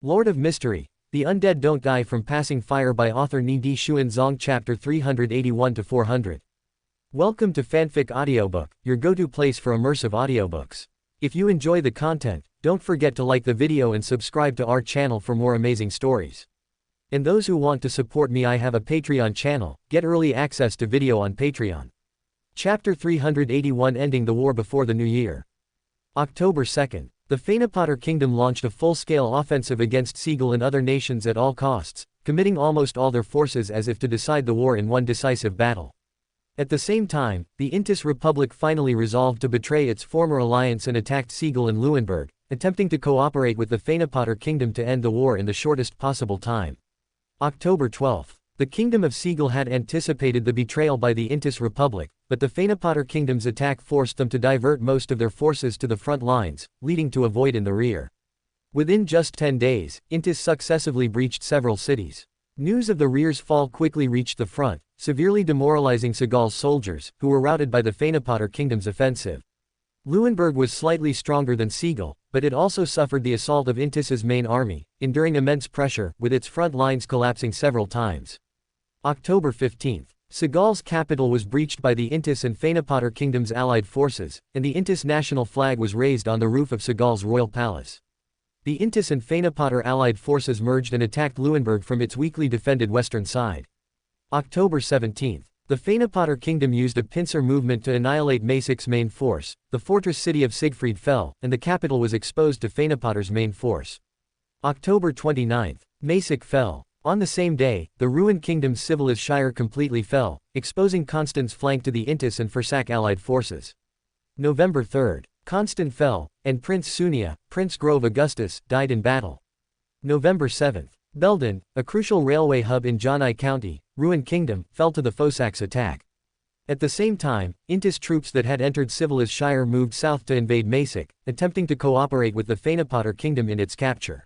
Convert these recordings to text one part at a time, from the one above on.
Lord of Mystery, The Undead Don't Die from Passing Fire by author Ni Di Xun Zong chapter 381-400. Welcome to Fanfic Audiobook, your go-to place for immersive audiobooks. If you enjoy the content, don't forget to like the video and subscribe to our channel for more amazing stories. And those who want to support me, I have a Patreon channel, get early access to video on Patreon. Chapter 381, Ending the War Before the New Year. October 2nd. The Fanfic Kingdom launched a full-scale offensive against Seagull and other nations at all costs, committing almost all their forces as if to decide the war in one decisive battle. At the same time, the Intis Republic finally resolved to betray its former alliance and attacked Seagull and Leuenberg, attempting to cooperate with the Fanfic Kingdom to end the war in the shortest possible time. October 12th. The Kingdom of Seagull had anticipated the betrayal by the Intis Republic, but the Fanfic Kingdom's attack forced them to divert most of their forces to the front lines, leading to a void in the rear. Within just 10 days, Intis successively breached several cities. News of the rear's fall quickly reached the front, severely demoralizing Seagull's soldiers, who were routed by the Fanfic Kingdom's offensive. Leuenberg was slightly stronger than Seagull, but it also suffered the assault of Intis's main army, enduring immense pressure, with its front lines collapsing several times. October 15th. Seagull's capital was breached by the Intis and Fanfic Kingdom's allied forces, and the Intis national flag was raised on the roof of Seagull's royal palace. The Intis and Fanfic allied forces merged and attacked Leuenberg from its weakly defended western side. October 17th. The Fanfic Kingdom used a pincer movement to annihilate Masic's main force, the fortress city of Siegfried fell, and the capital was exposed to Fanfic's main force. October 29th. Masic fell. On the same day, the ruined kingdom's civilized shire completely fell, exposing Constant's flank to the Intis and Fursak allied forces. November 3rd. Constant fell, and Prince Sunia, Prince Grove Augustus, died in battle. November 7th. Belden, a crucial railway hub in Janai County, ruined kingdom, fell to the Fosak's attack. At the same time, Intis troops that had entered civilized shire moved south to invade Masic, attempting to cooperate with the Fanfic Kingdom in its capture.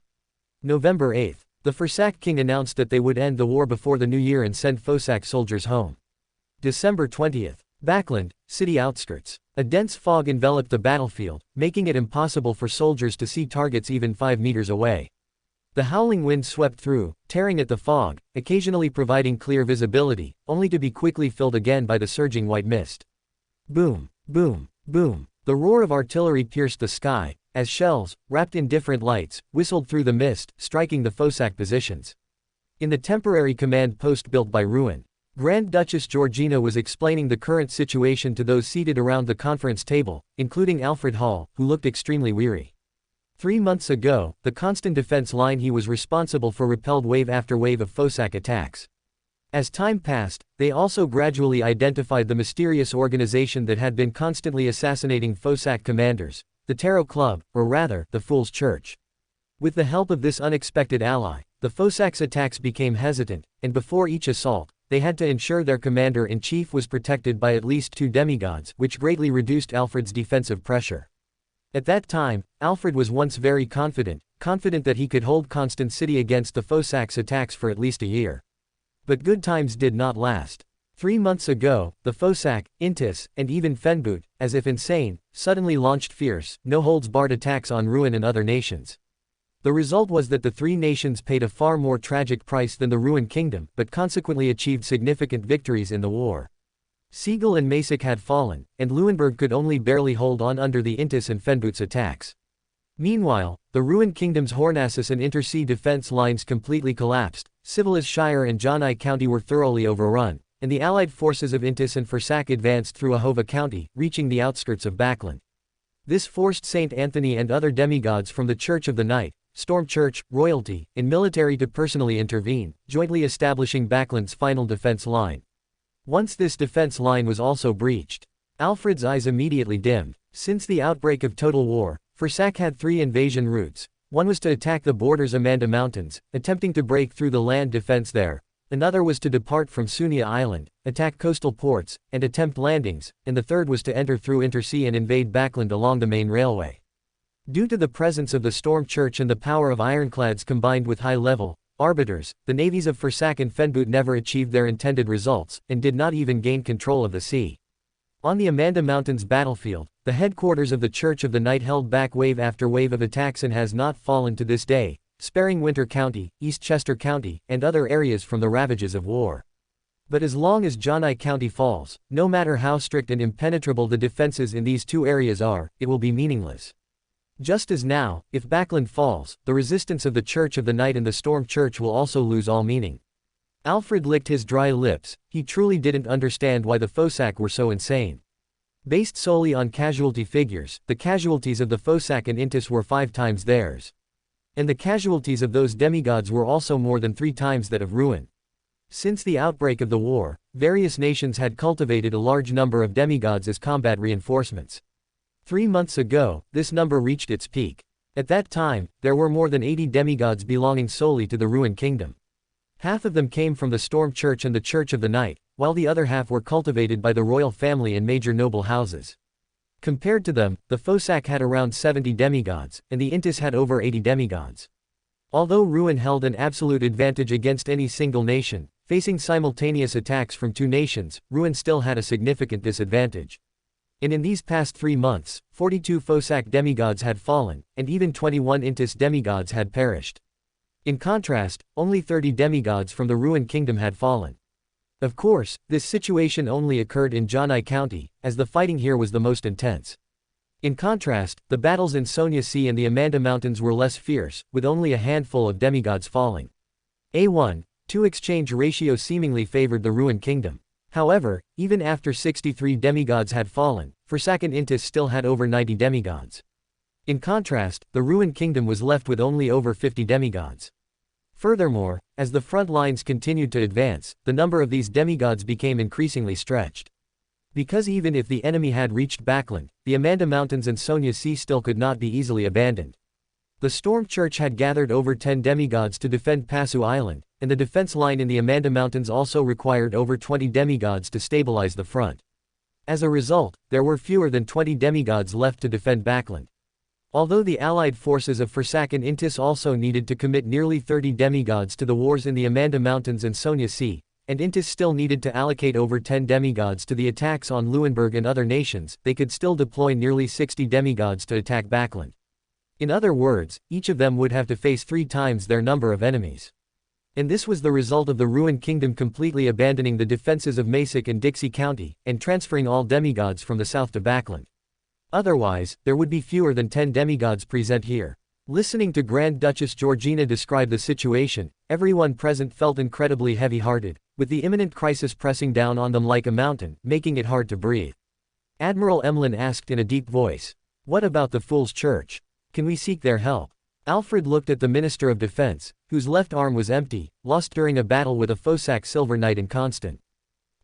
November 8th. The Fursak king announced that they would end the war before the new year and send Fosak soldiers home. December 20th. Backland, city outskirts. A dense fog enveloped the battlefield, making it impossible for soldiers to see targets even 5 meters away. The howling wind swept through, tearing at the fog, occasionally providing clear visibility, only to be quickly filled again by the surging white mist. Boom, boom, boom. The roar of artillery pierced the sky, as shells, wrapped in different lights, whistled through the mist, striking the Fosak positions. In the temporary command post built by Ruin, Grand Duchess Georgina was explaining the current situation to those seated around the conference table, including Alfred Hall, who looked extremely weary. 3 months ago, the constant defense line he was responsible for repelled wave after wave of Fosak attacks. As time passed, they also gradually identified the mysterious organization that had been constantly assassinating Fosak commanders, the Tarot Club, or rather, the Fool's Church. With the help of this unexpected ally, the Fosak's attacks became hesitant, and before each assault, they had to ensure their commander-in-chief was protected by at least 2 demigods, which greatly reduced Alfred's defensive pressure. At that time, Alfred was once very confident that he could hold Constant City against the Fosak's attacks for at least a year. But good times did not last. 3 months ago, the Fosak, Intis, and even Fenboot, as if insane, suddenly launched fierce, no-holds-barred attacks on Ruin and other nations. The result was that the 3 nations paid a far more tragic price than the ruined kingdom, but consequently achieved significant victories in the war. Seagull and Masic had fallen, and Leuenberg could only barely hold on under the Intis and Fenboot's attacks. Meanwhile, the ruined kingdom's Hornassus and Intersea defense lines completely collapsed, civilized shire and Janai County were thoroughly overrun, and the allied forces of Intis and Fursak advanced through Ahova County, reaching the outskirts of Backland. This forced Saint Anthony and other demigods from the Church of the Night, Storm Church, Royalty, and military to personally intervene, jointly establishing Backland's final defense line. Once this defense line was also breached, Alfred's eyes immediately dimmed. Since the outbreak of total war, Fursak had 3 invasion routes. One was to attack the borders Amanda Mountains, attempting to break through the land defense there. Another was to depart from Sunia Island, attack coastal ports, and attempt landings, and the third was to enter through Intersea and invade Backland along the main railway. Due to the presence of the Storm Church and the power of ironclads combined with high-level arbiters, the navies of Fursak and Fenboot never achieved their intended results, and did not even gain control of the sea. On the Amanda Mountains battlefield, the headquarters of the Church of the Night held back wave after wave of attacks and has not fallen to this day, sparing Winter County, Eastchester County, and other areas from the ravages of war. But as long as Ni County falls, no matter how strict and impenetrable the defenses in these two areas are, it will be meaningless. Just as now, if Backland falls, the resistance of the Church of the Night and the Storm Church will also lose all meaning. Alfred licked his dry lips. He truly didn't understand why the Fosak were so insane. Based solely on casualty figures, the casualties of the Fosak and Intis were 5 times theirs. And the casualties of those demigods were also more than 3 times that of Ruin. Since the outbreak of the war, various nations had cultivated a large number of demigods as combat reinforcements. 3 months ago, this number reached its peak. At that time, there were more than 80 demigods belonging solely to the Ruin Kingdom. Half of them came from the Storm Church and the Church of the Night, while the other half were cultivated by the royal family and major noble houses. Compared to them, the Fosak had around 70 demigods, and the Intis had over 80 demigods. Although Ruin held an absolute advantage against any single nation, facing simultaneous attacks from 2 nations, Ruin still had a significant disadvantage. And in these past 3 months, 42 Fosak demigods had fallen, and even 21 Intis demigods had perished. In contrast, only 30 demigods from the Ruin Kingdom had fallen. Of course, this situation only occurred in Ni County, as the fighting here was the most intense. In contrast, the battles in Sonia Sea and the Amanda Mountains were less fierce, with only a handful of demigods falling. A1:2 exchange ratio seemingly favored the Ruin Kingdom. However, even after 63 demigods had fallen, Fosak and Intis still had over 90 demigods. In contrast, the Ruin Kingdom was left with only over 50 demigods. Furthermore, as the front lines continued to advance, the number of these demigods became increasingly stretched. Because even if the enemy had reached Backland, the Amanda Mountains and Sonia Sea still could not be easily abandoned. The Storm Church had gathered over 10 demigods to defend Pasu Island, and the defense line in the Amanda Mountains also required over 20 demigods to stabilize the front. As a result, there were fewer than 20 demigods left to defend Backland. Although the allied forces of Fosak and Intis also needed to commit nearly 30 demigods to the wars in the Amanda Mountains and Sonia Sea, and Intis still needed to allocate over 10 demigods to the attacks on Leuenberg and other nations, they could still deploy nearly 60 demigods to attack Backland. In other words, each of them would have to face 3 times their number of enemies. And this was the result of the Ruin Kingdom completely abandoning the defenses of Masik and Dixie County, and transferring all demigods from the south to Backland. Otherwise, there would be fewer than 10 demigods present here. Listening to Grand Duchess Georgina describe the situation, everyone present felt incredibly heavy-hearted, with the imminent crisis pressing down on them like a mountain, making it hard to breathe. Admiral Emlyn asked in a deep voice, "What about the Fool's Church? Can we seek their help?" Alfred looked at the Minister of Defense, whose left arm was empty, lost during a battle with a Fosak Silver Knight in Constant.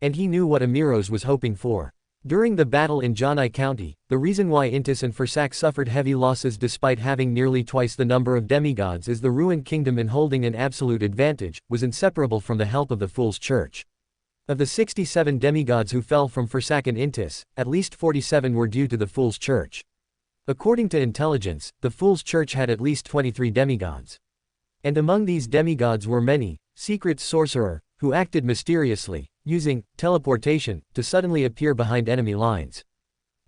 And he knew what Amiros was hoping for. During the battle in Ni County, the reason why Intis and Fosak suffered heavy losses despite having nearly twice the number of demigods as the Ruin Kingdom and holding an absolute advantage, was inseparable from the help of the Fool's Church. Of the 67 demigods who fell from Fosak and Intis, at least 47 were due to the Fool's Church. According to intelligence, the Fool's Church had at least 23 demigods. And among these demigods were many, secret sorcerer, who acted mysteriously, using teleportation, to suddenly appear behind enemy lines.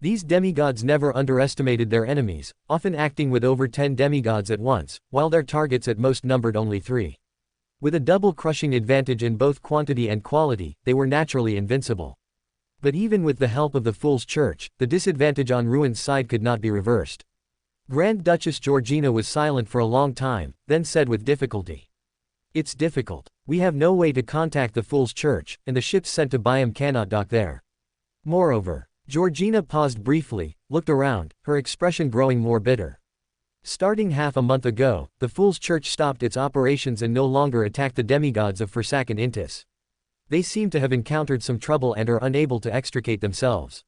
These demigods never underestimated their enemies, often acting with over 10 demigods at once, while their targets at most numbered only 3. With a double crushing advantage in both quantity and quality, they were naturally invincible. But even with the help of the Fool's Church, the disadvantage on Ruin's side could not be reversed. Grand Duchess Georgina was silent for a long time, then said with difficulty, "It's difficult. We have no way to contact the Fool's Church, and the ships sent to Byam cannot dock there. Moreover," Georgina paused briefly, looked around, her expression growing more bitter. "Starting half a month ago, the Fool's Church stopped its operations and no longer attacked the demigods of Fosak and Intis. They seem to have encountered some trouble and are unable to extricate themselves."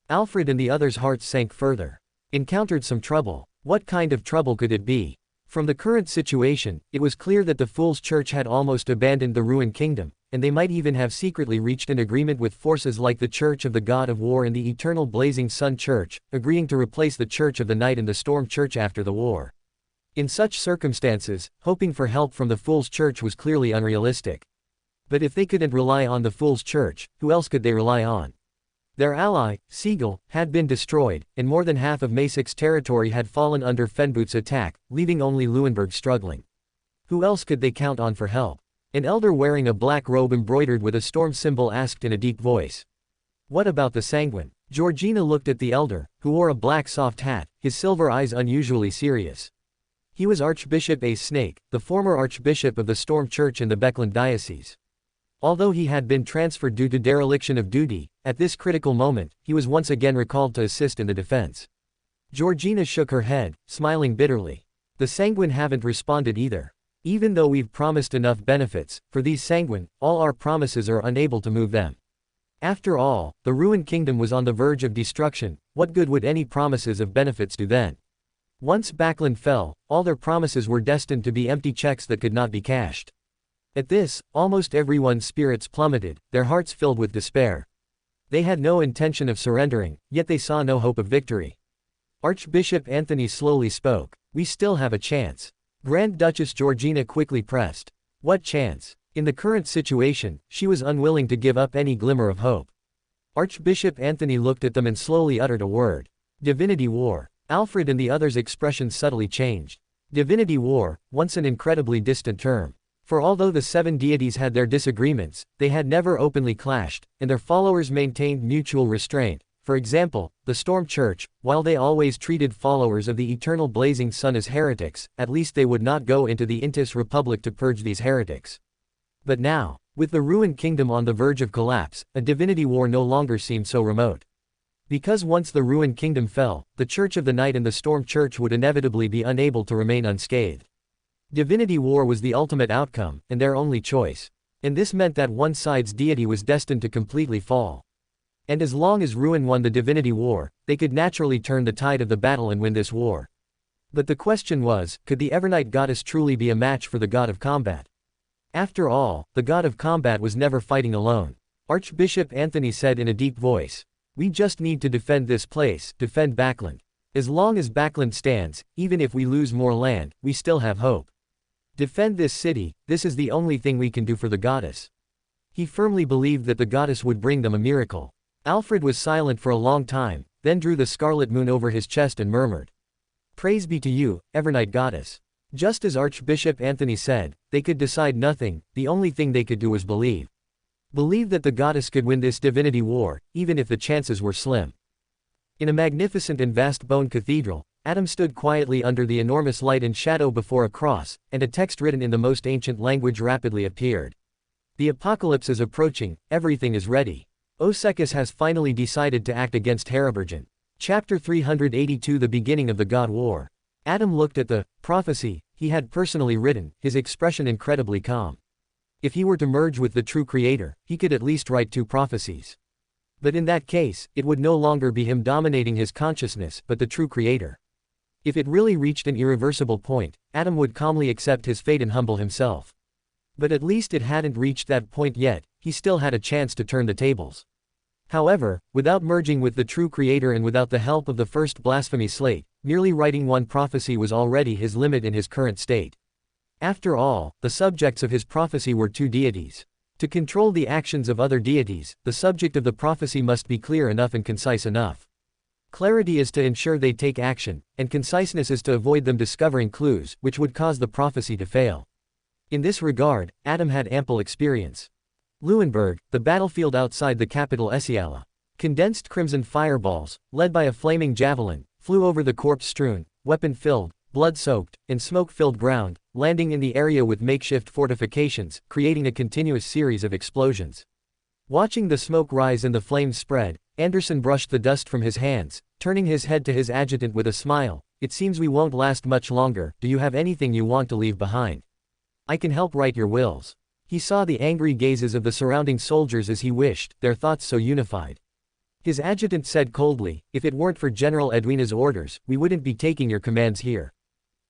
Alfred and the others' hearts sank further. Encountered some trouble? What kind of trouble could it be? From the current situation, it was clear that the Fool's Church had almost abandoned the Ruin Kingdom, and they might even have secretly reached an agreement with forces like the Church of the God of War and the Eternal Blazing Sun Church, agreeing to replace the Church of the Night and the Storm Church after the war. In such circumstances, hoping for help from the Fool's Church was clearly unrealistic. But if they couldn't rely on the Fool's Church, who else could they rely on? Their ally, Siegel, had been destroyed, and more than half of Masik's territory had fallen under Fenboot's attack, leaving only Leuenberg struggling. Who else could they count on for help? An elder wearing a black robe embroidered with a storm symbol asked in a deep voice. What about the sanguine? Georgina looked at the elder, who wore a black soft hat, his silver eyes unusually serious. He was Archbishop A. Snake, the former Archbishop of the Storm Church in the Beckland Diocese. Although he had been transferred due to dereliction of duty, at this critical moment, he was once again recalled to assist in the defense. Georgina shook her head, smiling bitterly. The sanguine haven't responded either. Even though we've promised enough benefits, for these sanguine, all our promises are unable to move them. After all, the ruined kingdom was on the verge of destruction. What good would any promises of benefits do then? Once Beckland fell, all their promises were destined to be empty checks that could not be cashed. At this, almost everyone's spirits plummeted, their hearts filled with despair. They had no intention of surrendering, yet they saw no hope of victory. Archbishop Anthony slowly spoke. We still have a chance. Grand Duchess Georgina quickly pressed. What chance? In the current situation, she was unwilling to give up any glimmer of hope. Archbishop Anthony looked at them and slowly uttered a word. Divinity War. Alfred and the others' expressions subtly changed. Divinity War, once an incredibly distant term. For although the seven deities had their disagreements, they had never openly clashed, and their followers maintained mutual restraint. For example, the Storm Church, while they always treated followers of the eternal blazing sun as heretics, at least they would not go into the Intis Republic to purge these heretics. But now, with the ruined kingdom on the verge of collapse, a divinity war no longer seemed so remote. Because once the ruined kingdom fell, the Church of the Night and the Storm Church would inevitably be unable to remain unscathed. Divinity war was the ultimate outcome, and their only choice. And this meant that one side's deity was destined to completely fall. And as long as Ruin won the Divinity War, they could naturally turn the tide of the battle and win this war. But the question was, could the Evernight goddess truly be a match for the god of combat? After all, the god of combat was never fighting alone. Archbishop Anthony said in a deep voice. We just need to defend this place, defend Beckland. As long as Beckland stands, even if we lose more land, we still have hope. Defend this city, this is the only thing we can do for the goddess. He firmly believed that the goddess would bring them a miracle. Alfred was silent for a long time, then drew the scarlet moon over his chest and murmured. Praise be to you, Evernight goddess. Just as Archbishop Anthony said, they could decide nothing, the only thing they could do was believe. Believe that the goddess could win this divinity war, even if the chances were slim. In a magnificent and vast bone cathedral, Adam stood quietly under the enormous light and shadow before a cross, and a text written in the most ancient language rapidly appeared. The apocalypse is approaching, everything is ready. Osekis has finally decided to act against Harabergen. Chapter 382 The beginning of the God War. Adam looked at the prophecy he had personally written, his expression incredibly calm. If he were to merge with the true creator, he could at least write 2 prophecies. But in that case, it would no longer be him dominating his consciousness, but the true creator. If it really reached an irreversible point, Adam would calmly accept his fate and humble himself. But at least it hadn't reached that point yet, he still had a chance to turn the tables. However, without merging with the true creator and without the help of the first blasphemy slate, merely writing 1 prophecy was already his limit in his current state. After all, the subjects of his prophecy were 2 deities. To control the actions of other deities, the subject of the prophecy must be clear enough and concise enough. Clarity is to ensure they take action, and conciseness is to avoid them discovering clues, which would cause the prophecy to fail. In this regard, Adam had ample experience. Leuenberg, the battlefield outside the capital Esiala. Condensed crimson fireballs, led by a flaming javelin, flew over the corpse-strewn, weapon-filled, blood-soaked, and smoke-filled ground, landing in the area with makeshift fortifications, creating a continuous series of explosions. Watching the smoke rise and the flames spread, Anderson brushed the dust from his hands, turning his head to his adjutant with a smile. It seems we won't last much longer. Do you have anything you want to leave behind? I can help write your wills. He saw the angry gazes of the surrounding soldiers as he wished, their thoughts so unified. His adjutant said coldly, if it weren't for General Edwina's orders, we wouldn't be taking your commands here.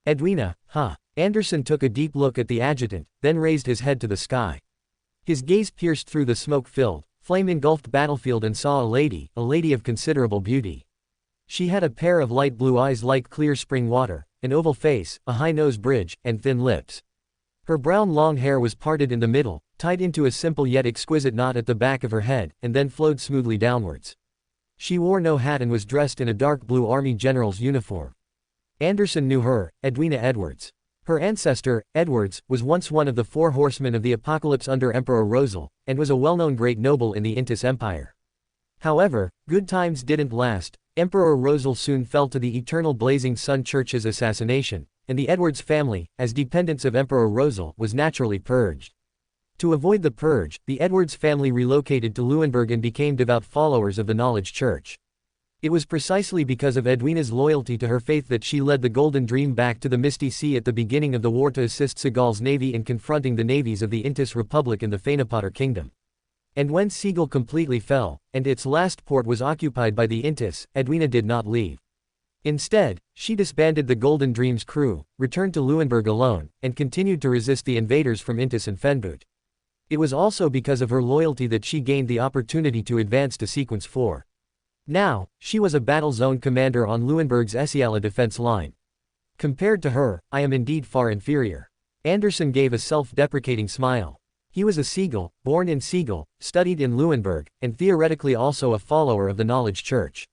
Edwina, huh? Anderson took a deep look at the adjutant, then raised his head to the sky. His gaze pierced through the smoke-filled, flame-engulfed battlefield and saw a lady of considerable beauty. She had a pair of light blue eyes like clear spring water, an oval face, a high nose bridge, and thin lips. Her brown long hair was parted in the middle, tied into a simple yet exquisite knot at the back of her head, and then flowed smoothly downwards. She wore no hat and was dressed in a dark blue army general's uniform. Anderson knew her, Edwina Edwards. Her ancestor, Edwards, was once one of the 4 horsemen of the apocalypse under Emperor Rosal, and was a well-known great noble in the Intis Empire. However, good times didn't last. Emperor Rosal soon fell to the eternal Blazing Sun Church's assassination, and the Edwards family, as dependents of Emperor Rosal, was naturally purged. To avoid the purge, the Edwards family relocated to Leuenberg and became devout followers of the Knowledge Church. It was precisely because of Edwina's loyalty to her faith that she led the Golden Dream back to the Misty Sea at the beginning of the war to assist Seagal's navy in confronting the navies of the Intis Republic and the Feyenopotter Kingdom. And when Seagal completely fell, and its last port was occupied by the Intis, Edwina did not leave. Instead, she disbanded the Golden Dream's crew, returned to Leuenberg alone, and continued to resist the invaders from Intis and Fenboot. It was also because of her loyalty that she gained the opportunity to advance to Sequence 4. Now, she was a battle zone commander on Leuenberg's Esiala defense line. Compared to her, I am indeed far inferior. Anderson gave a self-deprecating smile. He was a Seagal, born in Seagal, studied in Leuenberg, and theoretically also a follower of the Knowledge Church.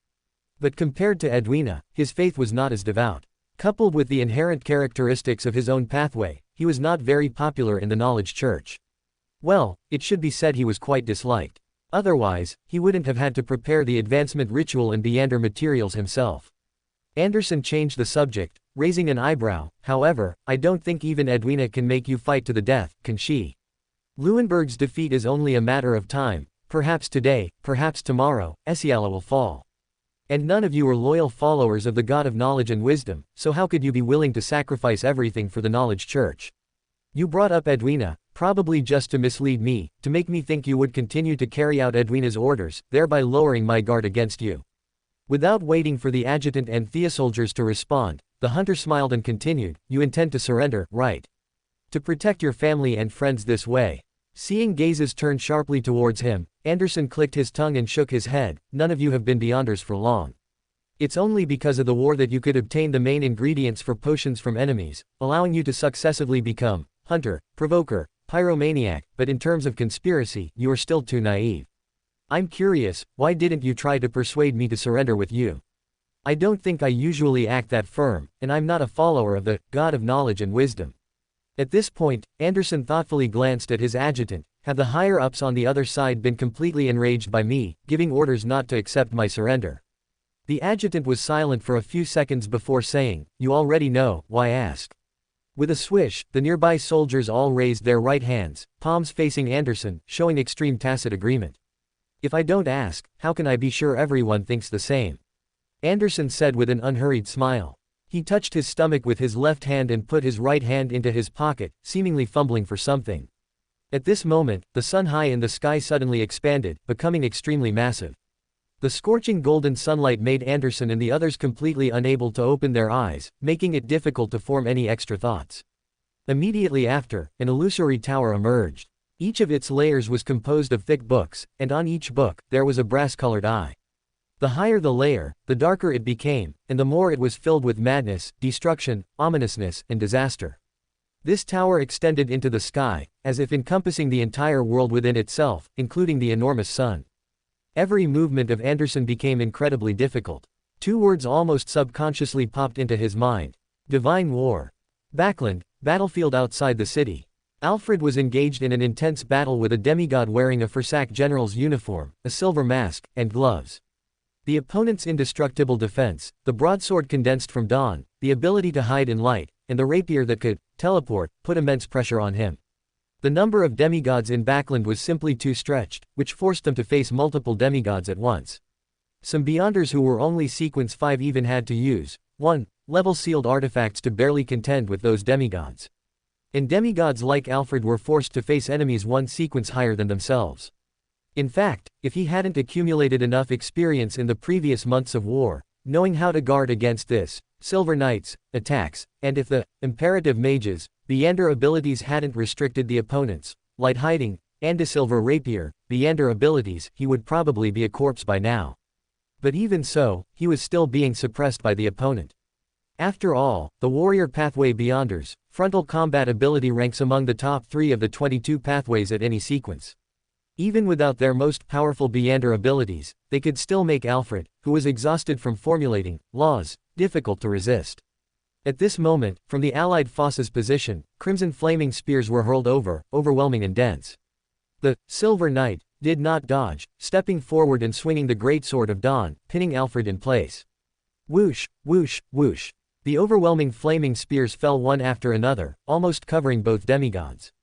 But compared to Edwina, his faith was not as devout. Coupled with the inherent characteristics of his own pathway, he was not very popular in the Knowledge Church. Well, it should be said he was quite disliked. Otherwise, he wouldn't have had to prepare the advancement ritual and Beander materials himself. Anderson changed the subject, raising an eyebrow. However, I don't think even Edwina can make you fight to the death, can she? Leuenberg's defeat is only a matter of time. Perhaps today, perhaps tomorrow, Esiala will fall. And none of you are loyal followers of the God of Knowledge and Wisdom, so how could you be willing to sacrifice everything for the Knowledge Church? You brought up Edwina, probably just to mislead me, to make me think you would continue to carry out Edwina's orders, thereby lowering my guard against you. Without waiting for the adjutant and Theosoldiers to respond, the hunter smiled and continued, you intend to surrender, right? To protect your family and friends this way. Seeing gazes turn sharply towards him, Anderson clicked his tongue and shook his head. None of you have been Beyonders for long. It's only because of the war that you could obtain the main ingredients for potions from enemies, allowing you to successively become hunter, provoker, pyromaniac, but in terms of conspiracy, you are still too naive. I'm curious, why didn't you try to persuade me to surrender with you? I don't think I usually act that firm, and I'm not a follower of the God of Knowledge and Wisdom. At this point, Anderson thoughtfully glanced at his adjutant. Have the higher-ups on the other side been completely enraged by me, giving orders not to accept my surrender? The adjutant was silent for a few seconds before saying, you already know, why ask? With a swish, the nearby soldiers all raised their right hands, palms facing Anderson, showing extreme tacit agreement. If I don't ask, how can I be sure everyone thinks the same? Anderson said with an unhurried smile. He touched his stomach with his left hand and put his right hand into his pocket, seemingly fumbling for something. At this moment, the sun high in the sky suddenly expanded, becoming extremely massive. The scorching golden sunlight made Anderson and the others completely unable to open their eyes, making it difficult to form any extra thoughts. Immediately after, an illusory tower emerged. Each of its layers was composed of thick books, and on each book, there was a brass-colored eye. The higher the layer, the darker it became, and the more it was filled with madness, destruction, ominousness, and disaster. This tower extended into the sky, as if encompassing the entire world within itself, including the enormous sun. Every movement of Anderson became incredibly difficult. 2 words almost subconsciously popped into his mind. Divine War. Backland, battlefield outside the city. Alfred was engaged in an intense battle with a demigod wearing a Fursak general's uniform, a silver mask, and gloves. The opponent's indestructible defense, the broadsword condensed from dawn, the ability to hide in light, and the rapier that could teleport, put immense pressure on him. The number of demigods in Backland was simply too stretched, which forced them to face multiple demigods at once. Some Beyonders who were only Sequence 5 even had to use 1. Level sealed artifacts to barely contend with those demigods. And demigods like Alfred were forced to face enemies 1 sequence higher than themselves. In fact, if he hadn't accumulated enough experience in the previous months of war, knowing how to guard against this, Silver Knights, attacks, and if the imperative mages, Beander abilities hadn't restricted the opponents, light hiding, and a silver rapier, Beander abilities, he would probably be a corpse by now. But even so, he was still being suppressed by the opponent. After all, the warrior pathway Beyonders, frontal combat ability ranks among the top 3 of the 22 pathways at any sequence. Even without their most powerful Beander abilities, they could still make Alfred, who was exhausted from formulating laws, difficult to resist. At this moment, from the allied forces' position, crimson flaming spears were hurled overwhelming and dense. The Silver Knight did not dodge, stepping forward and swinging the great sword of dawn, pinning Alfred in place. Whoosh, whoosh, whoosh. The overwhelming flaming spears fell one after another, almost covering both demigods.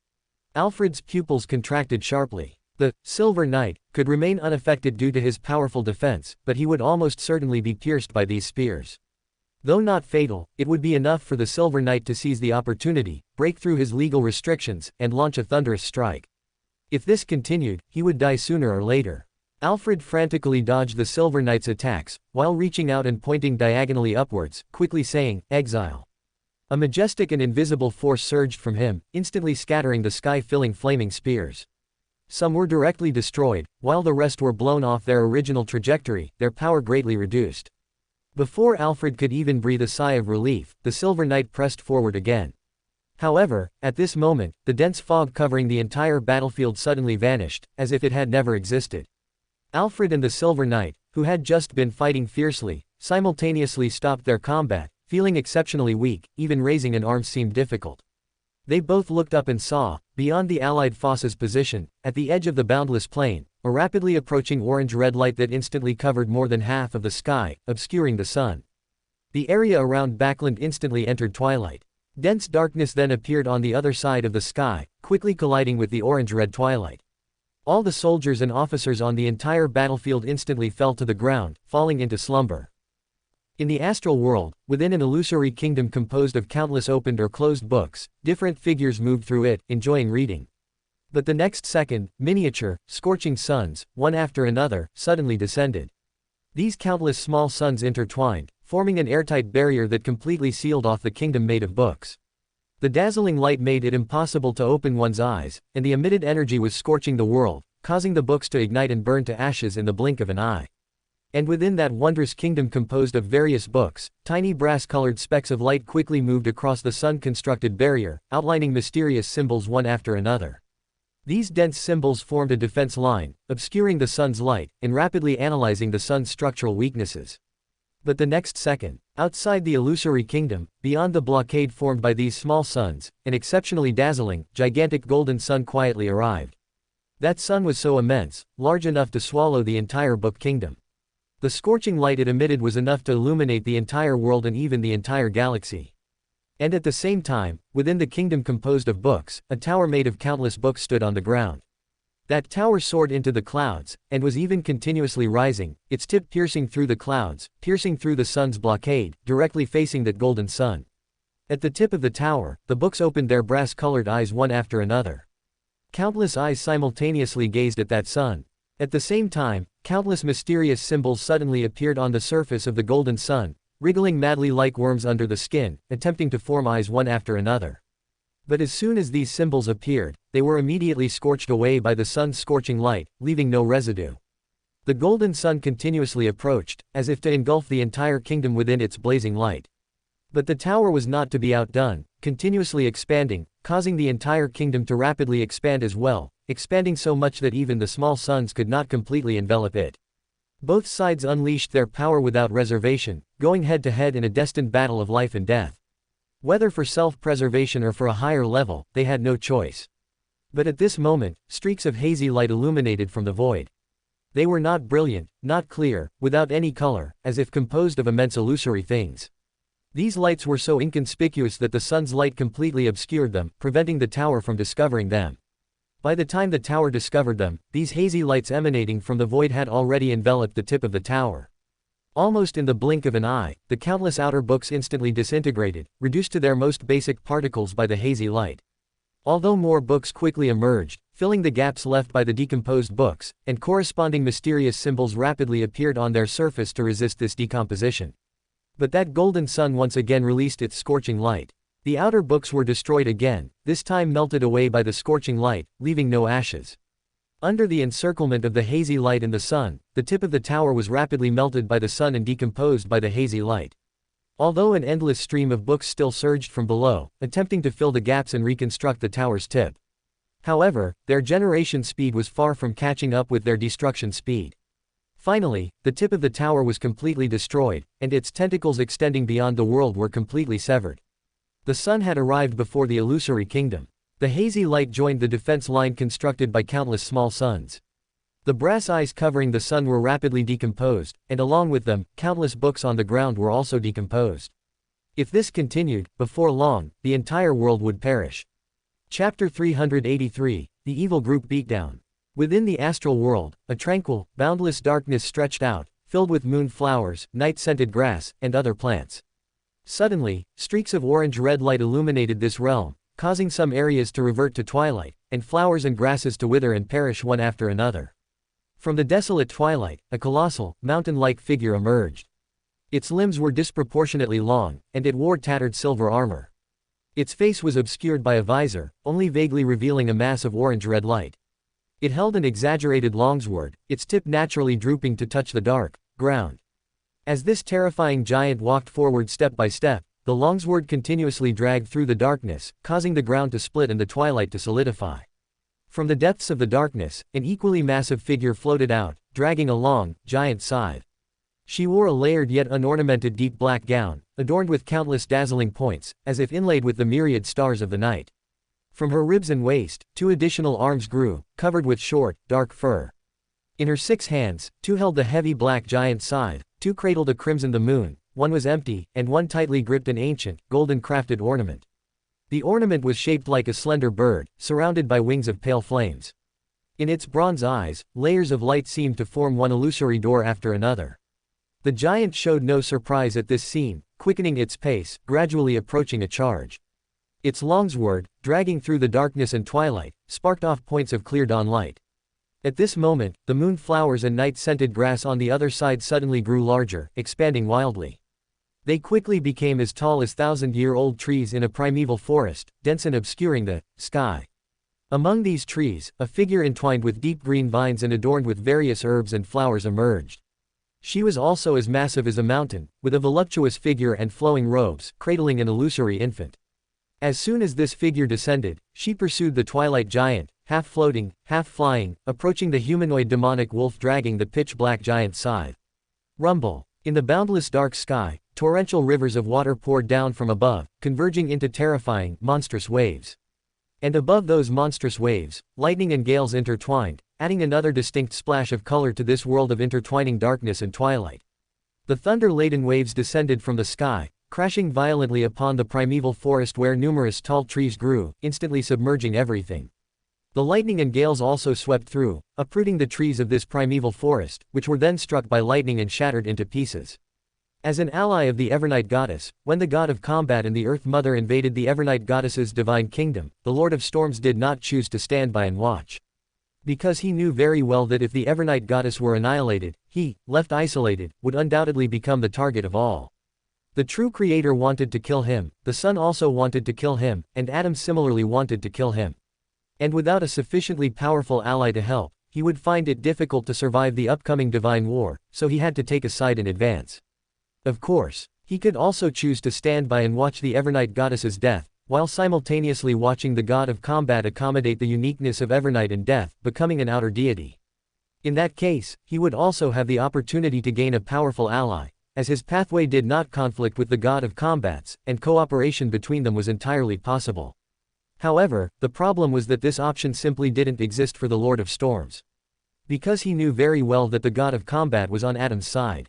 Alfred's pupils contracted sharply. The Silver Knight could remain unaffected due to his powerful defense, but he would almost certainly be pierced by these spears. Though not fatal, it would be enough for the Silver Knight to seize the opportunity, break through his legal restrictions, and launch a thunderous strike. If this continued, he would die sooner or later. Alfred frantically dodged the Silver Knight's attacks, while reaching out and pointing diagonally upwards, quickly saying, "Exile." A majestic and invisible force surged from him, instantly scattering the sky-filling flaming spears. Some were directly destroyed, while the rest were blown off their original trajectory, their power greatly reduced. Before Alfred could even breathe a sigh of relief, the Silver Knight pressed forward again. However, at this moment, the dense fog covering the entire battlefield suddenly vanished, as if it had never existed. Alfred and the Silver Knight, who had just been fighting fiercely, simultaneously stopped their combat, feeling exceptionally weak, even raising an arm seemed difficult. They both looked up and saw, beyond the allied forces' position, at the edge of the boundless plain, a rapidly approaching orange-red light that instantly covered more than half of the sky, obscuring the sun. The area around Backland instantly entered twilight. Dense darkness then appeared on the other side of the sky, quickly colliding with the orange-red twilight. All the soldiers and officers on the entire battlefield instantly fell to the ground, falling into slumber. In the astral world, within an illusory kingdom composed of countless opened or closed books, different figures moved through it, enjoying reading. But the next second, miniature, scorching suns, one after another, suddenly descended. These countless small suns intertwined, forming an airtight barrier that completely sealed off the kingdom made of books. The dazzling light made it impossible to open one's eyes, and the emitted energy was scorching the world, causing the books to ignite and burn to ashes in the blink of an eye. And within that wondrous kingdom composed of various books, tiny brass-colored specks of light quickly moved across the sun-constructed barrier, outlining mysterious symbols one after another. These dense symbols formed a defense line, obscuring the sun's light, and rapidly analyzing the sun's structural weaknesses. But the next second, outside the illusory kingdom, beyond the blockade formed by these small suns, an exceptionally dazzling, gigantic golden sun quietly arrived. That sun was so immense, large enough to swallow the entire book kingdom. The scorching light it emitted was enough to illuminate the entire world and even the entire galaxy. And at the same time, within the kingdom composed of books, a tower made of countless books stood on the ground. That tower soared into the clouds, and was even continuously rising, its tip piercing through the clouds, piercing through the sun's blockade, directly facing that golden sun. At the tip of the tower, the books opened their brass-colored eyes one after another. Countless eyes simultaneously gazed at that sun. At the same time, countless mysterious symbols suddenly appeared on the surface of the golden sun, wriggling madly like worms under the skin, attempting to form eyes one after another. But as soon as these symbols appeared, they were immediately scorched away by the sun's scorching light, leaving no residue. The golden sun continuously approached, as if to engulf the entire kingdom within its blazing light. But the tower was not to be outdone, continuously expanding, causing the entire kingdom to rapidly expand as well, expanding so much that even the small suns could not completely envelop it. Both sides unleashed their power without reservation, going head-to-head in a destined battle of life and death. Whether for self-preservation or for a higher level, they had no choice. But at this moment, streaks of hazy light illuminated from the void. They were not brilliant, not clear, without any color, as if composed of immense illusory things. These lights were so inconspicuous that the sun's light completely obscured them, preventing the tower from discovering them. By the time the tower discovered them, these hazy lights emanating from the void had already enveloped the tip of the tower. Almost in the blink of an eye, the countless outer books instantly disintegrated, reduced to their most basic particles by the hazy light. Although more books quickly emerged, filling the gaps left by the decomposed books, and corresponding mysterious symbols rapidly appeared on their surface to resist this decomposition. But that golden sun once again released its scorching light. The outer books were destroyed again, this time melted away by the scorching light, leaving no ashes. Under the encirclement of the hazy light and the sun, the tip of the tower was rapidly melted by the sun and decomposed by the hazy light. Although an endless stream of books still surged from below, attempting to fill the gaps and reconstruct the tower's tip. However, their generation speed was far from catching up with their destruction speed. Finally, the tip of the tower was completely destroyed, and its tentacles extending beyond the world were completely severed. The sun had arrived before the illusory kingdom. The hazy light joined the defense line constructed by countless small suns. The brass eyes covering the sun were rapidly decomposed, and along with them, countless books on the ground were also decomposed. If this continued, before long, the entire world would perish. Chapter 383, The Evil Group Beatdown. Within the astral world, a tranquil, boundless darkness stretched out, filled with moon flowers, night-scented grass, and other plants. Suddenly, streaks of orange-red light illuminated this realm, causing some areas to revert to twilight, and flowers and grasses to wither and perish one after another. From the desolate twilight, a colossal, mountain-like figure emerged. Its limbs were disproportionately long, and it wore tattered silver armor. Its face was obscured by a visor, only vaguely revealing a mass of orange-red light. It held an exaggerated longsword, its tip naturally drooping to touch the dark ground. As this terrifying giant walked forward step by step, the longsword continuously dragged through the darkness, causing the ground to split and the twilight to solidify. From the depths of the darkness, an equally massive figure floated out, dragging a long, giant scythe. She wore a layered yet unornamented deep black gown, adorned with countless dazzling points, as if inlaid with the myriad stars of the night. From her ribs and waist, 2 additional arms grew, covered with short, dark fur. In her 6 hands, 2 held the heavy black giant scythe, 2 cradled a crimson the moon, 1 was empty, and 1 tightly gripped an ancient, golden-crafted ornament. The ornament was shaped like a slender bird, surrounded by wings of pale flames. In its bronze eyes, layers of light seemed to form one illusory door after another. The giant showed no surprise at this scene, quickening its pace, gradually approaching a charge. Its longsword, dragging through the darkness and twilight, sparked off points of clear dawn light. At this moment, the moon flowers and night-scented grass on the other side suddenly grew larger, expanding wildly. They quickly became as tall as thousand-year-old trees in a primeval forest, dense and obscuring the sky. Among these trees, a figure entwined with deep green vines and adorned with various herbs and flowers emerged. She was also as massive as a mountain, with a voluptuous figure and flowing robes, cradling an illusory infant. As soon as this figure descended, she pursued the twilight giant, half floating, half flying, approaching the humanoid demonic wolf dragging the pitch-black giant scythe. Rumble. In the boundless dark sky, torrential rivers of water poured down from above, converging into terrifying, monstrous waves. And above those monstrous waves, lightning and gales intertwined, adding another distinct splash of color to this world of intertwining darkness and twilight. The thunder-laden waves descended from the sky, crashing violently upon the primeval forest where numerous tall trees grew, instantly submerging everything. The lightning and gales also swept through, uprooting the trees of this primeval forest, which were then struck by lightning and shattered into pieces. As an ally of the Evernight goddess, when the god of combat and the Earth Mother invaded the Evernight goddess's divine kingdom, the Lord of Storms did not choose to stand by and watch. Because he knew very well that if the Evernight goddess were annihilated, he, left isolated, would undoubtedly become the target of all. The true creator wanted to kill him, the sun also wanted to kill him, and Adam similarly wanted to kill him. And without a sufficiently powerful ally to help, he would find it difficult to survive the upcoming divine war, so he had to take a side in advance. Of course, he could also choose to stand by and watch the Evernight goddess's death, while simultaneously watching the god of combat accommodate the uniqueness of Evernight and death, becoming an outer deity. In that case, he would also have the opportunity to gain a powerful ally, as his pathway did not conflict with the god of combats, and cooperation between them was entirely possible. However, the problem was that this option simply didn't exist for the Lord of Storms. Because he knew very well that the god of combat was on Adam's side.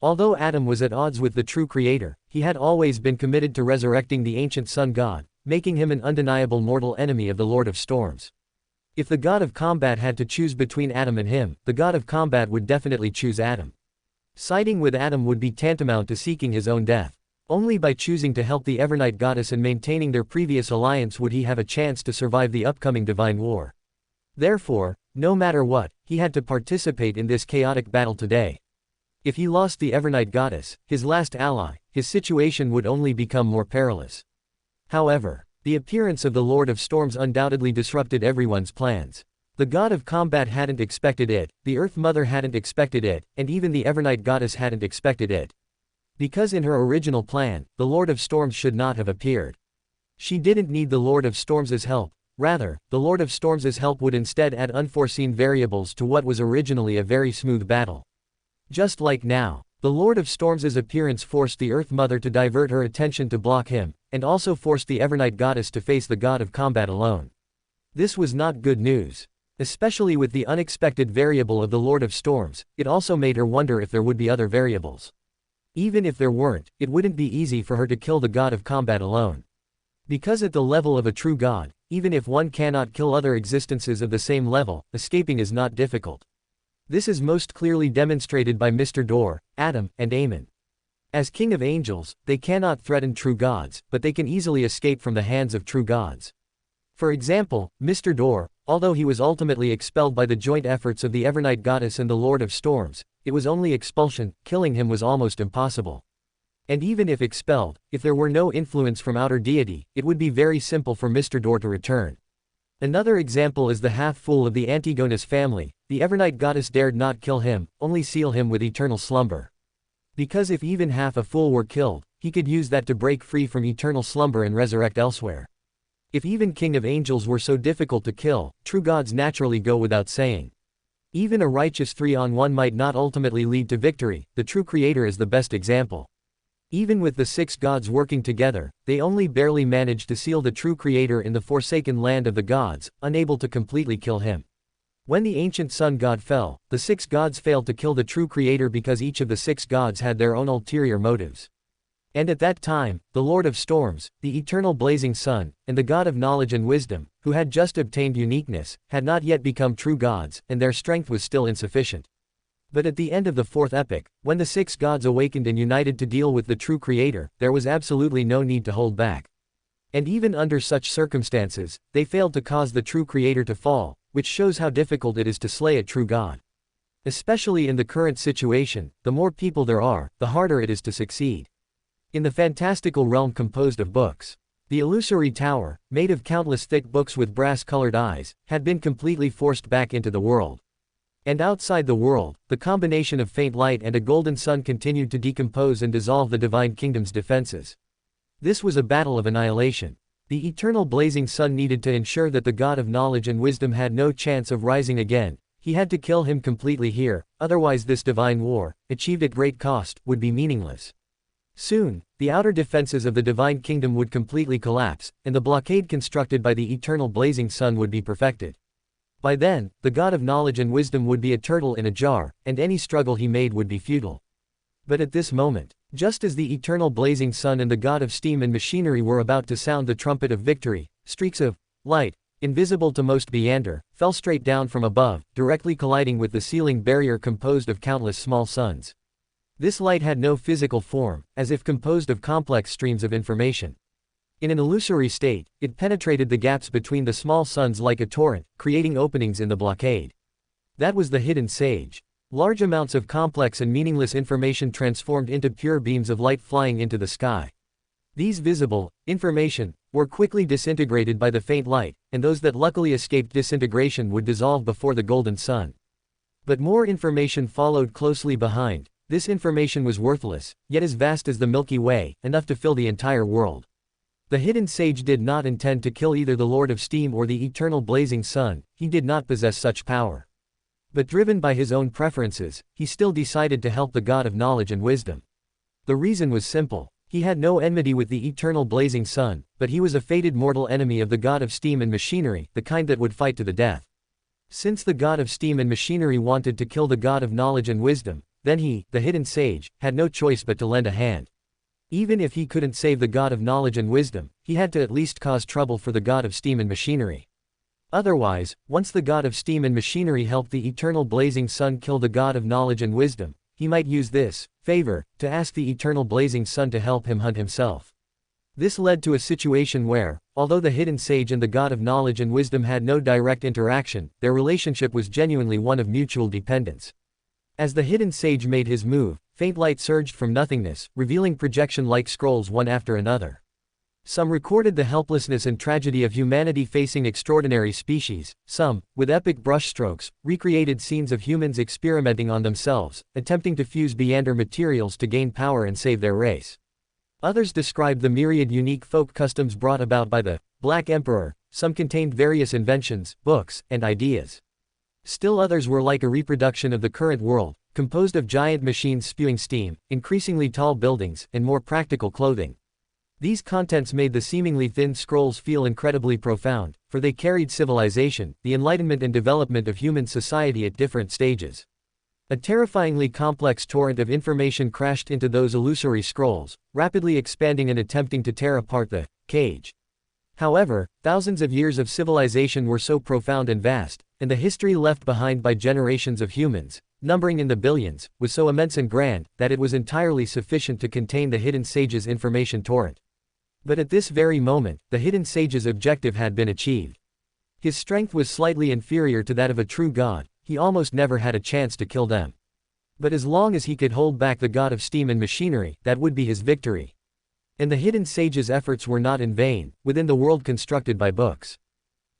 Although Adam was at odds with the true creator, he had always been committed to resurrecting the ancient sun god, making him an undeniable mortal enemy of the Lord of Storms. If the god of combat had to choose between Adam and him, the god of combat would definitely choose Adam. Siding with Adam would be tantamount to seeking his own death. Only by choosing to help the Evernight goddess and maintaining their previous alliance would he have a chance to survive the upcoming divine war. Therefore, no matter what, he had to participate in this chaotic battle today. If he lost the Evernight goddess, his last ally, his situation would only become more perilous. However, the appearance of the Lord of Storms undoubtedly disrupted everyone's plans. The god of combat hadn't expected it, the Earth Mother hadn't expected it, and even the Evernight goddess hadn't expected it. Because in her original plan, the Lord of Storms should not have appeared. She didn't need the Lord of Storms' help, rather, the Lord of Storms' help would instead add unforeseen variables to what was originally a very smooth battle. Just like now, the Lord of Storms' appearance forced the Earth Mother to divert her attention to block him, and also forced the Evernight Goddess to face the god of combat alone. This was not good news. Especially with the unexpected variable of the Lord of Storms, it also made her wonder if there would be other variables. Even if there weren't, it wouldn't be easy for her to kill the god of combat alone. Because at the level of a true god, even if one cannot kill other existences of the same level, escaping is not difficult. This is most clearly demonstrated by Mr. Door, Adam, and Aemon. As king of angels, they cannot threaten true gods, but they can easily escape from the hands of true gods. For example, Mr. Door, although he was ultimately expelled by the joint efforts of the Evernight Goddess and the Lord of Storms, it was only expulsion, killing him was almost impossible. And even if expelled, if there were no influence from outer deity, it would be very simple for Mr. Door to return. Another example is the half-fool of the Antigonus family. The Evernight Goddess dared not kill him, only seal him with eternal slumber. Because if even half a fool were killed, he could use that to break free from eternal slumber and resurrect elsewhere. If even King of Angels were so difficult to kill, true gods naturally go without saying. Even a righteous 3-on-1 might not ultimately lead to victory. The true creator is the best example. Even with the 6 gods working together, they only barely managed to seal the true creator in the forsaken land of the gods, unable to completely kill him. When the ancient sun god fell, the 6 gods failed to kill the true creator because each of the 6 gods had their own ulterior motives. And at that time, the Lord of Storms, the eternal blazing sun, and the god of knowledge and wisdom, who had just obtained uniqueness, had not yet become true gods, and their strength was still insufficient. But at the end of the 4th epoch, when the 6 gods awakened and united to deal with the true creator, there was absolutely no need to hold back. And even under such circumstances, they failed to cause the true creator to fall, which shows how difficult it is to slay a true god. Especially in the current situation, the more people there are, the harder it is to succeed. In the fantastical realm composed of books, the illusory tower, made of countless thick books with brass-colored eyes, had been completely forced back into the world. And outside the world, the combination of faint light and a golden sun continued to decompose and dissolve the divine kingdom's defenses. This was a battle of annihilation. The eternal blazing sun needed to ensure that the god of knowledge and wisdom had no chance of rising again. He had to kill him completely here, otherwise this divine war, achieved at great cost, would be meaningless. Soon, the outer defenses of the divine kingdom would completely collapse, and the blockade constructed by the eternal blazing sun would be perfected. By then, the god of knowledge and wisdom would be a turtle in a jar, and any struggle he made would be futile. But at this moment, just as the eternal blazing sun and the god of steam and machinery were about to sound the trumpet of victory, streaks of light, invisible to most Beander, fell straight down from above, directly colliding with the ceiling barrier composed of countless small suns. This light had no physical form, as if composed of complex streams of information. In an illusory state, it penetrated the gaps between the small suns like a torrent, creating openings in the blockade. That was the hidden sage. Large amounts of complex and meaningless information transformed into pure beams of light flying into the sky. These visible information were quickly disintegrated by the faint light, and those that luckily escaped disintegration would dissolve before the golden sun. But more information followed closely behind. This information was worthless, yet as vast as the Milky Way, enough to fill the entire world. The hidden sage did not intend to kill either the Lord of Steam or the eternal blazing sun. He did not possess such power. But driven by his own preferences, he still decided to help the god of knowledge and wisdom. The reason was simple. He had no enmity with the eternal blazing sun, but he was a fated mortal enemy of the god of steam and machinery, the kind that would fight to the death. Since the god of steam and machinery wanted to kill the god of knowledge and wisdom, then he, the hidden sage, had no choice but to lend a hand. Even if he couldn't save the god of knowledge and wisdom, he had to at least cause trouble for the god of steam and machinery. Otherwise, once the god of steam and machinery helped the eternal blazing sun kill the god of knowledge and wisdom, he might use this favor to ask the eternal blazing sun to help him hunt himself. This led to a situation where, although the hidden sage and the god of knowledge and wisdom had no direct interaction, their relationship was genuinely one of mutual dependence. As the hidden sage made his move, faint light surged from nothingness, revealing projection-like scrolls one after another. Some recorded the helplessness and tragedy of humanity facing extraordinary species, some, with epic brushstrokes, recreated scenes of humans experimenting on themselves, attempting to fuse Beander materials to gain power and save their race. Others described the myriad unique folk customs brought about by the Black Emperor. Some contained various inventions, books, and ideas. Still others were like a reproduction of the current world, composed of giant machines spewing steam, increasingly tall buildings, and more practical clothing. These contents made the seemingly thin scrolls feel incredibly profound, for they carried civilization, the enlightenment and development of human society at different stages. A terrifyingly complex torrent of information crashed into those illusory scrolls, rapidly expanding and attempting to tear apart the cage. However, thousands of years of civilization were so profound and vast, and the history left behind by generations of humans, numbering in the billions, was so immense and grand, that it was entirely sufficient to contain the hidden sage's information torrent. But at this very moment, the hidden sage's objective had been achieved. His strength was slightly inferior to that of a true god, he almost never had a chance to kill them. But as long as he could hold back the god of steam and machinery, that would be his victory. And the hidden sage's efforts were not in vain, within the world constructed by books.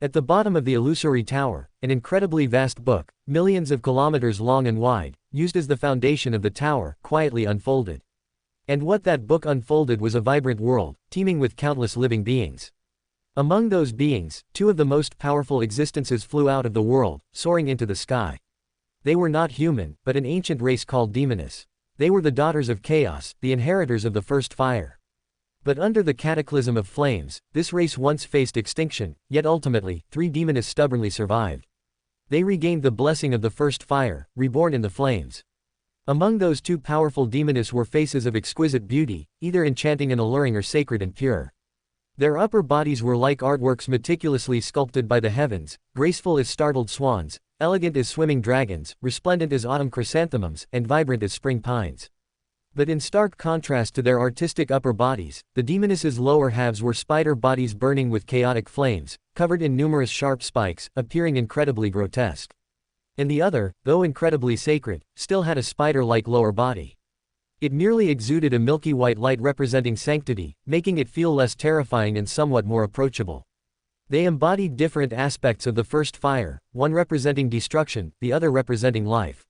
At the bottom of the illusory tower, an incredibly vast book, millions of kilometers long and wide, used as the foundation of the tower, quietly unfolded. And what that book unfolded was a vibrant world, teeming with countless living beings. Among those beings, two of the most powerful existences flew out of the world, soaring into the sky. They were not human, but an ancient race called Demoness. They were the daughters of chaos, the inheritors of the first fire. But under the cataclysm of flames, this race once faced extinction, yet ultimately, three Demoness stubbornly survived. They regained the blessing of the first fire, reborn in the flames. Among those two powerful Demoness were faces of exquisite beauty, either enchanting and alluring or sacred and pure. Their upper bodies were like artworks meticulously sculpted by the heavens, graceful as startled swans, elegant as swimming dragons, resplendent as autumn chrysanthemums, and vibrant as spring pines. But in stark contrast to their artistic upper bodies, the Demoness's lower halves were spider bodies burning with chaotic flames, covered in numerous sharp spikes, appearing incredibly grotesque. And the other, though incredibly sacred, still had a spider-like lower body. It merely exuded a milky white light representing sanctity, making it feel less terrifying and somewhat more approachable. They embodied different aspects of the first fire, one representing destruction, the other representing life.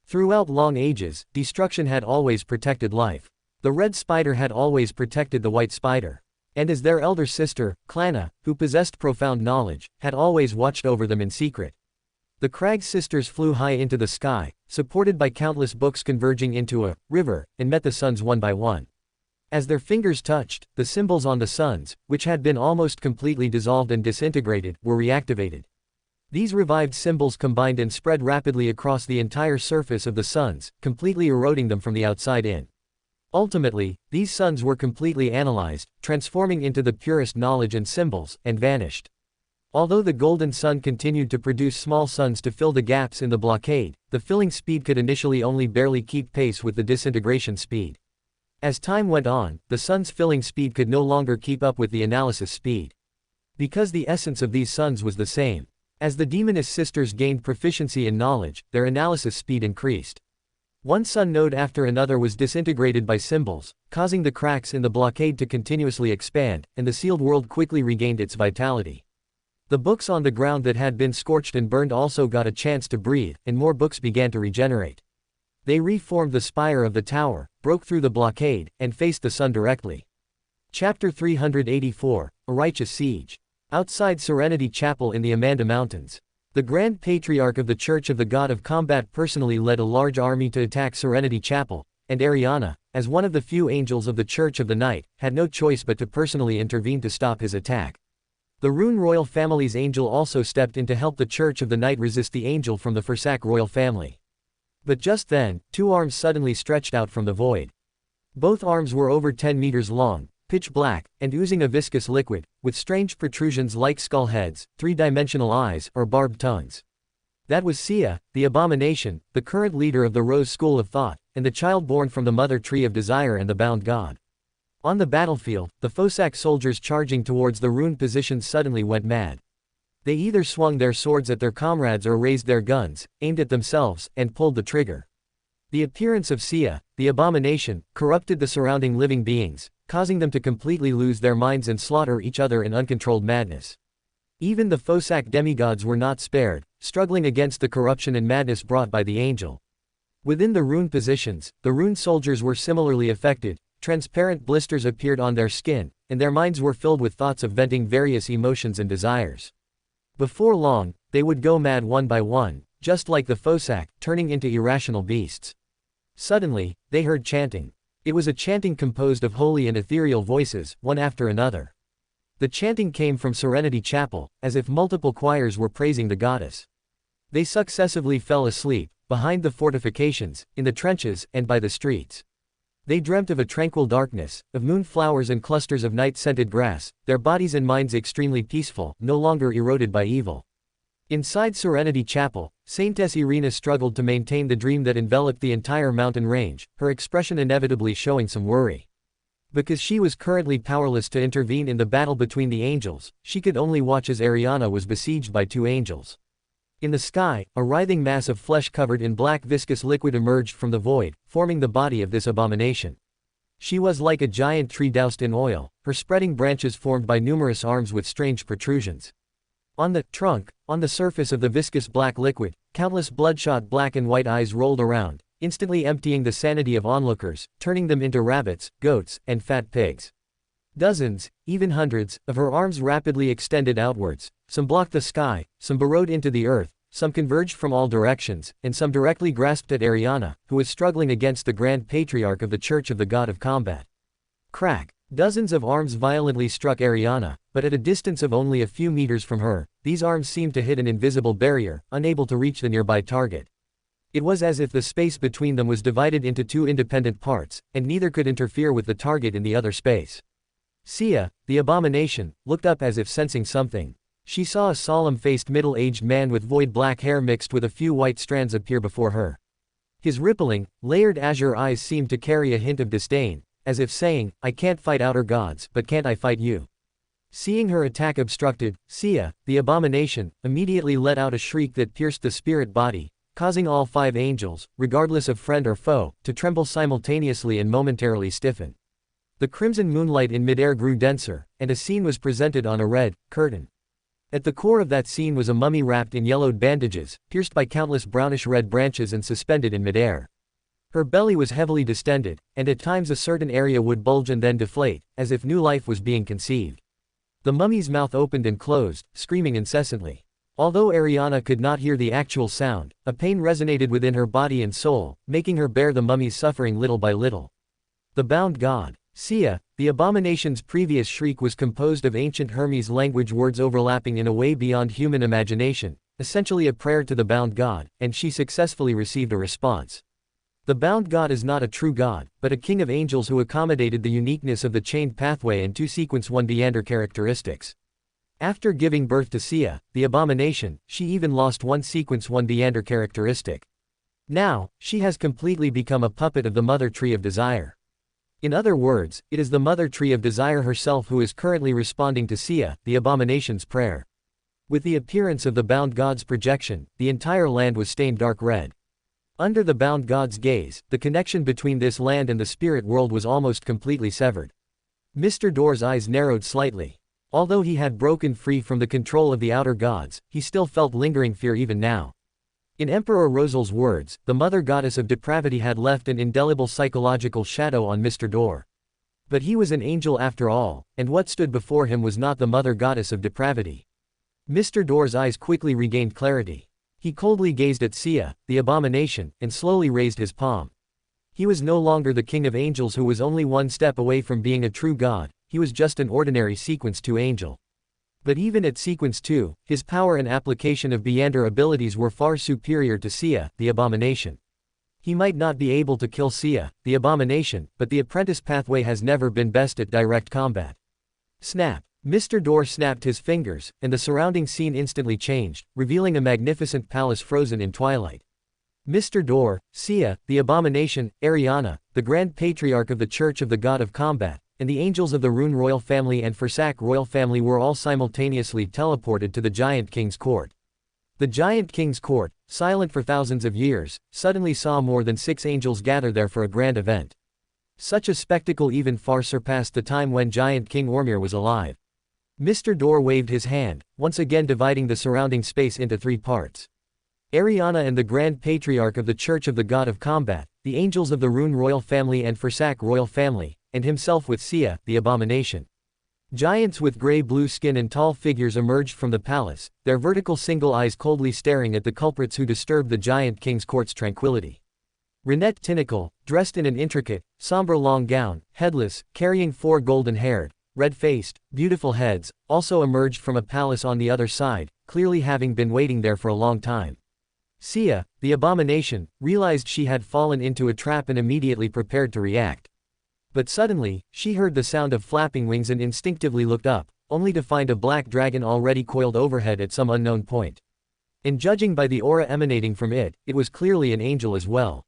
Throughout long ages, destruction had always protected life. The red spider had always protected the white spider. And as their elder sister, Clanna, who possessed profound knowledge, had always watched over them in secret. The Crag sisters flew high into the sky, supported by countless books converging into a river, and met the suns one by one. As their fingers touched, the symbols on the suns, which had been almost completely dissolved and disintegrated, were reactivated. These revived symbols combined and spread rapidly across the entire surface of the suns, completely eroding them from the outside in. Ultimately, these suns were completely analyzed, transforming into the purest knowledge and symbols, and vanished. Although the golden sun continued to produce small suns to fill the gaps in the blockade, the filling speed could initially only barely keep pace with the disintegration speed. As time went on, the sun's filling speed could no longer keep up with the analysis speed. Because the essence of these suns was the same. As the Demoness sisters gained proficiency in knowledge, their analysis speed increased. One sun node after another was disintegrated by symbols, causing the cracks in the blockade to continuously expand, and the sealed world quickly regained its vitality. The books on the ground that had been scorched and burned also got a chance to breathe, and more books began to regenerate. They reformed the spire of the tower, broke through the blockade, and faced the sun directly. Chapter 384, A Righteous Siege. Outside Serenity Chapel in the Amanda Mountains. The Grand Patriarch of the Church of the God of Combat personally led a large army to attack Serenity Chapel, and Ariana, as one of the few angels of the Church of the Night, had no choice but to personally intervene to stop his attack. The Rune royal family's angel also stepped in to help the Church of the Night resist the angel from the Fursak royal family. But just then, two arms suddenly stretched out from the void. Both arms were over 10 meters long, pitch black, and oozing a viscous liquid, with strange protrusions like skull heads, three-dimensional eyes, or barbed tongues. That was Sia, the abomination, the current leader of the Rose School of Thought, and the child born from the Mother Tree of Desire and the Bound God. On the battlefield, the Fosak soldiers charging towards the Rune positions suddenly went mad. They either swung their swords at their comrades or raised their guns, aimed at themselves, and pulled the trigger. The appearance of Sia, the abomination, corrupted the surrounding living beings, causing them to completely lose their minds and slaughter each other in uncontrolled madness. Even the Fosak demigods were not spared, struggling against the corruption and madness brought by the angel. Within the Rune positions, the Rune soldiers were similarly affected. Transparent blisters appeared on their skin, and their minds were filled with thoughts of venting various emotions and desires. Before long, they would go mad one by one, just like the Fosak, turning into irrational beasts. Suddenly, they heard chanting. It was a chanting composed of holy and ethereal voices, one after another. The chanting came from Serenity Chapel, as if multiple choirs were praising the goddess. They successively fell asleep, behind the fortifications, in the trenches, and by the streets. They dreamt of a tranquil darkness, of moonflowers and clusters of night-scented grass, their bodies and minds extremely peaceful, no longer eroded by evil. Inside Serenity Chapel, Saintess Irina struggled to maintain the dream that enveloped the entire mountain range, her expression inevitably showing some worry. Because she was currently powerless to intervene in the battle between the angels, she could only watch as Ariana was besieged by two angels. In the sky, a writhing mass of flesh covered in black viscous liquid emerged from the void, forming the body of this abomination. She was like a giant tree doused in oil, her spreading branches formed by numerous arms with strange protrusions. On the trunk, on the surface of the viscous black liquid, countless bloodshot black and white eyes rolled around, instantly emptying the sanity of onlookers, turning them into rabbits, goats, and fat pigs. Dozens, even hundreds, of her arms rapidly extended outwards, some blocked the sky, some burrowed into the earth, some converged from all directions, and some directly grasped at Ariana, who was struggling against the Grand Patriarch of the Church of the God of Combat. Crack! Dozens of arms violently struck Ariana, but at a distance of only a few meters from her, these arms seemed to hit an invisible barrier, unable to reach the nearby target. It was as if the space between them was divided into two independent parts, and neither could interfere with the target in the other space. Sia, the abomination, looked up as if sensing something. She saw a solemn-faced middle-aged man with void black hair mixed with a few white strands appear before her. His rippling, layered azure eyes seemed to carry a hint of disdain, as if saying, "I can't fight outer gods, but can't I fight you?" Seeing her attack obstructed, Sia, the abomination, immediately let out a shriek that pierced the spirit body, causing all five angels, regardless of friend or foe, to tremble simultaneously and momentarily stiffen. The crimson moonlight in midair grew denser, and a scene was presented on a red curtain. At the core of that scene was a mummy wrapped in yellowed bandages, pierced by countless brownish-red branches and suspended in midair. Her belly was heavily distended, and at times a certain area would bulge and then deflate, as if new life was being conceived. The mummy's mouth opened and closed, screaming incessantly. Although Ariana could not hear the actual sound, a pain resonated within her body and soul, making her bear the mummy's suffering little by little. The bound god. Sia, the abomination's previous shriek was composed of ancient Hermes language words overlapping in a way beyond human imagination, essentially a prayer to the bound god, and she successfully received a response. The bound god is not a true god, but a king of angels who accommodated the uniqueness of the chained pathway and two sequence 1 characteristics. After giving birth to Sia, the abomination, she even lost one sequence 1 characteristic. Now, she has completely become a puppet of the mother tree of desire. In other words, it is the mother tree of desire herself who is currently responding to Sia, the abomination's prayer. With the appearance of the bound god's projection, the entire land was stained dark red. Under the bound god's gaze, the connection between this land and the spirit world was almost completely severed. Mr. Door's eyes narrowed slightly. Although he had broken free from the control of the outer gods, he still felt lingering fear even now. In Emperor Rosal's words, the mother goddess of depravity had left an indelible psychological shadow on Mr. Door. But he was an angel after all, and what stood before him was not the mother goddess of depravity. Mr. Door's eyes quickly regained clarity. He coldly gazed at Sia, the abomination, and slowly raised his palm. He was no longer the king of angels who was only one step away from being a true god, he was just an ordinary Sequence 2 angel. But even at Sequence 2, his power and application of Beyonder abilities were far superior to Sia, the abomination. He might not be able to kill Sia, the abomination, but the apprentice pathway has never been best at direct combat. Snap! Mr. Door snapped his fingers, and the surrounding scene instantly changed, revealing a magnificent palace frozen in twilight. Mr. Door, Sia, the abomination, Ariana, the Grand Patriarch of the Church of the God of Combat, and the angels of the Rune royal family and Fursak royal family were all simultaneously teleported to the Giant King's court. The Giant King's court, silent for thousands of years, suddenly saw more than 6 angels gather there for a grand event. Such a spectacle even far surpassed the time when Giant King Ormir was alive. Mr. Door waved his hand, once again dividing the surrounding space into 3 parts. Ariana and the Grand Patriarch of the Church of the God of Combat, the angels of the Rune royal family and Fursak royal family, and himself with Sia, the abomination. Giants with gray-blue skin and tall figures emerged from the palace, their vertical single eyes coldly staring at the culprits who disturbed the Giant King's court's tranquility. Renette Tinacle, dressed in an intricate, somber long gown, headless, carrying 4 golden-haired, red-faced, beautiful heads, also emerged from a palace on the other side, clearly having been waiting there for a long time. Sia, the abomination, realized she had fallen into a trap and immediately prepared to react. But suddenly, she heard the sound of flapping wings and instinctively looked up, only to find a black dragon already coiled overhead at some unknown point. And judging by the aura emanating from it, it was clearly an angel as well.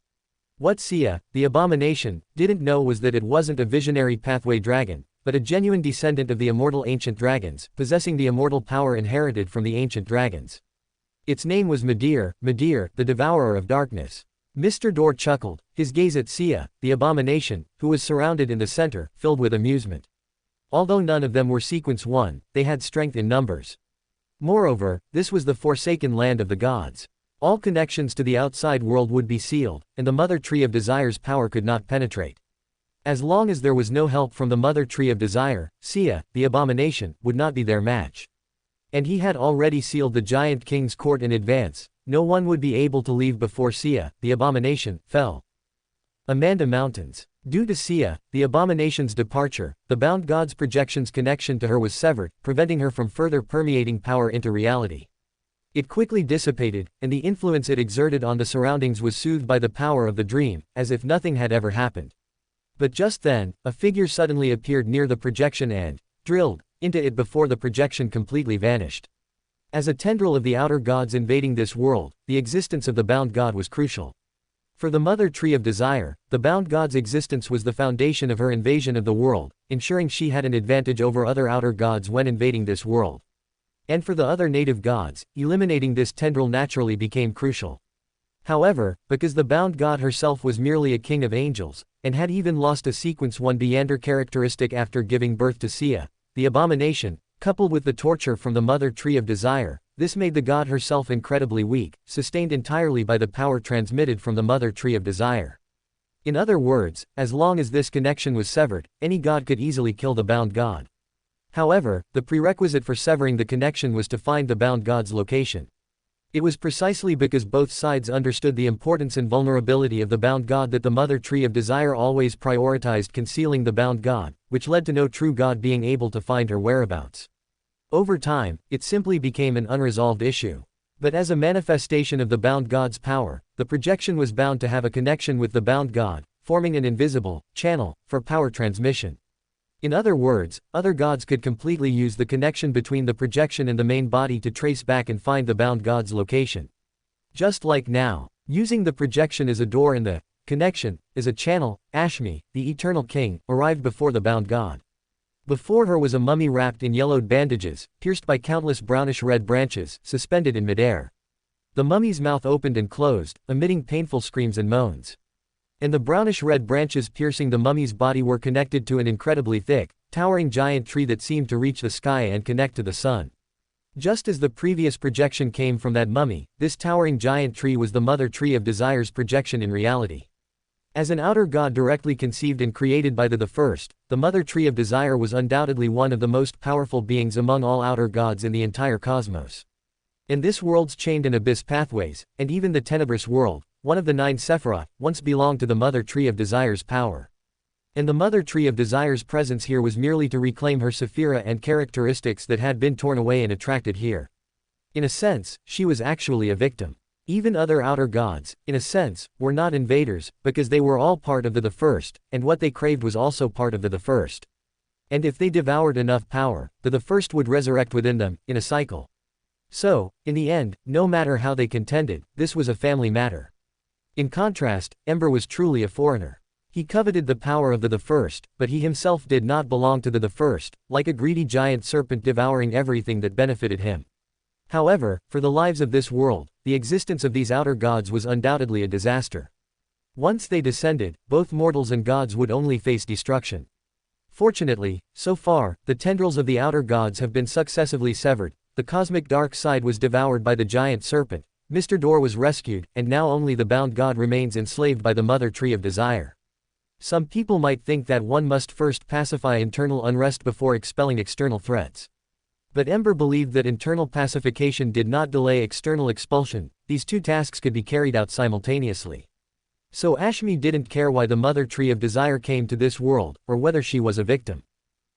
What Sia, the abomination, didn't know was that it wasn't a visionary pathway dragon, but a genuine descendant of the immortal ancient dragons, possessing the immortal power inherited from the ancient dragons. Its name was Midir, the devourer of darkness. Mr. Door chuckled, his gaze at Sia, the abomination, who was surrounded in the center, filled with amusement. Although none of them were Sequence 1, they had strength in numbers. Moreover, this was the forsaken land of the gods. All connections to the outside world would be sealed, and the Mother Tree of Desire's power could not penetrate. As long as there was no help from the Mother Tree of Desire, Sia, the abomination, would not be their match. And he had already sealed the Giant King's court in advance. No one would be able to leave before Sia, the abomination, fell. Amanda Mountains. Due to Sia, the abomination's departure, the bound god's projection's connection to her was severed, preventing her from further permeating power into reality. It quickly dissipated, and the influence it exerted on the surroundings was soothed by the power of the dream, as if nothing had ever happened. But just then, a figure suddenly appeared near the projection and drilled into it before the projection completely vanished. As a tendril of the outer gods invading this world, the existence of the bound god was crucial. For the Mother Tree of Desire, the bound god's existence was the foundation of her invasion of the world, ensuring she had an advantage over other outer gods when invading this world. And for the other native gods, eliminating this tendril naturally became crucial. However, because the bound god herself was merely a king of angels, and had even lost a Sequence 1 Beander characteristic after giving birth to Sia, the abomination, coupled with the torture from the Mother Tree of Desire, this made the god herself incredibly weak, sustained entirely by the power transmitted from the Mother Tree of Desire. In other words, as long as this connection was severed, any god could easily kill the bound god. However, the prerequisite for severing the connection was to find the bound god's location. It was precisely because both sides understood the importance and vulnerability of the bound god that the Mother Tree of Desire always prioritized concealing the bound god, which led to no true god being able to find her whereabouts. Over time, it simply became an unresolved issue. But as a manifestation of the bound god's power, the projection was bound to have a connection with the bound god, forming an invisible channel for power transmission. In other words, other gods could completely use the connection between the projection and the main body to trace back and find the bound god's location. Just like now, using the projection as a door and the connection as a channel, Ashmi, the eternal king, arrived before the bound god. Before her was a mummy wrapped in yellowed bandages, pierced by countless brownish-red branches, suspended in midair. The mummy's mouth opened and closed, emitting painful screams and moans. And the brownish-red branches piercing the mummy's body were connected to an incredibly thick, towering giant tree that seemed to reach the sky and connect to the sun. Just as the previous projection came from that mummy, this towering giant tree was the Mother Tree of Desire's projection in reality. As an outer god directly conceived and created by the First, the Mother Tree of Desire was undoubtedly one of the most powerful beings among all outer gods in the entire cosmos. In this world's chained and abyss pathways, and even the tenebrous world, one of the 9 Sephiroth, once belonged to the Mother Tree of Desire's power. And the Mother Tree of Desire's presence here was merely to reclaim her Sephira and characteristics that had been torn away and attracted here. In a sense, she was actually a victim. Even other outer gods, in a sense, were not invaders, because they were all part of the First, and what they craved was also part of the First. And if they devoured enough power, the First would resurrect within them, in a cycle. So, in the end, no matter how they contended, this was a family matter. In contrast, Ember was truly a foreigner. He coveted the power of the First, but he himself did not belong to the First, like a greedy giant serpent devouring everything that benefited him. However, for the lives of this world, the existence of these outer gods was undoubtedly a disaster. Once they descended, both mortals and gods would only face destruction. Fortunately, so far, the tendrils of the outer gods have been successively severed, the cosmic dark side was devoured by the giant serpent, Mr. Door was rescued, and now only the bound god remains enslaved by the Mother Tree of Desire. Some people might think that one must first pacify internal unrest before expelling external threats. But Ember believed that internal pacification did not delay external expulsion, these two tasks could be carried out simultaneously. So Ashmi didn't care why the Mother Tree of Desire came to this world, or whether she was a victim.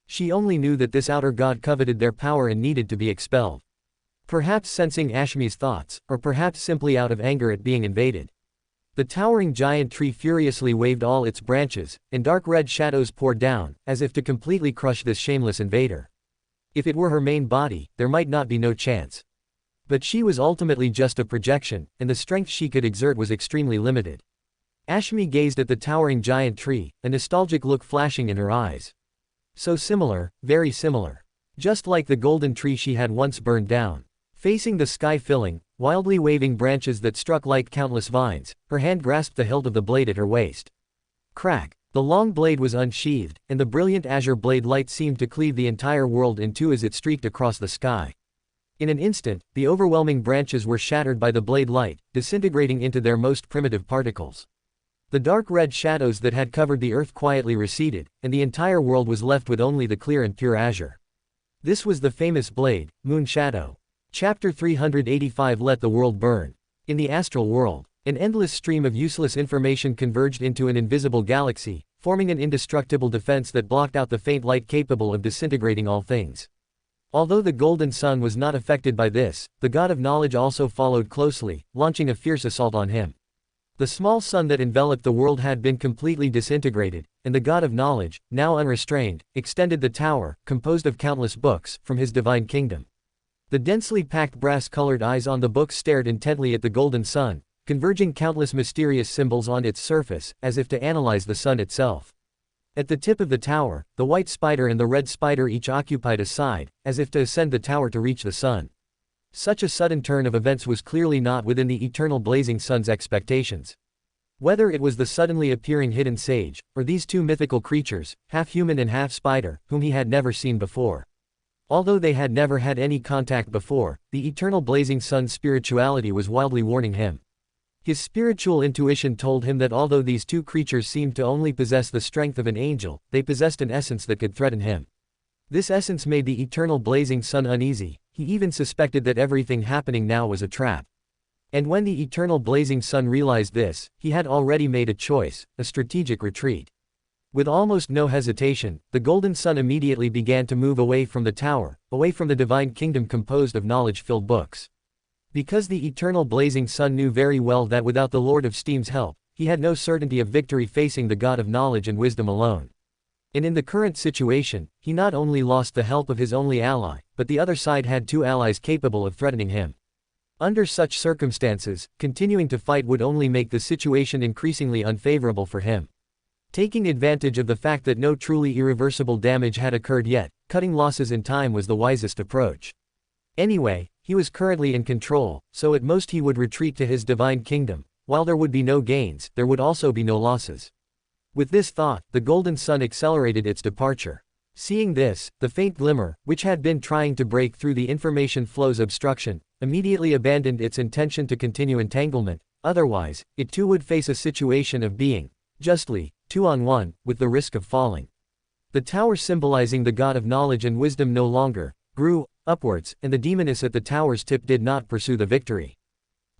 She only knew that this outer god coveted their power and needed to be expelled. Perhaps sensing Ashmi's thoughts, or perhaps simply out of anger at being invaded. The towering giant tree furiously waved all its branches, and dark red shadows poured down, as if to completely crush this shameless invader. If it were her main body, there might not be no chance. But she was ultimately just a projection, and the strength she could exert was extremely limited. Ashmi gazed at the towering giant tree, a nostalgic look flashing in her eyes. So similar, very similar. Just like the golden tree she had once burned down. Facing the sky filling, wildly waving branches that struck like countless vines, her hand grasped the hilt of the blade at her waist. Crack! The long blade was unsheathed, and the brilliant azure blade light seemed to cleave the entire world in two as it streaked across the sky. In an instant, the overwhelming branches were shattered by the blade light, disintegrating into their most primitive particles. The dark red shadows that had covered the earth quietly receded, and the entire world was left with only the clear and pure azure. This was the famous blade, Moon Shadow. Chapter 385 Let the World Burn. In the astral world, an endless stream of useless information converged into an invisible galaxy, forming an indestructible defense that blocked out the faint light capable of disintegrating all things. Although the golden sun was not affected by this, the god of knowledge also followed closely, launching a fierce assault on him. The small sun that enveloped the world had been completely disintegrated, and the god of knowledge, now unrestrained, extended the tower, composed of countless books, from his divine kingdom. The densely packed brass-colored eyes on the books stared intently at the golden sun, converging countless mysterious symbols on its surface, as if to analyze the sun itself. At the tip of the tower, the white spider and the red spider each occupied a side, as if to ascend the tower to reach the sun. Such a sudden turn of events was clearly not within the eternal blazing sun's expectations. Whether it was the suddenly appearing hidden sage, or these two mythical creatures, half human and half spider, whom he had never seen before. Although they had never had any contact before, the eternal blazing sun's spirituality was wildly warning him. His spiritual intuition told him that although these two creatures seemed to only possess the strength of an angel, they possessed an essence that could threaten him. This essence made the eternal blazing sun uneasy. He even suspected that everything happening now was a trap. And when the eternal blazing sun realized this, he had already made a choice, a strategic retreat. With almost no hesitation, the golden sun immediately began to move away from the tower, away from the divine kingdom composed of knowledge-filled books. Because the eternal blazing sun knew very well that without the Lord of Steam's help, he had no certainty of victory facing the god of knowledge and wisdom alone. And in the current situation, he not only lost the help of his only ally, but the other side had two allies capable of threatening him. Under such circumstances, continuing to fight would only make the situation increasingly unfavorable for him. Taking advantage of the fact that no truly irreversible damage had occurred yet, cutting losses in time was the wisest approach. Anyway, he was currently in control, so at most he would retreat to his divine kingdom. While there would be no gains, there would also be no losses. With this thought, the golden sun accelerated its departure. Seeing this, the faint glimmer, which had been trying to break through the information flow's obstruction, immediately abandoned its intention to continue entanglement. Otherwise, it too would face a situation of being, justly, 2-on-1, with the risk of falling. The tower symbolizing the god of knowledge and wisdom no longer grew upwards, and the demoness at the tower's tip did not pursue the victory.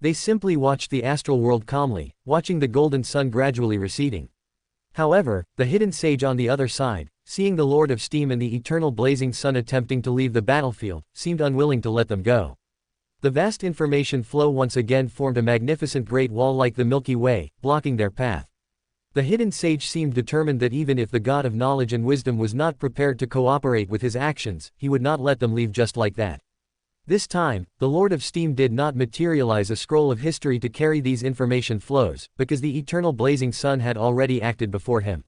They simply watched the astral world calmly, watching the golden sun gradually receding. However, the hidden sage on the other side, seeing the Lord of Steam and the eternal blazing sun attempting to leave the battlefield, seemed unwilling to let them go. The vast information flow once again formed a magnificent great wall like the Milky Way, blocking their path. The hidden sage seemed determined that even if the god of knowledge and wisdom was not prepared to cooperate with his actions, he would not let them leave just like that. This time, the Lord of Steam did not materialize a scroll of history to carry these information flows, because the eternal blazing sun had already acted before him.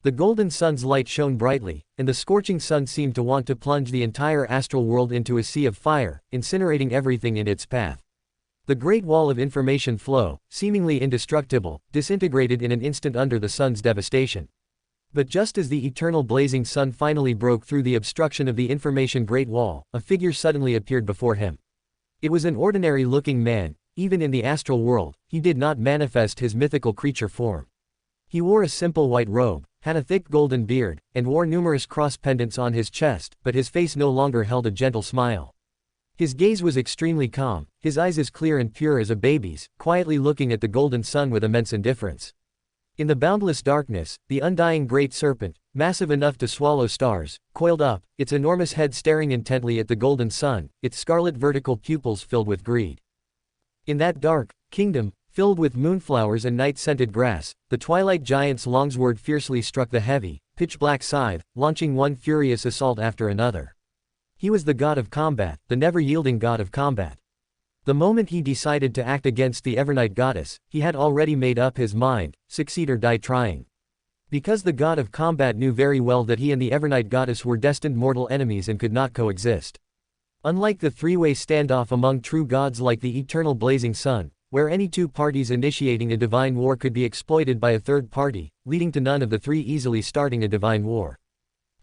The golden sun's light shone brightly, and the scorching sun seemed to want to plunge the entire astral world into a sea of fire, incinerating everything in its path. The great wall of information flow, seemingly indestructible, disintegrated in an instant under the sun's devastation. But just as the eternal blazing sun finally broke through the obstruction of the information great wall, a figure suddenly appeared before him. It was an ordinary-looking man. Even in the astral world, he did not manifest his mythical creature form. He wore a simple white robe, had a thick golden beard, and wore numerous cross pendants on his chest, but his face no longer held a gentle smile. His gaze was extremely calm, his eyes as clear and pure as a baby's, quietly looking at the golden sun with immense indifference. In the boundless darkness, the undying great serpent, massive enough to swallow stars, coiled up, its enormous head staring intently at the golden sun, its scarlet vertical pupils filled with greed. In that dark kingdom, filled with moonflowers and night-scented grass, the twilight giant's longsword fiercely struck the heavy, pitch-black scythe, launching one furious assault after another. He was the god of combat, the never-yielding god of combat. The moment he decided to act against the Evernight goddess, he had already made up his mind, succeed or die trying. Because the god of combat knew very well that he and the Evernight goddess were destined mortal enemies and could not coexist. Unlike the three-way standoff among true gods like the eternal blazing sun, where any two parties initiating a divine war could be exploited by a third party, leading to none of the three easily starting a divine war.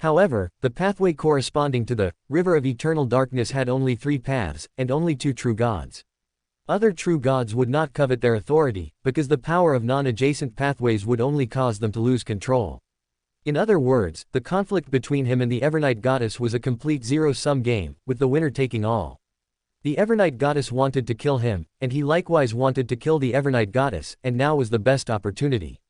However, the pathway corresponding to the river of eternal darkness had only three paths, and only two true gods. Other true gods would not covet their authority, because the power of non-adjacent pathways would only cause them to lose control. In other words, the conflict between him and the Evernight goddess was a complete zero-sum game, with the winner taking all. The Evernight goddess wanted to kill him, and he likewise wanted to kill the Evernight goddess, and now was the best opportunity.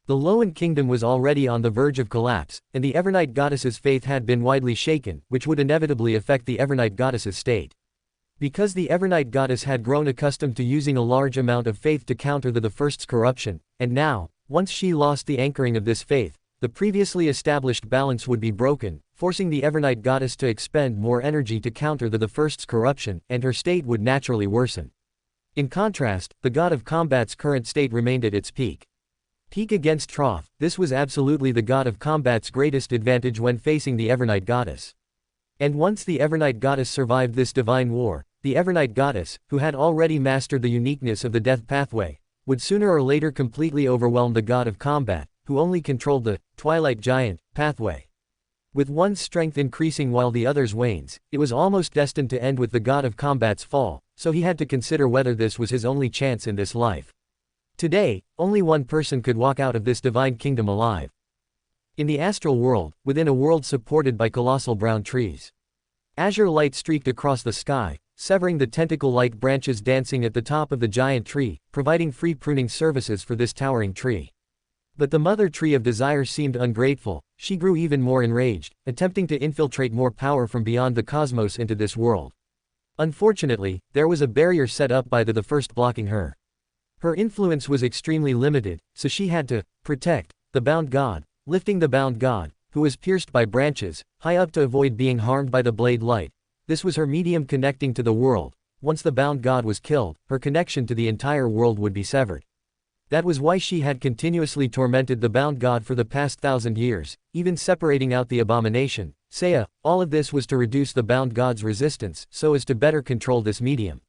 The Loan kingdom was already on the verge of collapse, and the Evernight goddess's faith had been widely shaken, which would inevitably affect the Evernight goddess's state. Because the Evernight goddess had grown accustomed to using a large amount of faith to counter the first's corruption, and now, once she lost the anchoring of this faith, the previously established balance would be broken, forcing the Evernight goddess to expend more energy to counter the first's corruption, and her state would naturally worsen. In contrast, the god of combat's current state remained at its peak. Peak against trough, this was absolutely the god of combat's greatest advantage when facing the Evernight goddess. And once the Evernight goddess survived this divine war, the Evernight goddess, who had already mastered the uniqueness of the death pathway, would sooner or later completely overwhelm the god of combat, who only controlled the twilight giant pathway. With one's strength increasing while the other's wanes, it was almost destined to end with the god of combat's fall, so he had to consider whether this was his only chance in this life. Today, only one person could walk out of this divine kingdom alive. In the astral world, within a world supported by colossal brown trees. Azure light streaked across the sky, severing the tentacle-like branches dancing at the top of the giant tree, providing free pruning services for this towering tree. But the mother tree of desire seemed ungrateful. She grew even more enraged, attempting to infiltrate more power from beyond the cosmos into this world. Unfortunately, there was a barrier set up by the first blocking her. Her influence was extremely limited, so she had to protect the bound god, lifting the bound god, who was pierced by branches, high up to avoid being harmed by the blade light. This was her medium connecting to the world. Once the bound god was killed, her connection to the entire world would be severed. That was why she had continuously tormented the bound god for the past 1,000 years, even separating out the abomination, Saya. All of this was to reduce the bound god's resistance, so as to better control this medium.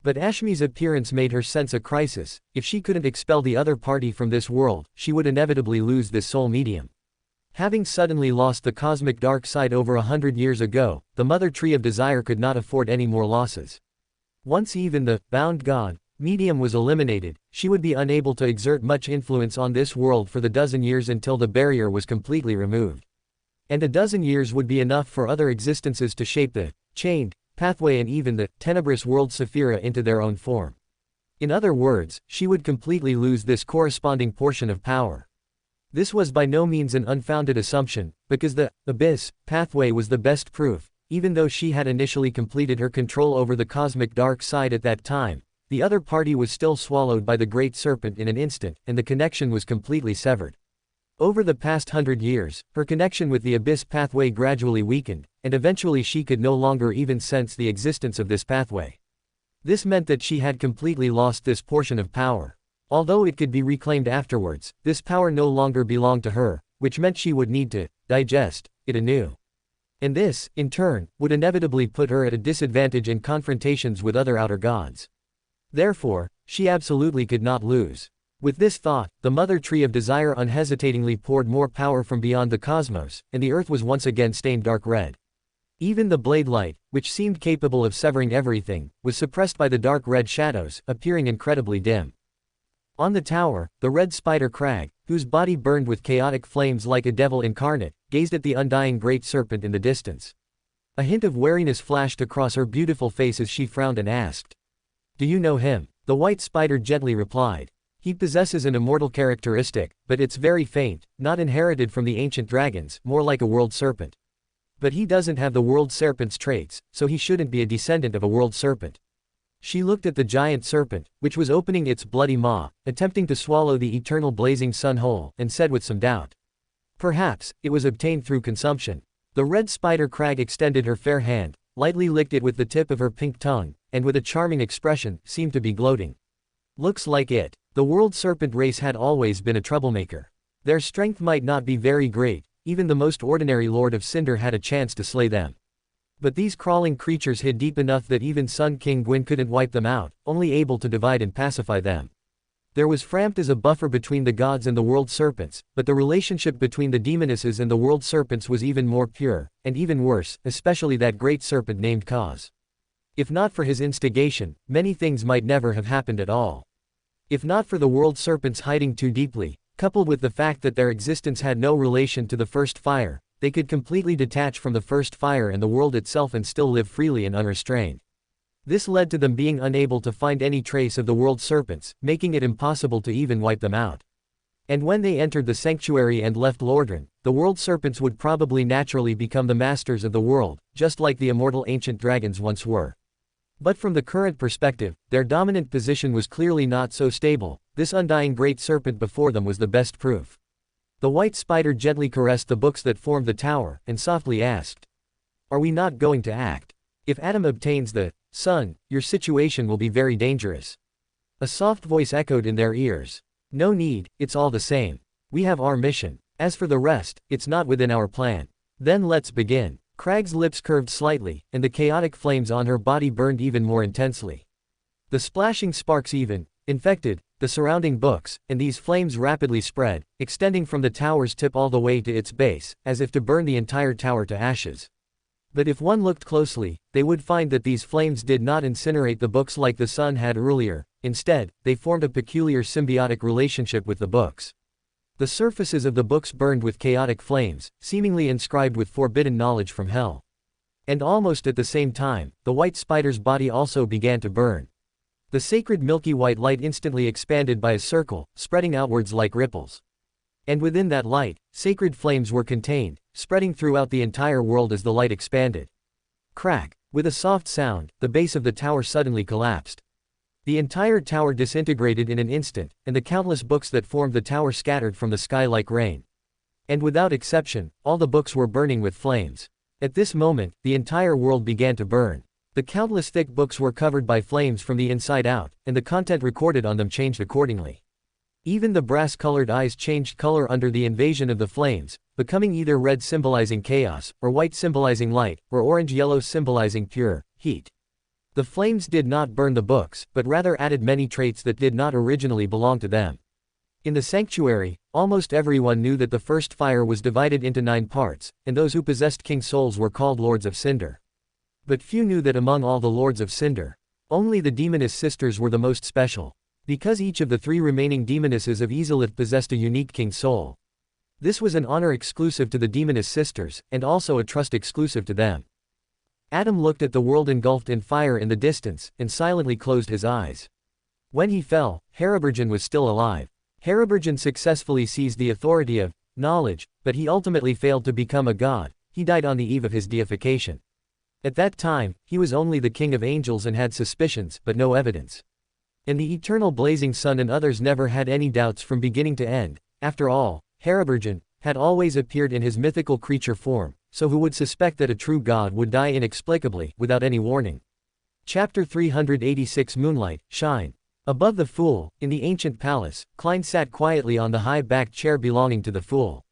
But Ashmi's appearance made her sense a crisis. If she couldn't expel the other party from this world, she would inevitably lose this soul medium. Having suddenly lost the cosmic dark side over 100 years ago, the mother tree of desire could not afford any more losses. Once even the bound god medium was eliminated, she would be unable to exert much influence on this world for the dozen years until the barrier was completely removed. And a dozen years would be enough for other existences to shape the chained pathway and even the tenebrous world Saphira into their own form. In other words, she would completely lose this corresponding portion of power. This was by no means an unfounded assumption, because the abyss pathway was the best proof. Even though she had initially completed her control over the cosmic dark side at that time, the other party was still swallowed by the great serpent in an instant, and the connection was completely severed. Over the past 100 years, her connection with the abyss pathway gradually weakened, and eventually she could no longer even sense the existence of this pathway. This meant that she had completely lost this portion of power. Although it could be reclaimed afterwards, this power no longer belonged to her, which meant she would need to digest it anew. And this, in turn, would inevitably put her at a disadvantage in confrontations with other outer gods. Therefore, she absolutely could not lose. With this thought, the mother tree of desire unhesitatingly poured more power from beyond the cosmos, and the earth was once again stained dark red. Even the blade light, which seemed capable of severing everything, was suppressed by the dark red shadows, appearing incredibly dim. On the tower, the red spider crag, whose body burned with chaotic flames like a devil incarnate, gazed at the undying great serpent in the distance. A hint of wariness flashed across her beautiful face as she frowned and asked, "Do you know him?" The white spider gently replied, "He possesses an immortal characteristic, but it's very faint, not inherited from the ancient dragons, more like a world serpent. But he doesn't have the world serpent's traits, so he shouldn't be a descendant of a world serpent." She looked at the giant serpent, which was opening its bloody maw, attempting to swallow the eternal blazing sun whole, and said with some doubt, "Perhaps, it was obtained through consumption." The red spider crag extended her fair hand, lightly licked it with the tip of her pink tongue, and with a charming expression, seemed to be gloating. "Looks like it. The world serpent race had always been a troublemaker. Their strength might not be very great, even the most ordinary Lord of Cinder had a chance to slay them. But these crawling creatures hid deep enough that even Sun King Gwyn couldn't wipe them out, only able to divide and pacify them. There was Frampt as a buffer between the gods and the world serpents, but the relationship between the demonesses and the world serpents was even more pure, and even worse, especially that great serpent named Kaz. If not for his instigation, many things might never have happened at all. If not for the world serpents hiding too deeply, coupled with the fact that their existence had no relation to the first fire, they could completely detach from the first fire and the world itself and still live freely and unrestrained. This led to them being unable to find any trace of the world serpents, making it impossible to even wipe them out. And when they entered the sanctuary and left Lordran, the world serpents would probably naturally become the masters of the world, just like the immortal ancient dragons once were. But from the current perspective, their dominant position was clearly not so stable. This undying great serpent before them was the best proof. The white spider gently caressed the books that formed the tower, and softly asked, "Are we not going to act? If Adam obtains the sun, your situation will be very dangerous." A soft voice echoed in their ears. "No need, it's all the same. We have our mission. As for the rest, it's not within our plan. Then let's begin." Crag's lips curved slightly, and the chaotic flames on her body burned even more intensely. The splashing sparks even infected the surrounding books, and these flames rapidly spread, extending from the tower's tip all the way to its base, as if to burn the entire tower to ashes. But if one looked closely, they would find that these flames did not incinerate the books like the sun had earlier. Instead, they formed a peculiar symbiotic relationship with the books. The surfaces of the books burned with chaotic flames, seemingly inscribed with forbidden knowledge from hell. And almost at the same time, the white spider's body also began to burn. The sacred milky white light instantly expanded by a circle, spreading outwards like ripples. And within that light, sacred flames were contained, spreading throughout the entire world as the light expanded. Crack! With a soft sound, the base of the tower suddenly collapsed. The entire tower disintegrated in an instant, and the countless books that formed the tower scattered from the sky like rain. And without exception, all the books were burning with flames. At this moment, the entire world began to burn. The countless thick books were covered by flames from the inside out, and the content recorded on them changed accordingly. Even the brass-colored eyes changed color under the invasion of the flames, becoming either red symbolizing chaos, or white symbolizing light, or orange-yellow symbolizing pure heat. The flames did not burn the books, but rather added many traits that did not originally belong to them. In the sanctuary, almost everyone knew that the first fire was divided into 9 parts, and those who possessed king souls were called Lords of Cinder. But few knew that among all the Lords of Cinder, only the Demoness Sisters were the most special, because each of the 3 remaining Demonesses of Izalith possessed a unique king soul. This was an honor exclusive to the Demoness Sisters, and also a trust exclusive to them. Adam looked at the world engulfed in fire in the distance, and silently closed his eyes. When he fell, Harabergen was still alive. Harabergen successfully seized the authority of knowledge, but he ultimately failed to become a god. He died on the eve of his deification. At that time, he was only the king of angels and had suspicions, but no evidence. And the eternal blazing sun and others never had any doubts from beginning to end. After all, Harabergen had always appeared in his mythical creature form, so who would suspect that a true god would die inexplicably, without any warning? Chapter 386 Moonlight, Shine. Above the Fool, in the ancient palace, Klein sat quietly on the high-backed chair belonging to the Fool.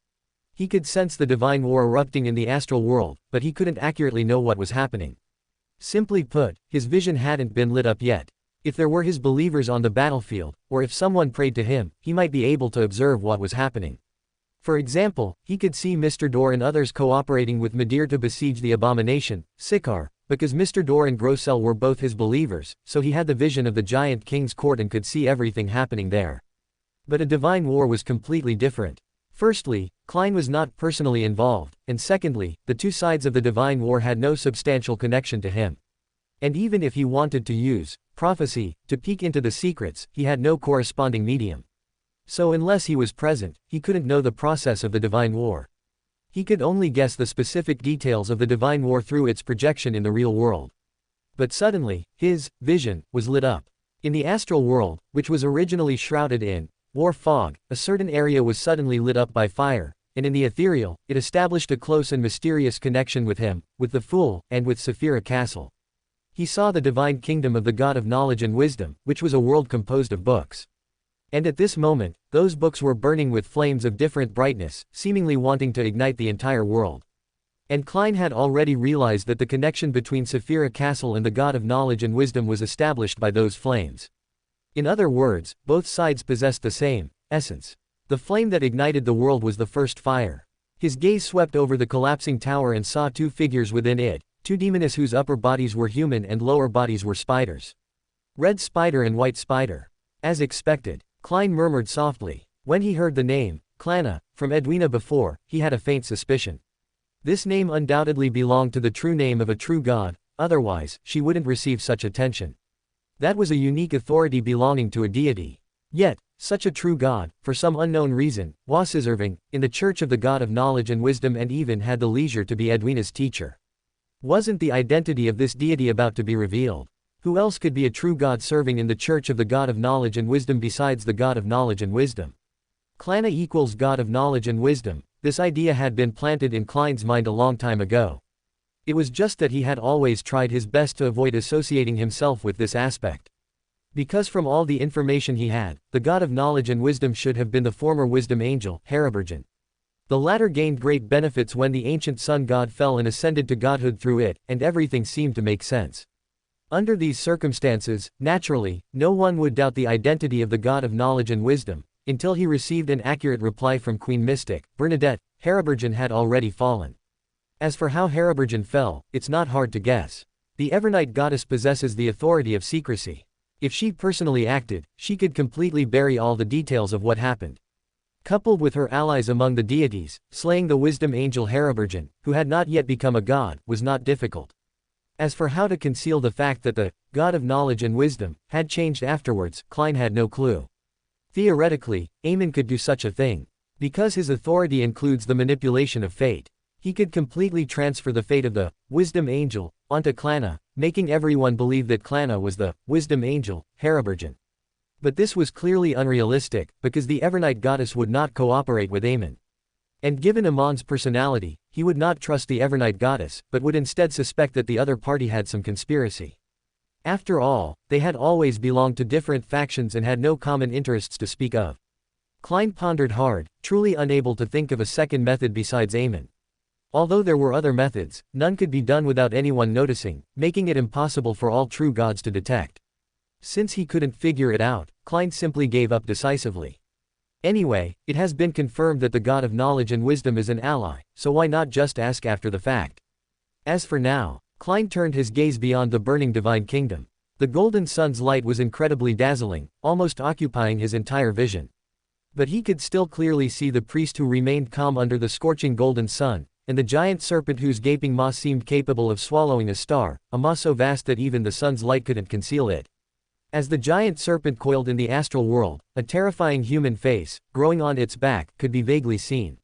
He could sense the divine war erupting in the astral world, but he couldn't accurately know what was happening. Simply put, his vision hadn't been lit up yet. If there were his believers on the battlefield, or if someone prayed to him, he might be able to observe what was happening. For example, he could see Mr. Dor and others cooperating with Midir to besiege the abomination, Sikar, because Mr. Dor and Grossel were both his believers, so he had the vision of the giant king's court and could see everything happening there. But a divine war was completely different. Firstly, Klein was not personally involved, and secondly, the two sides of the divine war had no substantial connection to him. And even if he wanted to use prophecy to peek into the secrets, he had no corresponding medium. So unless he was present, he couldn't know the process of the divine war. He could only guess the specific details of the divine war through its projection in the real world. But suddenly, his vision was lit up. In the astral world, which was originally shrouded in war fog, a certain area was suddenly lit up by fire, and in the ethereal, it established a close and mysterious connection with him, with the Fool, and with Saphira Castle. He saw the divine kingdom of the God of knowledge and wisdom, which was a world composed of books. And at this moment, those books were burning with flames of different brightness, seemingly wanting to ignite the entire world. And Klein had already realized that the connection between Saphira Castle and the God of knowledge and wisdom was established by those flames. In other words, both sides possessed the same essence. The flame that ignited the world was the first fire. His gaze swept over the collapsing tower and saw two figures within it, two demoness whose upper bodies were human and lower bodies were spiders. Red Spider and White Spider. As expected, Klein murmured softly. When he heard the name, Klana, from Edwina before, he had a faint suspicion. This name undoubtedly belonged to the true name of a true god, otherwise, she wouldn't receive such attention. That was a unique authority belonging to a deity. Yet, such a true god, for some unknown reason, was serving in the church of the God of knowledge and wisdom and even had the leisure to be Edwina's teacher. Wasn't the identity of this deity about to be revealed? Who else could be a true god serving in the church of the God of knowledge and wisdom besides the God of knowledge and wisdom? Klana equals God of knowledge and wisdom. This idea had been planted in Klein's mind a long time ago. It was just that he had always tried his best to avoid associating himself with this aspect. Because from all the information he had, the God of knowledge and wisdom should have been the former wisdom angel, Harabergen. The latter gained great benefits when the ancient sun god fell and ascended to godhood through it, and everything seemed to make sense. Under these circumstances, naturally, no one would doubt the identity of the God of knowledge and wisdom, until he received an accurate reply from Queen Mystic, Bernadette. Harabergen had already fallen. As for how Harabergen fell, it's not hard to guess. The Evernight goddess possesses the authority of secrecy. If she personally acted, she could completely bury all the details of what happened. Coupled with her allies among the deities, slaying the wisdom angel Harabergen, who had not yet become a god, was not difficult. As for how to conceal the fact that the God of knowledge and wisdom had changed afterwards, Klein had no clue. Theoretically, Aemon could do such a thing. Because his authority includes the manipulation of fate. He could completely transfer the fate of the wisdom angel onto Klana, making everyone believe that Klana was the wisdom angel, Harabergen. But this was clearly unrealistic, because the Evernight goddess would not cooperate with Aemon. And given Amon's personality, he would not trust the Evernight goddess, but would instead suspect that the other party had some conspiracy. After all, they had always belonged to different factions and had no common interests to speak of. Klein pondered hard, truly unable to think of a second method besides Aemon. Although there were other methods, none could be done without anyone noticing, making it impossible for all true gods to detect. Since he couldn't figure it out, Klein simply gave up decisively. Anyway, it has been confirmed that the God of knowledge and wisdom is an ally, so why not just ask after the fact? As for now, Klein turned his gaze beyond the burning divine kingdom. The golden sun's light was incredibly dazzling, almost occupying his entire vision. But he could still clearly see the priest who remained calm under the scorching golden sun, and the giant serpent whose gaping maw seemed capable of swallowing a star, a maw so vast that even the sun's light couldn't conceal it. As the giant serpent coiled in the astral world, a terrifying human face, growing on its back, could be vaguely seen.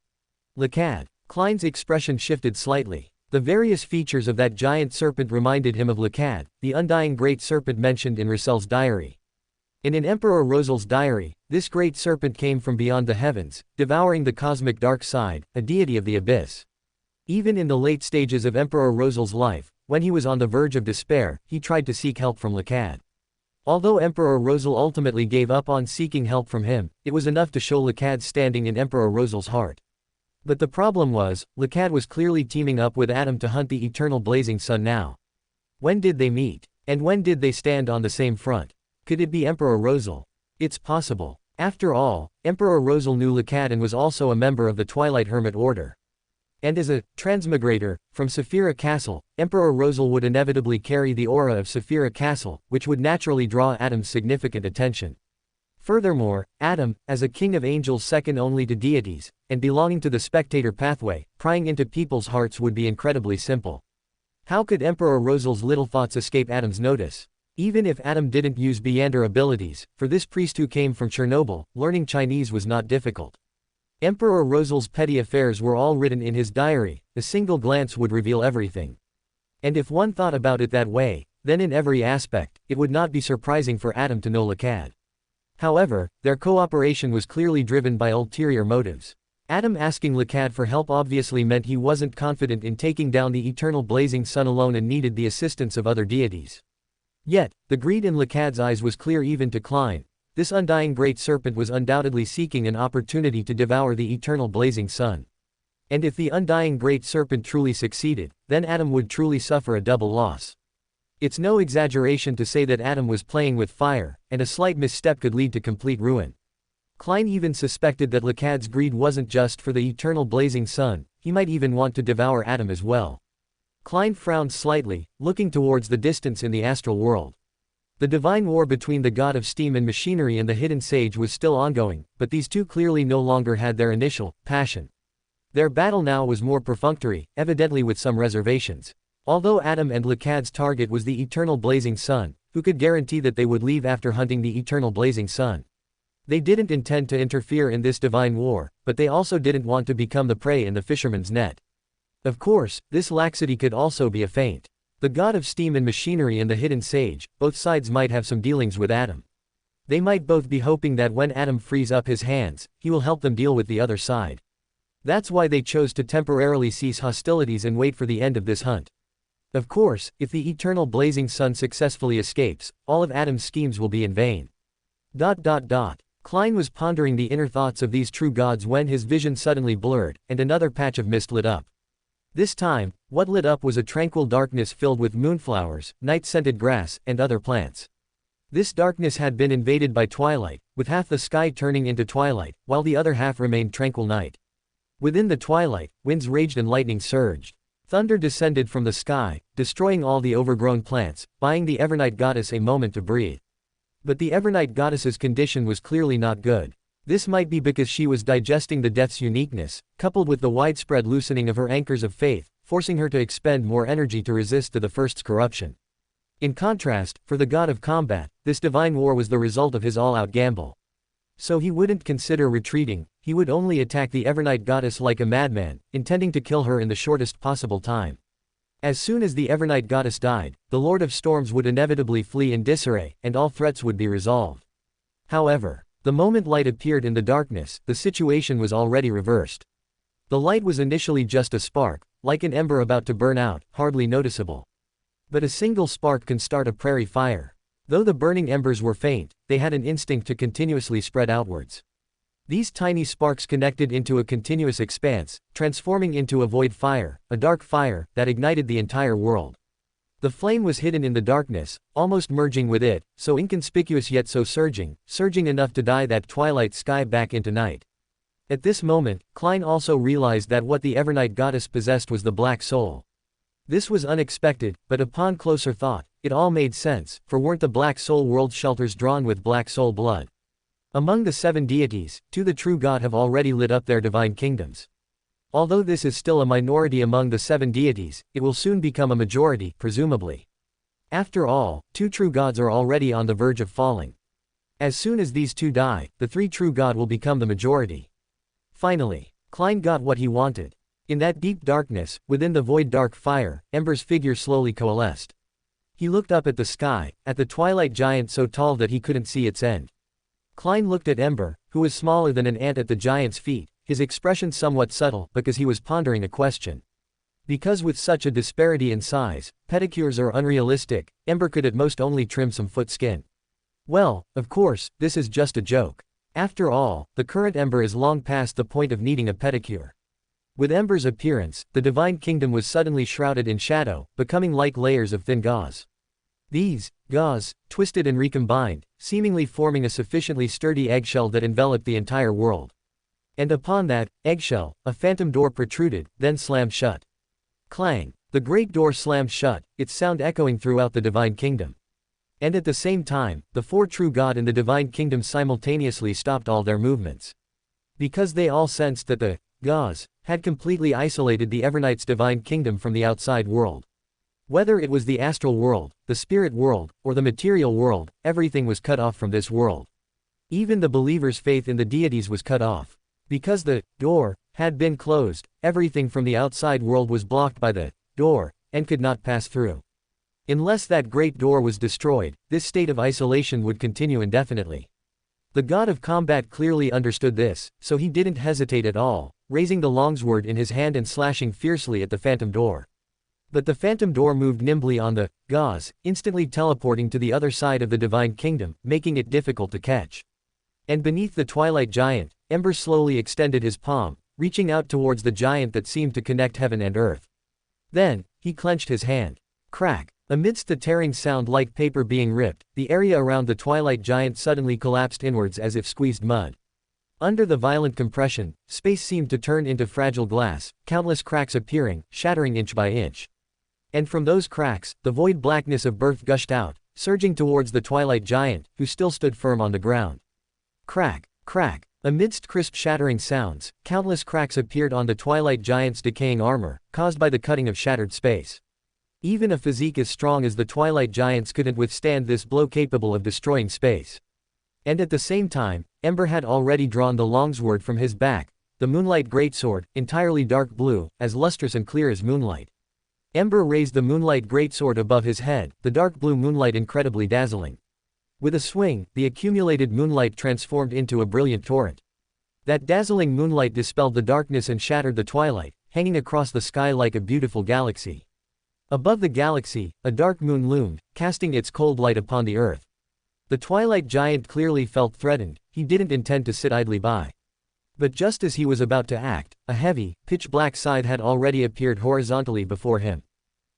Lekad. Klein's expression shifted slightly. The various features of that giant serpent reminded him of Lekad, the undying great serpent mentioned in Russell's diary. And in Emperor Rosel's diary, this great serpent came from beyond the heavens, devouring the cosmic dark side, a deity of the abyss. Even in the late stages of Emperor Rosel's life, when he was on the verge of despair, he tried to seek help from Lekad. Although Emperor Rosel ultimately gave up on seeking help from him, it was enough to show Lekad's standing in Emperor Rosel's heart. But the problem was, Lekad was clearly teaming up with Adam to hunt the eternal blazing sun now. When did they meet? And when did they stand on the same front? Could it be Emperor Rosel? It's possible. After all, Emperor Rosel knew Lekad and was also a member of the Twilight Hermit Order. And as a transmigrator from Saphira Castle, Emperor Rosel would inevitably carry the aura of Saphira Castle, which would naturally draw Adam's significant attention. Furthermore, Adam, as a king of angels second only to deities, and belonging to the spectator pathway, prying into people's hearts would be incredibly simple. How could Emperor Rosal's little thoughts escape Adam's notice? Even if Adam didn't use Beyonder abilities, for this priest who came from Chernobyl, learning Chinese was not difficult. Emperor Rosal's petty affairs were all written in his diary, a single glance would reveal everything. And if one thought about it that way, then in every aspect, it would not be surprising for Adam to know Laquad. However, their cooperation was clearly driven by ulterior motives. Adam asking Laquad for help obviously meant he wasn't confident in taking down the eternal blazing sun alone and needed the assistance of other deities. Yet, the greed in Laquad's eyes was clear even to Klein. This undying great serpent was undoubtedly seeking an opportunity to devour the eternal blazing sun. And if the undying great serpent truly succeeded, then Adam would truly suffer a double loss. It's no exaggeration to say that Adam was playing with fire, and a slight misstep could lead to complete ruin. Klein even suspected that Laquad's greed wasn't just for the eternal blazing sun, he might even want to devour Adam as well. Klein frowned slightly, looking towards the distance in the astral world. The divine war between the god of steam and machinery and the hidden sage was still ongoing, but these two clearly no longer had their initial passion. Their battle now was more perfunctory, evidently with some reservations. Although Adam and Laquad's target was the eternal blazing sun, who could guarantee that they would leave after hunting the eternal blazing sun? They didn't intend to interfere in this divine war, but they also didn't want to become the prey in the fisherman's net. Of course, this laxity could also be a feint. The god of steam and machinery and the hidden sage, both sides might have some dealings with Adam. They might both be hoping that when Adam frees up his hands, he will help them deal with the other side. That's why they chose to temporarily cease hostilities and wait for the end of this hunt. Of course, if the eternal blazing sun successfully escapes, all of Adam's schemes will be in vain. Klein was pondering the inner thoughts of these true gods when his vision suddenly blurred, and another patch of mist lit up. This time, what lit up was a tranquil darkness filled with moonflowers, night-scented grass, and other plants. This darkness had been invaded by twilight, with half the sky turning into twilight, while the other half remained tranquil night. Within the twilight, winds raged and lightning surged. Thunder descended from the sky, destroying all the overgrown plants, buying the Evernight goddess a moment to breathe. But the Evernight goddess's condition was clearly not good. This might be because she was digesting the death's uniqueness, coupled with the widespread loosening of her anchors of faith, forcing her to expend more energy to resist to the first's corruption. In contrast, for the god of combat, this divine war was the result of his all-out gamble. So he wouldn't consider retreating, he would only attack the Evernight goddess like a madman, intending to kill her in the shortest possible time. As soon as the Evernight goddess died, the Lord of Storms would inevitably flee in disarray, and all threats would be resolved. However, the moment light appeared in the darkness, the situation was already reversed. The light was initially just a spark, like an ember about to burn out, hardly noticeable. But a single spark can start a prairie fire. Though the burning embers were faint, they had an instinct to continuously spread outwards. These tiny sparks connected into a continuous expanse, transforming into a void fire, a dark fire, that ignited the entire world. The flame was hidden in the darkness, almost merging with it, so inconspicuous yet so surging enough to dye that twilight sky back into night. At this moment, Klein also realized that what the Evernight goddess possessed was the Black Soul. This was unexpected, but upon closer thought, it all made sense, for weren't the Black Soul world shelters drawn with Black Soul blood? Among the 7 deities, 2 the true god have already lit up their divine kingdoms. Although this is still a minority among the 7 deities, it will soon become a majority, presumably. After all, 2 true gods are already on the verge of falling. As soon as these 2 die, the 3 true god will become the majority. Finally, Klein got what he wanted. In that deep darkness, within the void dark fire, Ember's figure slowly coalesced. He looked up at the sky, at the twilight giant so tall that he couldn't see its end. Klein looked at Ember, who was smaller than an ant at the giant's feet, his expression somewhat subtle because he was pondering a question. Because with such a disparity in size, pedicures are unrealistic, Ember could at most only trim some foot skin. Well, of course, this is just a joke. After all, the current Ember is long past the point of needing a pedicure. With Ember's appearance, the divine kingdom was suddenly shrouded in shadow, becoming like layers of thin gauze. These gauze twisted and recombined, seemingly forming a sufficiently sturdy eggshell that enveloped the entire world. And upon that eggshell, a phantom door protruded, then slammed shut. Clang! The great door slammed shut, its sound echoing throughout the divine kingdom. And at the same time, the four true God in the divine kingdom simultaneously stopped all their movements. Because they all sensed that the Gauze had completely isolated the Evernight's divine kingdom from the outside world. Whether it was the astral world, the spirit world, or the material world, everything was cut off from this world. Even the believer's faith in the deities was cut off. Because the door had been closed, everything from the outside world was blocked by the door, and could not pass through. Unless that great door was destroyed, this state of isolation would continue indefinitely. The god of combat clearly understood this, so he didn't hesitate at all, raising the longsword in his hand and slashing fiercely at the phantom door. But the phantom door moved nimbly on the gauze, instantly teleporting to the other side of the divine kingdom, making it difficult to catch. And beneath the twilight giant, Ember slowly extended his palm, reaching out towards the giant that seemed to connect heaven and earth. Then, he clenched his hand. Crack! Amidst the tearing sound like paper being ripped, the area around the twilight giant suddenly collapsed inwards as if squeezed mud. Under the violent compression, space seemed to turn into fragile glass, countless cracks appearing, shattering inch by inch. And from those cracks, the void blackness of birth gushed out, surging towards the twilight giant, who still stood firm on the ground. Crack! Crack! Amidst crisp shattering sounds, countless cracks appeared on the twilight giant's decaying armor, caused by the cutting of shattered space. Even a physique as strong as the twilight giant's couldn't withstand this blow capable of destroying space. And at the same time, Ember had already drawn the longsword from his back, the moonlight greatsword, entirely dark blue, as lustrous and clear as moonlight. Ember raised the moonlight greatsword above his head, the dark blue moonlight incredibly dazzling. With a swing, the accumulated moonlight transformed into a brilliant torrent. That dazzling moonlight dispelled the darkness and shattered the twilight, hanging across the sky like a beautiful galaxy. Above the galaxy, a dark moon loomed, casting its cold light upon the earth. The twilight giant clearly felt threatened, he didn't intend to sit idly by. But just as he was about to act, a heavy, pitch-black scythe had already appeared horizontally before him.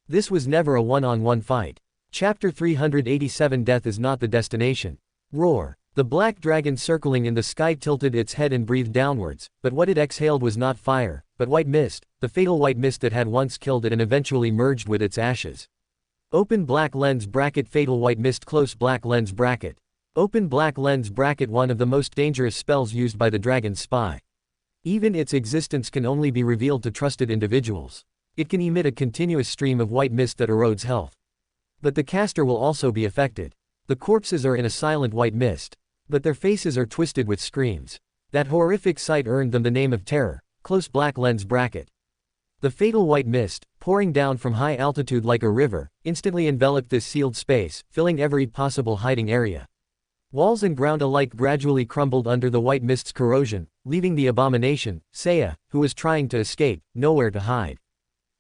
This was never a one-on-one fight. Chapter 387 Death is not the destination. Roar! The black dragon circling in the sky tilted its head and breathed downwards, but what it exhaled was not fire, but white mist, the fatal white mist that had once killed it and eventually merged with its ashes. Open black lens bracket fatal white mist close black lens bracket. Open black lens bracket one of the most dangerous spells used by the dragon's spy. Even its existence can only be revealed to trusted individuals. It can emit a continuous stream of white mist that erodes health. But the caster will also be affected. The corpses are in a silent white mist. But their faces are twisted with screams. That horrific sight earned them the name of terror, close black lens bracket. The fatal white mist, pouring down from high altitude like a river, instantly enveloped this sealed space, filling every possible hiding area. Walls and ground alike gradually crumbled under the white mist's corrosion, leaving the abomination, Saya, who was trying to escape, nowhere to hide.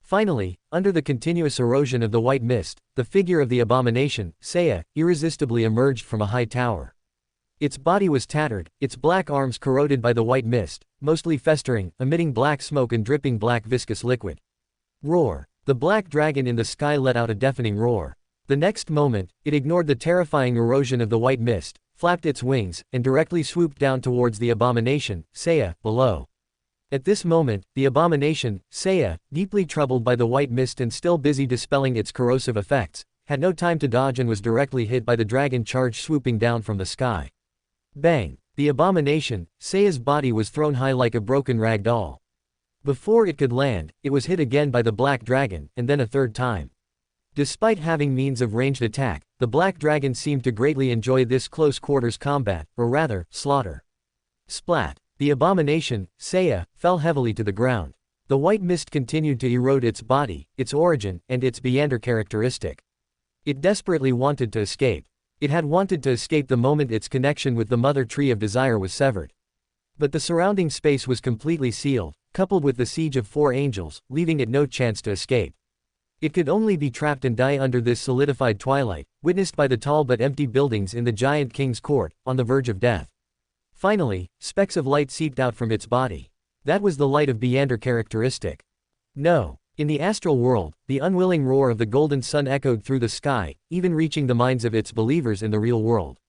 Finally, under the continuous erosion of the white mist, the figure of the abomination, Saya, irresistibly emerged from a high tower. Its body was tattered, its black arms corroded by the white mist, mostly festering, emitting black smoke and dripping black viscous liquid. Roar! The black dragon in the sky let out a deafening roar. The next moment, it ignored the terrifying erosion of the white mist, flapped its wings, and directly swooped down towards the abomination, Saya, below. At this moment, the abomination, Saya, deeply troubled by the white mist and still busy dispelling its corrosive effects, had no time to dodge and was directly hit by the dragon charge swooping down from the sky. Bang! The abomination, Saya's body was thrown high like a broken rag doll. Before it could land, it was hit again by the black dragon, and then a third time. Despite having means of ranged attack, the black dragon seemed to greatly enjoy this close-quarters combat, or rather, slaughter. Splat! The abomination, Saya, fell heavily to the ground. The white mist continued to erode its body, its origin, and its meander characteristic. It desperately wanted to escape. It had wanted to escape the moment its connection with the mother tree of desire was severed. But the surrounding space was completely sealed, coupled with the siege of 4 angels, leaving it no chance to escape. It could only be trapped and die under this solidified twilight, witnessed by the tall but empty buildings in the giant king's court, on the verge of death. Finally, specks of light seeped out from its body. That was the light of meander characteristic. No. In the astral world, the unwilling roar of the golden sun echoed through the sky, even reaching the minds of its believers in the real world.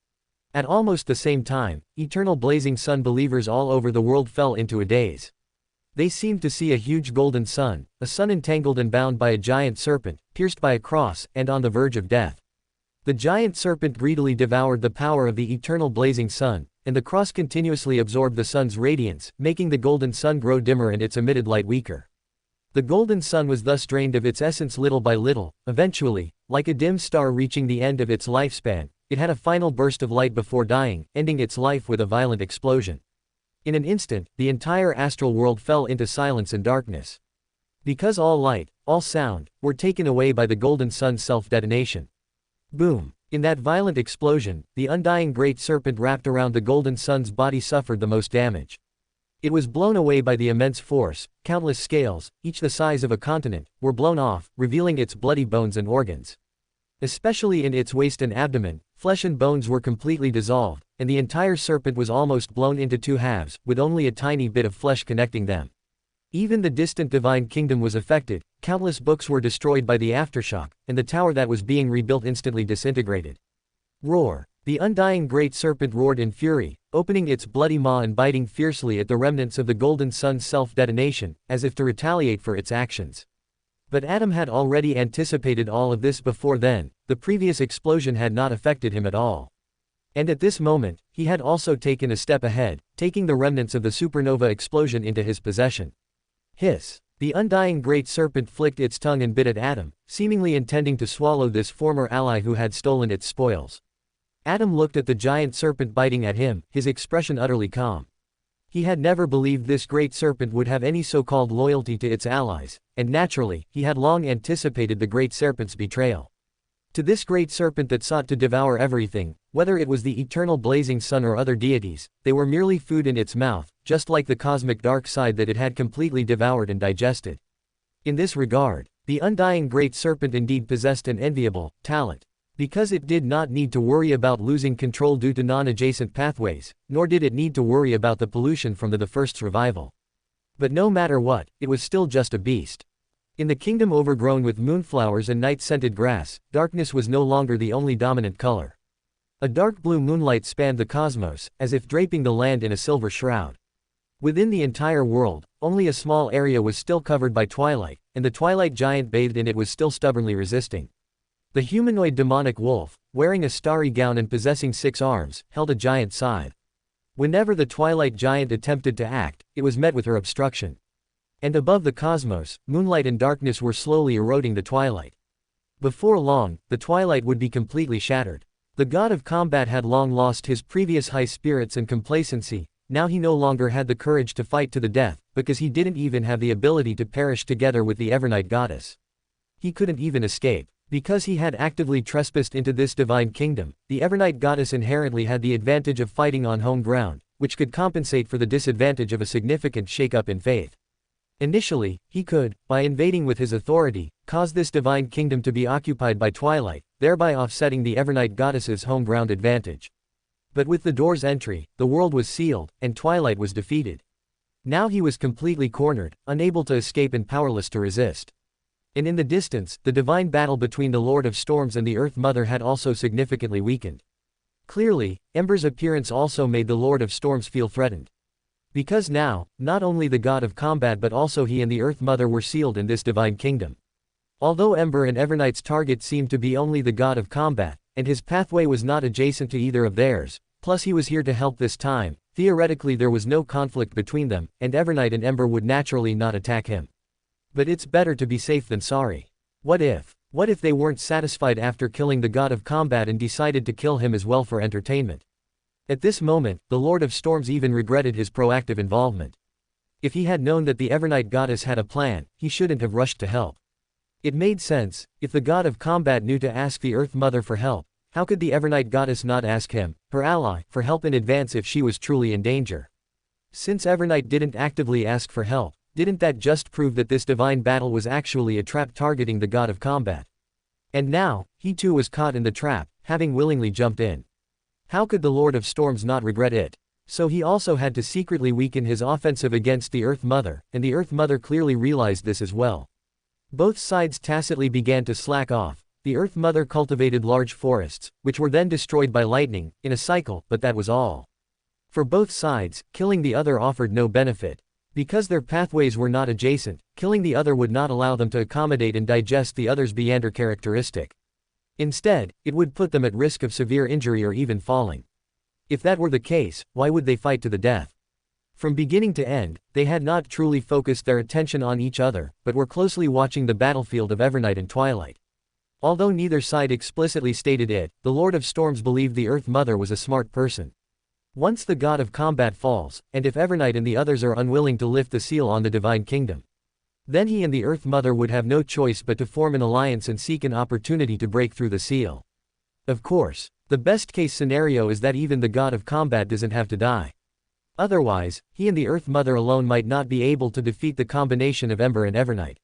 At almost the same time, eternal blazing sun believers all over the world fell into a daze. They seemed to see a huge golden sun, a sun entangled and bound by a giant serpent, pierced by a cross, and on the verge of death. The giant serpent greedily devoured the power of the eternal blazing sun, and the cross continuously absorbed the sun's radiance, making the golden sun grow dimmer and its emitted light weaker. The golden sun was thus drained of its essence little by little. Eventually, like a dim star reaching the end of its lifespan, it had a final burst of light before dying, ending its life with a violent explosion. In an instant, the entire astral world fell into silence and darkness. Because all light, all sound, were taken away by the golden sun's self-detonation. Boom! In that violent explosion, the undying great serpent wrapped around the golden sun's body suffered the most damage. It was blown away by the immense force. Countless scales, each the size of a continent, were blown off, revealing its bloody bones and organs. Especially in its waist and abdomen, flesh and bones were completely dissolved, and the entire serpent was almost blown into two halves, with only a tiny bit of flesh connecting them. Even the distant divine kingdom was affected. Countless books were destroyed by the aftershock, and the tower that was being rebuilt instantly disintegrated. Roar! The undying great serpent roared in fury, opening its bloody maw and biting fiercely at the remnants of the golden sun's self-detonation, as if to retaliate for its actions. But Adam had already anticipated all of this before then. The previous explosion had not affected him at all. And at this moment, he had also taken a step ahead, taking the remnants of the supernova explosion into his possession. Hiss! The undying great serpent flicked its tongue and bit at Adam, seemingly intending to swallow this former ally who had stolen its spoils. Adam looked at the giant serpent biting at him, his expression utterly calm. He had never believed this great serpent would have any so-called loyalty to its allies, and naturally, he had long anticipated the great serpent's betrayal. To this great serpent that sought to devour everything, whether it was the eternal blazing sun or other deities, they were merely food in its mouth, just like the cosmic dark side that it had completely devoured and digested. In this regard, the undying great serpent indeed possessed an enviable talent. Because it did not need to worry about losing control due to non-adjacent pathways, nor did it need to worry about the pollution from the first revival. But no matter what, it was still just a beast. In the kingdom overgrown with moonflowers and night-scented grass, darkness was no longer the only dominant color. A dark blue moonlight spanned the cosmos, as if draping the land in a silver shroud. Within the entire world, only a small area was still covered by twilight, and the twilight giant bathed in it was still stubbornly resisting. The humanoid demonic wolf, wearing a starry gown and possessing 6 arms, held a giant scythe. Whenever the twilight giant attempted to act, it was met with her obstruction. And above the cosmos, moonlight and darkness were slowly eroding the twilight. Before long, the twilight would be completely shattered. The god of combat had long lost his previous high spirits and complacency. Now he no longer had the courage to fight to the death, because he didn't even have the ability to perish together with the Evernight goddess. He couldn't even escape. Because he had actively trespassed into this divine kingdom, the Evernight goddess inherently had the advantage of fighting on home ground, which could compensate for the disadvantage of a significant shake-up in faith. Initially, he could, by invading with his authority, cause this divine kingdom to be occupied by twilight, thereby offsetting the Evernight goddess's home ground advantage. But with the door's entry, the world was sealed, and twilight was defeated. Now he was completely cornered, unable to escape and powerless to resist. And in the distance, the divine battle between the Lord of Storms and the Earth Mother had also significantly weakened. Clearly, Ember's appearance also made the Lord of Storms feel threatened. Because now, not only the god of combat but also he and the Earth Mother were sealed in this divine kingdom. Although Ember and Evernight's target seemed to be only the god of combat, and his pathway was not adjacent to either of theirs, plus he was here to help this time, theoretically there was no conflict between them, and Evernight and Ember would naturally not attack him. But it's better to be safe than sorry. What if they weren't satisfied after killing the god of combat and decided to kill him as well for entertainment? At this moment, the Lord of Storms even regretted his proactive involvement. If he had known that the Evernight goddess had a plan, he shouldn't have rushed to help. It made sense. If the god of combat knew to ask the Earth Mother for help, how could the Evernight goddess not ask him, her ally, for help in advance if she was truly in danger? Since Evernight didn't actively ask for help, didn't that just prove that this divine battle was actually a trap targeting the god of combat? And now, he too was caught in the trap, having willingly jumped in. How could the Lord of Storms not regret it? So he also had to secretly weaken his offensive against the Earth Mother, and the Earth Mother clearly realized this as well. Both sides tacitly began to slack off. The Earth Mother cultivated large forests, which were then destroyed by lightning, in a cycle, but that was all. For both sides, killing the other offered no benefit. Because their pathways were not adjacent, killing the other would not allow them to accommodate and digest the other's Beander characteristic. Instead, it would put them at risk of severe injury or even falling. If that were the case, why would they fight to the death? From beginning to end, they had not truly focused their attention on each other, but were closely watching the battlefield of Evernight and Twilight. Although neither side explicitly stated it, the Lord of Storms believed the Earth Mother was a smart person. Once the god of combat falls, and if Evernight and the others are unwilling to lift the seal on the Divine Kingdom, then he and the Earth Mother would have no choice but to form an alliance and seek an opportunity to break through the seal. Of course, the best-case scenario is that even the god of combat doesn't have to die. Otherwise, he and the Earth Mother alone might not be able to defeat the combination of Ember and Evernight.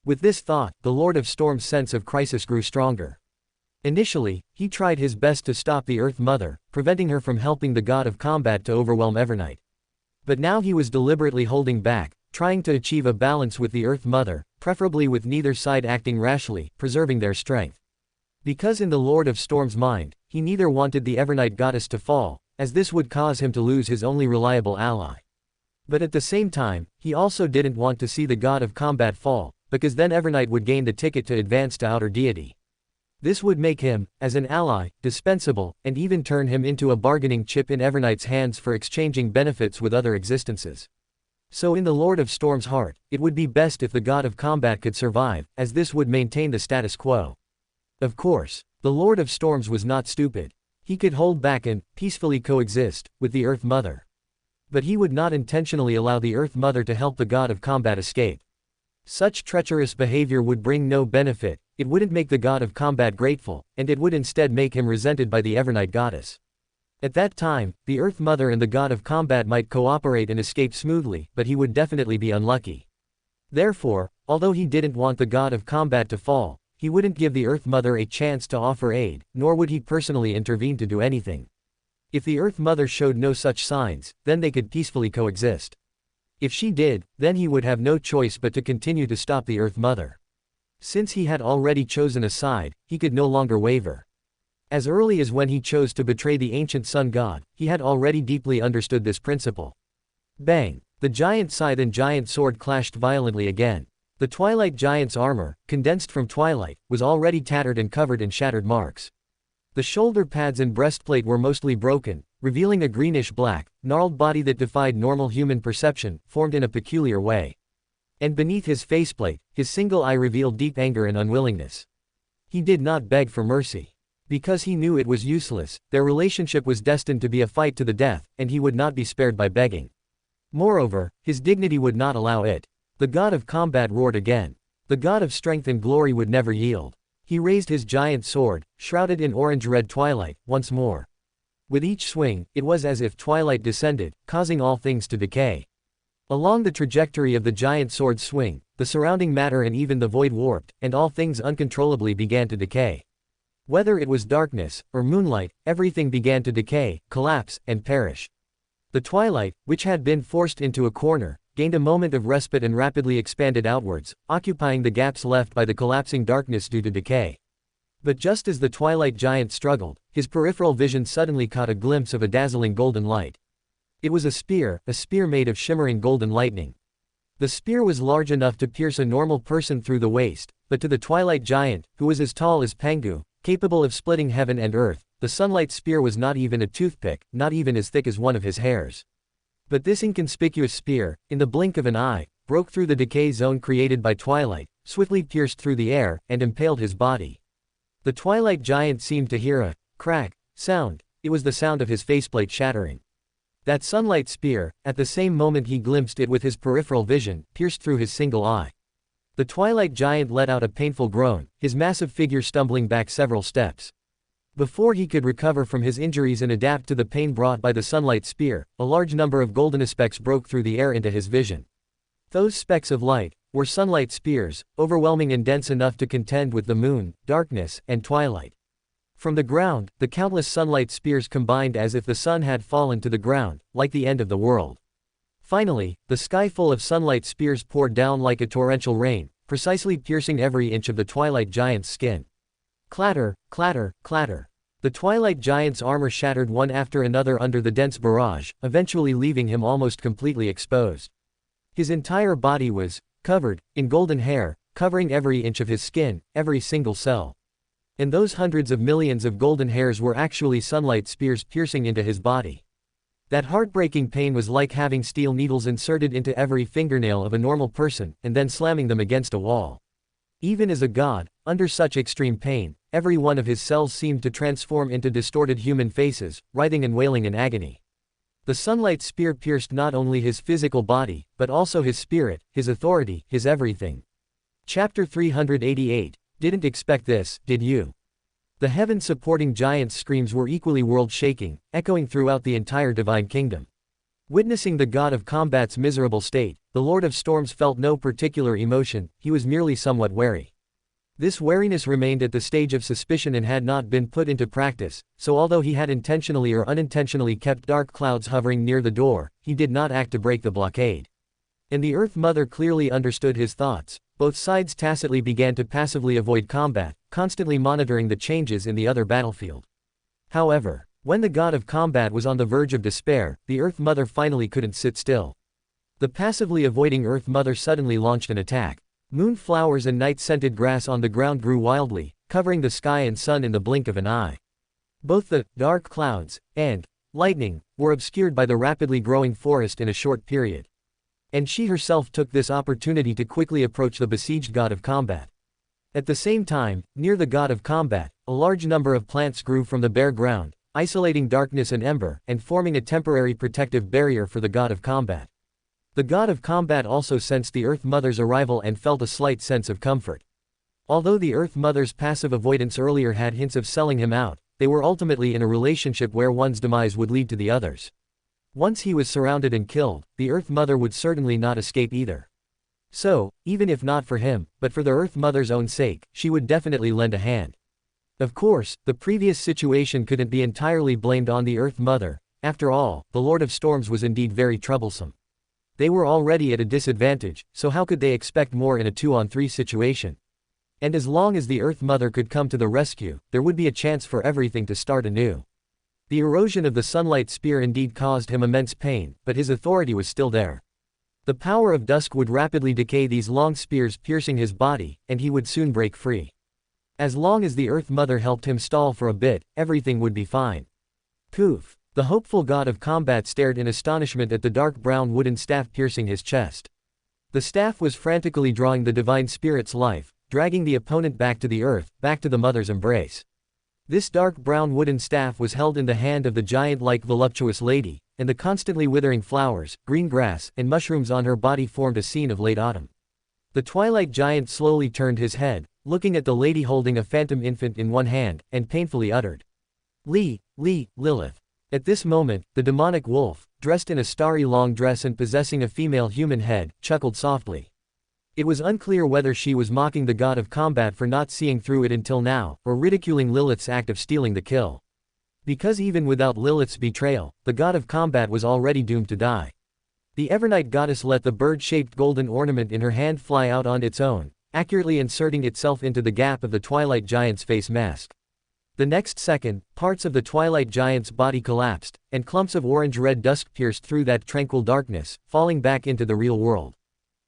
With this thought, the Lord of Storm's sense of crisis grew stronger. Initially, he tried his best to stop the Earth Mother, preventing her from helping the god of combat to overwhelm Evernight. But now he was deliberately holding back, trying to achieve a balance with the Earth Mother, preferably with neither side acting rashly, preserving their strength. Because in the Lord of Storm's mind, he neither wanted the Evernight goddess to fall, as this would cause him to lose his only reliable ally. But at the same time, he also didn't want to see the god of combat fall, because then Evernight would gain the ticket to advance to outer deity. This would make him, as an ally, dispensable, and even turn him into a bargaining chip in Evernight's hands for exchanging benefits with other existences. So in the Lord of Storm's heart, it would be best if the god of combat could survive, as this would maintain the status quo. Of course, the Lord of Storms was not stupid. He could hold back and peacefully coexist with the Earth Mother. But he would not intentionally allow the Earth Mother to help the god of combat escape. Such treacherous behavior would bring no benefit, it wouldn't make the god of combat grateful, and it would instead make him resented by the Evernight goddess. At that time, the Earth Mother and the god of combat might cooperate and escape smoothly, but he would definitely be unlucky. Therefore, although he didn't want the god of combat to fall, he wouldn't give the Earth Mother a chance to offer aid, nor would he personally intervene to do anything. If the Earth Mother showed no such signs, then they could peacefully coexist. If she did, then he would have no choice but to continue to stop the Earth Mother. Since he had already chosen a side, he could no longer waver. As early as when he chose to betray the ancient sun god, he had already deeply understood this principle. Bang! The giant scythe and giant sword clashed violently again. The Twilight Giant's armor, condensed from Twilight, was already tattered and covered in shattered marks. The shoulder pads and breastplate were mostly broken, revealing a greenish-black, gnarled body that defied normal human perception, formed in a peculiar way. And beneath his faceplate, his single eye revealed deep anger and unwillingness. He did not beg for mercy. Because he knew it was useless, their relationship was destined to be a fight to the death, and he would not be spared by begging. Moreover, his dignity would not allow it. The god of combat roared again. The god of strength and glory would never yield. He raised his giant sword, shrouded in orange-red twilight, once more. With each swing, it was as if twilight descended, causing all things to decay. Along the trajectory of the giant sword's swing, the surrounding matter and even the void warped, and all things uncontrollably began to decay. Whether it was darkness, or moonlight, everything began to decay, collapse, and perish. The twilight, which had been forced into a corner, gained a moment of respite and rapidly expanded outwards, occupying the gaps left by the collapsing darkness due to decay. But just as the Twilight Giant struggled, his peripheral vision suddenly caught a glimpse of a dazzling golden light. It was a spear made of shimmering golden lightning. The spear was large enough to pierce a normal person through the waist, but to the Twilight Giant, who was as tall as Pangu, capable of splitting heaven and earth, the sunlight spear was not even a toothpick, not even as thick as one of his hairs. But this inconspicuous spear, in the blink of an eye, broke through the decay zone created by twilight, swiftly pierced through the air, and impaled his body. The Twilight Giant seemed to hear a crack sound. It was the sound of his faceplate shattering. That sunlight spear, at the same moment he glimpsed it with his peripheral vision, pierced through his single eye. The Twilight Giant let out a painful groan, his massive figure stumbling back several steps. Before he could recover from his injuries and adapt to the pain brought by the sunlight spear, a large number of golden specks broke through the air into his vision. Those specks of light were sunlight spears, overwhelming and dense enough to contend with the moon, darkness, and twilight. From the ground, the countless sunlight spears combined as if the sun had fallen to the ground, like the end of the world. Finally, the sky full of sunlight spears poured down like a torrential rain, precisely piercing every inch of the Twilight Giant's skin. Clatter, clatter, clatter. The Twilight Giant's armor shattered one after another under the dense barrage, eventually leaving him almost completely exposed. His entire body was covered in golden hair, covering every inch of his skin, every single cell. And those hundreds of millions of golden hairs were actually sunlight spears piercing into his body. That heartbreaking pain was like having steel needles inserted into every fingernail of a normal person, and then slamming them against a wall. Even as a god, under such extreme pain, every one of his cells seemed to transform into distorted human faces, writhing and wailing in agony. The sunlight spear pierced not only his physical body, but also his spirit, his authority, his everything. Chapter 388. Didn't expect this, did you? The heaven-supporting giant's screams were equally world-shaking, echoing throughout the entire divine kingdom. Witnessing the god of combat's miserable state, the Lord of Storms felt no particular emotion, he was merely somewhat wary. This wariness remained at the stage of suspicion and had not been put into practice, so although he had intentionally or unintentionally kept dark clouds hovering near the door, he did not act to break the blockade. And the Earth Mother clearly understood his thoughts. Both sides tacitly began to passively avoid combat, constantly monitoring the changes in the other battlefield. However, when the god of combat was on the verge of despair, the Earth Mother finally couldn't sit still. The passively avoiding Earth Mother suddenly launched an attack. Moonflowers and night-scented grass on the ground grew wildly, covering the sky and sun in the blink of an eye. Both the dark clouds and lightning were obscured by the rapidly growing forest in a short period. And she herself took this opportunity to quickly approach the besieged god of combat. At the same time, near the god of combat, a large number of plants grew from the bare ground, isolating darkness and ember, and forming a temporary protective barrier for the god of combat. The god of combat also sensed the Earth Mother's arrival and felt a slight sense of comfort. Although the Earth Mother's passive avoidance earlier had hints of selling him out, they were ultimately in a relationship where one's demise would lead to the other's. Once he was surrounded and killed, the Earth Mother would certainly not escape either. So, even if not for him, but for the Earth Mother's own sake, she would definitely lend a hand. Of course, the previous situation couldn't be entirely blamed on the Earth Mother. After all, the Lord of Storms was indeed very troublesome. They were already at a disadvantage, so how could they expect more in a 2-on-3 situation? And as long as the Earth Mother could come to the rescue, there would be a chance for everything to start anew. The erosion of the sunlight spear indeed caused him immense pain, but his authority was still there. The power of dusk would rapidly decay these long spears piercing his body, and he would soon break free. As long as the Earth Mother helped him stall for a bit, everything would be fine. Poof! The hopeful god of combat stared in astonishment at the dark brown wooden staff piercing his chest. The staff was frantically drawing the divine spirit's life, dragging the opponent back to the earth, back to the mother's embrace. This dark brown wooden staff was held in the hand of the giant-like voluptuous lady, and the constantly withering flowers, green grass, and mushrooms on her body formed a scene of late autumn. The twilight giant slowly turned his head, looking at the lady holding a phantom infant in one hand, and painfully uttered, Lilith. At this moment, the demonic wolf, dressed in a starry long dress and possessing a female human head, chuckled softly. It was unclear whether she was mocking the god of combat for not seeing through it until now, or ridiculing Lilith's act of stealing the kill. Because even without Lilith's betrayal, the god of combat was already doomed to die. The Evernight goddess let the bird-shaped golden ornament in her hand fly out on its own, accurately inserting itself into the gap of the twilight giant's face mask. The next second, parts of the twilight giant's body collapsed, and clumps of orange-red dust pierced through that tranquil darkness, falling back into the real world.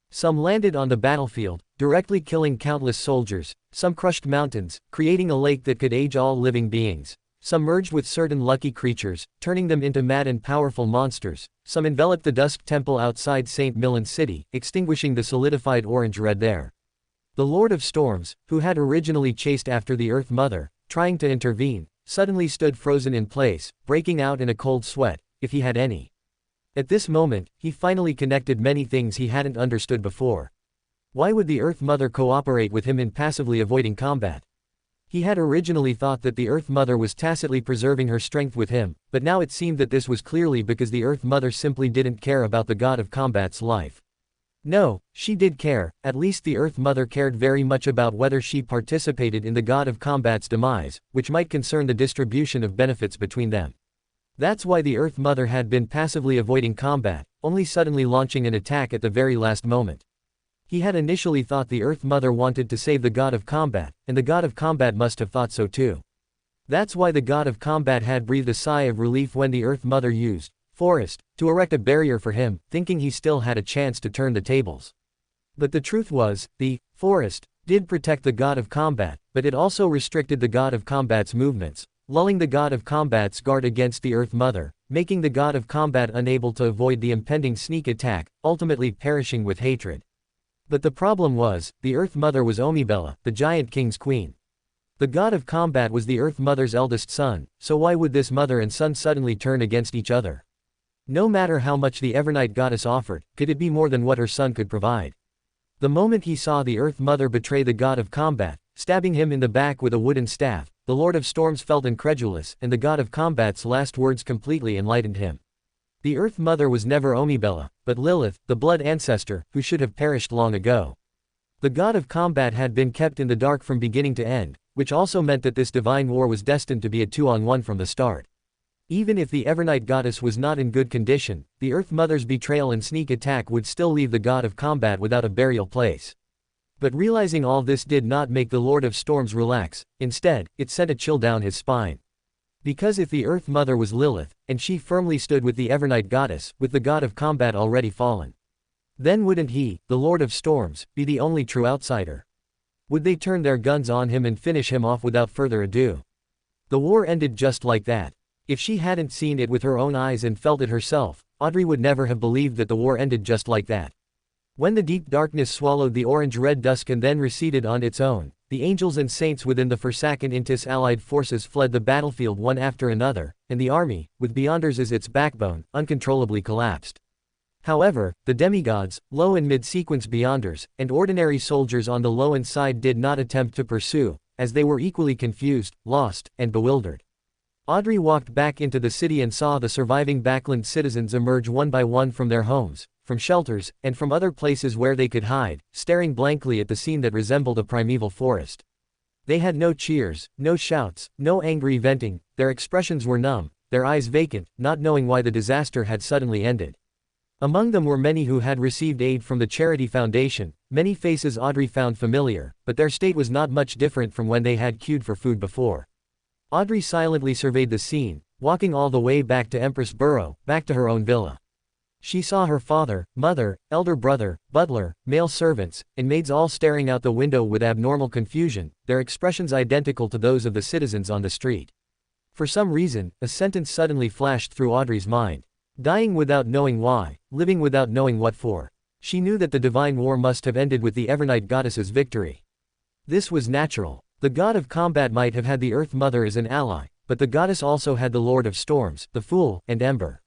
Some landed on the battlefield, directly killing countless soldiers, some crushed mountains, creating a lake that could age all living beings. Some merged with certain lucky creatures, turning them into mad and powerful monsters. Some enveloped the dusk temple outside St. Millen's city, extinguishing the solidified orange-red there. The Lord of Storms, who had originally chased after the Earth Mother, trying to intervene, suddenly stood frozen in place, breaking out in a cold sweat, if he had any. At this moment, he finally connected many things he hadn't understood before. Why would the Earth Mother cooperate with him in passively avoiding combat? He had originally thought that the Earth Mother was tacitly preserving her strength with him, but now it seemed that this was clearly because the Earth Mother simply didn't care about the god of combat's life. No, she did care. At least the Earth Mother cared very much about whether she participated in the god of combat's demise, which might concern the distribution of benefits between them. That's why the Earth Mother had been passively avoiding combat, only suddenly launching an attack at the very last moment. He had initially thought the Earth Mother wanted to save the god of combat, and the god of combat must have thought so too. That's why the god of combat had breathed a sigh of relief when the Earth Mother used forest to erect a barrier for him, thinking he still had a chance to turn the tables. But the truth was, the forest did protect the god of combat, but it also restricted the god of combat's movements, lulling the god of combat's guard against the Earth Mother, making the god of combat unable to avoid the impending sneak attack, ultimately perishing with hatred. But the problem was, the Earth Mother was Omibella, the Giant King's queen. The god of combat was the Earth Mother's eldest son, so why would this mother and son suddenly turn against each other? No matter how much the Evernight goddess offered, could it be more than what her son could provide? The moment he saw the Earth Mother betray the god of combat, stabbing him in the back with a wooden staff, the Lord of Storms felt incredulous, and the god of combat's last words completely enlightened him. The Earth Mother was never Omibella, but Lilith, the blood ancestor, who should have perished long ago. The god of combat had been kept in the dark from beginning to end, which also meant that this divine war was destined to be a 2-on-1 from the start. Even if the Evernight goddess was not in good condition, the Earth Mother's betrayal and sneak attack would still leave the god of combat without a burial place. But realizing all this did not make the Lord of Storms relax, instead, it sent a chill down his spine. Because if the Earth Mother was Lilith, and she firmly stood with the Evernight goddess, with the god of combat already fallen, then wouldn't he, the Lord of Storms, be the only true outsider? Would they turn their guns on him and finish him off without further ado? The war ended just like that. If she hadn't seen it with her own eyes and felt it herself, Audrey would never have believed that the war ended just like that. When the deep darkness swallowed the orange-red dusk and then receded on its own, the angels and saints within the Forsaken Intis allied forces fled the battlefield one after another, and the army, with Beyonders as its backbone, uncontrollably collapsed. However, the demigods, low and mid-sequence Beyonders, and ordinary soldiers on the low-end side did not attempt to pursue, as they were equally confused, lost, and bewildered. Audrey walked back into the city and saw the surviving backland citizens emerge one by one from their homes, from shelters, and from other places where they could hide, staring blankly at the scene that resembled a primeval forest. They had no cheers, no shouts, no angry venting, their expressions were numb, their eyes vacant, not knowing why the disaster had suddenly ended. Among them were many who had received aid from the Charity Foundation, many faces Audrey found familiar, but their state was not much different from when they had queued for food before. Audrey silently surveyed the scene, walking all the way back to Empress Burrow, back to her own villa. She saw her father, mother, elder brother, butler, male servants, and maids all staring out the window with abnormal confusion, their expressions identical to those of the citizens on the street. For some reason, a sentence suddenly flashed through Audrey's mind. Dying without knowing why, living without knowing what for. She knew that the divine war must have ended with the Evernight goddess's victory. This was natural. The god of combat might have had the Earth Mother as an ally, but the goddess also had the Lord of Storms, the Fool, and Ember.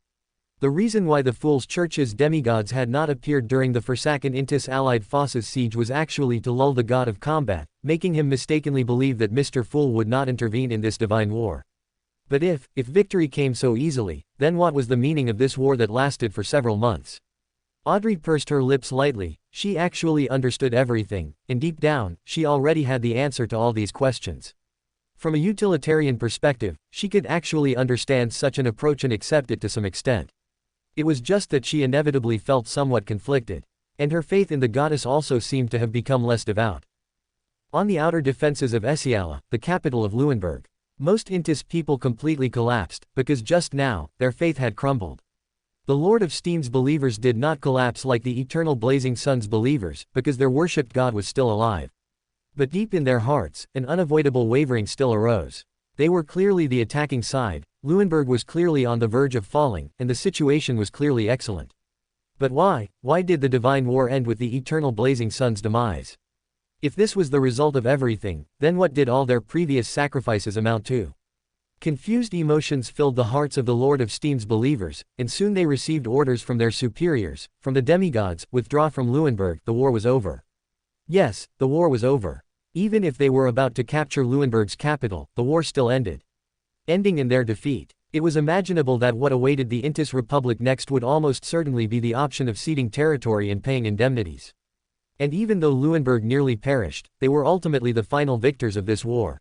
The reason why the Fool's Church's demigods had not appeared during the Forsaken Intis allied Foss's siege was actually to lull the god of combat, making him mistakenly believe that Mr. Fool would not intervene in this divine war. But if victory came so easily, then what was the meaning of this war that lasted for several months? Audrey pursed her lips lightly. She actually understood everything, and deep down, she already had the answer to all these questions. From a utilitarian perspective, she could actually understand such an approach and accept it to some extent. It was just that she inevitably felt somewhat conflicted. And her faith in the goddess also seemed to have become less devout. On the outer defenses of Esiala, the capital of Leuenberg, most Intis people completely collapsed, because just now, their faith had crumbled. The Lord of Steam's believers did not collapse like the eternal Blazing Sun's believers, because their worshipped God was still alive. But deep in their hearts, an unavoidable wavering still arose. They were clearly the attacking side, Leuenberg was clearly on the verge of falling, and the situation was clearly excellent. But why did the divine war end with the eternal Blazing Sun's demise? If this was the result of everything, then what did all their previous sacrifices amount to? Confused emotions filled the hearts of the Lord of Steam's believers, and soon they received orders from their superiors, from the demigods, withdraw from Leuenberg, the war was over. Yes, the war was over. Even if they were about to capture Leuenberg's capital, the war still ended. Ending in their defeat. It was imaginable that what awaited the Intis Republic next would almost certainly be the option of ceding territory and paying indemnities. And even though Leuenberg nearly perished, they were ultimately the final victors of this war.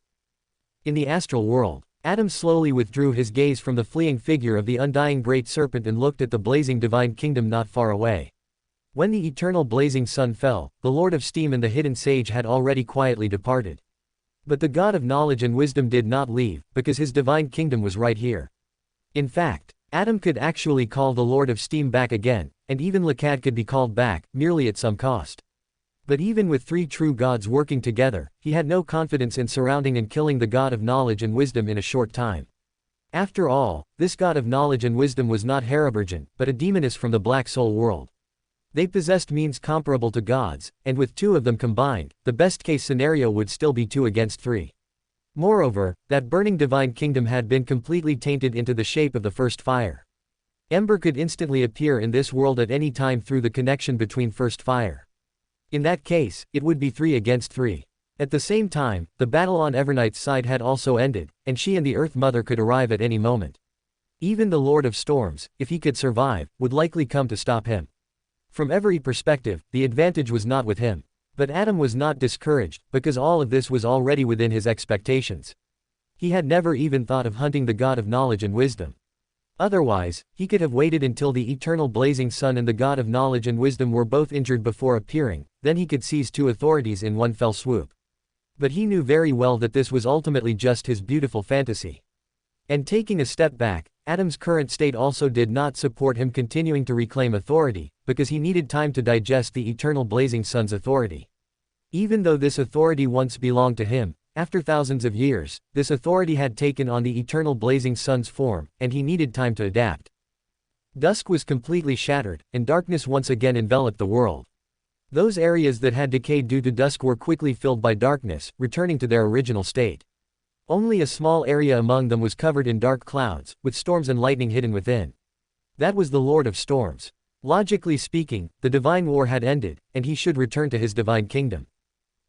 In the astral world, Adam slowly withdrew his gaze from the fleeing figure of the undying great serpent and looked at the blazing divine kingdom not far away. When the eternal blazing sun fell, the Lord of Steam and the hidden sage had already quietly departed. But the God of knowledge and wisdom did not leave, because his divine kingdom was right here. In fact, Adam could actually call the Lord of Steam back again, and even Lakad could be called back, merely at some cost. But even with three true gods working together, he had no confidence in surrounding and killing the god of knowledge and wisdom in a short time. After all, this god of knowledge and wisdom was not Haraburgen, but a demoness from the Black Soul world. They possessed means comparable to gods, and with two of them combined, the best-case scenario would still be 2 against 3. Moreover, that burning divine kingdom had been completely tainted into the shape of the first fire. Ember could instantly appear in this world at any time through the connection between first fire. In that case, it would be 3 against 3. At the same time, the battle on Evernight's side had also ended, and she and the Earth Mother could arrive at any moment. Even the Lord of Storms, if he could survive, would likely come to stop him. From every perspective, the advantage was not with him. But Adam was not discouraged, because all of this was already within his expectations. He had never even thought of hunting the god of knowledge and wisdom. Otherwise, he could have waited until the eternal blazing sun and the god of knowledge and wisdom were both injured before appearing, then he could seize 2 authorities in one fell swoop. But he knew very well that this was ultimately just his beautiful fantasy. And taking a step back, Adam's current state also did not support him continuing to reclaim authority, because he needed time to digest the eternal blazing sun's authority. Even though this authority once belonged to him, after thousands of years, this authority had taken on the eternal blazing sun's form, and he needed time to adapt. Dusk was completely shattered, and darkness once again enveloped the world. Those areas that had decayed due to dusk were quickly filled by darkness, returning to their original state. Only a small area among them was covered in dark clouds, with storms and lightning hidden within. That was the Lord of Storms. Logically speaking, the divine war had ended, and he should return to his divine kingdom.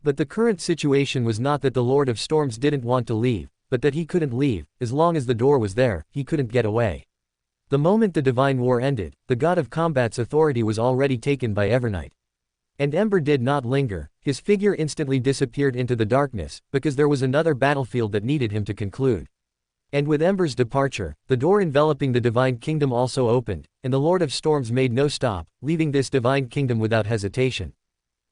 But the current situation was not that the Lord of Storms didn't want to leave, but that he couldn't leave. As long as the door was there, he couldn't get away. The moment the divine war ended, the god of combat's authority was already taken by Evernight. And Ember did not linger, his figure instantly disappeared into the darkness, because there was another battlefield that needed him to conclude. And with Ember's departure, the door enveloping the divine kingdom also opened, and the Lord of Storms made no stop, leaving this divine kingdom without hesitation.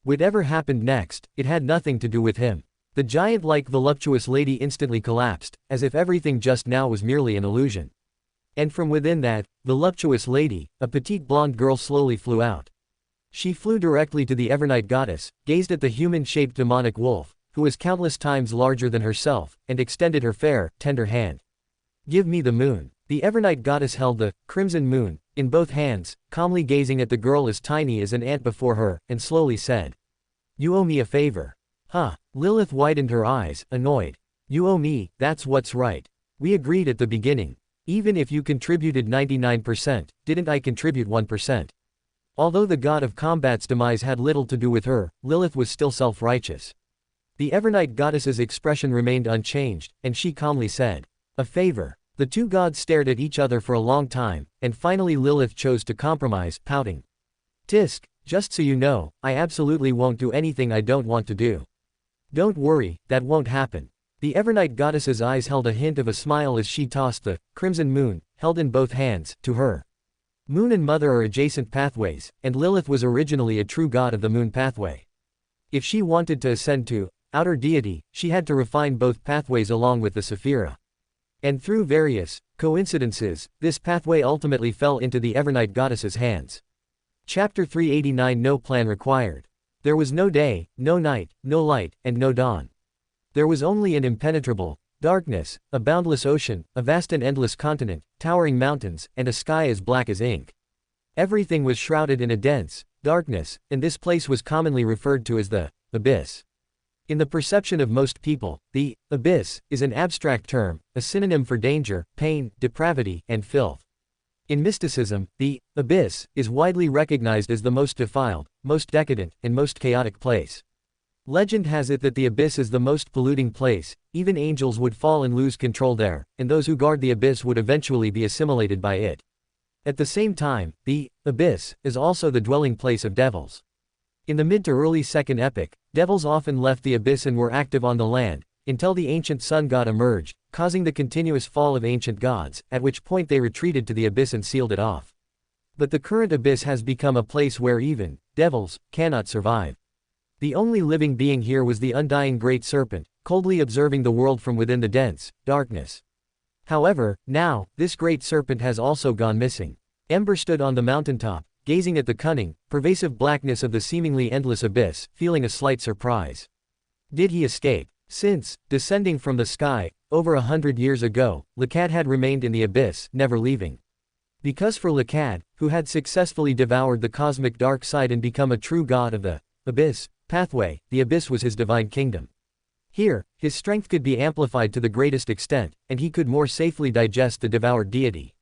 Whatever happened next, it had nothing to do with him. The giant-like voluptuous lady instantly collapsed, as if everything just now was merely an illusion. And from within that voluptuous lady, a petite blonde girl slowly flew out. She flew directly to the Evernight goddess, gazed at the human-shaped demonic wolf, who was countless times larger than herself, and extended her fair, tender hand. "Give me the moon." The Evernight goddess held the crimson moon in both hands, calmly gazing at the girl as tiny as an ant before her, and slowly said, "You owe me a favor." "Huh." Lilith widened her eyes, annoyed. "You owe me, that's what's right. We agreed at the beginning. Even if you contributed 99%, didn't I contribute 1%? Although the god of combat's demise had little to do with her, Lilith was still self-righteous. The Evernight goddess's expression remained unchanged, and she calmly said, "A favor." The two gods stared at each other for a long time, and finally Lilith chose to compromise, pouting. "Tisk, just so you know, I absolutely won't do anything I don't want to do. Don't worry, that won't happen." The Evernight goddess's eyes held a hint of a smile as she tossed the crimson moon, held in both hands, to her. Moon and Mother are adjacent pathways, and Lilith was originally a true god of the moon pathway. If she wanted to ascend to outer deity, she had to refine both pathways along with the Sephira. And through various coincidences, this pathway ultimately fell into the Evernight goddess's hands. Chapter 389 No plan required. There was no day, no night, no light, and no dawn. There was only an impenetrable darkness, a boundless ocean, a vast and endless continent, towering mountains, and a sky as black as ink. Everything was shrouded in a dense darkness, and this place was commonly referred to as the abyss. In the perception of most people, the abyss is an abstract term, a synonym for danger, pain, depravity, and filth. In mysticism, the abyss is widely recognized as the most defiled, most decadent, and most chaotic place. Legend has it that the abyss is the most polluting place, even angels would fall and lose control there, and those who guard the abyss would eventually be assimilated by it. At the same time, the abyss is also the dwelling place of devils. In the mid to early Second Epoch, devils often left the abyss and were active on the land, until the ancient sun god emerged, causing the continuous fall of ancient gods, at which point they retreated to the abyss and sealed it off. But the current abyss has become a place where even devils cannot survive. The only living being here was the undying great serpent, coldly observing the world from within the dense darkness. However, now, this great serpent has also gone missing. Ember stood on the mountaintop, gazing at the cunning, pervasive blackness of the seemingly endless abyss, feeling a slight surprise. Did he escape? Since, descending from the sky, over 100 years ago, Lekad had remained in the abyss, never leaving. Because for Lekad, who had successfully devoured the cosmic dark side and become a true god of the abyss pathway, the abyss was his divine kingdom. Here, his strength could be amplified to the greatest extent, and he could more safely digest the devoured deity.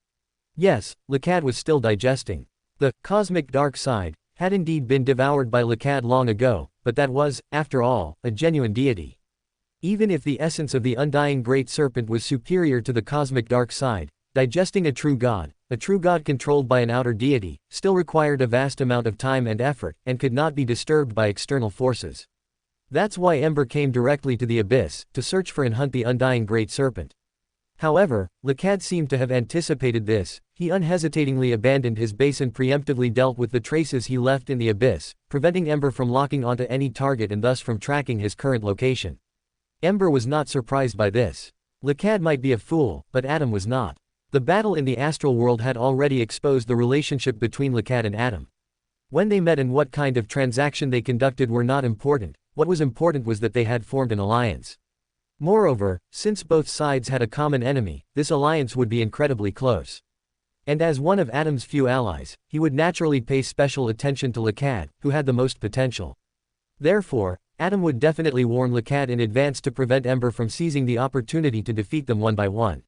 Yes, Lekad was still digesting. The cosmic dark side had indeed been devoured by Lekad long ago, but that was, after all, a genuine deity. Even if the essence of the undying great serpent was superior to the cosmic dark side, digesting a true god controlled by an outer deity, still required a vast amount of time and effort, and could not be disturbed by external forces. That's why Ember came directly to the abyss, to search for and hunt the undying great serpent. However, Lekad seemed to have anticipated this. He unhesitatingly abandoned his base and preemptively dealt with the traces he left in the abyss, preventing Ember from locking onto any target and thus from tracking his current location. Ember was not surprised by this. Lekad might be a fool, but Adam was not. The battle in the astral world had already exposed the relationship between Lekad and Adam. When they met and what kind of transaction they conducted were not important. What was important was that they had formed an alliance. Moreover, since both sides had a common enemy, this alliance would be incredibly close. And as one of Adam's few allies, he would naturally pay special attention to Lekad, who had the most potential. Therefore, Adam would definitely warn Lekad in advance to prevent Ember from seizing the opportunity to defeat them one by one.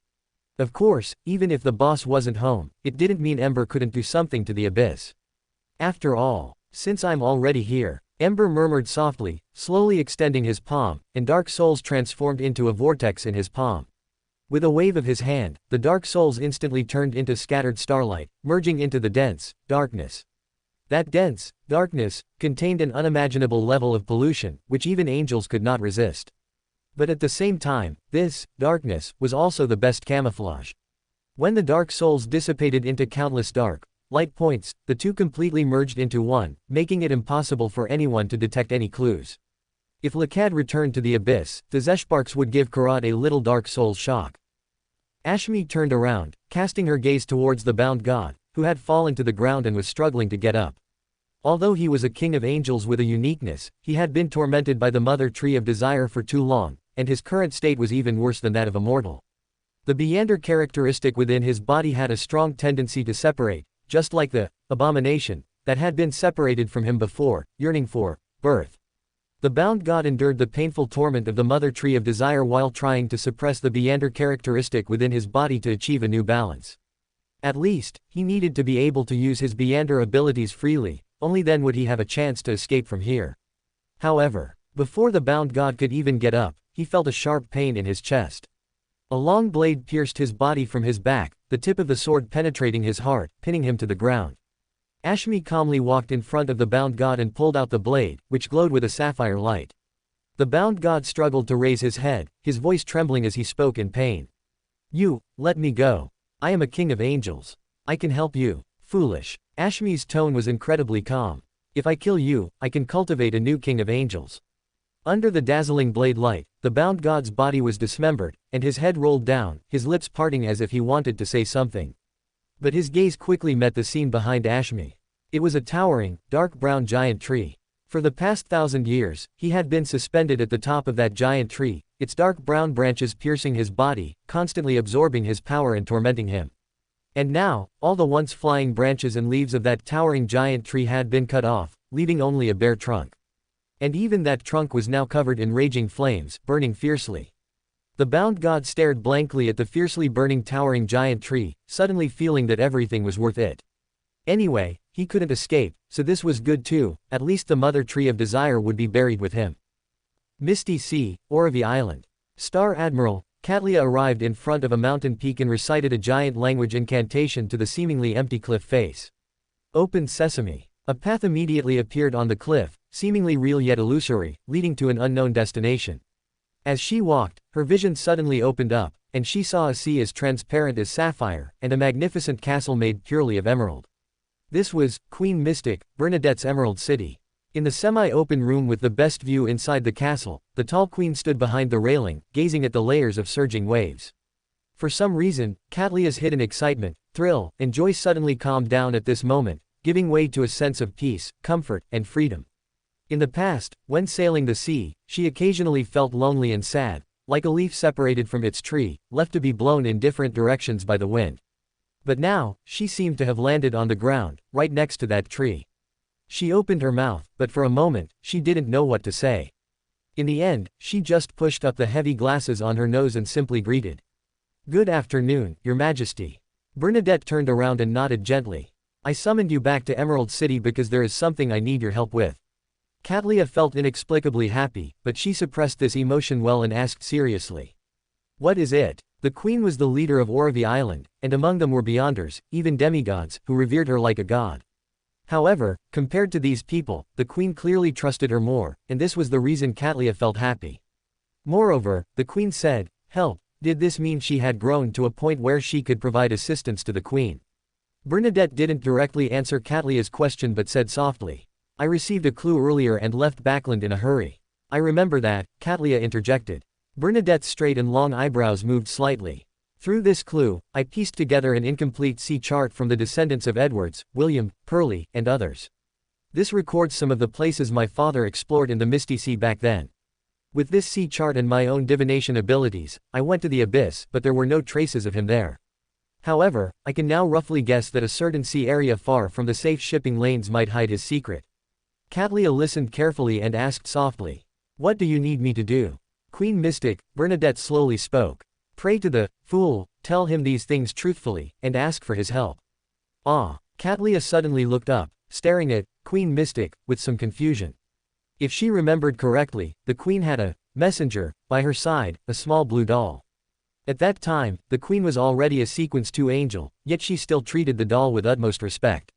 Of course, even if the boss wasn't home, it didn't mean Ember couldn't do something to the abyss. After all, since I'm already here, Ember murmured softly, slowly extending his palm, and dark souls transformed into a vortex in his palm. With a wave of his hand, the dark souls instantly turned into scattered starlight, merging into the dense darkness. That dense darkness contained an unimaginable level of pollution, which even angels could not resist. But at the same time, this darkness was also the best camouflage. When the dark souls dissipated into countless dark light points, the two completely merged into one, making it impossible for anyone to detect any clues. If Lekad returned to the abyss, the Zeshbarks would give Karat a little dark soul shock. Ashmi turned around, casting her gaze towards the bound god, who had fallen to the ground and was struggling to get up. Although he was a king of angels with a uniqueness, he had been tormented by the mother tree of desire for too long, and his current state was even worse than that of a mortal. The Beander characteristic within his body had a strong tendency to separate, just like the abomination that had been separated from him before, yearning for birth. The bound god endured the painful torment of the mother tree of desire while trying to suppress the Beander characteristic within his body to achieve a new balance. At least, he needed to be able to use his Beander abilities freely, only then would he have a chance to escape from here. However, before the bound god could even get up, he felt a sharp pain in his chest. A long blade pierced his body from his back, the tip of the sword penetrating his heart, pinning him to the ground. Ashmi calmly walked in front of the bound god and pulled out the blade, which glowed with a sapphire light. The bound god struggled to raise his head, his voice trembling as he spoke in pain. "You, let me go. I am a king of angels. I can help you." Foolish. Ashmi's tone was incredibly calm. "If I kill you, I can cultivate a new king of angels." Under the dazzling blade light, the bound god's body was dismembered, and his head rolled down, his lips parting as if he wanted to say something. But his gaze quickly met the scene behind Ashmi. It was a towering, dark brown giant tree. For the past 1,000 years, he had been suspended at the top of that giant tree, its dark brown branches piercing his body, constantly absorbing his power and tormenting him. And now, all the once flying branches and leaves of that towering giant tree had been cut off, leaving only a bare trunk. And even that trunk was now covered in raging flames, burning fiercely. The bound god stared blankly at the fiercely burning towering giant tree, suddenly feeling that everything was worth it. Anyway, he couldn't escape, so this was good too, at least the mother tree of desire would be buried with him. Misty Sea, Oravi Island. Star Admiral Katlia arrived in front of a mountain peak and recited a giant language incantation to the seemingly empty cliff face. Open sesame. A path immediately appeared on the cliff, seemingly real yet illusory, leading to an unknown destination. As she walked, her vision suddenly opened up, and she saw a sea as transparent as sapphire, and a magnificent castle made purely of emerald. This was Queen Mystic, Bernadette's Emerald City. In the semi-open room with the best view inside the castle, the tall queen stood behind the railing, gazing at the layers of surging waves. For some reason, Katlia's hidden excitement, thrill, and joy suddenly calmed down at this moment, giving way to a sense of peace, comfort, and freedom. In the past, when sailing the sea, she occasionally felt lonely and sad, like a leaf separated from its tree, left to be blown in different directions by the wind. But now, she seemed to have landed on the ground, right next to that tree. She opened her mouth, but for a moment, she didn't know what to say. In the end, she just pushed up the heavy glasses on her nose and simply greeted. "Good afternoon, Your Majesty." Bernadette turned around and nodded gently. "I summoned you back to Emerald City because there is something I need your help with." Catlia felt inexplicably happy, but she suppressed this emotion well and asked seriously. "What is it?" The queen was the leader of Oravi Island, and among them were beyonders, even demigods, who revered her like a god. However, compared to these people, the queen clearly trusted her more, and this was the reason Catlia felt happy. Moreover, the queen said, "Help." Did this mean she had grown to a point where she could provide assistance to the queen? Bernadette didn't directly answer Catlia's question but said softly, "I received a clue earlier and left Backland in a hurry." "I remember that," Catlia interjected. Bernadette's straight and long eyebrows moved slightly. "Through this clue, I pieced together an incomplete sea chart from the descendants of Edwards, William, Pearly, and others. This records some of the places my father explored in the Misty Sea back then. With this sea chart and my own divination abilities, I went to the abyss, but there were no traces of him there. However, I can now roughly guess that a certain sea area far from the safe shipping lanes might hide his secret." Catlia listened carefully and asked softly, "What do you need me to do?" "Queen Mystic," Bernadette slowly spoke. "Pray to the fool, tell him these things truthfully, and ask for his help." "Ah." Catlia suddenly looked up, staring at Queen Mystic, with some confusion. If she remembered correctly, the queen had a messenger by her side, a small blue doll. At that time, the queen was already a Sequence 2 angel, yet she still treated the doll with utmost respect.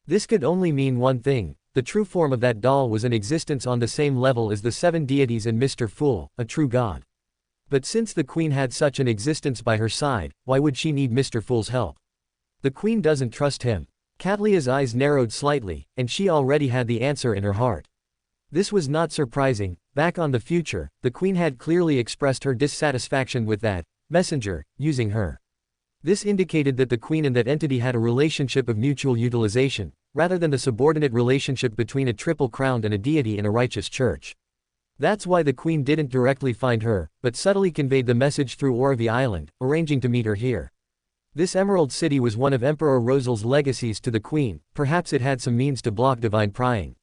This could only mean one thing: the true form of that doll was in existence on the same level as the 7 deities and Mr. Fool, a true god. But since the queen had such an existence by her side, why would she need Mr. Fool's help? The queen doesn't trust him. Catlia's eyes narrowed slightly, and she already had the answer in her heart. This was not surprising. Back on the future, the queen had clearly expressed her dissatisfaction with that messenger using her. This indicated that the queen and that entity had a relationship of mutual utilization, rather than the subordinate relationship between a triple-crowned and a deity in a righteous church. That's why the queen didn't directly find her, but subtly conveyed the message through Oravi Island, arranging to meet her here. This Emerald City was one of Emperor Rosal's legacies to the queen, perhaps it had some means to block divine prying.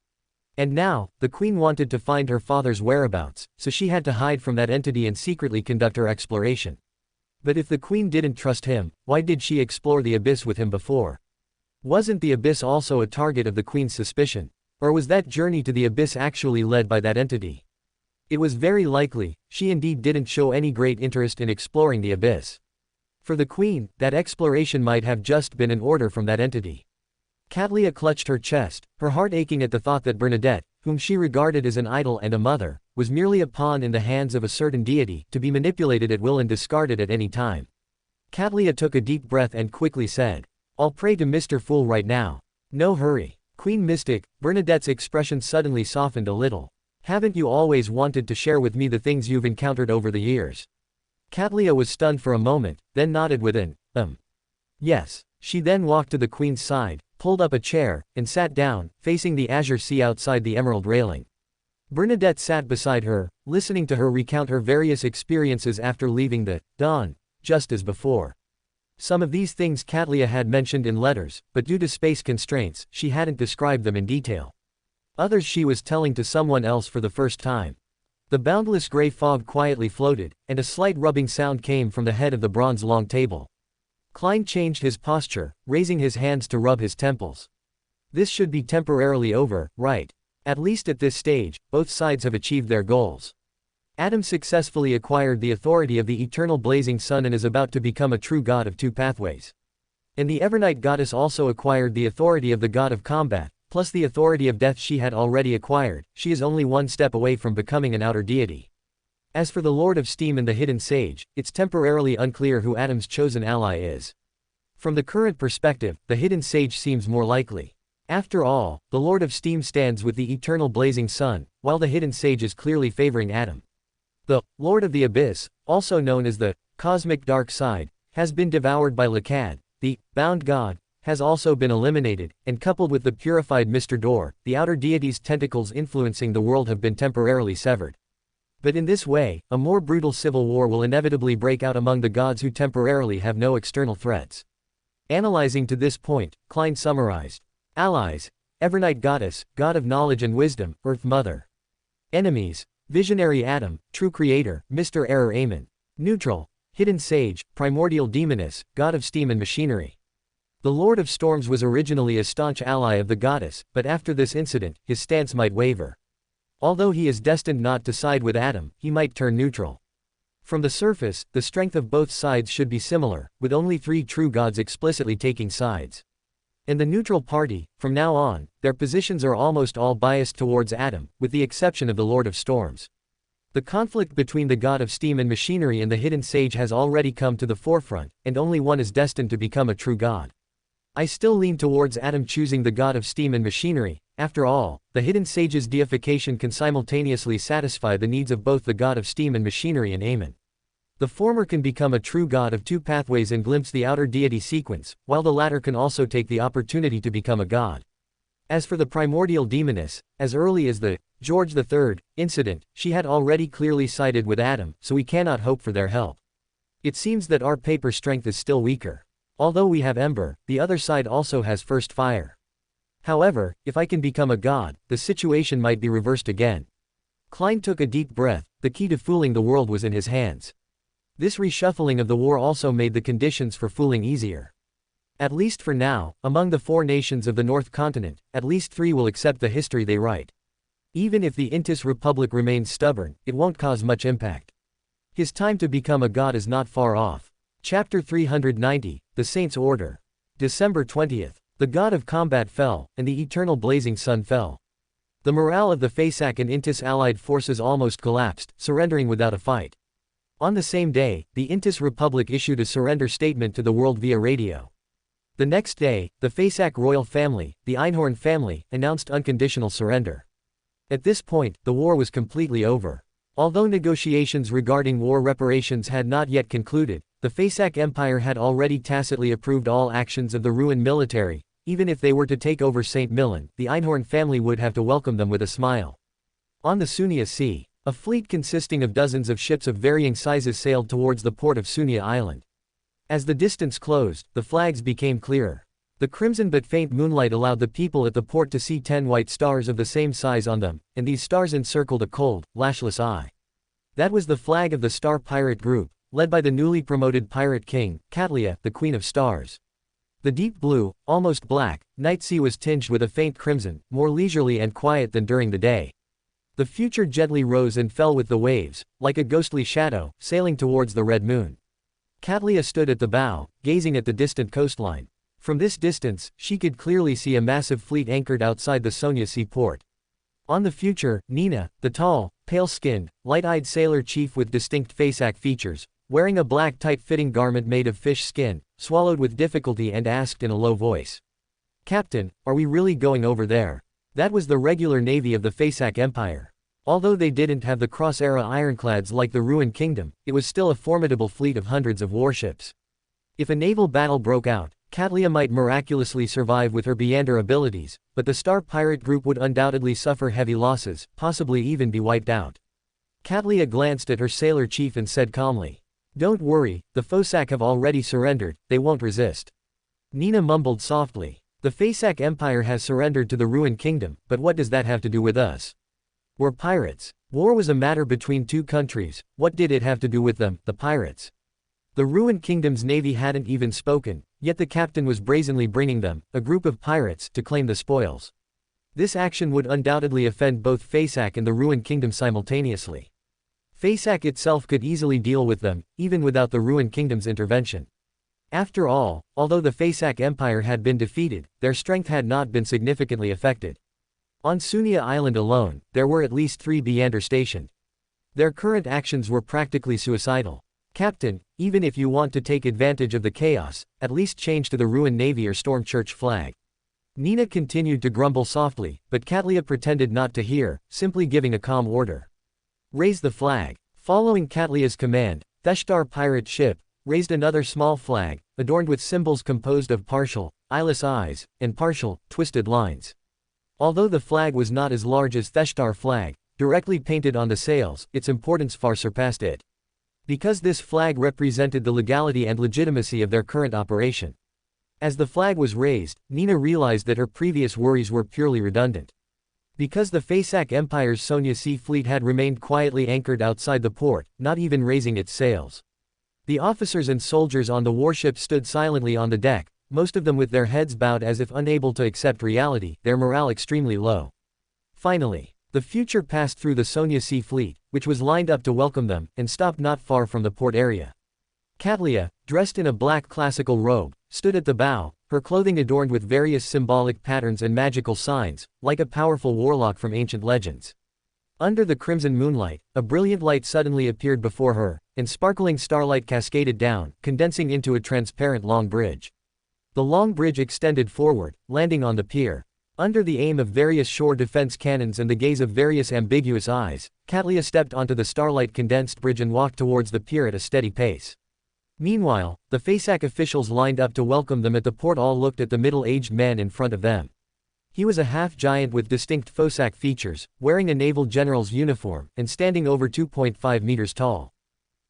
And now, the queen wanted to find her father's whereabouts, so she had to hide from that entity and secretly conduct her exploration. But if the queen didn't trust him, why did she explore the abyss with him before? Wasn't the abyss also a target of the queen's suspicion? Or was that journey to the abyss actually led by that entity? It was very likely, she indeed didn't show any great interest in exploring the abyss. For the queen, that exploration might have just been an order from that entity. Catlia clutched her chest, her heart aching at the thought that Bernadette, whom she regarded as an idol and a mother, was merely a pawn in the hands of a certain deity, to be manipulated at will and discarded at any time. Catlia took a deep breath and quickly said, "I'll pray to Mr. Fool right now. No hurry." Queen Mystic, Bernadette's expression suddenly softened a little. "Haven't you always wanted to share with me the things you've encountered over the years?" Catlia was stunned for a moment, then nodded with an, Yes. She then walked to the queen's side, pulled up a chair, and sat down, facing the azure sea outside the emerald railing. Bernadette sat beside her, listening to her recount her various experiences after leaving the Dawn, just as before. Some of these things Catlia had mentioned in letters, but due to space constraints, she hadn't described them in detail. Others she was telling to someone else for the first time. The boundless gray fog quietly floated, and a slight rubbing sound came from the head of the bronze long table. Klein changed his posture, raising his hands to rub his temples. This should be temporarily over, right? At least at this stage, both sides have achieved their goals. Adam successfully acquired the authority of the eternal blazing sun and is about to become a true god of 2 pathways. And the Evernight goddess also acquired the authority of the god of combat, plus the authority of death she had already acquired. She is only one step away from becoming an outer deity. As for the Lord of Steam and the Hidden Sage, it's temporarily unclear who Adam's chosen ally is. From the current perspective, the Hidden Sage seems more likely. After all, the Lord of Steam stands with the eternal blazing sun, while the Hidden Sage is clearly favoring Adam. The Lord of the Abyss, also known as the Cosmic Dark Side, has been devoured by Lakad, the bound god, has also been eliminated, and coupled with the purified Mr. Door, the outer deity's tentacles influencing the world have been temporarily severed. But in this way, a more brutal civil war will inevitably break out among the gods who temporarily have no external threats. Analyzing to this point, Klein summarized. Allies: Evernight Goddess, God of Knowledge and Wisdom, Earth Mother. Enemies: Visionary Adam, True Creator, Mr. Error Amen. Neutral: Hidden Sage, Primordial Demoness, God of Steam and Machinery. The Lord of Storms was originally a staunch ally of the goddess, but after this incident, his stance might waver. Although he is destined not to side with Adam, he might turn neutral. From the surface, the strength of both sides should be similar, with only 3 true gods explicitly taking sides. In the neutral party, from now on, their positions are almost all biased towards Adam, with the exception of the Lord of Storms. The conflict between the God of Steam and Machinery and the Hidden Sage has already come to the forefront, and only one is destined to become a true god. I still lean towards Adam choosing the God of Steam and Machinery. After all, the Hidden Sage's deification can simultaneously satisfy the needs of both the God of Steam and Machinery and Amen. The former can become a true god of 2 pathways and glimpse the outer deity sequence, while the latter can also take the opportunity to become a god. As for the primordial demoness, as early as the George III incident, she had already clearly sided with Adam, so we cannot hope for their help. It seems that our paper strength is still weaker. Although we have Ember, the other side also has First Fire. However, if I can become a god, the situation might be reversed again. Klein took a deep breath. The key to fooling the world was in his hands. This reshuffling of the war also made the conditions for fooling easier. At least for now, among the 4 nations of the North Continent, at least 3 will accept the history they write. Even if the Intis Republic remains stubborn, it won't cause much impact. His time to become a god is not far off. Chapter 390, The Saints' Order. December 20th. The god of combat fell, and the eternal blazing sun fell. The morale of the Fasak and Intis allied forces almost collapsed, surrendering without a fight. On the same day, the Intis Republic issued a surrender statement to the world via radio. The next day, the Fasak royal family, the Einhorn family, announced unconditional surrender. At this point, the war was completely over. Although negotiations regarding war reparations had not yet concluded, the Fasak Empire had already tacitly approved all actions of the ruined military. Even if they were to take over St. Milan, the Einhorn family would have to welcome them with a smile. On the Sunia Sea, a fleet consisting of dozens of ships of varying sizes sailed towards the port of Sunia Island. As the distance closed, the flags became clearer. The crimson but faint moonlight allowed the people at the port to see 10 white stars of the same size on them, and these stars encircled a cold, lashless eye. That was the flag of the Star Pirate Group, led by the newly promoted Pirate King, Katlia, the Queen of Stars. The deep blue, almost black, night sea was tinged with a faint crimson, more leisurely and quiet than during the day. The future gently rose and fell with the waves, like a ghostly shadow, sailing towards the red moon. Katlia stood at the bow, gazing at the distant coastline. From this distance, she could clearly see a massive fleet anchored outside the Sonia seaport. On the future, Nina, the tall, pale-skinned, light-eyed sailor chief with distinct Fasak features, wearing a black tight-fitting garment made of fish skin, swallowed with difficulty and asked in a low voice. "Captain, are we really going over there?" That was the regular navy of the Fasak Empire. Although they didn't have the cross-era ironclads like the Ruined Kingdom, it was still a formidable fleet of hundreds of warships. If a naval battle broke out, Katlia might miraculously survive with her Beander abilities, but the Star Pirate Group would undoubtedly suffer heavy losses, possibly even be wiped out. Katlia glanced at her sailor chief and said calmly, "Don't worry, the Fosak have already surrendered, they won't resist." Nina mumbled softly, "The Fasak Empire has surrendered to the Ruined Kingdom, but what does that have to do with us? We're pirates. War was a matter between 2 countries, what did it have to do with them, the pirates?" The Ruined Kingdom's navy hadn't even spoken, yet the captain was brazenly bringing them, a group of pirates, to claim the spoils. This action would undoubtedly offend both Fasak and the Ruined Kingdom simultaneously. Fasak itself could easily deal with them, even without the Ruined Kingdom's intervention. After all, although the Fasak Empire had been defeated, their strength had not been significantly affected. On Sunia Island alone, there were at least 3 Beander stationed. Their current actions were practically suicidal. "Captain, even if you want to take advantage of the chaos, at least change to the Ruined Navy or Storm Church flag." Nina continued to grumble softly, but Katlia pretended not to hear, simply giving a calm order. "Raise the flag." Following Katlia's command, Theshtar pirate ship raised another small flag, adorned with symbols composed of partial, eyeless eyes, and partial, twisted lines. Although the flag was not as large as Theshtar flag, directly painted on the sails, its importance far surpassed it. Because this flag represented the legality and legitimacy of their current operation. As the flag was raised, Nina realized that her previous worries were purely redundant. Because the Fasak Empire's Sonia Sea fleet had remained quietly anchored outside the port, not even raising its sails. The officers and soldiers on the warship stood silently on the deck, most of them with their heads bowed as if unable to accept reality, their morale extremely low. Finally, the future passed through the Sonia Sea fleet, which was lined up to welcome them, and stopped not far from the port area. Katlia, dressed in a black classical robe, stood at the bow, her clothing adorned with various symbolic patterns and magical signs, like a powerful warlock from ancient legends. Under the crimson moonlight, a brilliant light suddenly appeared before her, and sparkling starlight cascaded down, condensing into a transparent long bridge. The long bridge extended forward, landing on the pier. Under the aim of various shore defense cannons and the gaze of various ambiguous eyes, Katlia stepped onto the starlight condensed bridge and walked towards the pier at a steady pace. Meanwhile, the Fasak officials lined up to welcome them at the port all looked at the middle-aged man in front of them. He was a half-giant with distinct Fosak features, wearing a naval general's uniform, and standing over 2.5 meters tall.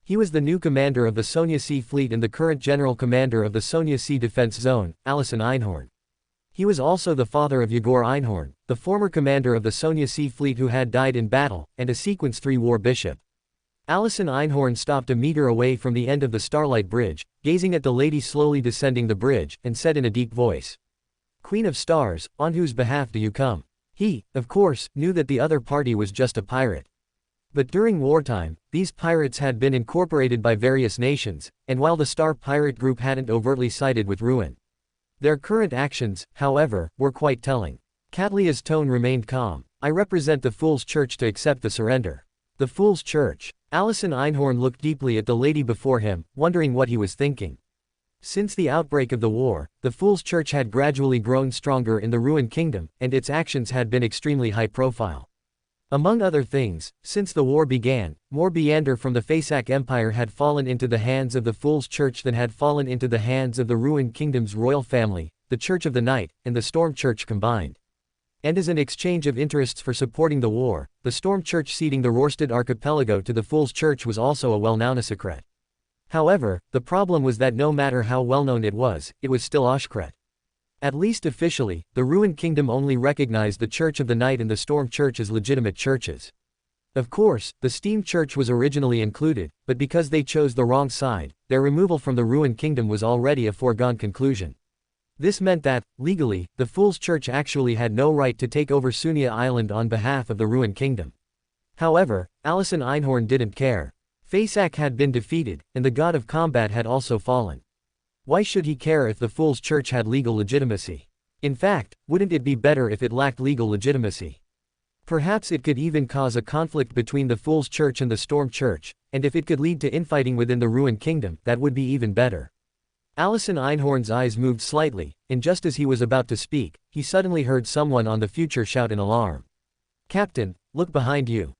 He was the new commander of the Sonia Sea fleet and the current general commander of the Sonia Sea Defense Zone, Alison Einhorn. He was also the father of Yegor Einhorn, the former commander of the Sonia Sea fleet who had died in battle, and a Sequence 3 war bishop. Alison Einhorn stopped a meter away from the end of the starlight bridge, gazing at the lady slowly descending the bridge, and said in a deep voice, "Queen of Stars, on whose behalf do you come?" He, of course, knew that the other party was just a pirate. But during wartime, these pirates had been incorporated by various nations, and while the Star Pirate Group hadn't overtly sided with Ruin. Their current actions, however, were quite telling. Katlia's tone remained calm. "I represent the Fool's Church to accept the surrender." The Fool's Church. Alison Einhorn looked deeply at the lady before him, wondering what he was thinking. Since the outbreak of the war, the Fool's Church had gradually grown stronger in the Ruin Kingdom, and its actions had been extremely high profile. Among other things, since the war began, more Beander from the Fasak Empire had fallen into the hands of the Fool's Church than had fallen into the hands of the Ruin Kingdom's royal family, the Church of the Night, and the Storm Church combined. And as an exchange of interests for supporting the war, the Storm Church ceding the Rorstad archipelago to the Fool's Church was also a well-known secret. However, the problem was that no matter how well-known it was still Oshkret. At least officially, the Ruined Kingdom only recognized the Church of the Night and the Storm Church as legitimate churches. Of course, the Steam Church was originally included, but because they chose the wrong side, their removal from the Ruined Kingdom was already a foregone conclusion. This meant that, legally, the Fool's Church actually had no right to take over Sunia Island on behalf of the Ruined Kingdom. However, Alison Einhorn didn't care. Fasak had been defeated, and the god of combat had also fallen. Why should he care if the Fool's Church had legal legitimacy? In fact, wouldn't it be better if it lacked legal legitimacy? Perhaps it could even cause a conflict between the Fool's Church and the Storm Church, and if it could lead to infighting within the Ruined Kingdom, that would be even better. Alison Einhorn's eyes moved slightly, and just as he was about to speak, he suddenly heard someone on the future shout in alarm. "Captain, look behind you."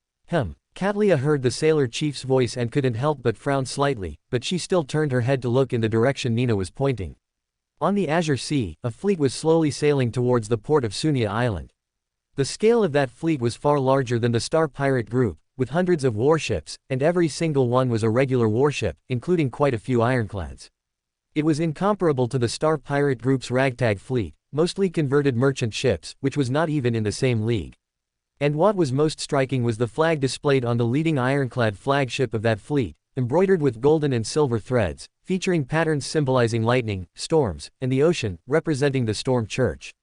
Katlia heard the sailor chief's voice and couldn't help but frown slightly, but she still turned her head to look in the direction Nina was pointing. On the Azure Sea, a fleet was slowly sailing towards the port of Sunia Island. The scale of that fleet was far larger than the Star Pirate Group, with hundreds of warships, and every single one was a regular warship, including quite a few ironclads. It was incomparable to the Star Pirate Group's ragtag fleet, mostly converted merchant ships, which was not even in the same league. And what was most striking was the flag displayed on the leading ironclad flagship of that fleet, embroidered with golden and silver threads, featuring patterns symbolizing lightning, storms, and the ocean, representing the Storm Church.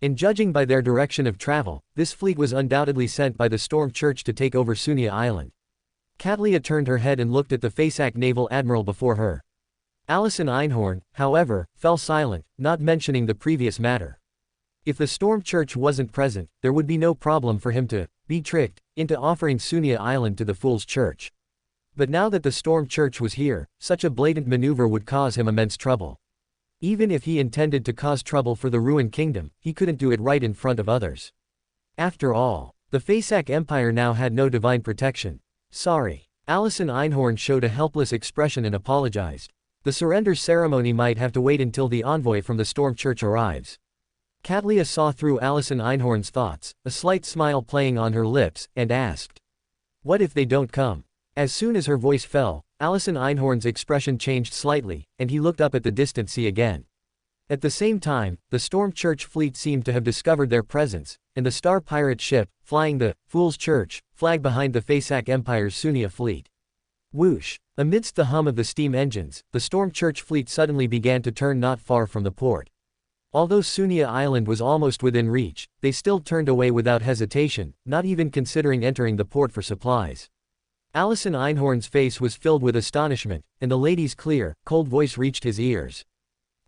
And judging by their direction of travel, this fleet was undoubtedly sent by the Storm Church to take over Sunia Island. Katlia turned her head and looked at the Fasak naval admiral before her. Alison Einhorn, however, fell silent, not mentioning the previous matter. If the Storm Church wasn't present, there would be no problem for him to be tricked into offering Sunia Island to the Fool's Church. But now that the Storm Church was here, such a blatant maneuver would cause him immense trouble. Even if he intended to cause trouble for the Ruined Kingdom, he couldn't do it right in front of others. After all, the Fasak Empire now had no divine protection. "Sorry." Alison Einhorn showed a helpless expression and apologized. The surrender ceremony might have to wait until the envoy from the Storm Church arrives. Katlia saw through Alison Einhorn's thoughts, a slight smile playing on her lips, and asked, "What if they don't come?" As soon as her voice fell, Alison Einhorn's expression changed slightly, and he looked up at the distant sea again. At the same time, the Storm Church fleet seemed to have discovered their presence, and the star pirate ship, flying the Fool's Church flag behind the Fasak Empire's Sunia fleet. Whoosh! Amidst the hum of the steam engines, the Storm Church fleet suddenly began to turn not far from the port. Although Sunia Island was almost within reach, they still turned away without hesitation, not even considering entering the port for supplies. Alison Einhorn's face was filled with astonishment, and the lady's clear, cold voice reached his ears.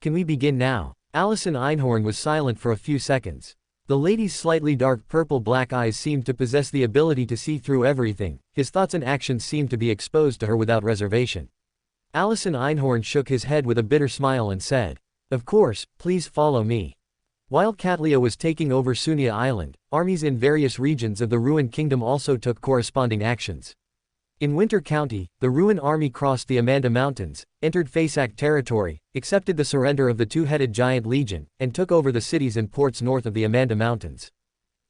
"Can we begin now?" Alison Einhorn was silent for a few seconds. The lady's slightly dark purple-black eyes seemed to possess the ability to see through everything. His thoughts and actions seemed to be exposed to her without reservation. Alison Einhorn shook his head with a bitter smile and said, "Of course, please follow me." While Katlia was taking over Sunia Island, armies in various regions of the Ruined Kingdom also took corresponding actions. In Winter County, the Ruin Army crossed the Amanda Mountains, entered Fasak territory, accepted the surrender of the two-headed giant legion, and took over the cities and ports north of the Amanda Mountains.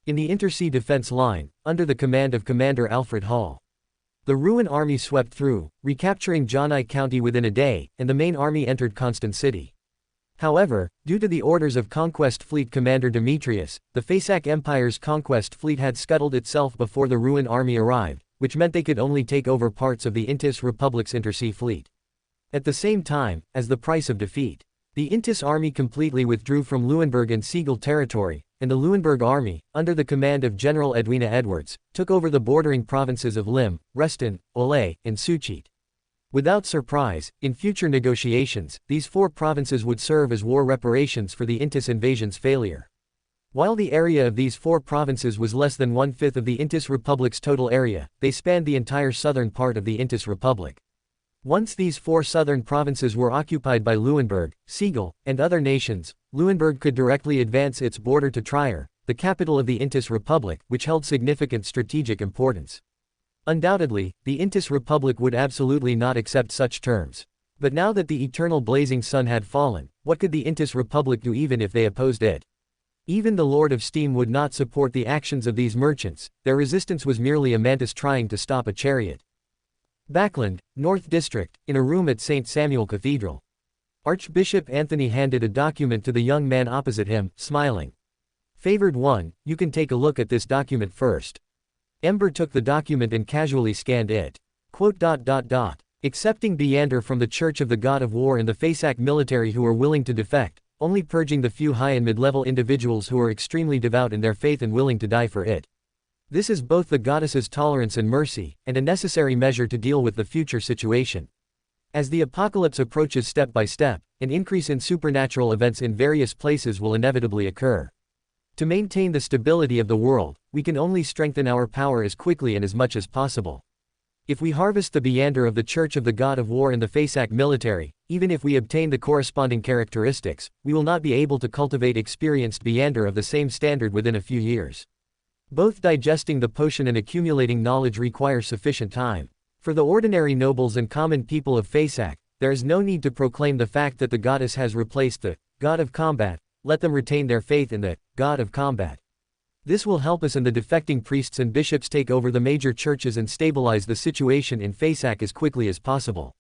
In the Intersea Defense Line, under the command of Commander Alfred Hall, the Ruin Army swept through, recapturing Janai County within a day, and the main army entered Constant City. However, due to the orders of Conquest Fleet Commander Demetrius, the Fasak Empire's Conquest Fleet had scuttled itself before the Ruin Army arrived, which meant they could only take over parts of the Intis Republic's Intersea Fleet. At the same time, as the price of defeat, the Intis Army completely withdrew from Leuenberg and Siegel territory, and the Leuenberg Army, under the command of General Edwina Edwards, took over the bordering provinces of Lim, Reston, Olay, and Suchit. Without surprise, in future negotiations, these four provinces would serve as war reparations for the Intis invasion's failure. While the area of these four provinces was less than one-fifth of the Intis Republic's total area, they spanned the entire southern part of the Intis Republic. Once these four southern provinces were occupied by Leuenberg, Siegel, and other nations, Leuenberg could directly advance its border to Trier, the capital of the Intis Republic, which held significant strategic importance. Undoubtedly, the Intis Republic would absolutely not accept such terms. But now that the eternal blazing sun had fallen, what could the Intis Republic do even if they opposed it? Even the Lord of Steam would not support the actions of these merchants. Their resistance was merely a mantis trying to stop a chariot. Backland, North District, in a room at St. Samuel Cathedral. Archbishop Anthony handed a document to the young man opposite him, smiling. "Favored one, you can take a look at this document first." Ember took the document and casually scanned it. Accepting Beander from the Church of the God of War and the Fasak military who are willing to defect, only purging the few high and mid-level individuals who are extremely devout in their faith and willing to die for it. This is both the goddess's tolerance and mercy, and a necessary measure to deal with the future situation. As the apocalypse approaches step by step, an increase in supernatural events in various places will inevitably occur. To maintain the stability of the world, we can only strengthen our power as quickly and as much as possible. If we harvest the Beander of the Church of the God of War and the Fasak military, even if we obtain the corresponding characteristics, we will not be able to cultivate experienced Beander of the same standard within a few years. Both digesting the potion and accumulating knowledge require sufficient time. For the ordinary nobles and common people of Fasak, there is no need to proclaim the fact that the goddess has replaced the God of Combat. Let them retain their faith in the God of Combat. This will help us and the defecting priests and bishops take over the major churches and stabilize the situation in Fasak as quickly as possible.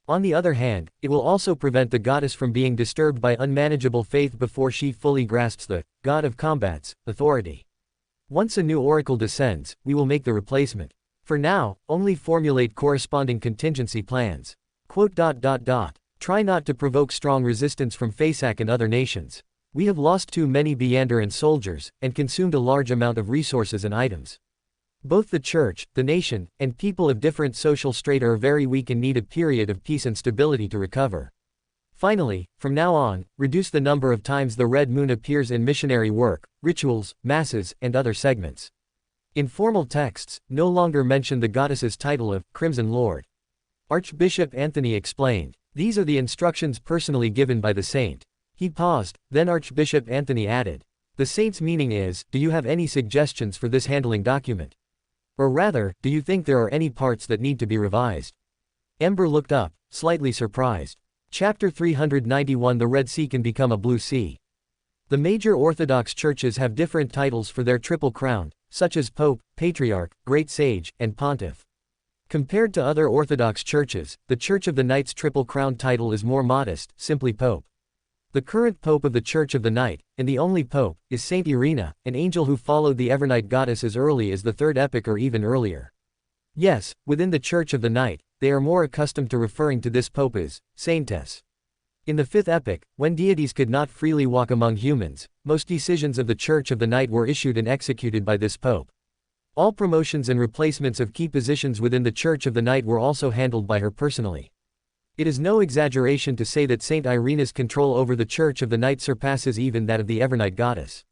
On the other hand, it will also prevent the goddess from being disturbed by unmanageable faith before she fully grasps the God of Combat's authority. Once a new oracle descends, we will make the replacement. For now, only formulate corresponding contingency plans. Try not to provoke strong resistance from Fasak and other nations. We have lost too many Beander and soldiers, and consumed a large amount of resources and items. Both the church, the nation, and people of different social strata are very weak and need a period of peace and stability to recover. Finally, from now on, reduce the number of times the red moon appears in missionary work, rituals, masses, and other segments. In formal texts, no longer mention the goddess's title of Crimson Lord. Archbishop Anthony explained. These are the instructions personally given by the saint. He paused, then Archbishop Anthony added. The saint's meaning is, do you have any suggestions for this handling document? Or rather, do you think there are any parts that need to be revised? Ember looked up, slightly surprised. Chapter 391 The Red Sea can become a blue sea. The major Orthodox churches have different titles for their triple crown, such as Pope, Patriarch, Great Sage, and Pontiff. Compared to other Orthodox churches, the Church of the Knight's triple crown title is more modest, simply Pope. The current Pope of the Church of the Night, and the only Pope, is Saint Irina, an angel who followed the Evernight goddess as early as the 3rd epoch or even earlier. Yes, within the Church of the Night, they are more accustomed to referring to this Pope as Saintess. In the 5th epoch, when deities could not freely walk among humans, most decisions of the Church of the Night were issued and executed by this Pope. All promotions and replacements of key positions within the Church of the Night were also handled by her personally. It is no exaggeration to say that Saint Irina's control over the Church of the Night surpasses even that of the Evernight goddess.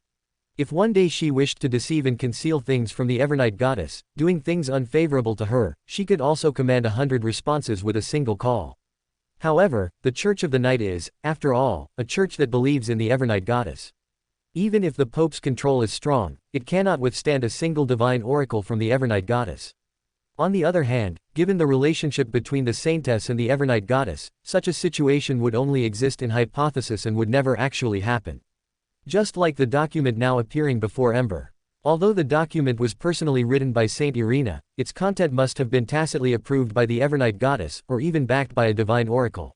If one day she wished to deceive and conceal things from the Evernight goddess, doing things unfavorable to her, she could also command 100 responses with a single call. However, the Church of the Night is, after all, a church that believes in the Evernight goddess. Even if the Pope's control is strong, it cannot withstand a single divine oracle from the Evernight goddess. On the other hand, given the relationship between the Saintess and the Evernight goddess, such a situation would only exist in hypothesis and would never actually happen. Just like the document now appearing before Ember. Although the document was personally written by Saint Irina, its content must have been tacitly approved by the Evernight goddess, or even backed by a divine oracle.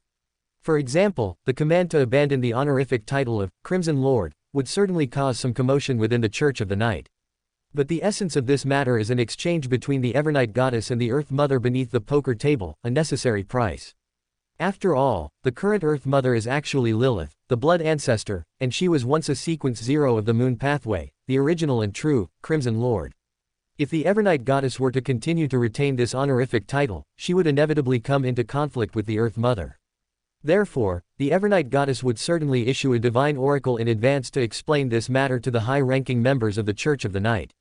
For example, the command to abandon the honorific title of Crimson Lord would certainly cause some commotion within the Church of the Night. But the essence of this matter is an exchange between the Evernight goddess and the Earth Mother beneath the poker table, a necessary price. After all, the current Earth Mother is actually Lilith, the blood ancestor, and she was once a sequence 0 of the Moon Pathway, the original and true Crimson Lord. If the Evernight goddess were to continue to retain this honorific title, she would inevitably come into conflict with the Earth Mother. Therefore, the Evernight goddess would certainly issue a divine oracle in advance to explain this matter to the high-ranking members of the Church of the Night.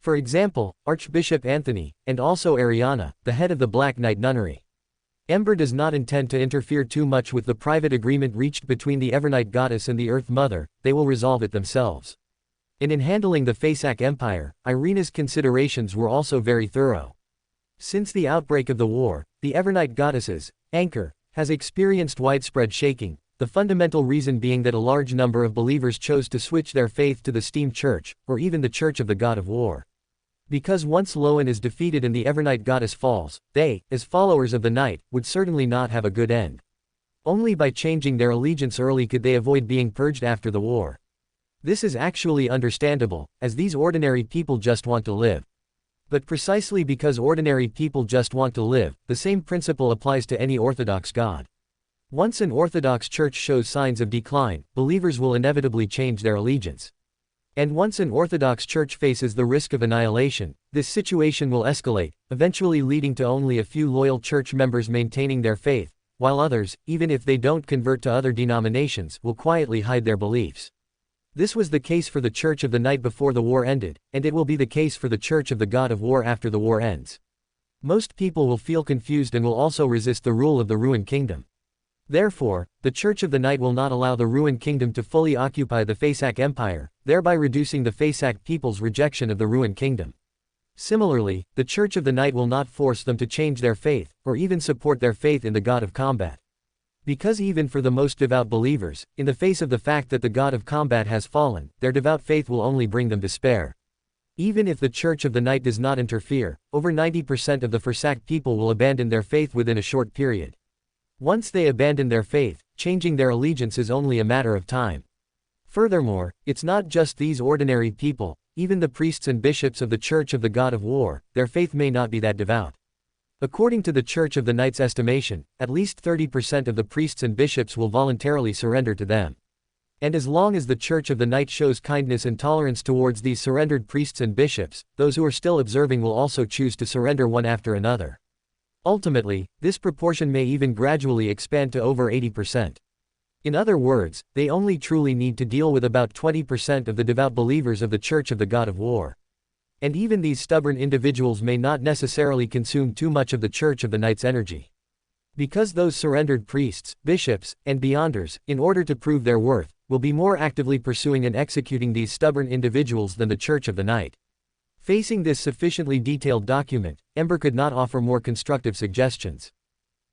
For example, Archbishop Anthony, and also Ariana, the head of the Black Knight Nunnery. Ember does not intend to interfere too much with the private agreement reached between the Evernight goddess and the Earth Mother, they will resolve it themselves. And in handling the Fasak Empire, Irina's considerations were also very thorough. Since the outbreak of the war, the Evernight goddess's anchor has experienced widespread shaking, the fundamental reason being that a large number of believers chose to switch their faith to the Steam Church, or even the Church of the God of War. Because once Loan is defeated and the Evernight goddess falls, they, as followers of the night, would certainly not have a good end. Only by changing their allegiance early could they avoid being purged after the war. This is actually understandable, as these ordinary people just want to live. But precisely because ordinary people just want to live, the same principle applies to any Orthodox God. Once an Orthodox church shows signs of decline, believers will inevitably change their allegiance. And once an Orthodox church faces the risk of annihilation, this situation will escalate, eventually leading to only a few loyal church members maintaining their faith, while others, even if they don't convert to other denominations, will quietly hide their beliefs. This was the case for the Church of the Night before the war ended, and it will be the case for the Church of the God of War after the war ends. Most people will feel confused and will also resist the rule of the ruined kingdom. Therefore, the Church of the Night will not allow the ruined kingdom to fully occupy the Fasak Empire, thereby reducing the Fasak people's rejection of the ruined kingdom. Similarly, the Church of the Night will not force them to change their faith, or even support their faith in the God of Combat. Because even for the most devout believers, in the face of the fact that the God of Combat has fallen, their devout faith will only bring them despair. Even if the Church of the Night does not interfere, over 90% of the Fasak people will abandon their faith within a short period. Once they abandon their faith, changing their allegiance is only a matter of time. Furthermore, it's not just these ordinary people, even the priests and bishops of the Church of the God of War, their faith may not be that devout. According to the Church of the Night's estimation, at least 30% of the priests and bishops will voluntarily surrender to them. And as long as the Church of the Night shows kindness and tolerance towards these surrendered priests and bishops, those who are still observing will also choose to surrender one after another. Ultimately, this proportion may even gradually expand to over 80%. In other words, they only truly need to deal with about 20% of the devout believers of the Church of the God of War. And even these stubborn individuals may not necessarily consume too much of the Church of the Night's energy. Because those surrendered priests, bishops, and beyonders, in order to prove their worth, will be more actively pursuing and executing these stubborn individuals than the Church of the Night. Facing this sufficiently detailed document, Ember could not offer more constructive suggestions.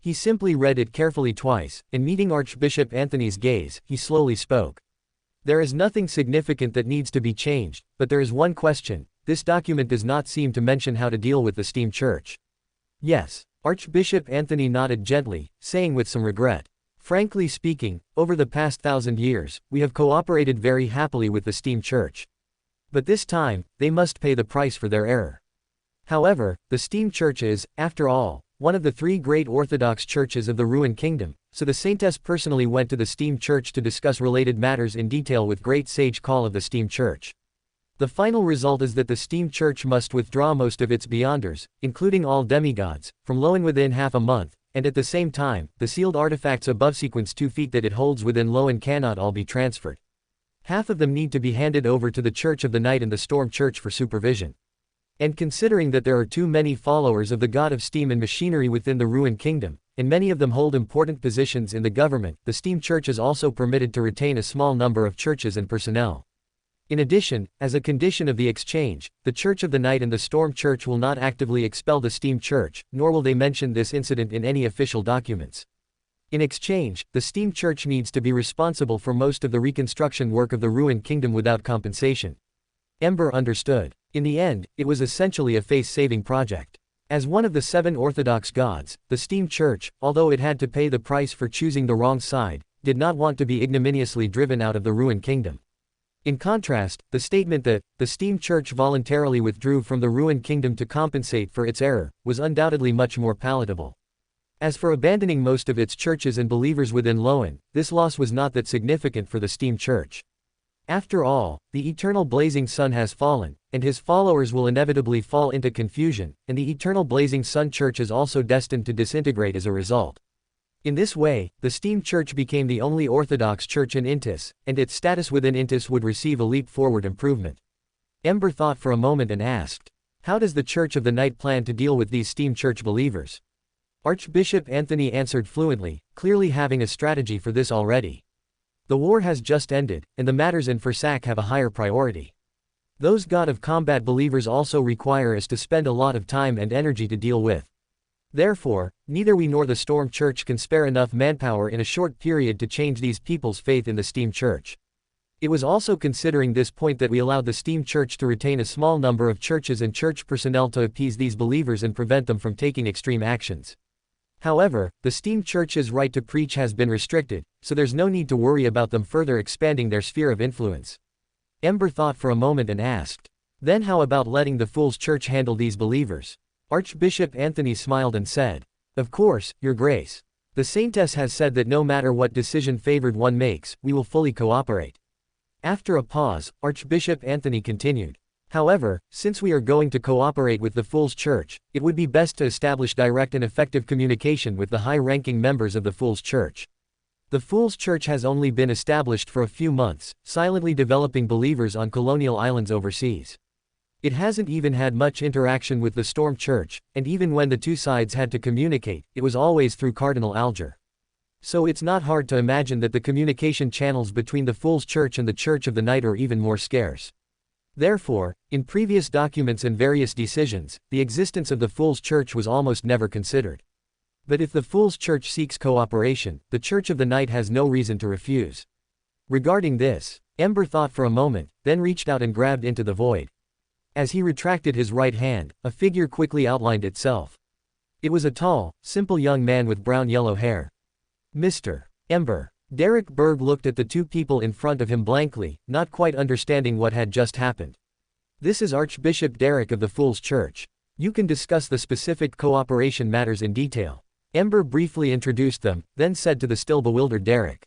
He simply read it carefully twice, and meeting Archbishop Anthony's gaze, he slowly spoke. There is nothing significant that needs to be changed, but there is one question. This document does not seem to mention how to deal with the steam church. Yes. Archbishop Anthony nodded gently, saying with some regret. Frankly speaking, over the past 1,000 years, we have cooperated very happily with the steam church. But this time, they must pay the price for their error. However, the steam church is, after all, one of the 3 great Orthodox churches of the ruined kingdom, so the saintess personally went to the steam church to discuss related matters in detail with great sage call of the steam church. The final result is that the steam church must withdraw most of its beyonders, including all demigods, from Loan within half a month, and at the same time, the sealed artifacts above sequence 2 feet that it holds within Loan cannot all be transferred. Half of them need to be handed over to the Church of the Night and the Storm Church for supervision. And considering that there are too many followers of the god of steam and machinery within the ruined kingdom, and many of them hold important positions in the government, the steam church is also permitted to retain a small number of churches and personnel. In addition, as a condition of the exchange, the Church of the Night and the Storm Church will not actively expel the steam church, nor will they mention this incident in any official documents. In exchange, the steam church needs to be responsible for most of the reconstruction work of the ruined kingdom without compensation. Ember understood. In the end, it was essentially a face-saving project. As one of the 7 Orthodox gods, the steam church, although it had to pay the price for choosing the wrong side, did not want to be ignominiously driven out of the ruined kingdom. In contrast, the statement that the steam church voluntarily withdrew from the ruined kingdom to compensate for its error was undoubtedly much more palatable. As for abandoning most of its churches and believers within Loan, this loss was not that significant for the steam church. After all, the eternal blazing sun has fallen, and his followers will inevitably fall into confusion, and the eternal blazing sun church is also destined to disintegrate as a result. In this way, the steam church became the only Orthodox church in Intis, and its status within Intis would receive a leap-forward improvement. Ember thought for a moment and asked, how does the Church of the Night plan to deal with these steam church believers? Archbishop Anthony answered fluently, clearly having a strategy for this already. The war has just ended, and the matters in Fursak have a higher priority. Those god of combat believers also require us to spend a lot of time and energy to deal with. Therefore, neither we nor the Storm Church can spare enough manpower in a short period to change these people's faith in the Steam Church. It was also considering this point that we allowed the Steam Church to retain a small number of churches and church personnel to appease these believers and prevent them from taking extreme actions. However, the Steam Church's right to preach has been restricted, so there's no need to worry about them further expanding their sphere of influence. Ember thought for a moment and asked, then how about letting the Fool's Church handle these believers? Archbishop Anthony smiled and said, of course, Your Grace. The Saintess has said that no matter what decision favored one makes, we will fully cooperate. After a pause, Archbishop Anthony continued. However, since we are going to cooperate with the Fool's Church, it would be best to establish direct and effective communication with the high-ranking members of the Fool's Church. The Fool's Church has only been established for a few months, silently developing believers on colonial islands overseas. It hasn't even had much interaction with the Storm Church, and even when the two sides had to communicate, it was always through Cardinal Alger. So it's not hard to imagine that the communication channels between the Fool's Church and the Church of the Night are even more scarce. Therefore, in previous documents and various decisions, the existence of the Fool's Church was almost never considered. But if the Fool's Church seeks cooperation, the Church of the Night has no reason to refuse. Regarding this, Ember thought for a moment, then reached out and grabbed into the void. As he retracted his right hand, a figure quickly outlined itself. It was a tall, simple young man with brown-yellow hair. Mr. Ember. Derek Berg looked at the two people in front of him blankly, not quite understanding what had just happened. This is Archbishop Derek of the Fool's Church. You can discuss the specific cooperation matters in detail. Ember briefly introduced them, then said to the still bewildered Derek.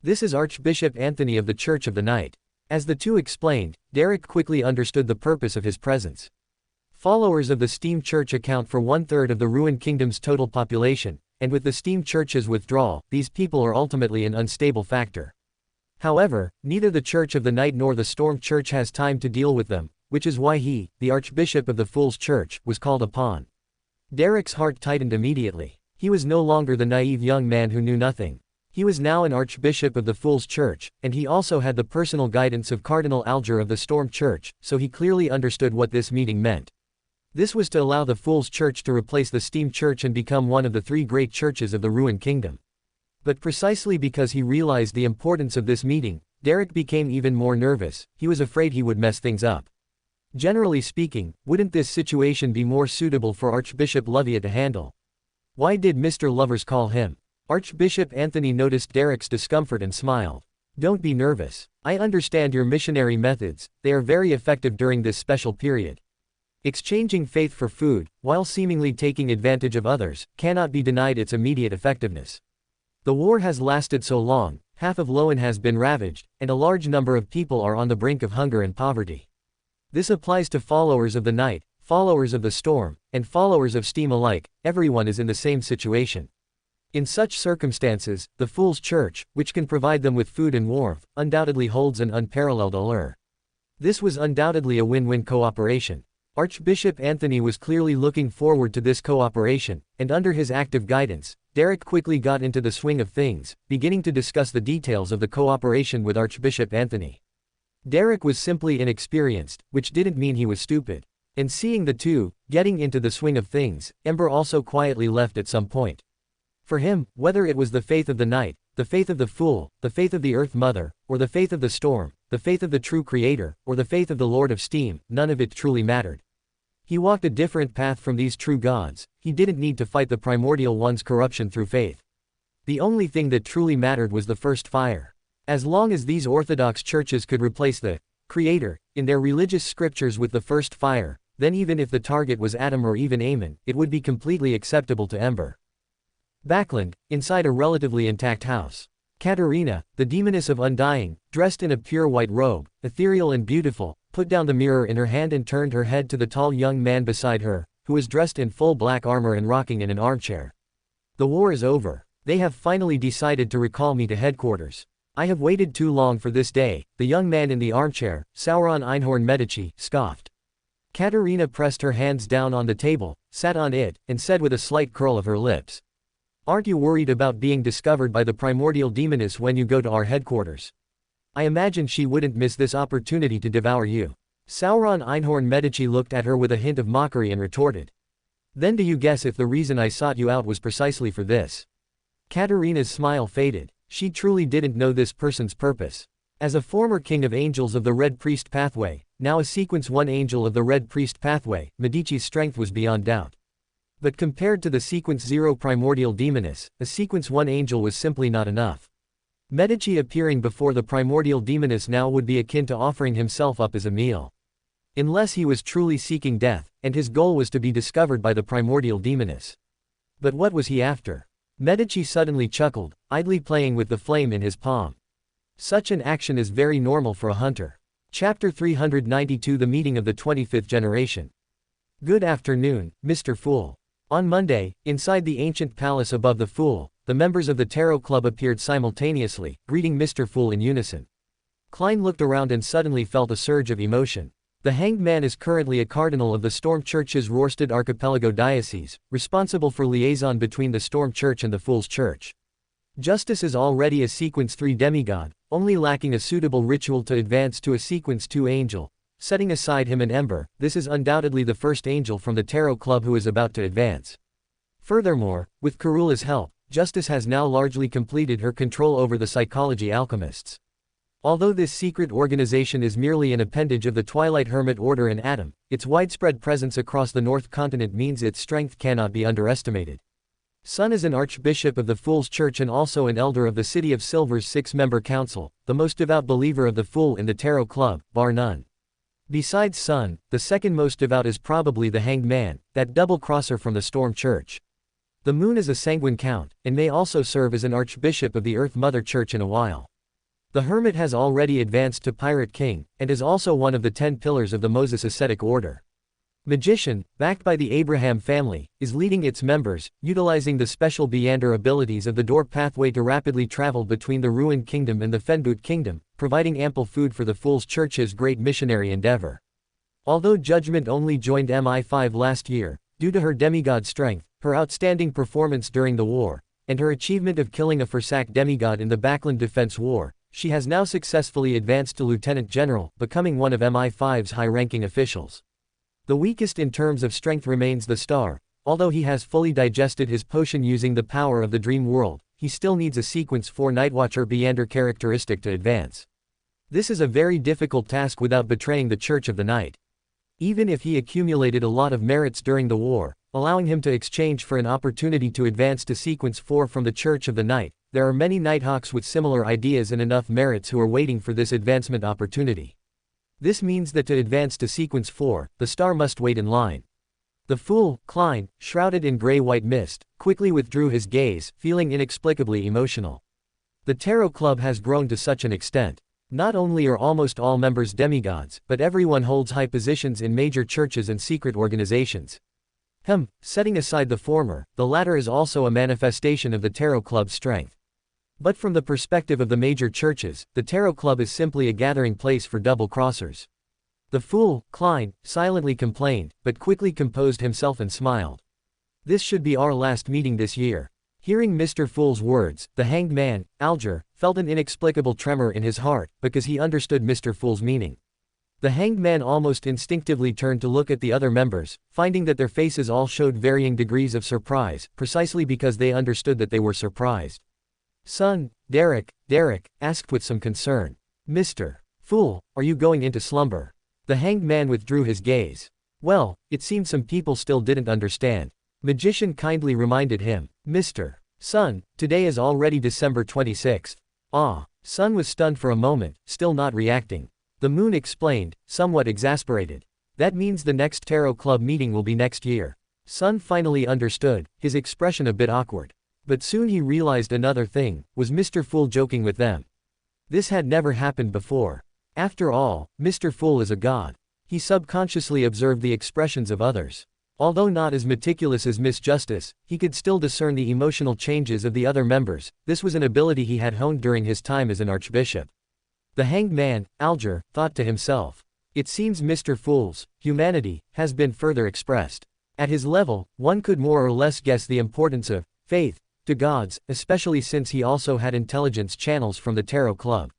This is Archbishop Anthony of the Church of the Night. As the two explained, Derek quickly understood the purpose of his presence. Followers of the Steam Church account for 1/3 of the ruined kingdom's total population, and with the Steam Church's withdrawal, these people are ultimately an unstable factor. However, neither the Church of the Night nor the Storm Church has time to deal with them, which is why he, the Archbishop of the Fool's Church, was called upon. Derek's heart tightened immediately. He was no longer the naive young man who knew nothing. He was now an Archbishop of the Fool's Church, and he also had the personal guidance of Cardinal Alger of the Storm Church, so he clearly understood what this meeting meant. This was to allow the Fool's Church to replace the Steam Church and become one of the three great churches of the Ruined Kingdom. But precisely because he realized the importance of this meeting, Derek became even more nervous. He was afraid he would mess things up. Generally speaking, wouldn't this situation be more suitable for Archbishop Lovia to handle? Why did Mr. Lovers call him? Archbishop Anthony noticed Derek's discomfort and smiled. Don't be nervous. I understand your missionary methods, they are very effective during this special period. Exchanging faith for food, while seemingly taking advantage of others, cannot be denied its immediate effectiveness. The war has lasted so long, half of Loan has been ravaged, and a large number of people are on the brink of hunger and poverty. This applies to followers of the night, followers of the storm, and followers of Steam alike. Everyone is in the same situation. In such circumstances, the Fool's Church, which can provide them with food and warmth, undoubtedly holds an unparalleled allure. This was undoubtedly a win-win cooperation. Archbishop Anthony was clearly looking forward to this cooperation, and under his active guidance, Derek quickly got into the swing of things, beginning to discuss the details of the cooperation with Archbishop Anthony. Derek was simply inexperienced, which didn't mean he was stupid. And seeing the two getting into the swing of things, Ember also quietly left at some point. For him, whether it was the faith of the night, the faith of the Fool, the faith of the Earth Mother, or the faith of the storm, the faith of the true Creator, or the faith of the Lord of Steam, none of it truly mattered. He walked a different path from these true gods. He didn't need to fight the primordial one's corruption through faith. The only thing that truly mattered was the first fire. As long as these Orthodox churches could replace the Creator in their religious scriptures with the first fire, then even if the target was Adam or even Amen, it would be completely acceptable to Ember. Backland, inside a relatively intact house. Katerina, the demoness of Undying, dressed in a pure white robe, ethereal and beautiful, put down the mirror in her hand and turned her head to the tall young man beside her, who was dressed in full black armor and rocking in an armchair. The war is over. They have finally decided to recall me to headquarters. I have waited too long for this day, the young man in the armchair, Sauron Einhorn Medici, scoffed. Katerina pressed her hands down on the table, sat on it, and said with a slight curl of her lips. Aren't you worried about being discovered by the primordial demoness when you go to our headquarters? I imagine she wouldn't miss this opportunity to devour you. Sauron Einhorn Medici looked at her with a hint of mockery and retorted. Then do you guess if the reason I sought you out was precisely for this? Katerina's smile faded. She truly didn't know this person's purpose. As a former king of angels of the Red Priest pathway, now a Sequence 1 angel of the Red Priest pathway, Medici's strength was beyond doubt. But compared to the Sequence 0 primordial demoness, a Sequence 1 angel was simply not enough. Medici appearing before the primordial demoness now would be akin to offering himself up as a meal. Unless he was truly seeking death, and his goal was to be discovered by the primordial demoness. But what was he after? Medici suddenly chuckled, idly playing with the flame in his palm. Such an action is very normal for a hunter. Chapter 392 The Meeting of the 25th Generation. Good afternoon, Mr. Fool. On Monday, inside the ancient palace above the Fool, the members of the Tarot Club appeared simultaneously, greeting Mr. Fool in unison. Klein looked around and suddenly felt a surge of emotion. The Hanged Man is currently a cardinal of the Storm Church's Rorstad Archipelago Diocese, responsible for liaison between the Storm Church and the Fool's Church. Justice is already a Sequence 3 demigod, only lacking a suitable ritual to advance to a Sequence 2 angel. Setting aside him and Ember, this is undoubtedly the first angel from the Tarot Club who is about to advance. Furthermore, with Karula's help, Justice has now largely completed her control over the Psychology Alchemists. Although this secret organization is merely an appendage of the Twilight Hermit Order and Atom, its widespread presence across the North Continent means its strength cannot be underestimated. Sun is an archbishop of the Fool's Church and also an elder of the City of Silver's 6-member council, the most devout believer of the Fool in the Tarot Club, bar none. Besides Sun, the second most devout is probably the Hanged Man, that double-crosser from the Storm Church. The Moon is a sanguine count, and may also serve as an archbishop of the Earth Mother Church in a while. The Hermit has already advanced to Pirate King, and is also one of the 10 pillars of the Moses Ascetic Order. Magician, backed by the Abraham family, is leading its members, utilizing the special Beander abilities of the Door pathway to rapidly travel between the Ruined Kingdom and the Fenboot Kingdom, providing ample food for the Fool's Church's great missionary endeavor. Although Judgment only joined MI5 last year, due to her demigod strength, her outstanding performance during the war, and her achievement of killing a Fursak demigod in the Backland Defense War, she has now successfully advanced to Lieutenant General, becoming one of MI5's high-ranking officials. The weakest in terms of strength remains the star. Although he has fully digested his potion using the power of the dream world, he still needs a sequence 4 Nightwatcher Beander characteristic to advance. This is a very difficult task without betraying the Church of the Night. Even if he accumulated a lot of merits during the war, allowing him to exchange for an opportunity to advance to sequence 4 from the Church of the Night, there are many Nighthawks with similar ideas and enough merits who are waiting for this advancement opportunity. This means that to advance to sequence 4, the star must wait in line. The fool, Klein, shrouded in gray-white mist, quickly withdrew his gaze, feeling inexplicably emotional. The Tarot Club has grown to such an extent. Not only are almost all members demigods, but everyone holds high positions in major churches and secret organizations. Setting aside the former, the latter is also a manifestation of the Tarot Club's strength. But from the perspective of the major churches, the Tarot Club is simply a gathering place for double-crossers. The fool, Klein, silently complained, but quickly composed himself and smiled. This should be our last meeting this year. Hearing Mr. Fool's words, the hanged man, Alger, felt an inexplicable tremor in his heart, because he understood Mr. Fool's meaning. The hanged man almost instinctively turned to look at the other members, finding that their faces all showed varying degrees of surprise, precisely because they understood that they were surprised. Son, Derek asked with some concern. Mr. Fool, are you going into slumber? The hanged man withdrew his gaze. Well, it seemed some people still didn't understand. Magician kindly reminded him. Mr. Son, today is already December 26th. Son was stunned for a moment, still not reacting. The moon explained, somewhat exasperated. That means the next Tarot Club meeting will be next year. Son finally understood, his expression a bit awkward. But soon he realized another thing, was Mr. Fool joking with them? This had never happened before. After all, Mr. Fool is a god. He subconsciously observed the expressions of others. Although not as meticulous as Miss Justice, he could still discern the emotional changes of the other members. This was an ability he had honed during his time as an archbishop. The hanged man, Alger, thought to himself. It seems Mr. Fool's humanity has been further expressed. At his level, one could more or less guess the importance of faith to gods, especially since he also had intelligence channels from the Tarot Club.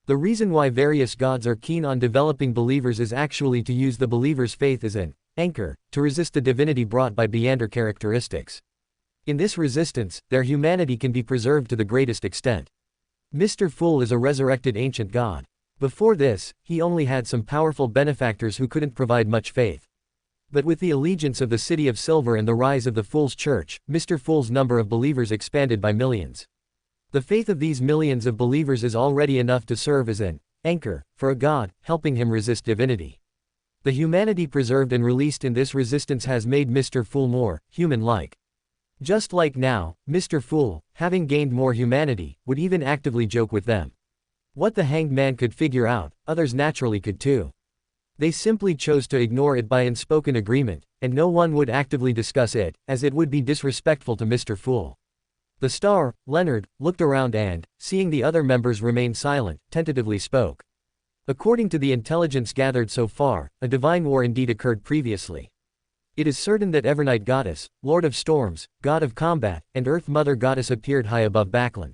The reason why various gods are keen on developing believers is actually to use the believer's faith as an anchor, to resist the divinity brought by Beander characteristics. In this resistance, their humanity can be preserved to the greatest extent. Mr. Fool is a resurrected ancient god. Before this, he only had some powerful benefactors who couldn't provide much faith. But with the allegiance of the City of Silver and the rise of the Fool's Church, Mr. Fool's number of believers expanded by millions. The faith of these millions of believers is already enough to serve as an anchor for a god, helping him resist divinity. The humanity preserved and released in this resistance has made Mr. Fool more human-like. Just like now, Mr. Fool, having gained more humanity, would even actively joke with them. What the hanged man could figure out, others naturally could too. They simply chose to ignore it by unspoken agreement, and no one would actively discuss it, as it would be disrespectful to Mr. Fool. The star, Leonard, looked around and, seeing the other members remain silent, tentatively spoke. According to the intelligence gathered so far, a divine war indeed occurred previously. It is certain that Evernight Goddess, Lord of Storms, God of Combat, and Earth Mother Goddess appeared high above Backland.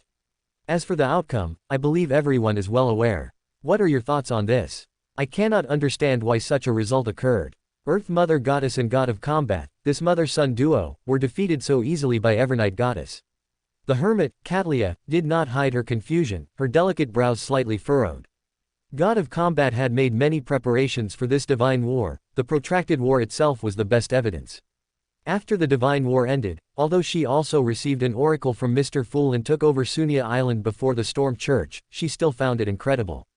As for the outcome, I believe everyone is well aware. What are your thoughts on this? I cannot understand why such a result occurred. Earth Mother Goddess and God of Combat, this mother-son duo, were defeated so easily by Evernight Goddess. The hermit, Catlia, did not hide her confusion, her delicate brows slightly furrowed. God of Combat had made many preparations for this divine war. The protracted war itself was the best evidence. After the divine war ended, although she also received an oracle from Mr. Fool and took over Sunia Island before the Storm Church, she still found it incredible.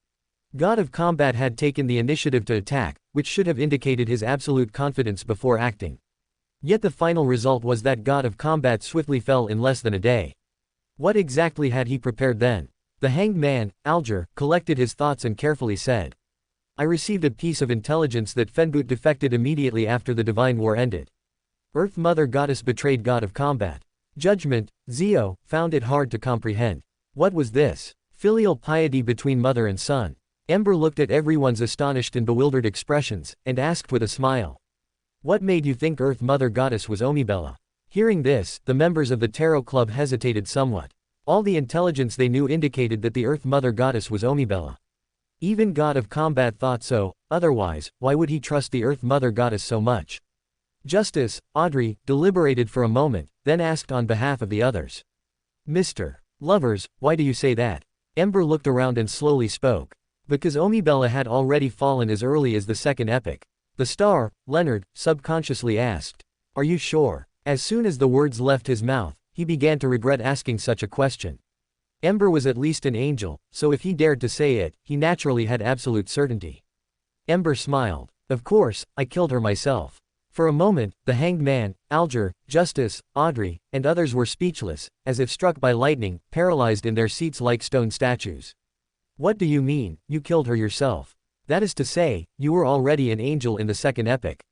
God of Combat had taken the initiative to attack, which should have indicated his absolute confidence before acting. Yet the final result was that God of Combat swiftly fell in less than a day. What exactly had he prepared then? The hanged man, Alger, collected his thoughts and carefully said. I received a piece of intelligence that Fenboot defected immediately after the divine war ended. Earth Mother Goddess betrayed God of Combat. Judgment, Zio, found it hard to comprehend. What was this? Filial piety between mother and son. Ember looked at everyone's astonished and bewildered expressions, and asked with a smile. What made you think Earth Mother Goddess was Omibella? Hearing this, the members of the Tarot Club hesitated somewhat. All the intelligence they knew indicated that the Earth Mother Goddess was Omibella. Even God of Combat thought so, otherwise, why would he trust the Earth Mother Goddess so much? Justice, Audrey, deliberated for a moment, then asked on behalf of the others. Mr. Lovers, why do you say that? Ember looked around and slowly spoke. Because Omibella had already fallen as early as the second epoch. The star, Leonard, subconsciously asked. Are you sure? As soon as the words left his mouth, he began to regret asking such a question. Ember was at least an angel, so if he dared to say it, he naturally had absolute certainty. Ember smiled. Of course, I killed her myself. For a moment, the Hanged Man, Alger, Justice, Audrey, and others were speechless, as if struck by lightning, paralyzed in their seats like stone statues. What do you mean, you killed her yourself? That is to say, you were already an angel in the second epoch.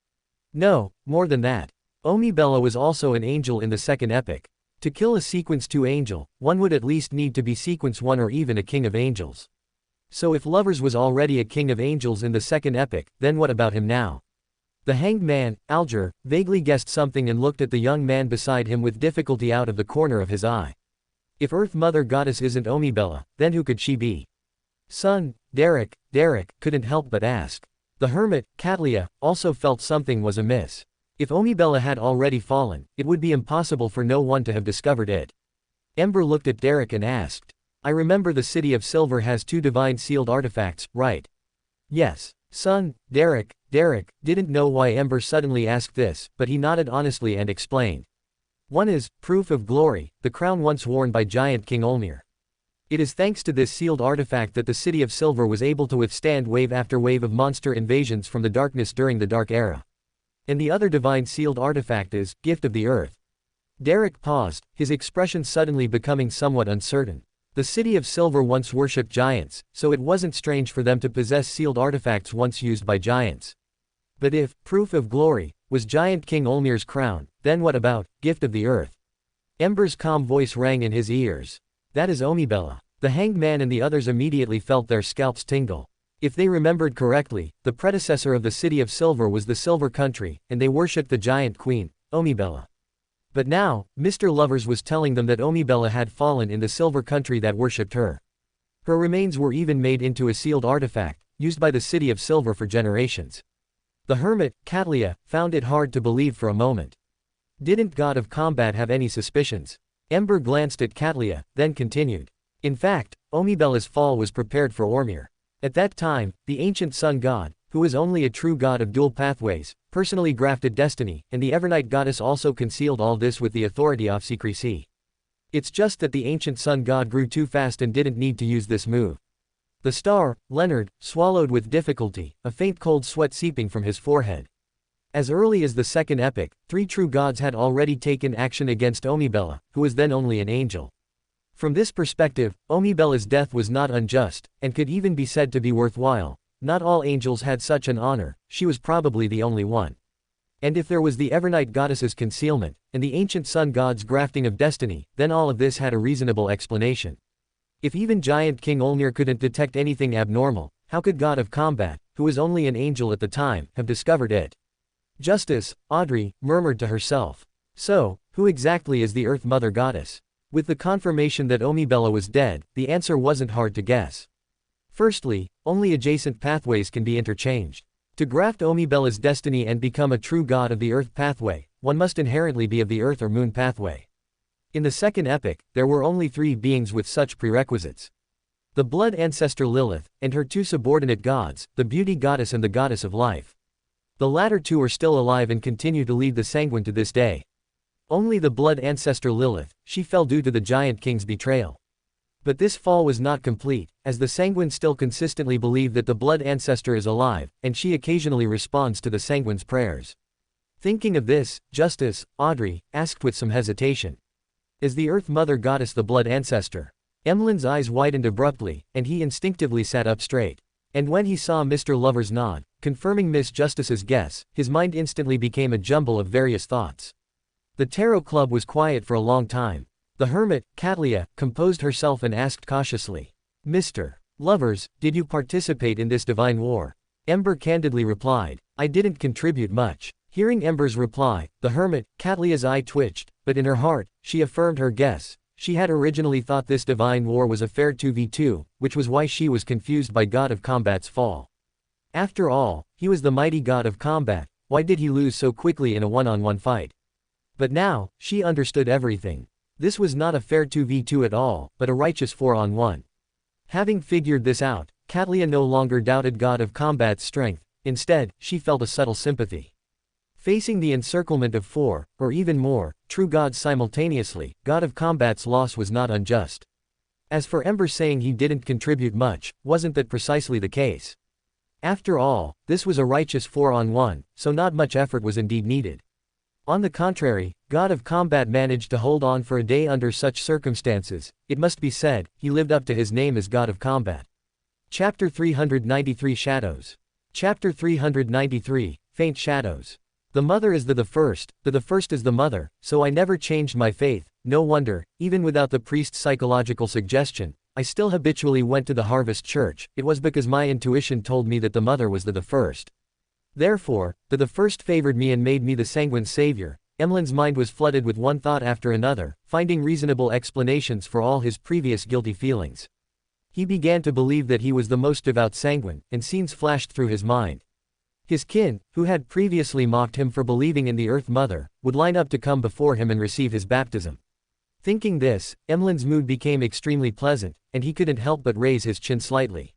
No, more than that. Omibella was also an angel in the second epoch. To kill a sequence 2 angel, one would at least need to be sequence 1 or even a king of angels. So if Lovers was already a king of angels in the second epoch, then what about him now? The Hanged Man, Alger, vaguely guessed something and looked at the young man beside him with difficulty out of the corner of his eye. If Earth Mother Goddess isn't Omibella, then who could she be? Son, Derek couldn't help but ask. The hermit, Catlia, also felt something was amiss. If Omibella had already fallen, it would be impossible for no one to have discovered it. Ember looked at Derek and asked. I remember the City of Silver has 2 divine sealed artifacts, right? Yes. Son, Derek didn't know why Ember suddenly asked this, but he nodded honestly and explained. One is, Proof of Glory, the crown once worn by giant King Olmir. It is thanks to this sealed artifact that the City of Silver was able to withstand wave after wave of monster invasions from the darkness during the Dark Era. And the other divine sealed artifact is, Gift of the Earth. Derek paused, his expression suddenly becoming somewhat uncertain. The City of Silver once worshipped giants, so it wasn't strange for them to possess sealed artifacts once used by giants. But if, Proof of Glory, was giant King Olmir's crown, then what about, Gift of the Earth? Ember's calm voice rang in his ears. That is Omibella. The Hanged Man and the others immediately felt their scalps tingle. If they remembered correctly, the predecessor of the City of Silver was the Silver Country, and they worshipped the giant queen, Omibella. But now, Mr. Lovers was telling them that Omibella had fallen in the Silver Country that worshipped her. Her remains were even made into a sealed artifact, used by the City of Silver for generations. The hermit, Catlia, found it hard to believe for a moment. Didn't God of Combat have any suspicions? Ember glanced at Catlia, then continued. In fact, Omibella's fall was prepared for Ormir. At that time, the ancient sun god, who is only a true god of dual pathways, personally grafted destiny, and the Evernight goddess also concealed all this with the authority of secrecy. It's just that the ancient sun god grew too fast and didn't need to use this move. The star, Leonard, swallowed with difficulty, a faint cold sweat seeping from his forehead. As early as the second epoch, 3 true gods had already taken action against Omibella, who was then only an angel. From this perspective, Omibella's death was not unjust, and could even be said to be worthwhile. Not all angels had such an honor, she was probably the only one. And if there was the Evernight goddess's concealment, and the ancient sun god's grafting of destiny, then all of this had a reasonable explanation. If even giant King Olmir couldn't detect anything abnormal, how could God of Combat, who was only an angel at the time, have discovered it? Justice, Audrey, murmured to herself. So, who exactly is the Earth Mother Goddess? With the confirmation that Omibella was dead, the answer wasn't hard to guess. Firstly, only adjacent pathways can be interchanged. To graft Omibella's destiny and become a true god of the Earth pathway, one must inherently be of the Earth or Moon pathway. In the second epoch, there were only 3 beings with such prerequisites. The blood ancestor Lilith, and her 2 subordinate gods, the beauty goddess and the goddess of life. The latter 2 are still alive and continue to lead the Sanguine to this day. Only the blood ancestor Lilith, she fell due to the giant king's betrayal. But this fall was not complete, as the Sanguine still consistently believe that the blood ancestor is alive, and she occasionally responds to the Sanguine's prayers. Thinking of this, Justice, Audrey, asked with some hesitation. Is the Earth Mother Goddess the blood ancestor? Emlyn's eyes widened abruptly, and he instinctively sat up straight. And when he saw Mr. Lover's nod, confirming Miss Justice's guess, his mind instantly became a jumble of various thoughts. The Tarot Club was quiet for a long time. The hermit, Catlia, composed herself and asked cautiously. Mr. Lovers, did you participate in this divine war? Ember candidly replied. I didn't contribute much. Hearing Ember's reply, the hermit, Catlia's eye twitched, but in her heart, she affirmed her guess. She had originally thought this divine war was a fair 2v2, which was why she was confused by God of Combat's fall. After all, he was the mighty God of Combat, why did he lose so quickly in a one-on-one fight? But now, she understood everything. This was not a fair 2v2 at all, but a righteous 4-on-1. Having figured this out, Katlia no longer doubted God of Combat's strength, instead, she felt a subtle sympathy. Facing the encirclement of 4, or even more, true gods simultaneously, God of Combat's loss was not unjust. As for Ember saying he didn't contribute much, wasn't that precisely the case? After all, this was a righteous 4-on-1, so not much effort was indeed needed. On the contrary, God of Combat managed to hold on for a day under such circumstances. It must be said, he lived up to his name as God of Combat. Chapter 393 Shadows. Chapter 393, Faint Shadows. The mother is the first is the mother, so I never changed my faith. No wonder, even without the priest's psychological suggestion, I still habitually went to the Harvest Church. It was because my intuition told me that the mother was the first. Therefore, the first favored me and made me the sanguine savior. Emlyn's mind was flooded with one thought after another, finding reasonable explanations for all his previous guilty feelings. He began to believe that he was the most devout sanguine, and scenes flashed through his mind. His kin, who had previously mocked him for believing in the Earth Mother, would line up to come before him and receive his baptism. Thinking this, Emlyn's mood became extremely pleasant, and he couldn't help but raise his chin slightly.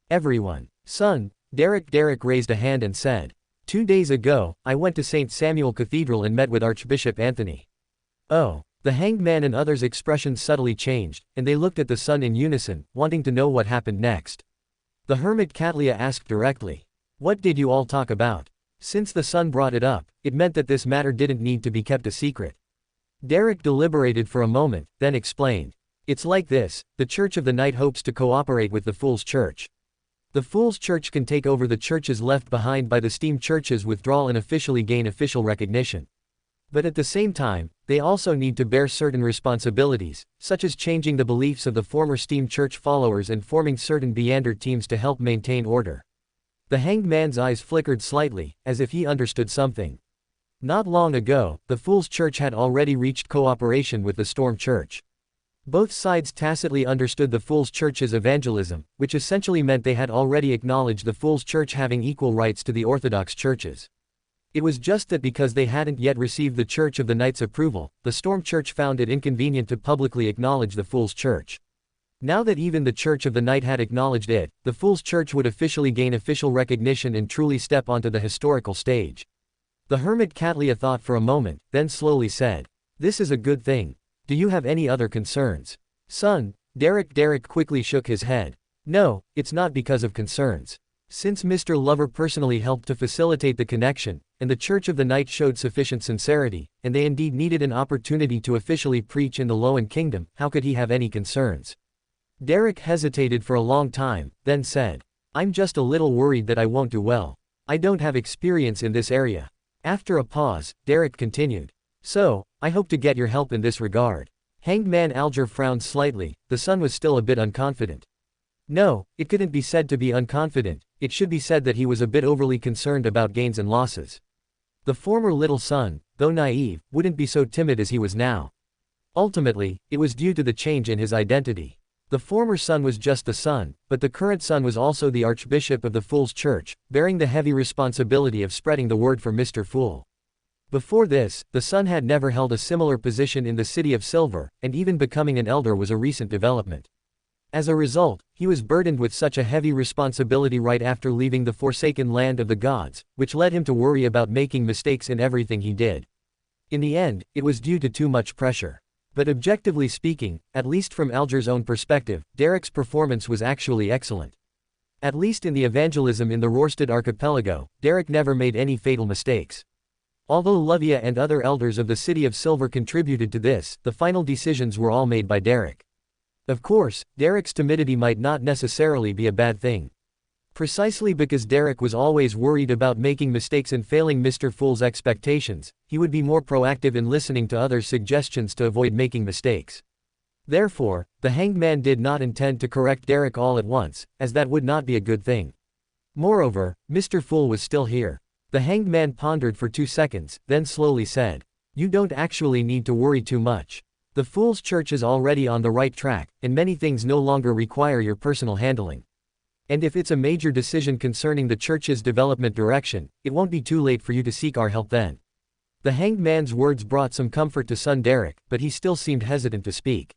Everyone. Son, Derek raised a hand and said, 2 days ago, I went to St. Samuel Cathedral and met with Archbishop Anthony. Oh. The Hanged Man and others' expressions subtly changed, and they looked at the son in unison, wanting to know what happened next. The hermit Katlia asked directly, what did you all talk about? Since the son brought it up, it meant that this matter didn't need to be kept a secret. Derek deliberated for a moment, then explained. It's like this, the Church of the Night hopes to cooperate with the Fool's Church. The Fool's Church can take over the churches left behind by the Steam Church's withdrawal and officially gain official recognition. But at the same time, they also need to bear certain responsibilities, such as changing the beliefs of the former Steam Church followers and forming certain Beander teams to help maintain order. The Hanged Man's eyes flickered slightly, as if he understood something. Not long ago, the Fool's Church had already reached cooperation with the Storm Church. Both sides tacitly understood the Fool's Church's evangelism, which essentially meant they had already acknowledged the Fool's Church having equal rights to the Orthodox churches. It was just that because they hadn't yet received the Church of the Night's approval, the Storm Church found it inconvenient to publicly acknowledge the Fool's Church. Now that even the Church of the Night had acknowledged it, the Fool's Church would officially gain official recognition and truly step onto the historical stage. The hermit Katlia thought for a moment, then slowly said, this is a good thing. Do you have any other concerns? Son, Derek quickly shook his head. No, it's not because of concerns. Since Mr. Lover personally helped to facilitate the connection, and the Church of the Night showed sufficient sincerity, and they indeed needed an opportunity to officially preach in the Lowen Kingdom, how could he have any concerns? Derek hesitated for a long time, then said, I'm just a little worried that I won't do well. I don't have experience in this area. After a pause, Derek continued. So, I hope to get your help in this regard. Hanged Man Alger frowned slightly, the son was still a bit unconfident. No, it couldn't be said to be unconfident, it should be said that he was a bit overly concerned about gains and losses. The former little son, though naive, wouldn't be so timid as he was now. Ultimately, it was due to the change in his identity. The former son was just the son, but the current son was also the Archbishop of the Fool's Church, bearing the heavy responsibility of spreading the word for Mr. Fool. Before this, the son had never held a similar position in the City of Silver, and even becoming an elder was a recent development. As a result, he was burdened with such a heavy responsibility right after leaving the forsaken land of the gods, which led him to worry about making mistakes in everything he did. In the end, it was due to too much pressure. But objectively speaking, at least from Alger's own perspective, Derek's performance was actually excellent. At least in the evangelism in the Rorstad archipelago, Derek never made any fatal mistakes. Although Luvia and other elders of the City of Silver contributed to this, the final decisions were all made by Derek. Of course, Derek's timidity might not necessarily be a bad thing. Precisely because Derek was always worried about making mistakes and failing Mr. Fool's expectations, he would be more proactive in listening to others' suggestions to avoid making mistakes. Therefore, the Hanged Man did not intend to correct Derek all at once, as that would not be a good thing. Moreover, Mr. Fool was still here. The Hanged Man pondered for 2 seconds, then slowly said, "You don't actually need to worry too much. The Fool's Church is already on the right track, and many things no longer require your personal handling. And if it's a major decision concerning the church's development direction, it won't be too late for you to seek our help then. The hanged man's words brought some comfort to son Derek, but he still seemed hesitant to speak.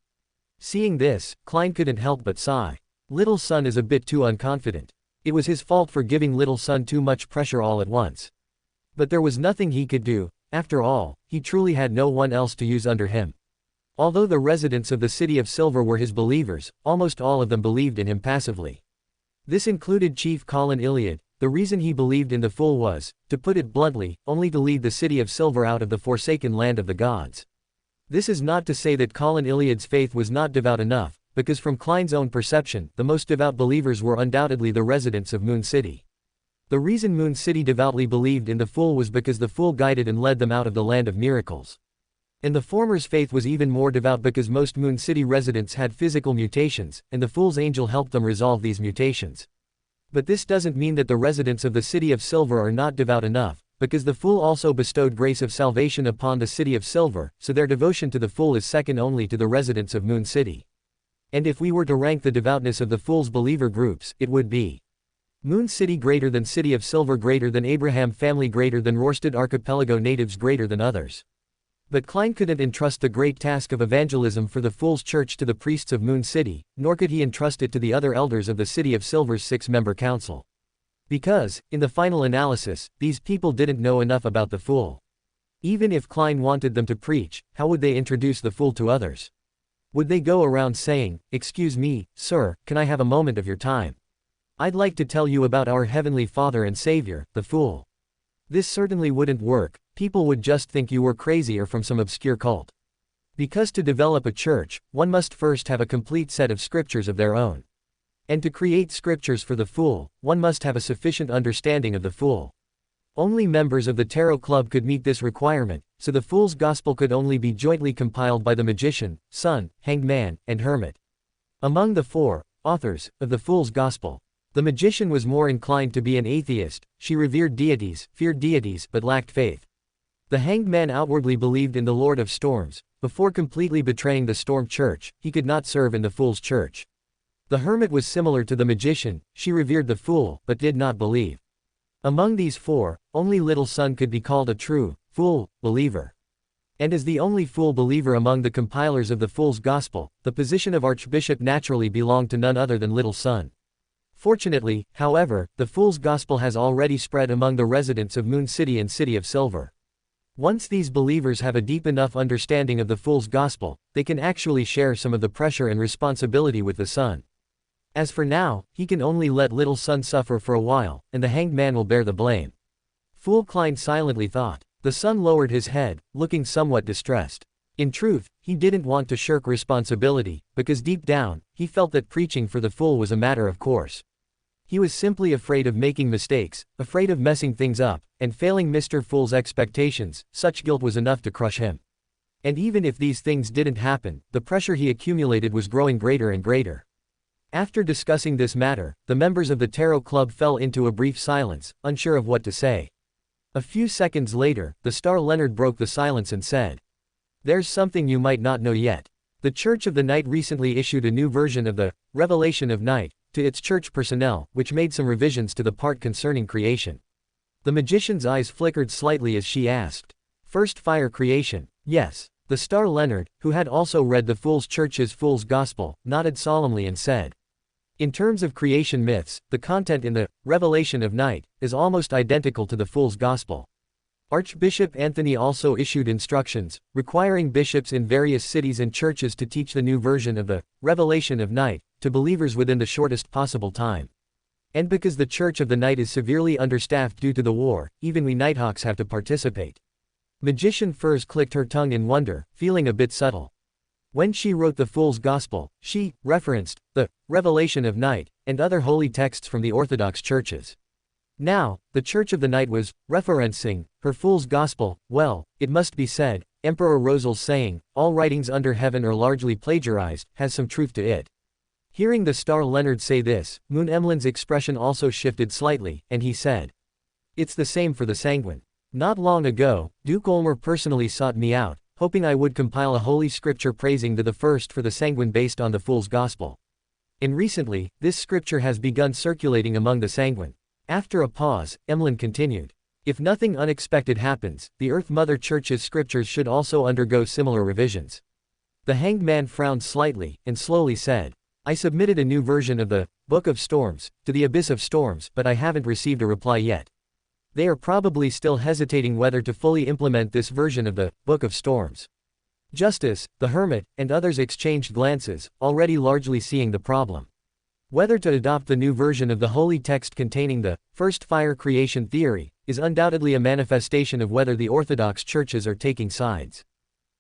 Seeing this, Klein couldn't help but sigh. Little son is a bit too unconfident. It was his fault for giving little son too much pressure all at once. But there was nothing he could do. After all, he truly had no one else to use under him. Although the residents of the City of Silver were his believers, almost all of them believed in him passively. This included Chief Colin Iliad. The reason he believed in the Fool was, to put it bluntly, only to lead the City of Silver out of the forsaken land of the gods. This is not to say that Colin Iliad's faith was not devout enough, because from Klein's own perception, the most devout believers were undoubtedly the residents of Moon City. The reason Moon City devoutly believed in the Fool was because the Fool guided and led them out of the land of miracles. And the former's faith was even more devout because most Moon City residents had physical mutations, and the Fool's angel helped them resolve these mutations. But this doesn't mean that the residents of the City of Silver are not devout enough, because the Fool also bestowed grace of salvation upon the City of Silver, so their devotion to the Fool is second only to the residents of Moon City. And if we were to rank the devoutness of the Fool's believer groups, it would be Moon City greater than City of Silver greater than Abraham family greater than Rorstad Archipelago natives greater than others. But Klein couldn't entrust the great task of evangelism for the Fool's Church to the priests of Moon City, nor could he entrust it to the other elders of the City of Silver's 6-member council. Because, in the final analysis, these people didn't know enough about the Fool. Even if Klein wanted them to preach, how would they introduce the Fool to others? Would they go around saying, "Excuse me, sir, can I have a moment of your time? I'd like to tell you about our Heavenly Father and Savior, the Fool"? This certainly wouldn't work. People would just think you were crazy or from some obscure cult. Because to develop a church, one must first have a complete set of scriptures of their own. And to create scriptures for the Fool, one must have a sufficient understanding of the Fool. Only members of the Tarot Club could meet this requirement, so the Fool's Gospel could only be jointly compiled by the Magician, Son, Hanged Man, and Hermit. Among the 4 authors of the Fool's Gospel, the Magician was more inclined to be an atheist. She revered deities, feared deities, but lacked faith. The Hanged Man outwardly believed in the Lord of Storms. Before completely betraying the Storm Church, he could not serve in the Fool's Church. The Hermit was similar to the Magician. She revered the Fool, but did not believe. Among these 4, only Little Son could be called a true Fool believer. And as the only Fool believer among the compilers of the Fool's Gospel, the position of Archbishop naturally belonged to none other than Little Son. Fortunately, however, the Fool's Gospel has already spread among the residents of Moon City and City of Silver. Once these believers have a deep enough understanding of the Fool's Gospel, they can actually share some of the pressure and responsibility with the Son. As for now, he can only let Little Son suffer for a while, and the Hanged Man will bear the blame. Fool Klein silently thought. The Son lowered his head, looking somewhat distressed. In truth, he didn't want to shirk responsibility, because deep down, he felt that preaching for the Fool was a matter of course. He was simply afraid of making mistakes, afraid of messing things up, and failing Mr. Fool's expectations. Such guilt was enough to crush him. And even if these things didn't happen, the pressure he accumulated was growing greater and greater. After discussing this matter, the members of the Tarot Club fell into a brief silence, unsure of what to say. A few seconds later, the Star Leonard broke the silence and said, "There's something you might not know yet. The Church of the Night recently issued a new version of the Revelation of Night to its church personnel, which made some revisions to the part concerning creation." The Magician's eyes flickered slightly as she asked, "First fire creation?" "Yes." The Star Leonard, who had also read the Fool's Church's Fool's Gospel, nodded solemnly and said, "In terms of creation myths, the content in the Revelation of Night is almost identical to the Fool's Gospel. Archbishop Anthony also issued instructions, requiring bishops in various cities and churches to teach the new version of the Revelation of Night to believers within the shortest possible time. And because the Church of the Night is severely understaffed due to the war, even we Nighthawks have to participate." Magician Furs clicked her tongue in wonder, feeling a bit subtle. When she wrote the Fool's Gospel, she referenced the Revelation of Night and other holy texts from the Orthodox churches. Now, the Church of the Night was referencing her Fool's Gospel. Well, it must be said, Emperor Rosal's saying, "All writings under heaven are largely plagiarized," has some truth to it. Hearing the Star Leonard say this, Moon Emlyn's expression also shifted slightly, and he said, "It's the same for the Sanguine. Not long ago, Duke Olmer personally sought me out, hoping I would compile a holy scripture praising the first for the sanguine based on the Fool's Gospel. And recently, this scripture has begun circulating among the sanguine. After a pause, Emlyn continued. If nothing unexpected happens, the Earth Mother Church's scriptures should also undergo similar revisions. The Hanged Man frowned slightly, and slowly said, I submitted a new version of the Book of Storms to the Abyss of Storms, but I haven't received a reply yet. They are probably still hesitating whether to fully implement this version of the Book of Storms. Justice, the Hermit, and others exchanged glances, already largely seeing the problem. Whether to adopt the new version of the holy text containing the first fire creation theory is undoubtedly a manifestation of whether the Orthodox churches are taking sides.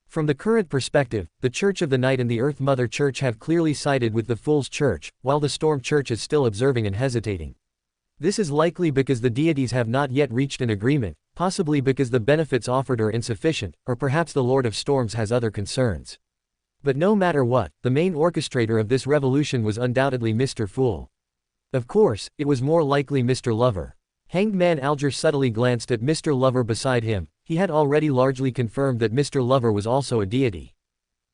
From the current perspective, the Church of the Night and the Earth Mother Church have clearly sided with the Fool's Church, while the Storm Church is still observing and hesitating. This is likely because the deities have not yet reached an agreement, possibly because the benefits offered are insufficient, or perhaps the Lord of Storms has other concerns. But no matter what, the main orchestrator of this revolution was undoubtedly Mr. Fool. Of course, it was more likely Mr. Lover. Hanged Man Alger subtly glanced at Mr. Lover beside him. He had already largely confirmed that Mr. Lover was also a deity.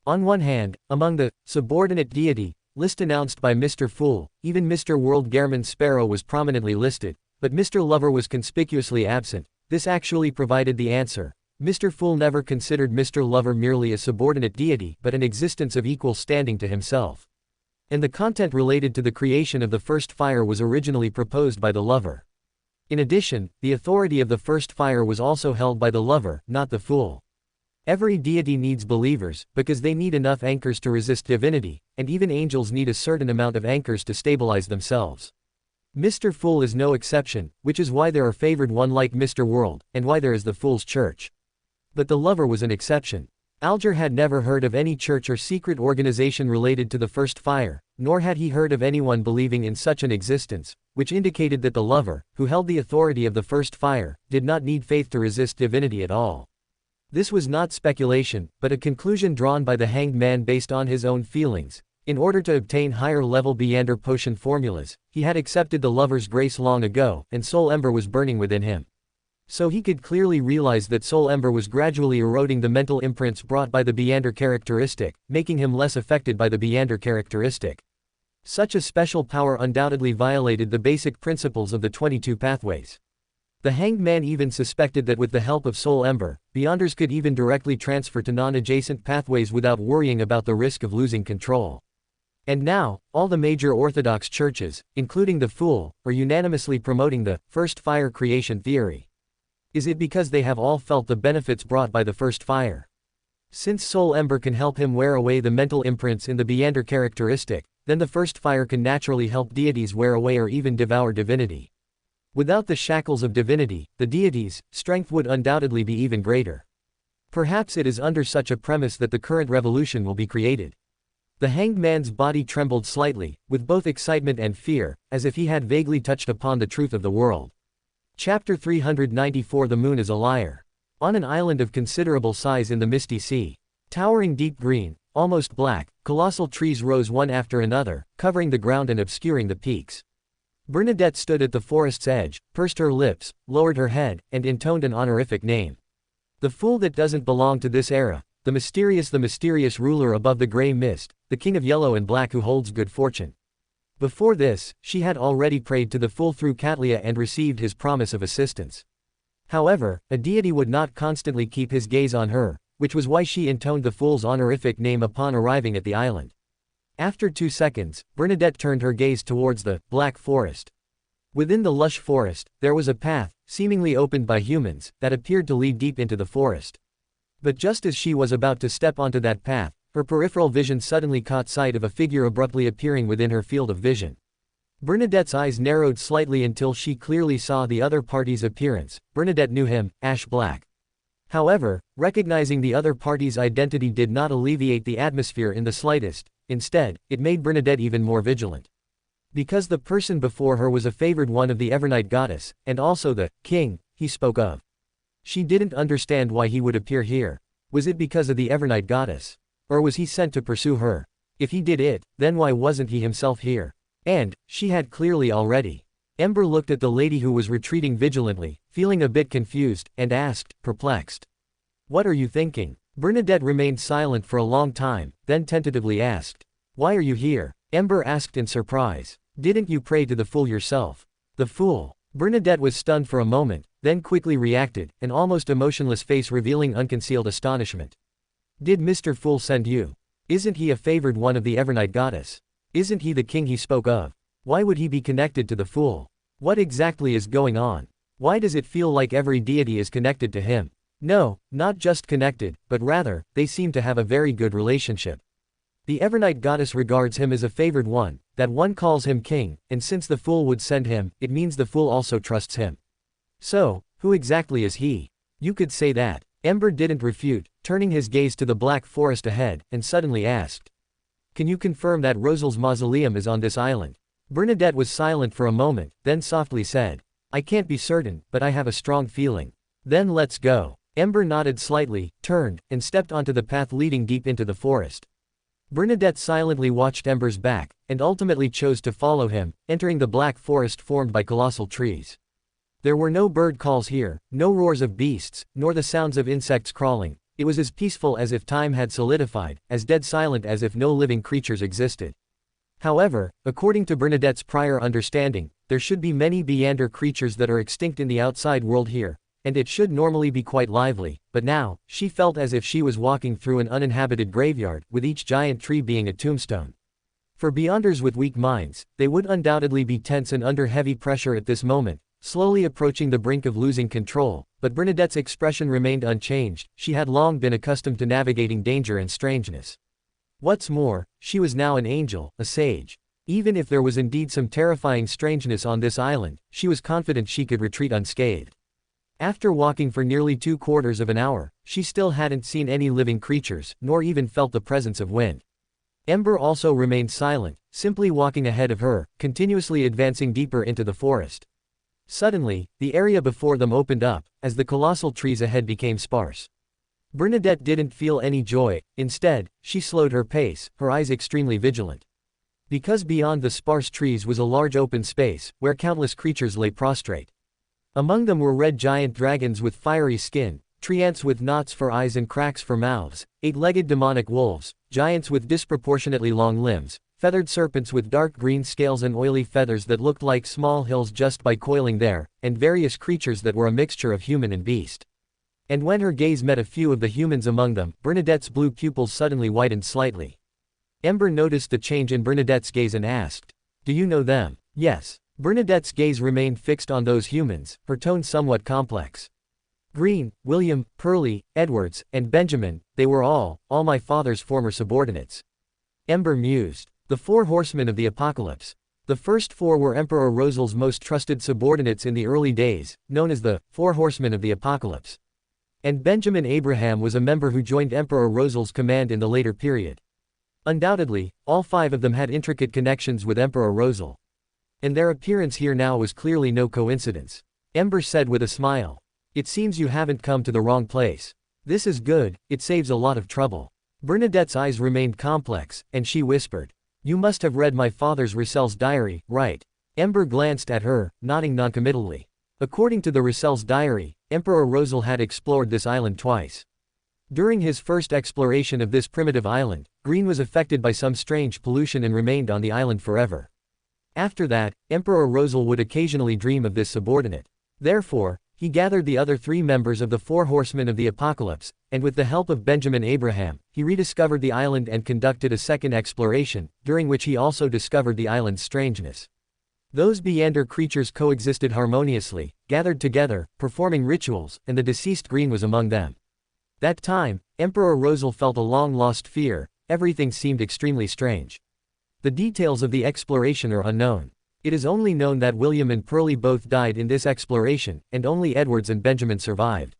On one hand, among the subordinate deity list announced by Mr. Fool, even Mr. World Gairman Sparrow was prominently listed, but Mr. Lover was conspicuously absent. This actually provided the answer. Mr. Fool never considered Mr. Lover merely a subordinate deity, but an existence of equal standing to himself. And the content related to the creation of the first fire was originally proposed by the Lover. In addition, the authority of the first fire was also held by the Lover, not the Fool. Every deity needs believers, because they need enough anchors to resist divinity, and even angels need a certain amount of anchors to stabilize themselves. Mr. Fool is no exception, which is why there are favored one like Mr. World, and why there is the Fool's Church. But the Lover was an exception. Alger had never heard of any church or secret organization related to the first fire, nor had he heard of anyone believing in such an existence, which indicated that the Lover, who held the authority of the first fire, did not need faith to resist divinity at all. This was not speculation, but a conclusion drawn by the Hanged Man based on his own feelings. In order to obtain higher-level Beander potion formulas, he had accepted the Lover's grace long ago, and Soul Ember was burning within him. So he could clearly realize that Soul Ember was gradually eroding the mental imprints brought by the Beander characteristic, making him less affected by the Beander characteristic. Such a special power undoubtedly violated the basic principles of the 22 pathways. The Hanged Man even suspected that with the help of Soul Ember, Beyonders could even directly transfer to non-adjacent pathways without worrying about the risk of losing control. And now, all the major Orthodox churches, including the Fool, are unanimously promoting the first fire creation theory. Is it because they have all felt the benefits brought by the first fire? Since Soul Ember can help him wear away the mental imprints in the Beander characteristic, then the first fire can naturally help deities wear away or even devour divinity. Without the shackles of divinity, the deities' strength would undoubtedly be even greater. Perhaps it is under such a premise that the current revolution will be created. The Hanged Man's body trembled slightly, with both excitement and fear, as if he had vaguely touched upon the truth of the world. Chapter 394 The Moon is a Liar. On an island of considerable size in the misty sea, towering deep green, almost black, colossal trees rose one after another, covering the ground and obscuring the peaks. Bernadette stood at the forest's edge, pursed her lips, lowered her head, and intoned an honorific name. The fool that doesn't belong to this era, the mysterious ruler above the gray mist, the king of yellow and black who holds good fortune. Before this, she had already prayed to the Fool through Katlia and received his promise of assistance. However, a deity would not constantly keep his gaze on her, which was why she intoned the Fool's honorific name upon arriving at the island. After 2 seconds, Bernadette turned her gaze towards the black forest. Within the lush forest, there was a path, seemingly opened by humans, that appeared to lead deep into the forest. But just as she was about to step onto that path, her peripheral vision suddenly caught sight of a figure abruptly appearing within her field of vision. Bernadette's eyes narrowed slightly until she clearly saw the other party's appearance. Bernadette knew him, Ash Black. However, recognizing the other party's identity did not alleviate the atmosphere in the slightest. Instead, it made Bernadette even more vigilant. Because the person before her was a favored one of the Evernight goddess, and also the king he spoke of. She didn't understand why he would appear here. Was it because of the Evernight goddess? Or was he sent to pursue her? If he did it, then why wasn't he himself here? And, she had clearly already. Ember looked at the lady who was retreating vigilantly, feeling a bit confused, and asked, perplexed. What are you thinking? Bernadette remained silent for a long time, then tentatively asked, "Why are you here?" Ember asked in surprise. "Didn't you pray to the fool yourself?" "The fool?" Bernadette was stunned for a moment, then quickly reacted, an almost emotionless face revealing unconcealed astonishment. "Did Mr. Fool send you? Isn't he a favored one of the Evernight goddess? Isn't he the king he spoke of? Why would he be connected to the fool? What exactly is going on? Why does it feel like every deity is connected to him?" "No, not just connected, but rather, they seem to have a very good relationship. The Evernight goddess regards him as a favored one, that one calls him king, and since the fool would send him, it means the fool also trusts him. So, who exactly is he?" "You could say that." Ember didn't refute, turning his gaze to the black forest ahead, and suddenly asked, "Can you confirm that Rosal's mausoleum is on this island?" Bernadette was silent for a moment, then softly said, "I can't be certain, but I have a strong feeling." "Then let's go." Ember nodded slightly, turned, and stepped onto the path leading deep into the forest. Bernadette silently watched Ember's back, and ultimately chose to follow him, entering the black forest formed by colossal trees. There were no bird calls here, no roars of beasts, nor the sounds of insects crawling. It was as peaceful as if time had solidified, as dead silent as if no living creatures existed. However, according to Bernadette's prior understanding, there should be many Beander creatures that are extinct in the outside world here, and it should normally be quite lively, but now, she felt as if she was walking through an uninhabited graveyard, with each giant tree being a tombstone. For Beyonders with weak minds, they would undoubtedly be tense and under heavy pressure at this moment, slowly approaching the brink of losing control, but Bernadette's expression remained unchanged. She had long been accustomed to navigating danger and strangeness. What's more, she was now an angel, a sage. Even if there was indeed some terrifying strangeness on this island, she was confident she could retreat unscathed. After walking for nearly 2/4 of an hour, she still hadn't seen any living creatures, nor even felt the presence of wind. Ember also remained silent, simply walking ahead of her, continuously advancing deeper into the forest. Suddenly, the area before them opened up, as the colossal trees ahead became sparse. Bernadette didn't feel any joy, instead, she slowed her pace, her eyes extremely vigilant. Because beyond the sparse trees was a large open space, where countless creatures lay prostrate. Among them were red giant dragons with fiery skin, treants with knots for eyes and cracks for mouths, 8-legged demonic wolves, giants with disproportionately long limbs, feathered serpents with dark green scales and oily feathers that looked like small hills just by coiling there, and various creatures that were a mixture of human and beast. And when her gaze met a few of the humans among them, Bernadette's blue pupils suddenly widened slightly. Ember noticed the change in Bernadette's gaze and asked, "Do you know them?" "Yes." Bernadette's gaze remained fixed on those humans, her tone somewhat complex. "Green, William, Pearlie, Edwards, and Benjamin, they were all my father's former subordinates." Ember mused. The 4 horsemen of the apocalypse. The first 4 were Emperor Rosal's most trusted subordinates in the early days, known as the 4 horsemen of the apocalypse. And Benjamin Abraham was a member who joined Emperor Rosal's command in the later period. Undoubtedly, all 5 of them had intricate connections with Emperor Rosal. And their appearance here now was clearly no coincidence. Ember said with a smile. "It seems you haven't come to the wrong place. This is good, it saves a lot of trouble." Bernadette's eyes remained complex, and she whispered, "You must have read my father's Rosel's diary, right?" Ember glanced at her, nodding noncommittally. According to the Rosel's diary, Emperor Rosal had explored this island twice. During his first exploration of this primitive island, Green was affected by some strange pollution and remained on the island forever. After that, Emperor Rosal would occasionally dream of this subordinate. Therefore, he gathered the other 3 members of the 4 horsemen of the apocalypse, and with the help of Benjamin Abraham, he rediscovered the island and conducted a second exploration, during which he also discovered the island's strangeness. Those Beander creatures coexisted harmoniously, gathered together, performing rituals, and the deceased Green was among them. That time, Emperor Rosal felt a long-lost fear. Everything seemed extremely strange. The details of the exploration are unknown. It is only known that William and Pearlie both died in this exploration, and only Edwards and Benjamin survived.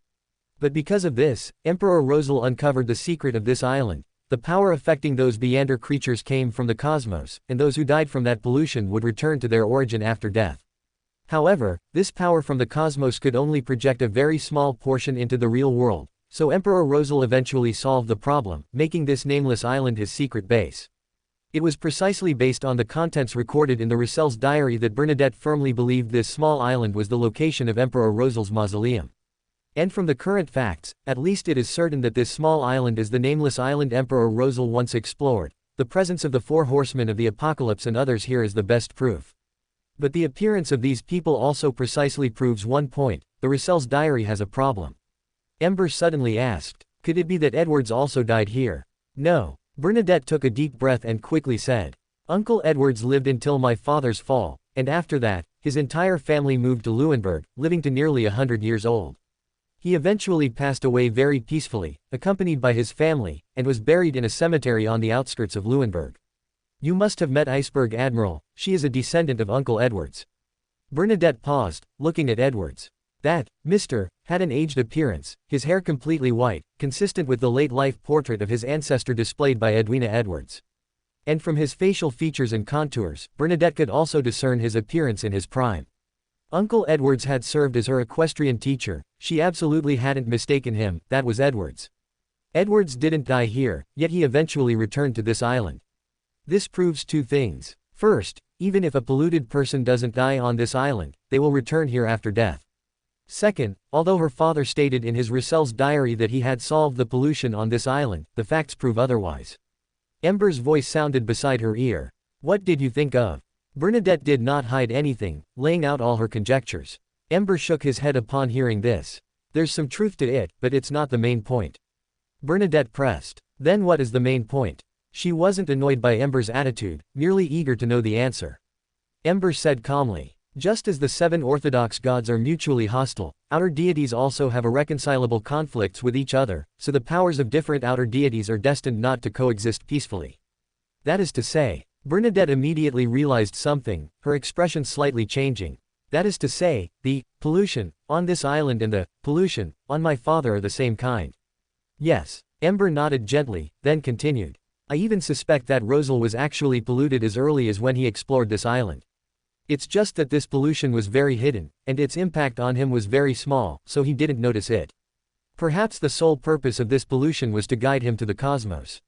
But because of this, Emperor Rosal uncovered the secret of this island. The power affecting those Beander creatures came from the cosmos, and those who died from that pollution would return to their origin after death. However, this power from the cosmos could only project a very small portion into the real world, so Emperor Rosal eventually solved the problem, making this nameless island his secret base. It was precisely based on the contents recorded in the Rosel's diary that Bernadette firmly believed this small island was the location of Emperor Rosal's mausoleum. And from the current facts, at least it is certain that this small island is the nameless island Emperor Rosal once explored. The presence of the 4 horsemen of the apocalypse and others here is the best proof. But the appearance of these people also precisely proves one point: the Rosel's diary has a problem. Ember suddenly asked, could it be that Edwards also died here? No. Bernadette took a deep breath and quickly said, Uncle Edwards lived until my father's fall, and after that, his entire family moved to Leeuwenburg, living to nearly 100 years old. He eventually passed away very peacefully, accompanied by his family, and was buried in a cemetery on the outskirts of Leeuwenburg. You must have met Iceberg Admiral, she is a descendant of Uncle Edwards. Bernadette paused, looking at Edwards. That, Mr. had an aged appearance, his hair completely white, consistent with the late-life portrait of his ancestor displayed by Edwina Edwards. And from his facial features and contours, Bernadette could also discern his appearance in his prime. Uncle Edwards had served as her equestrian teacher, she absolutely hadn't mistaken him, that was Edwards. Edwards didn't die here, yet he eventually returned to this island. This proves 2 things. First, even if a polluted person doesn't die on this island, they will return here after death. Second, although her father stated in his Rosel's diary that he had solved the pollution on this island, the facts prove otherwise. Ember's voice sounded beside her ear. What did you think of? Bernadette did not hide anything, laying out all her conjectures. Ember shook his head upon hearing this. There's some truth to it, but it's not the main point. Bernadette pressed. Then what is the main point? She wasn't annoyed by Ember's attitude, merely eager to know the answer. Ember said calmly. Just as the 7 orthodox gods are mutually hostile, outer deities also have irreconcilable conflicts with each other, so the powers of different outer deities are destined not to coexist peacefully. That is to say, Bernadette immediately realized something, her expression slightly changing. That is to say, the pollution on this island and the pollution on my father are the same kind. Yes. Ember nodded gently, then continued. I even suspect that Rosal was actually polluted as early as when he explored this island. It's just that this pollution was very hidden, and its impact on him was very small, so he didn't notice it. Perhaps the sole purpose of this pollution was to guide him to the cosmos.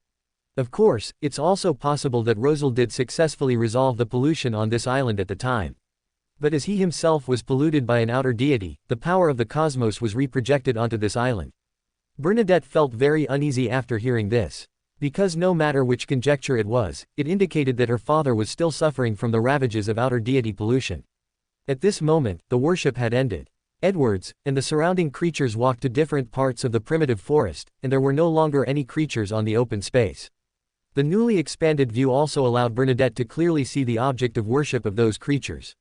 Of course, it's also possible that Rosal did successfully resolve the pollution on this island at the time. But as he himself was polluted by an outer deity, the power of the cosmos was reprojected onto this island. Bernadette felt very uneasy after hearing this. Because no matter which conjecture it was, it indicated that her father was still suffering from the ravages of outer deity pollution. At this moment, the worship had ended. Edwards and the surrounding creatures walked to different parts of the primitive forest, and there were no longer any creatures on the open space. The newly expanded view also allowed Bernadette to clearly see the object of worship of those creatures.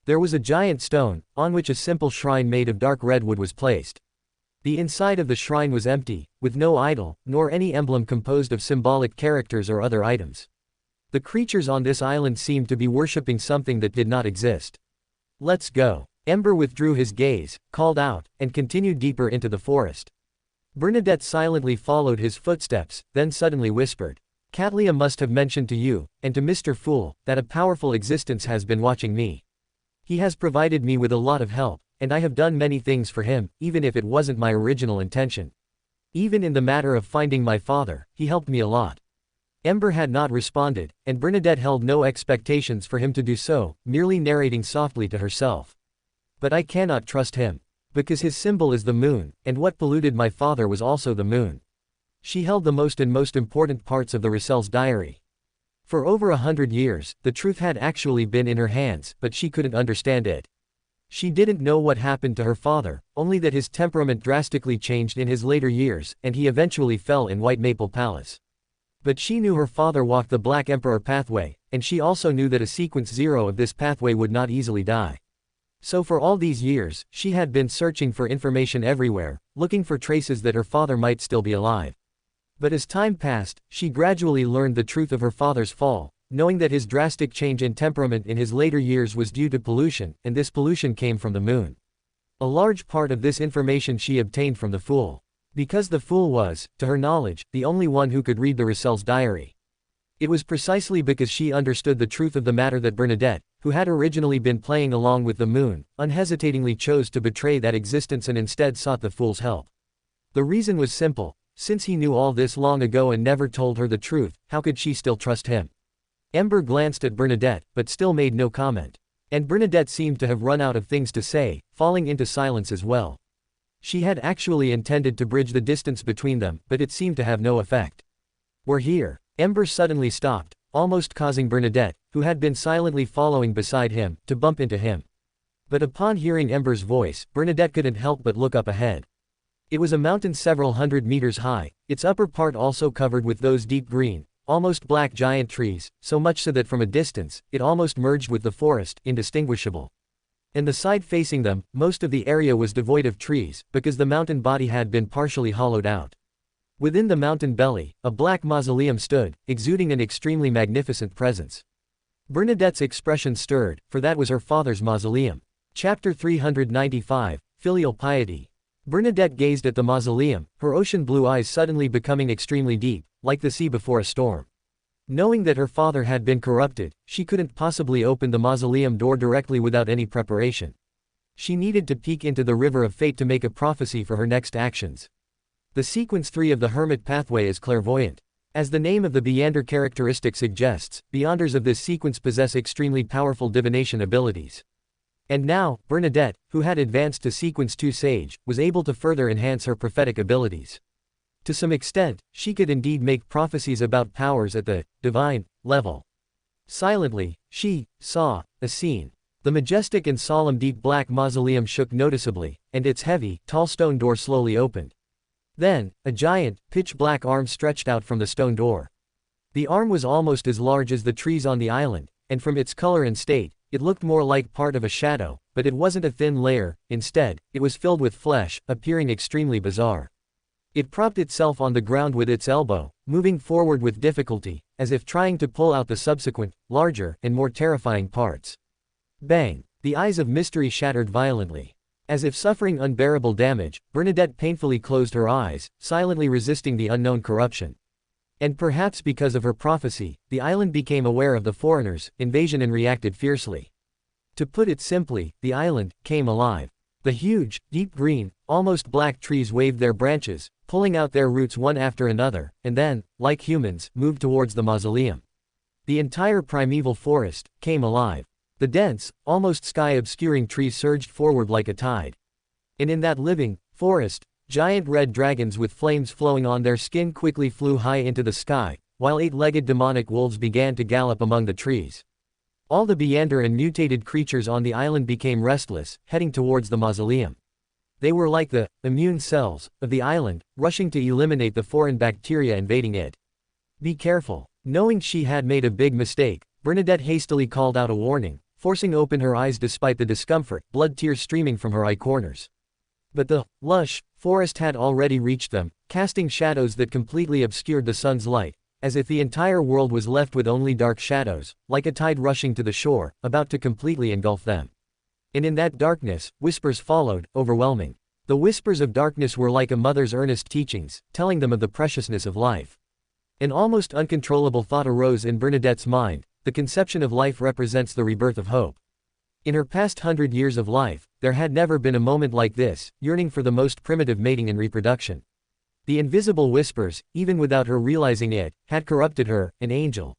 There was a giant stone, on which a simple shrine made of dark redwood was placed. The inside of the shrine was empty, with no idol, nor any emblem composed of symbolic characters or other items. The creatures on this island seemed to be worshipping something that did not exist. Let's go. Ember withdrew his gaze, called out, and continued deeper into the forest. Bernadette silently followed his footsteps, then suddenly whispered. Catlia must have mentioned to you, and to Mr. Fool, that a powerful existence has been watching me. He has provided me with a lot of help, and I have done many things for him, even if it wasn't my original intention. Even in the matter of finding my father, he helped me a lot. Ember had not responded, and Bernadette held no expectations for him to do so, merely narrating softly to herself. But I cannot trust him. Because his symbol is the moon, and what polluted my father was also the moon. She held the most important parts of the Rosel's diary. For over 100 years, the truth had actually been in her hands, but she couldn't understand it. She didn't know what happened to her father, only that his temperament drastically changed in his later years, and he eventually fell in White Maple Palace. But she knew her father walked the Black Emperor pathway, and she also knew that a sequence 0 of this pathway would not easily die. So for all these years, she had been searching for information everywhere, looking for traces that her father might still be alive. But as time passed, she gradually learned the truth of her father's fall, knowing that his drastic change in temperament in his later years was due to pollution, and this pollution came from the moon. A large part of this information she obtained from the Fool. Because the Fool was, to her knowledge, the only one who could read the Rosel's diary. It was precisely because she understood the truth of the matter that Bernadette, who had originally been playing along with the moon, unhesitatingly chose to betray that existence and instead sought the Fool's help. The reason was simple. Since he knew all this long ago and never told her the truth, how could she still trust him? Ember glanced at Bernadette, but still made no comment. And Bernadette seemed to have run out of things to say, falling into silence as well. She had actually intended to bridge the distance between them, but it seemed to have no effect. "We're here." Ember suddenly stopped, almost causing Bernadette, who had been silently following beside him, to bump into him. But upon hearing Ember's voice, Bernadette couldn't help but look up ahead. It was a mountain several hundred meters high, its upper part also covered with those deep green, almost black giant trees, so much so that from a distance, it almost merged with the forest, indistinguishable. And the side facing them, most of the area was devoid of trees, because the mountain body had been partially hollowed out. Within the mountain belly, a black mausoleum stood, exuding an extremely magnificent presence. Bernadette's expression stirred, for that was her father's mausoleum. Chapter 395, Filial Piety. Bernadette gazed at the mausoleum, her ocean blue eyes suddenly becoming extremely deep, like the sea before a storm. Knowing that her father had been corrupted, she couldn't possibly open the mausoleum door directly without any preparation. She needed to peek into the river of fate to make a prophecy for her next actions. The sequence 3 of the Hermit Pathway is clairvoyant. As the name of the Beyonder characteristic suggests, Beyonders of this sequence possess extremely powerful divination abilities. And now, Bernadette, who had advanced to sequence 2 Sage, was able to further enhance her prophetic abilities. To some extent, she could indeed make prophecies about powers at the divine level. Silently, she saw a scene. The majestic and solemn deep black mausoleum shook noticeably, and its heavy, tall stone door slowly opened. Then, a giant, pitch-black arm stretched out from the stone door. The arm was almost as large as the trees on the island, and from its color and state, it looked more like part of a shadow, but it wasn't a thin layer, instead, it was filled with flesh, appearing extremely bizarre. It propped itself on the ground with its elbow, moving forward with difficulty, as if trying to pull out the subsequent, larger, and more terrifying parts. Bang! The eyes of mystery shattered violently. As if suffering unbearable damage, Bernadette painfully closed her eyes, silently resisting the unknown corruption. And perhaps because of her prophecy, the island became aware of the foreigners' invasion and reacted fiercely. To put it simply, the island came alive. The huge, deep green, almost black trees waved their branches, pulling out their roots one after another, and then, like humans, moved towards the mausoleum. The entire primeval forest came alive. The dense, almost sky-obscuring trees surged forward like a tide. And in that living forest, giant red dragons with flames flowing on their skin quickly flew high into the sky, while 8-legged demonic wolves began to gallop among the trees. All the Beyonder and mutated creatures on the island became restless, heading towards the mausoleum. They were like the immune cells of the island, rushing to eliminate the foreign bacteria invading it. "Be careful." Knowing she had made a big mistake, Bernadette hastily called out a warning, forcing open her eyes despite the discomfort, blood tears streaming from her eye corners. But the lush forest had already reached them, casting shadows that completely obscured the sun's light, as if the entire world was left with only dark shadows, like a tide rushing to the shore, about to completely engulf them. And in that darkness, whispers followed, overwhelming. The whispers of darkness were like a mother's earnest teachings, telling them of the preciousness of life. An almost uncontrollable thought arose in Bernadette's mind: the conception of life represents the rebirth of hope. In her past 100 years of life, there had never been a moment like this, yearning for the most primitive mating and reproduction. The invisible whispers, even without her realizing it, had corrupted her, an angel.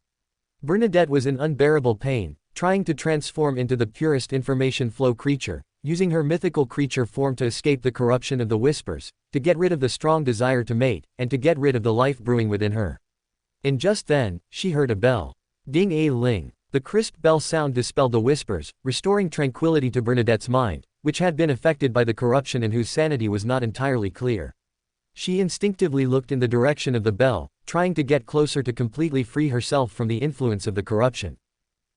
Bernadette was in unbearable pain, trying to transform into the purest information flow creature, using her mythical creature form to escape the corruption of the whispers, to get rid of the strong desire to mate, and to get rid of the life brewing within her. And just then, she heard a bell. Ding-a-ling. The crisp bell sound dispelled the whispers, restoring tranquility to Bernadette's mind, which had been affected by the corruption and whose sanity was not entirely clear. She instinctively looked in the direction of the bell, trying to get closer to completely free herself from the influence of the corruption.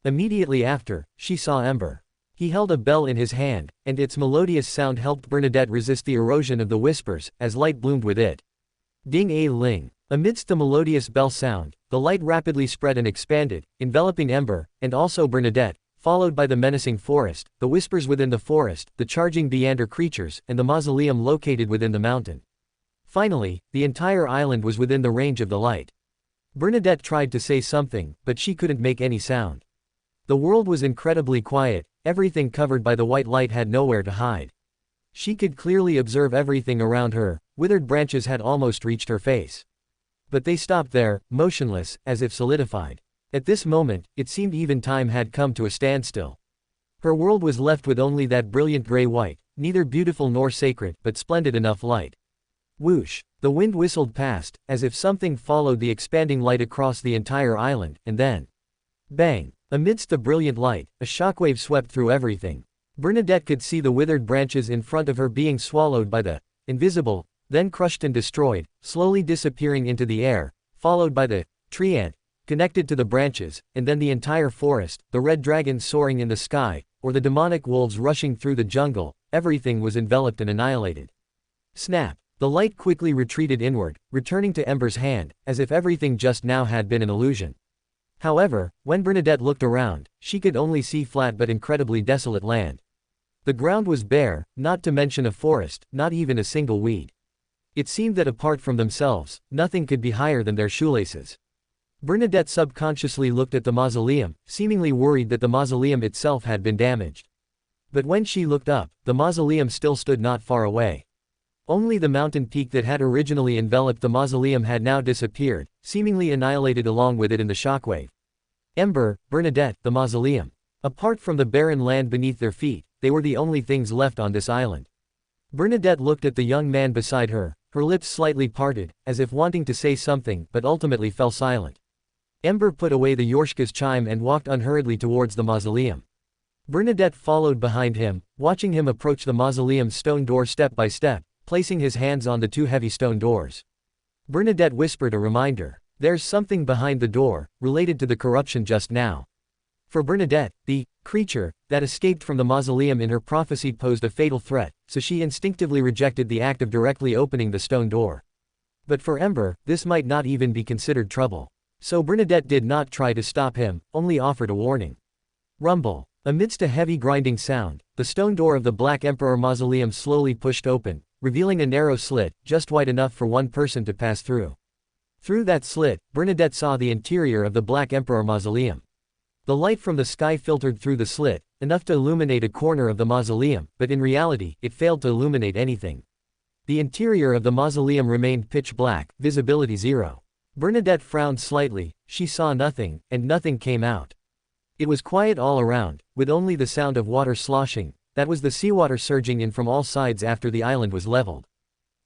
Immediately after, she saw Ember. He held a bell in his hand, and its melodious sound helped Bernadette resist the erosion of the whispers, as light bloomed with it. Ding-a-ling. Amidst the melodious bell sound, the light rapidly spread and expanded, enveloping Ember, and also Bernadette, followed by the menacing forest, the whispers within the forest, the charging Beyonder creatures, and the mausoleum located within the mountain. Finally, the entire island was within the range of the light. Bernadette tried to say something, but she couldn't make any sound. The world was incredibly quiet, everything covered by the white light had nowhere to hide. She could clearly observe everything around her, withered branches had almost reached her face. But they stopped there, motionless, as if solidified. At this moment, it seemed even time had come to a standstill. Her world was left with only that brilliant gray-white, neither beautiful nor sacred, but splendid enough light. Whoosh! The wind whistled past, as if something followed the expanding light across the entire island, and then bang! Amidst the brilliant light, a shockwave swept through everything. Bernadette could see the withered branches in front of her being swallowed by the invisible, then crushed and destroyed, slowly disappearing into the air, followed by the tree ant, connected to the branches, and then the entire forest, the red dragon soaring in the sky, or the demonic wolves rushing through the jungle. Everything was enveloped and annihilated. Snap! The light quickly retreated inward, returning to Ember's hand, as if everything just now had been an illusion. However, when Bernadette looked around, she could only see flat but incredibly desolate land. The ground was bare, not to mention a forest, not even a single weed. It seemed that apart from themselves, nothing could be higher than their shoelaces. Bernadette subconsciously looked at the mausoleum, seemingly worried that the mausoleum itself had been damaged. But when she looked up, the mausoleum still stood not far away. Only the mountain peak that had originally enveloped the mausoleum had now disappeared, seemingly annihilated along with it in the shockwave. Ember, Bernadette, the mausoleum. Apart from the barren land beneath their feet, they were the only things left on this island. Bernadette looked at the young man beside her, her lips slightly parted, as if wanting to say something, but ultimately fell silent. Ember put away the Yorshka's chime and walked unhurriedly towards the mausoleum. Bernadette followed behind him, watching him approach the mausoleum's stone door step by step, placing his hands on the two heavy stone doors. Bernadette whispered a reminder. There's something behind the door, related to the corruption just now. For Bernadette, the creature that escaped from the mausoleum in her prophecy posed a fatal threat, so she instinctively rejected the act of directly opening the stone door. But for Ember, this might not even be considered trouble. So Bernadette did not try to stop him, only offered a warning. Rumble. Amidst a heavy grinding sound, the stone door of the Black Emperor Mausoleum slowly pushed open, revealing a narrow slit, just wide enough for one person to pass through. Through that slit, Bernadette saw the interior of the Black Emperor Mausoleum. The light from the sky filtered through the slit, enough to illuminate a corner of the mausoleum, but in reality, it failed to illuminate anything. The interior of the mausoleum remained pitch black, visibility zero. Bernadette frowned slightly, she saw nothing, and nothing came out. It was quiet all around, with only the sound of water sloshing. That was the seawater surging in from all sides after the island was leveled.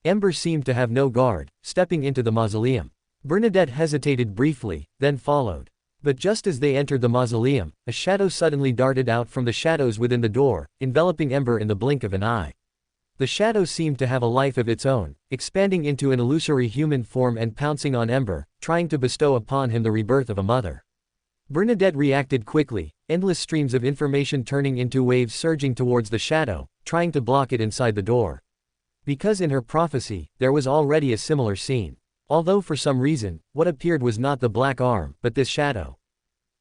Ember seemed to have no guard, stepping into the mausoleum. Bernadette hesitated briefly, then followed. But just as they entered the mausoleum, a shadow suddenly darted out from the shadows within the door, enveloping Ember in the blink of an eye. The shadow seemed to have a life of its own, expanding into an illusory human form and pouncing on Ember, trying to bestow upon him the rebirth of a mother. Bernadette reacted quickly, endless streams of information turning into waves surging towards the shadow, trying to block it inside the door. Because in her prophecy, there was already a similar scene. Although for some reason, what appeared was not the black arm, but this shadow.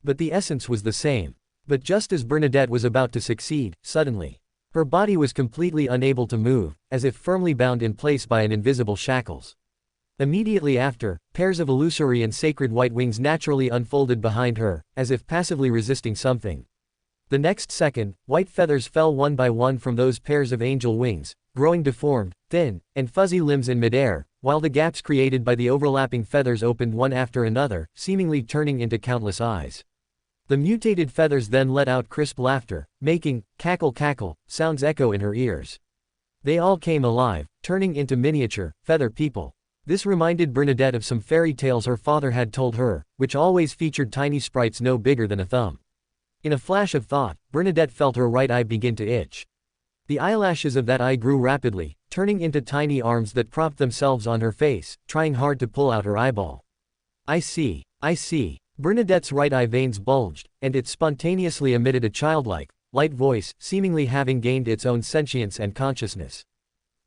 But the essence was the same. But just as Bernadette was about to succeed, suddenly, her body was completely unable to move, as if firmly bound in place by an invisible shackles. Immediately after, pairs of illusory and sacred white wings naturally unfolded behind her, as if passively resisting something. The next second, white feathers fell one by one from those pairs of angel wings, growing deformed, thin, and fuzzy limbs in midair, while the gaps created by the overlapping feathers opened one after another, seemingly turning into countless eyes. The mutated feathers then let out crisp laughter, making cackle cackle sounds echo in her ears. They all came alive, turning into miniature, feather people. This reminded Bernadette of some fairy tales her father had told her, which always featured tiny sprites no bigger than a thumb. In a flash of thought, Bernadette felt her right eye begin to itch. The eyelashes of that eye grew rapidly, turning into tiny arms that propped themselves on her face, trying hard to pull out her eyeball. I see. Bernadette's right eye veins bulged, and it spontaneously emitted a childlike, light voice, seemingly having gained its own sentience and consciousness.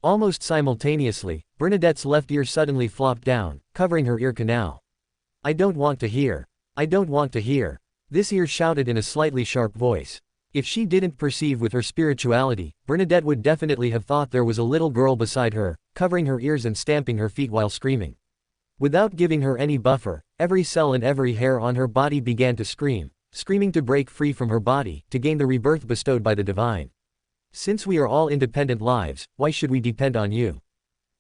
Almost simultaneously, Bernadette's left ear suddenly flopped down, covering her ear canal. I don't want to hear. This ear shouted in a slightly sharp voice. If she didn't perceive with her spirituality, Bernadette would definitely have thought there was a little girl beside her, covering her ears and stamping her feet while screaming. Without giving her any buffer, every cell and every hair on her body began to scream, screaming to break free from her body, to gain the rebirth bestowed by the divine. Since we are all independent lives, why should we depend on you?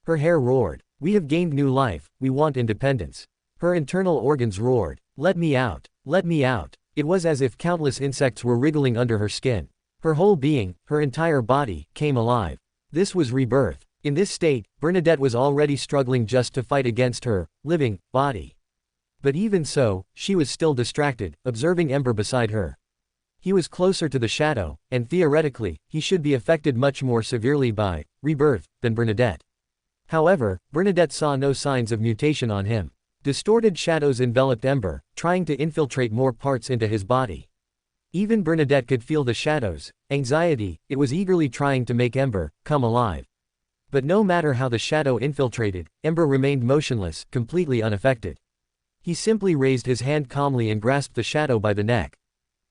Her hair roared. We have gained new life, we want independence. Her internal organs roared. Let me out. Let me out. It was as if countless insects were wriggling under her skin. Her whole being, her entire body, came alive. This was rebirth. In this state, Bernadette was already struggling just to fight against her living body. But even so, she was still distracted, observing Ember beside her. He was closer to the shadow, and theoretically, he should be affected much more severely by rebirth than Bernadette. However, Bernadette saw no signs of mutation on him. Distorted shadows enveloped Ember, trying to infiltrate more parts into his body. Even Bernadette could feel the shadows, anxiety, it was eagerly trying to make Ember come alive. But no matter how the shadow infiltrated, Ember remained motionless, completely unaffected. He simply raised his hand calmly and grasped the shadow by the neck.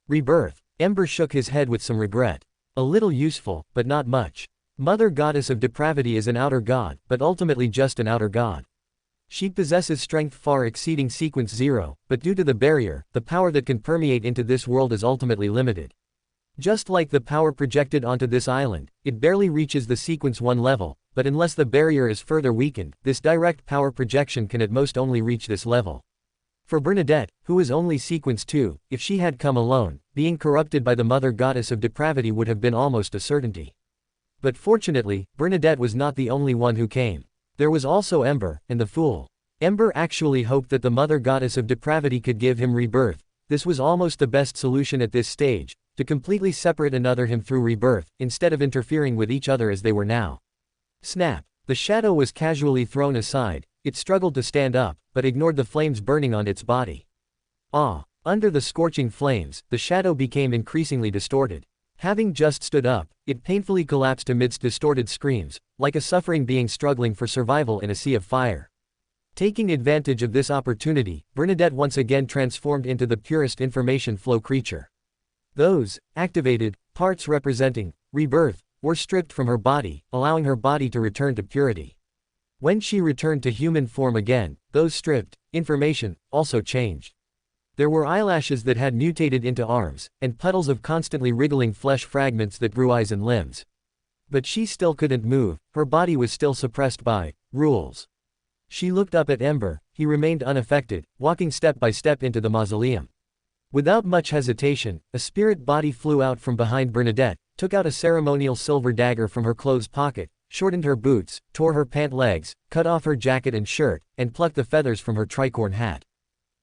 Rebirth. Ember shook his head with some regret. A little useful, but not much. Mother Goddess of Depravity is an outer god, but ultimately just an outer god. She possesses strength far exceeding Sequence 0, but due to the barrier, the power that can permeate into this world is ultimately limited. Just like the power projected onto this island, it barely reaches the Sequence 1 level, but unless the barrier is further weakened, this direct power projection can at most only reach this level. For Bernadette, who is only Sequence 2, if she had come alone, being corrupted by the Mother Goddess of Depravity would have been almost a certainty. But fortunately, Bernadette was not the only one who came. There was also Ember, and the Fool. Ember actually hoped that the Mother Goddess of Depravity could give him rebirth. This was almost the best solution at this stage, to completely separate another him through rebirth, instead of interfering with each other as they were now. Snap! The shadow was casually thrown aside. It struggled to stand up, but ignored the flames burning on its body. Under the scorching flames, the shadow became increasingly distorted. Having just stood up, it painfully collapsed amidst distorted screams, like a suffering being struggling for survival in a sea of fire. Taking advantage of this opportunity, Bernadette once again transformed into the purest information flow creature. Those activated parts representing rebirth were stripped from her body, allowing her body to return to purity. When she returned to human form again, those stripped information also changed. There were eyelashes that had mutated into arms, and puddles of constantly wriggling flesh fragments that grew eyes and limbs. But she still couldn't move, her body was still suppressed by rules. She looked up at Ember, he remained unaffected, walking step by step into the mausoleum. Without much hesitation, a spirit body flew out from behind Bernadette, took out a ceremonial silver dagger from her clothes pocket, shortened her boots, tore her pant legs, cut off her jacket and shirt, and plucked the feathers from her tricorn hat.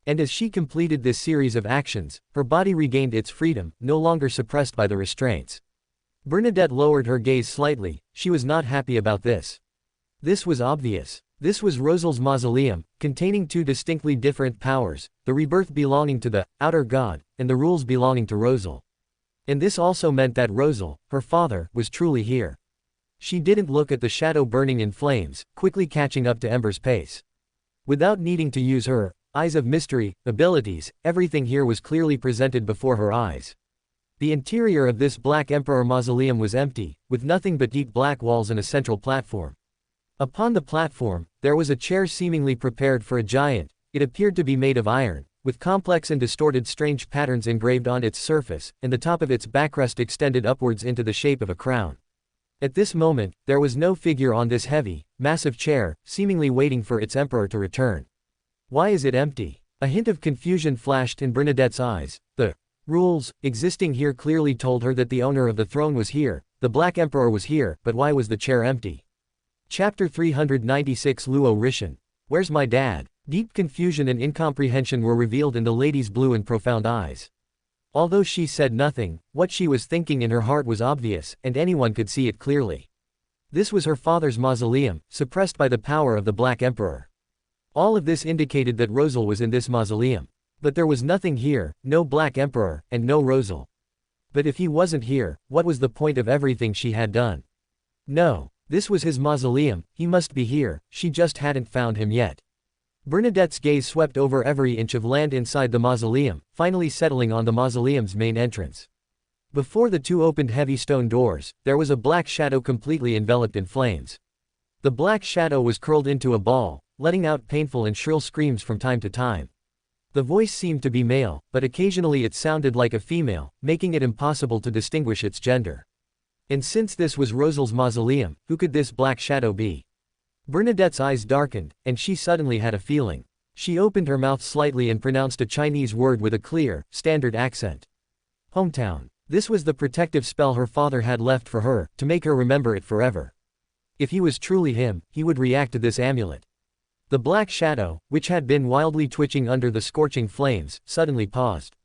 And as she completed this series of actions, her body regained its freedom, no longer suppressed by the restraints. Bernadette lowered her gaze slightly, she was not happy about this. This was obvious. This was Rosal's mausoleum, containing two distinctly different powers, the rebirth belonging to the outer god, and the rules belonging to Rosal. And this also meant that Rosal, her father, was truly here. She didn't look at the shadow burning in flames, quickly catching up to Ember's pace. Without needing to use her eyes of mystery abilities, everything here was clearly presented before her eyes. The interior of this Black Emperor mausoleum was empty, with nothing but deep black walls and a central platform. Upon the platform, there was a chair seemingly prepared for a giant. It appeared to be made of iron, with complex and distorted strange patterns engraved on its surface, and the top of its backrest extended upwards into the shape of a crown. At this moment, there was no figure on this heavy, massive chair, seemingly waiting for its emperor to return. Why is it empty? A hint of confusion flashed in Bernadette's eyes. The rules existing here clearly told her that the owner of the throne was here, the Black Emperor was here, but why was the chair empty? Chapter 396 Luo Rishan. Where's my dad? Deep confusion and incomprehension were revealed in the lady's blue and profound eyes. Although she said nothing, what she was thinking in her heart was obvious, and anyone could see it clearly. This was her father's mausoleum, suppressed by the power of the Black Emperor. All of this indicated that Rosal was in this mausoleum. But there was nothing here, no Black Emperor, and no Rosal. But if he wasn't here, what was the point of everything she had done? No, this was his mausoleum, he must be here, she just hadn't found him yet. Bernadette's gaze swept over every inch of land inside the mausoleum, finally settling on the mausoleum's main entrance. Before the two opened heavy stone doors, there was a black shadow completely enveloped in flames. The black shadow was curled into a ball, letting out painful and shrill screams from time to time. The voice seemed to be male, but occasionally it sounded like a female, making it impossible to distinguish its gender. And since this was Rosal's mausoleum, who could this black shadow be? Bernadette's eyes darkened, and she suddenly had a feeling. She opened her mouth slightly and pronounced a Chinese word with a clear, standard accent. Hometown. This was the protective spell her father had left for her, to make her remember it forever. If he was truly him, he would react to this amulet. The black shadow, which had been wildly twitching under the scorching flames, suddenly paused.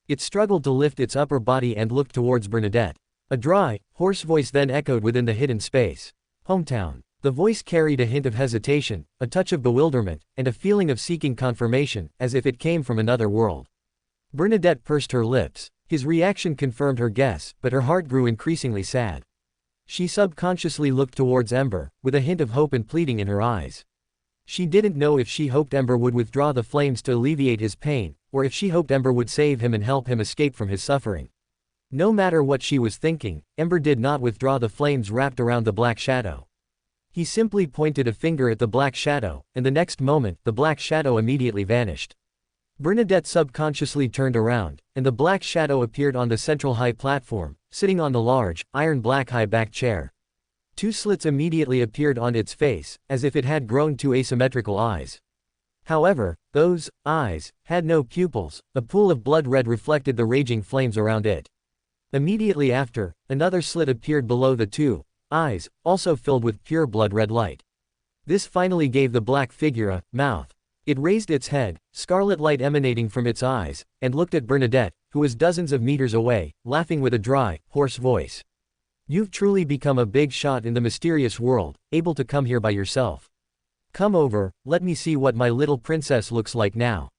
It struggled to lift its upper body and looked towards Bernadette. A dry, hoarse voice then echoed within the hidden space. Hometown. The voice carried a hint of hesitation, a touch of bewilderment, and a feeling of seeking confirmation, as if it came from another world. Bernadette pursed her lips. His reaction confirmed her guess, but her heart grew increasingly sad. She subconsciously looked towards Ember, with a hint of hope and pleading in her eyes. She didn't know if she hoped Ember would withdraw the flames to alleviate his pain, or if she hoped Ember would save him and help him escape from his suffering. No matter what she was thinking, Ember did not withdraw the flames wrapped around the black shadow. He simply pointed a finger at the black shadow, and the next moment, the black shadow immediately vanished. Bernadette subconsciously turned around, and the black shadow appeared on the central high platform, sitting on the large, iron-black high-backed chair. Two slits immediately appeared on its face, as if it had grown two asymmetrical eyes. However, those eyes had no pupils. A pool of blood red reflected the raging flames around it. Immediately after, another slit appeared below the two eyes, also filled with pure blood red light. This finally gave the black figure a mouth. It raised its head, scarlet light emanating from its eyes, and looked at Bernadette, who was dozens of meters away, laughing with a dry, hoarse voice. You've truly become a big shot in the mysterious world, able to come here by yourself. Come over, let me see what my little princess looks like now.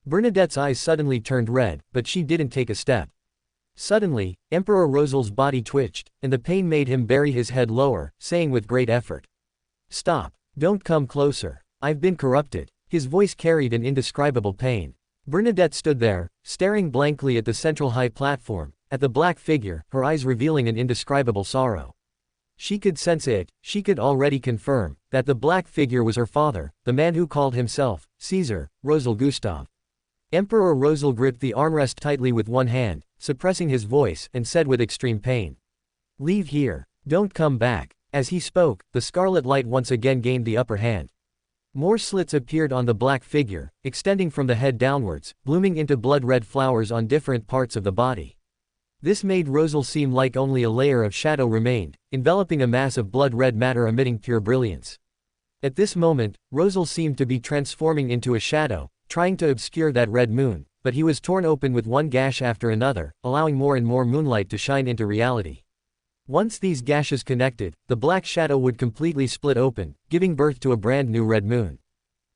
Bernadette's eyes suddenly turned red, but she didn't take a step. Suddenly, Emperor Rosel's body twitched, and the pain made him bury his head lower, saying with great effort. Stop. Don't come closer. I've been corrupted. His voice carried an indescribable pain. Bernadette stood there, staring blankly at the central high platform, at the black figure, her eyes revealing an indescribable sorrow. She could sense it, she could already confirm, that the black figure was her father, the man who called himself Caesar, Rosel Gustav. Emperor Rosel gripped the armrest tightly with one hand, suppressing his voice, and said with extreme pain. Leave here. Don't come back. As he spoke, the scarlet light once again gained the upper hand. More slits appeared on the black figure, extending from the head downwards, blooming into blood-red flowers on different parts of the body. This made Rosel seem like only a layer of shadow remained, enveloping a mass of blood-red matter emitting pure brilliance. At this moment, Rosel seemed to be transforming into a shadow, trying to obscure that red moon, but he was torn open with one gash after another, allowing more and more moonlight to shine into reality. Once these gashes connected, the black shadow would completely split open, giving birth to a brand new red moon.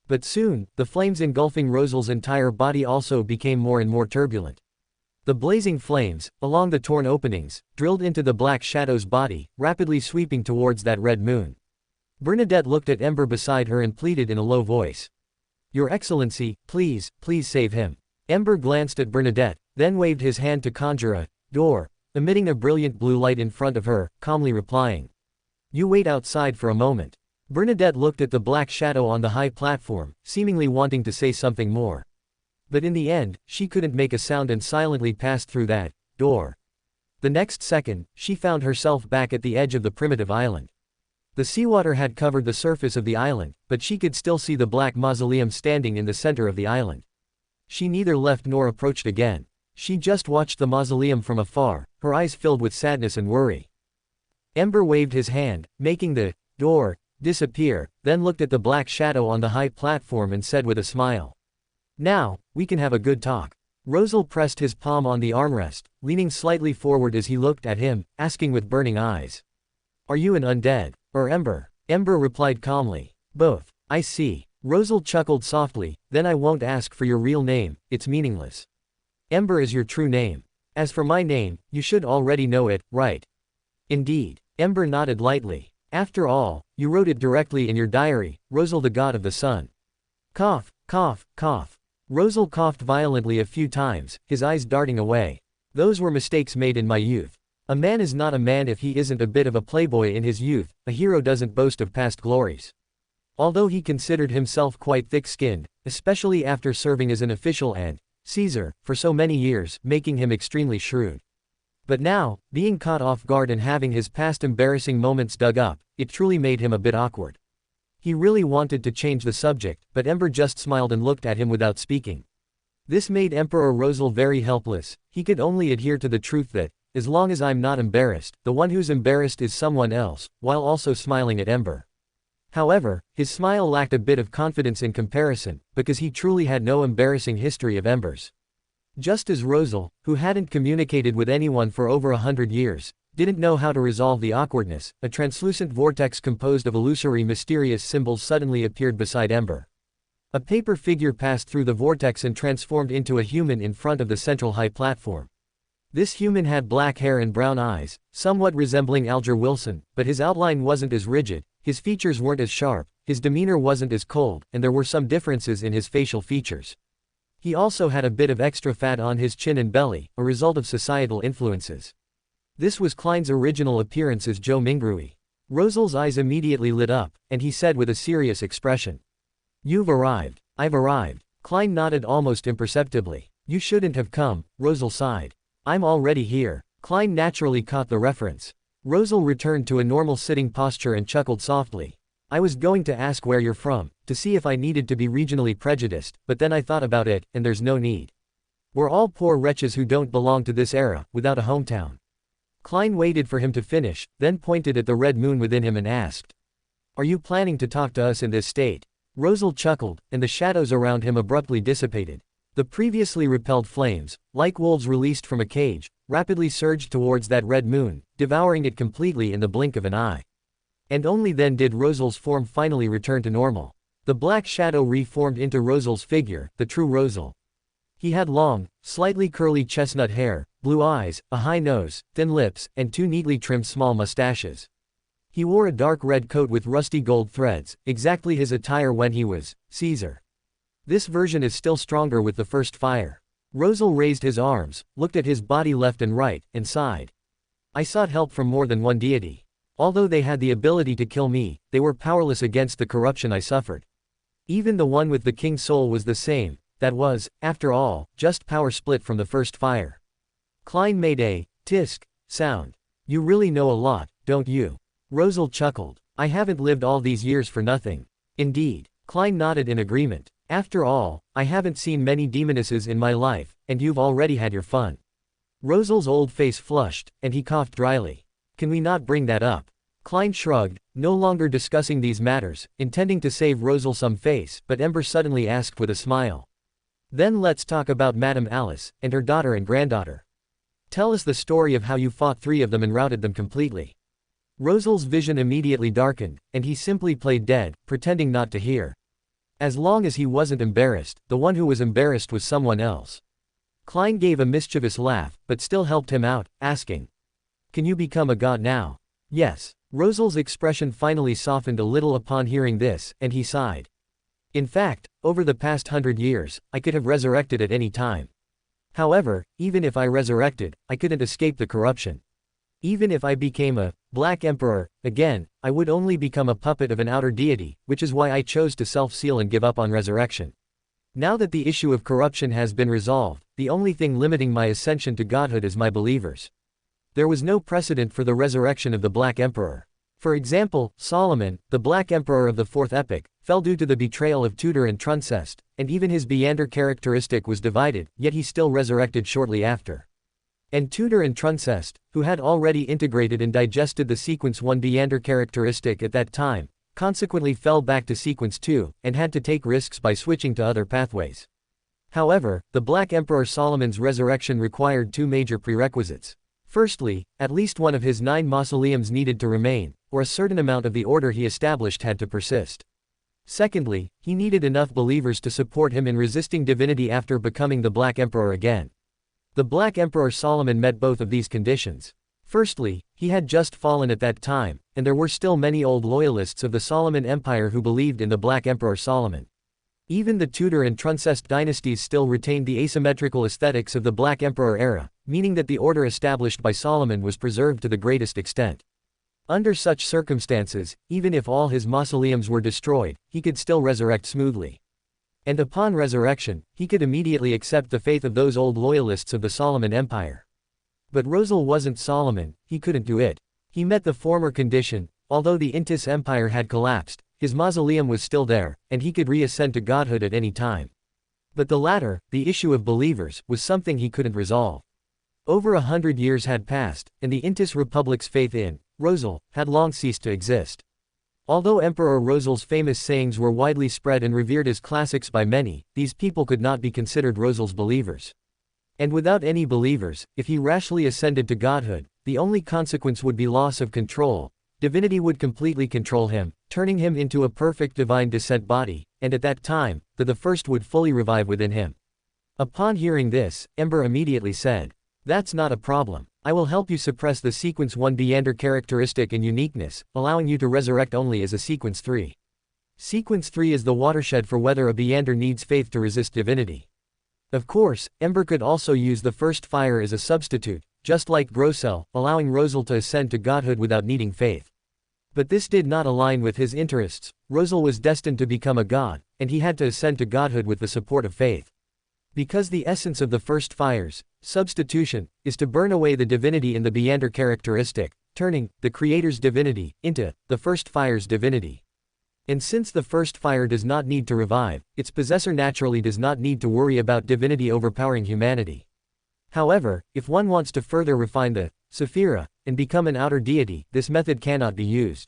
But soon, the flames engulfing Rosel's entire body also became more and more turbulent. The blazing flames, along the torn openings, drilled into the black shadow's body, rapidly sweeping towards that red moon. Bernadette looked at Ember beside her and pleaded in a low voice. Your Excellency, please, please save him. Ember glanced at Bernadette, then waved his hand to conjure a door, emitting a brilliant blue light in front of her, calmly replying. You wait outside for a moment. Bernadette looked at the black shadow on the high platform, seemingly wanting to say something more. But in the end, she couldn't make a sound and silently passed through that door. The next second, she found herself back at the edge of the primitive island. The seawater had covered the surface of the island, but she could still see the black mausoleum standing in the center of the island. She neither left nor approached again. She just watched the mausoleum from afar, her eyes filled with sadness and worry. Ember waved his hand, making the door disappear, then looked at the black shadow on the high platform and said with a smile. Now, we can have a good talk. Rosel pressed his palm on the armrest, leaning slightly forward as he looked at him, asking with burning eyes. Are you an undead, or Ember? Ember replied calmly. Both. I see. Rosel chuckled softly, then I won't ask for your real name, it's meaningless. Ember is your true name. As for my name, you should already know it, right? Indeed. Ember nodded lightly. After all, you wrote it directly in your diary, Rosel the god of the sun. Cough, cough, cough. Rosel coughed violently a few times, his eyes darting away. Those were mistakes made in my youth. A man is not a man if he isn't a bit of a playboy in his youth, a hero doesn't boast of past glories. Although he considered himself quite thick-skinned, especially after serving as an official and Caesar for so many years, making him extremely shrewd. But now, being caught off guard and having his past embarrassing moments dug up, it truly made him a bit awkward. He really wanted to change the subject, but Ember just smiled and looked at him without speaking. This made Emperor Rosel very helpless. He could only adhere to the truth that as long as I'm not embarrassed, the one who's embarrassed is someone else, while also smiling at Ember. However, his smile lacked a bit of confidence in comparison, because he truly had no embarrassing history of Embers. Just as Rosal, who hadn't communicated with anyone for over 100 years, didn't know how to resolve the awkwardness, a translucent vortex composed of illusory mysterious symbols suddenly appeared beside Ember. A paper figure passed through the vortex and transformed into a human in front of the central high platform. This human had black hair and brown eyes, somewhat resembling Alger Wilson, but his outline wasn't as rigid, his features weren't as sharp, his demeanor wasn't as cold, and there were some differences in his facial features. He also had a bit of extra fat on his chin and belly, a result of societal influences. This was Klein's original appearance as Joe Mingrui. Rosal's eyes immediately lit up, and he said with a serious expression, "You've arrived." "I've arrived." Klein nodded almost imperceptibly. "You shouldn't have come," Rosal sighed. "I'm already here." Klein naturally caught the reference. Rosal returned to a normal sitting posture and chuckled softly. "I was going to ask where you're from, to see if I needed to be regionally prejudiced, but then I thought about it, and there's no need. We're all poor wretches who don't belong to this era, without a hometown." Klein waited for him to finish, then pointed at the red moon within him and asked, "Are you planning to talk to us in this state?" Rosal chuckled, and the shadows around him abruptly dissipated. The previously repelled flames, like wolves released from a cage, rapidly surged towards that red moon, devouring it completely in the blink of an eye. And only then did Rosal's form finally return to normal. The black shadow reformed into Rosal's figure, the true Rosal. He had long, slightly curly chestnut hair, blue eyes, a high nose, thin lips, and two neatly trimmed small mustaches. He wore a dark red coat with rusty gold threads, exactly his attire when he was Caesar. This version is still stronger with the first fire. Rosal raised his arms, looked at his body left and right, and sighed. "I sought help from more than one deity. Although they had the ability to kill me, they were powerless against the corruption I suffered. Even the one with the king's soul was the same, that was, after all, just power split from the first fire." Klein made a tisk sound. "You really know a lot, don't you?" Rosal chuckled. "I haven't lived all these years for nothing." "Indeed." Klein nodded in agreement. "After all, I haven't seen many demonesses in my life, and you've already had your fun." Rosal's old face flushed, and he coughed dryly. "Can we not bring that up?" Klein shrugged, no longer discussing these matters, intending to save Rosal some face, but Ember suddenly asked with a smile, "Then let's talk about Madame Alice, and her daughter and granddaughter. Tell us the story of how you fought 3 of them and routed them completely." Rosal's vision immediately darkened, and he simply played dead, pretending not to hear. As long as he wasn't embarrassed, the one who was embarrassed was someone else. Klein gave a mischievous laugh, but still helped him out, asking, "Can you become a god now?" "Yes." Rosal's expression finally softened a little upon hearing this, and he sighed. "In fact, over the past 100 years, I could have resurrected at any time. However, even if I resurrected, I couldn't escape the corruption. Even if I became a Black Emperor again, I would only become a puppet of an outer deity, which is why I chose to self-seal and give up on resurrection. Now that the issue of corruption has been resolved, the only thing limiting my ascension to godhood is my believers. There was no precedent for the resurrection of the Black Emperor. For example, Solomon, the Black Emperor of the 4th epoch, fell due to the betrayal of Tutor and Truncest, and even his Beander characteristic was divided, yet he still resurrected shortly after. And Tutor and Truncest, who had already integrated and digested the Sequence 1 Beander characteristic at that time, consequently fell back to Sequence 2, and had to take risks by switching to other pathways. However, the Black Emperor Solomon's resurrection required 2 major prerequisites. Firstly, at least one of his 9 mausoleums needed to remain, or a certain amount of the order he established had to persist. Secondly, he needed enough believers to support him in resisting divinity after becoming the Black Emperor again. The Black Emperor Solomon met both of these conditions. Firstly, he had just fallen at that time, and there were still many old loyalists of the Solomon Empire who believed in the Black Emperor Solomon. Even the Tudor and Truncest dynasties still retained the asymmetrical aesthetics of the Black Emperor era, meaning that the order established by Solomon was preserved to the greatest extent. Under such circumstances, even if all his mausoleums were destroyed, he could still resurrect smoothly. And upon resurrection, he could immediately accept the faith of those old loyalists of the Solomon Empire. But Rosal wasn't Solomon, he couldn't do it. He met the former condition. Although the Intis Empire had collapsed, his mausoleum was still there, and he could reascend to godhood at any time. But the latter, the issue of believers, was something he couldn't resolve. Over 100 years had passed, and the Intis Republic's faith in Rosal had long ceased to exist. Although Emperor Rosal's famous sayings were widely spread and revered as classics by many, these people could not be considered Rosal's believers. And without any believers, if he rashly ascended to godhood, the only consequence would be loss of control. Divinity would completely control him, turning him into a perfect divine descent body, and at that time, the first would fully revive within him. Upon hearing this, Ember immediately said, "That's not a problem. I will help you suppress the Sequence 1 Beander characteristic and uniqueness, allowing you to resurrect only as a Sequence 3. Sequence 3 is the watershed for whether a Beander needs faith to resist divinity." Of course, Ember could also use the first fire as a substitute, just like Grosel, allowing Rosal to ascend to godhood without needing faith. But this did not align with his interests. Rosal was destined to become a god, and he had to ascend to godhood with the support of faith. Because the essence of the first fire's substitution is to burn away the divinity in the Beander characteristic, turning the creator's divinity into the first fire's divinity. And since the first fire does not need to revive, its possessor naturally does not need to worry about divinity overpowering humanity. However, if one wants to further refine the Sephira and become an outer deity, this method cannot be used.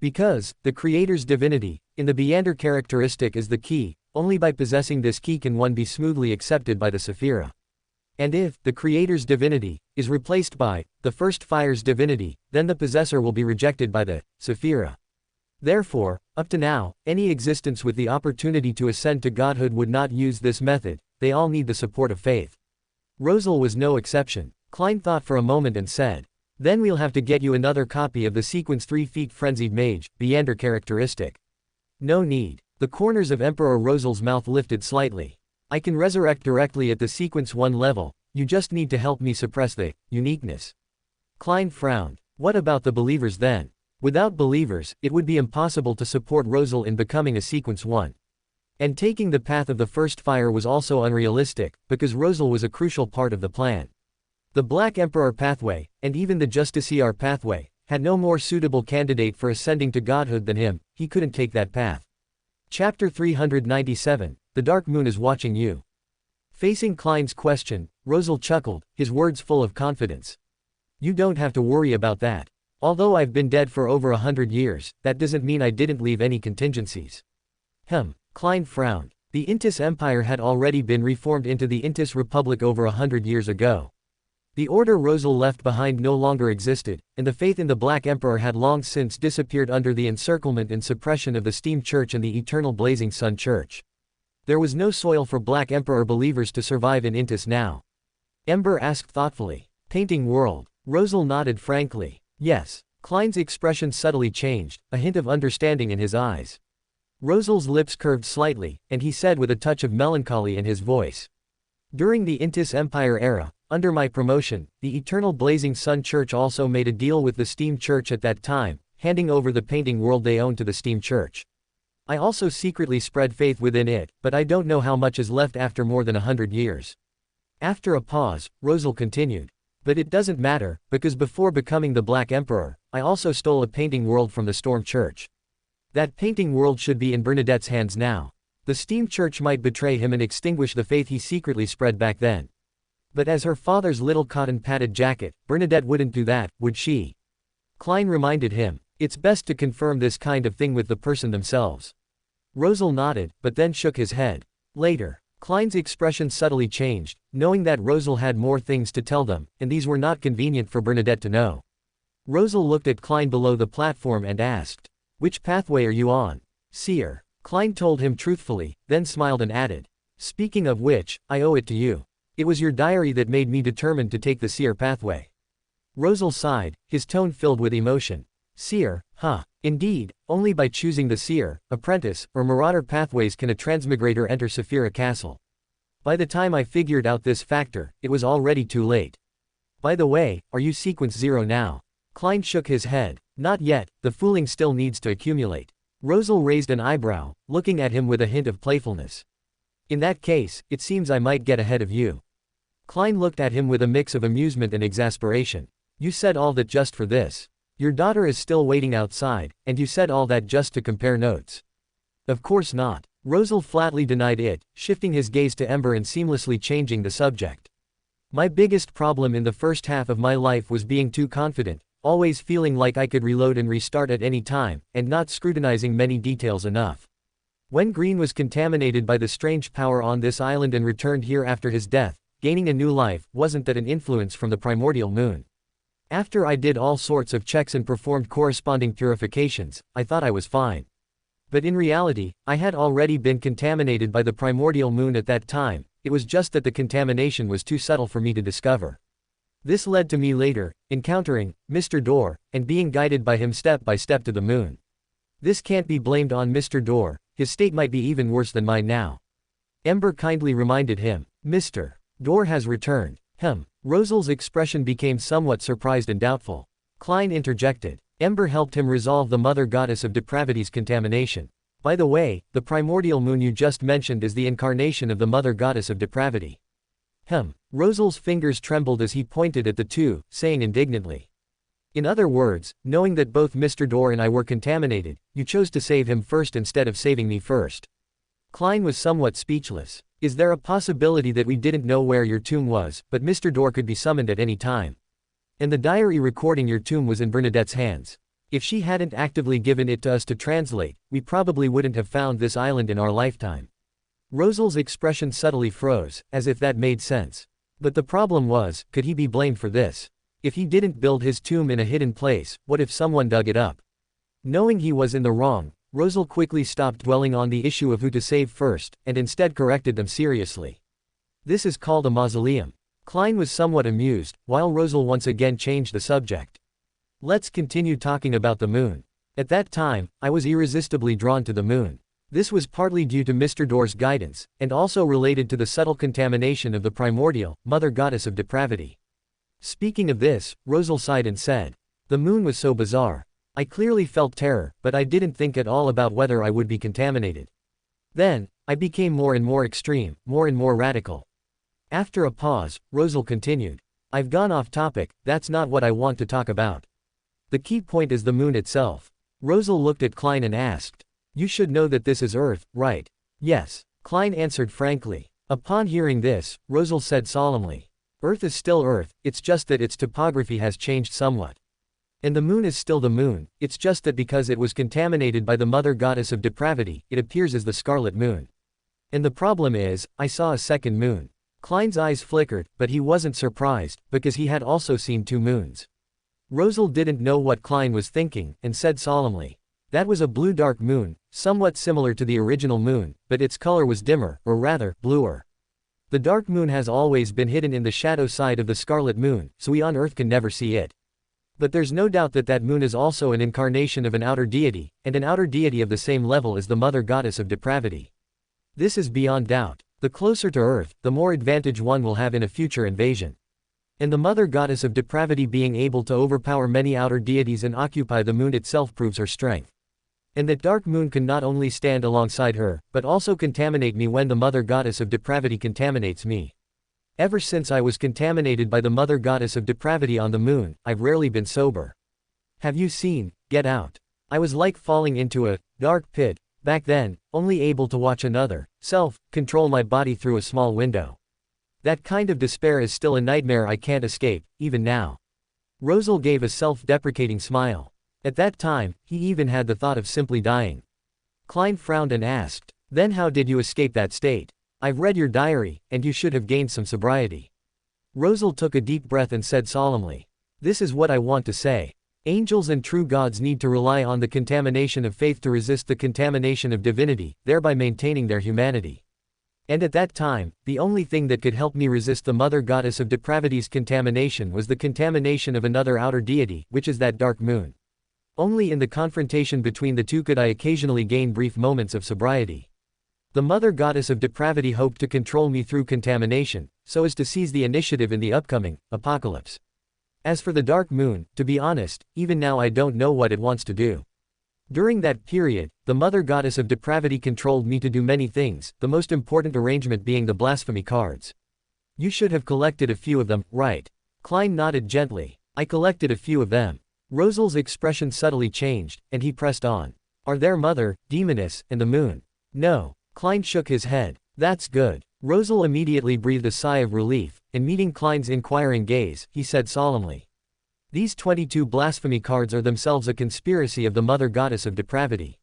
Because the creator's divinity in the Beander characteristic is the key, only by possessing this key can one be smoothly accepted by the Sephira. And if the creator's divinity is replaced by the first fire's divinity, then the possessor will be rejected by the Sephira. Therefore, up to now, any existence with the opportunity to ascend to godhood would not use this method. They all need the support of faith. Rosal was no exception. Klein thought for a moment and said, "Then we'll have to get you another copy of the Sequence 3 Feet Frenzied Mage, Beander characteristic." "No need." The corners of Emperor Rosal's mouth lifted slightly. "I can resurrect directly at the Sequence 1 level, you just need to help me suppress the uniqueness." Klein frowned. "What about the believers then? Without believers, it would be impossible to support Rosal in becoming a Sequence 1. And taking the path of the first fire was also unrealistic, because Rosal was a crucial part of the plan. The Black Emperor pathway, and even the Justiciar pathway, had no more suitable candidate for ascending to godhood than him. He couldn't take that path. Chapter 397, The Dark Moon is Watching You. Facing Klein's question, Rosal chuckled, his words full of confidence. "You don't have to worry about that. Although I've been dead for over 100 years, that doesn't mean I didn't leave any contingencies." Klein frowned. The Intis Empire had already been reformed into the Intis Republic over 100 years ago. The order Rosal left behind no longer existed, and the faith in the Black Emperor had long since disappeared under the encirclement and suppression of the Steam Church and the Eternal Blazing Sun Church. There was no soil for Black Emperor believers to survive in Intis now. Ember asked thoughtfully, "Painting world?" Rosal nodded frankly. "Yes." Klein's expression subtly changed, a hint of understanding in his eyes. Rosal's lips curved slightly, and he said with a touch of melancholy in his voice, "During the Intis Empire era, under my promotion, the Eternal Blazing Sun Church also made a deal with the Steam Church at that time, handing over the painting world they owned to the Steam Church. I also secretly spread faith within it, but I don't know how much is left after more than 100 years. After a pause, Rosal continued, "But it doesn't matter, because before becoming the Black Emperor, I also stole a painting world from the Storm Church. That painting world should be in Bernadette's hands now. The Steam Church might betray him and extinguish the faith he secretly spread back then. But as her father's little cotton-padded jacket, Bernadette wouldn't do that, would she?" Klein reminded him, "It's best to confirm this kind of thing with the person themselves." Rosal nodded, but then shook his head. Later, Klein's expression subtly changed, knowing that Rosal had more things to tell them, and these were not convenient for Bernadette to know. Rosal looked at Klein below the platform and asked, "Which pathway are you on?" "Seer." Klein told him truthfully, then smiled and added, "Speaking of which, I owe it to you. It was your diary that made me determined to take the Seer pathway." Rosal sighed, his tone filled with emotion. "Seer, huh? Indeed, only by choosing the Seer, Apprentice, or Marauder pathways can a transmigrator enter Sephira Castle. By the time I figured out this factor, it was already too late. By the way, are you Sequence 0 now?" Klein shook his head. "Not yet, the fooling still needs to accumulate." Rosal raised an eyebrow, looking at him with a hint of playfulness. "In that case, it seems I might get ahead of you." Klein looked at him with a mix of amusement and exasperation. "You said all that just for this? Your daughter is still waiting outside, and you said all that just to compare notes?" "Of course not." Rosal flatly denied it, shifting his gaze to Ember and seamlessly changing the subject. My biggest problem in the first half of my life was being too confident, always feeling like I could reload and restart at any time, and not scrutinizing many details enough. When Green was contaminated by the strange power on this island and returned here after his death, gaining a new life, wasn't that an influence from the primordial moon? After I did all sorts of checks and performed corresponding purifications, I thought I was fine. But in reality, I had already been contaminated by the primordial moon at that time. It was just that the contamination was too subtle for me to discover. This led to me later, encountering Mr. Door, and being guided by him step by step to the moon. This can't be blamed on Mr. Door, his state might be even worse than mine now. Ember kindly reminded him, Mr. Door has returned. Rosal's expression became somewhat surprised and doubtful. Klein interjected. Ember helped him resolve the mother goddess of depravity's contamination. By the way, the primordial moon you just mentioned is the incarnation of the mother goddess of depravity. Rosal's fingers trembled as he pointed at the two, saying indignantly. In other words, knowing that both Mr. Door and I were contaminated, you chose to save him first instead of saving me first. Klein was somewhat speechless. Is there a possibility that we didn't know where your tomb was, but Mr. Door could be summoned at any time? And the diary recording your tomb was in Bernadette's hands. If she hadn't actively given it to us to translate, we probably wouldn't have found this island in our lifetime. Rosal's expression subtly froze, as if that made sense. But the problem was, could he be blamed for this? If he didn't build his tomb in a hidden place, what if someone dug it up? Knowing he was in the wrong, Rosal quickly stopped dwelling on the issue of who to save first, and instead corrected them seriously. This is called a mausoleum. Klein was somewhat amused, while Rosal once again changed the subject. Let's continue talking about the moon. At that time, I was irresistibly drawn to the moon. This was partly due to Mr. Door's guidance, and also related to the subtle contamination of the primordial, mother goddess of depravity. Speaking of this, Rosal sighed and said, the moon was so bizarre. I clearly felt terror, but I didn't think at all about whether I would be contaminated. Then, I became more and more extreme, more and more radical. After a pause, Rosal continued. I've gone off topic, that's not what I want to talk about. The key point is the moon itself. Rosal looked at Klein and asked. You should know that this is Earth, right? Yes. Klein answered frankly. Upon hearing this, Rosal said solemnly. Earth is still Earth, it's just that its topography has changed somewhat. And the moon is still the moon, it's just that because it was contaminated by the mother goddess of depravity, it appears as the scarlet moon. And the problem is, I saw a second moon. Klein's eyes flickered, but he wasn't surprised, because he had also seen two moons. Rosal didn't know what Klein was thinking, and said solemnly. That was a blue dark moon, somewhat similar to the original moon, but its color was dimmer, or rather, bluer. The dark moon has always been hidden in the shadow side of the scarlet moon, so we on Earth can never see it. But there's no doubt that that moon is also an incarnation of an outer deity, and an outer deity of the same level as the mother goddess of depravity. This is beyond doubt. The closer to Earth, the more advantage one will have in a future invasion. And the mother goddess of depravity being able to overpower many outer deities and occupy the moon itself proves her strength. And that dark moon can not only stand alongside her, but also contaminate me when the mother goddess of depravity contaminates me. Ever since I was contaminated by the mother goddess of depravity on the moon, I've rarely been sober. Have you seen Get Out? I was like falling into a dark pit, back then, only able to watch another self control my body through a small window. That kind of despair is still a nightmare I can't escape, even now. Rosal gave a self-deprecating smile. At that time, he even had the thought of simply dying. Klein frowned and asked, then how did you escape that state? I've read your diary, and you should have gained some sobriety. Rosal took a deep breath and said solemnly, this is what I want to say. Angels and true gods need to rely on the contamination of faith to resist the contamination of divinity, thereby maintaining their humanity. And at that time, the only thing that could help me resist the mother goddess of depravity's contamination was the contamination of another outer deity, which is that dark moon. Only in the confrontation between the two could I occasionally gain brief moments of sobriety. The mother goddess of depravity hoped to control me through contamination, so as to seize the initiative in the upcoming apocalypse. As for the dark moon, to be honest, even now I don't know what it wants to do. During that period, the mother goddess of depravity controlled me to do many things, the most important arrangement being the blasphemy cards. You should have collected a few of them, right? Klein nodded gently. I collected a few of them. Rosal's expression subtly changed, and he pressed on. Are there Mother, Demoness, and the moon? No. Klein shook his head. That's good. Rosal immediately breathed a sigh of relief, and meeting Klein's inquiring gaze, he said solemnly. These 22 blasphemy cards are themselves a conspiracy of the Mother Goddess of Depravity.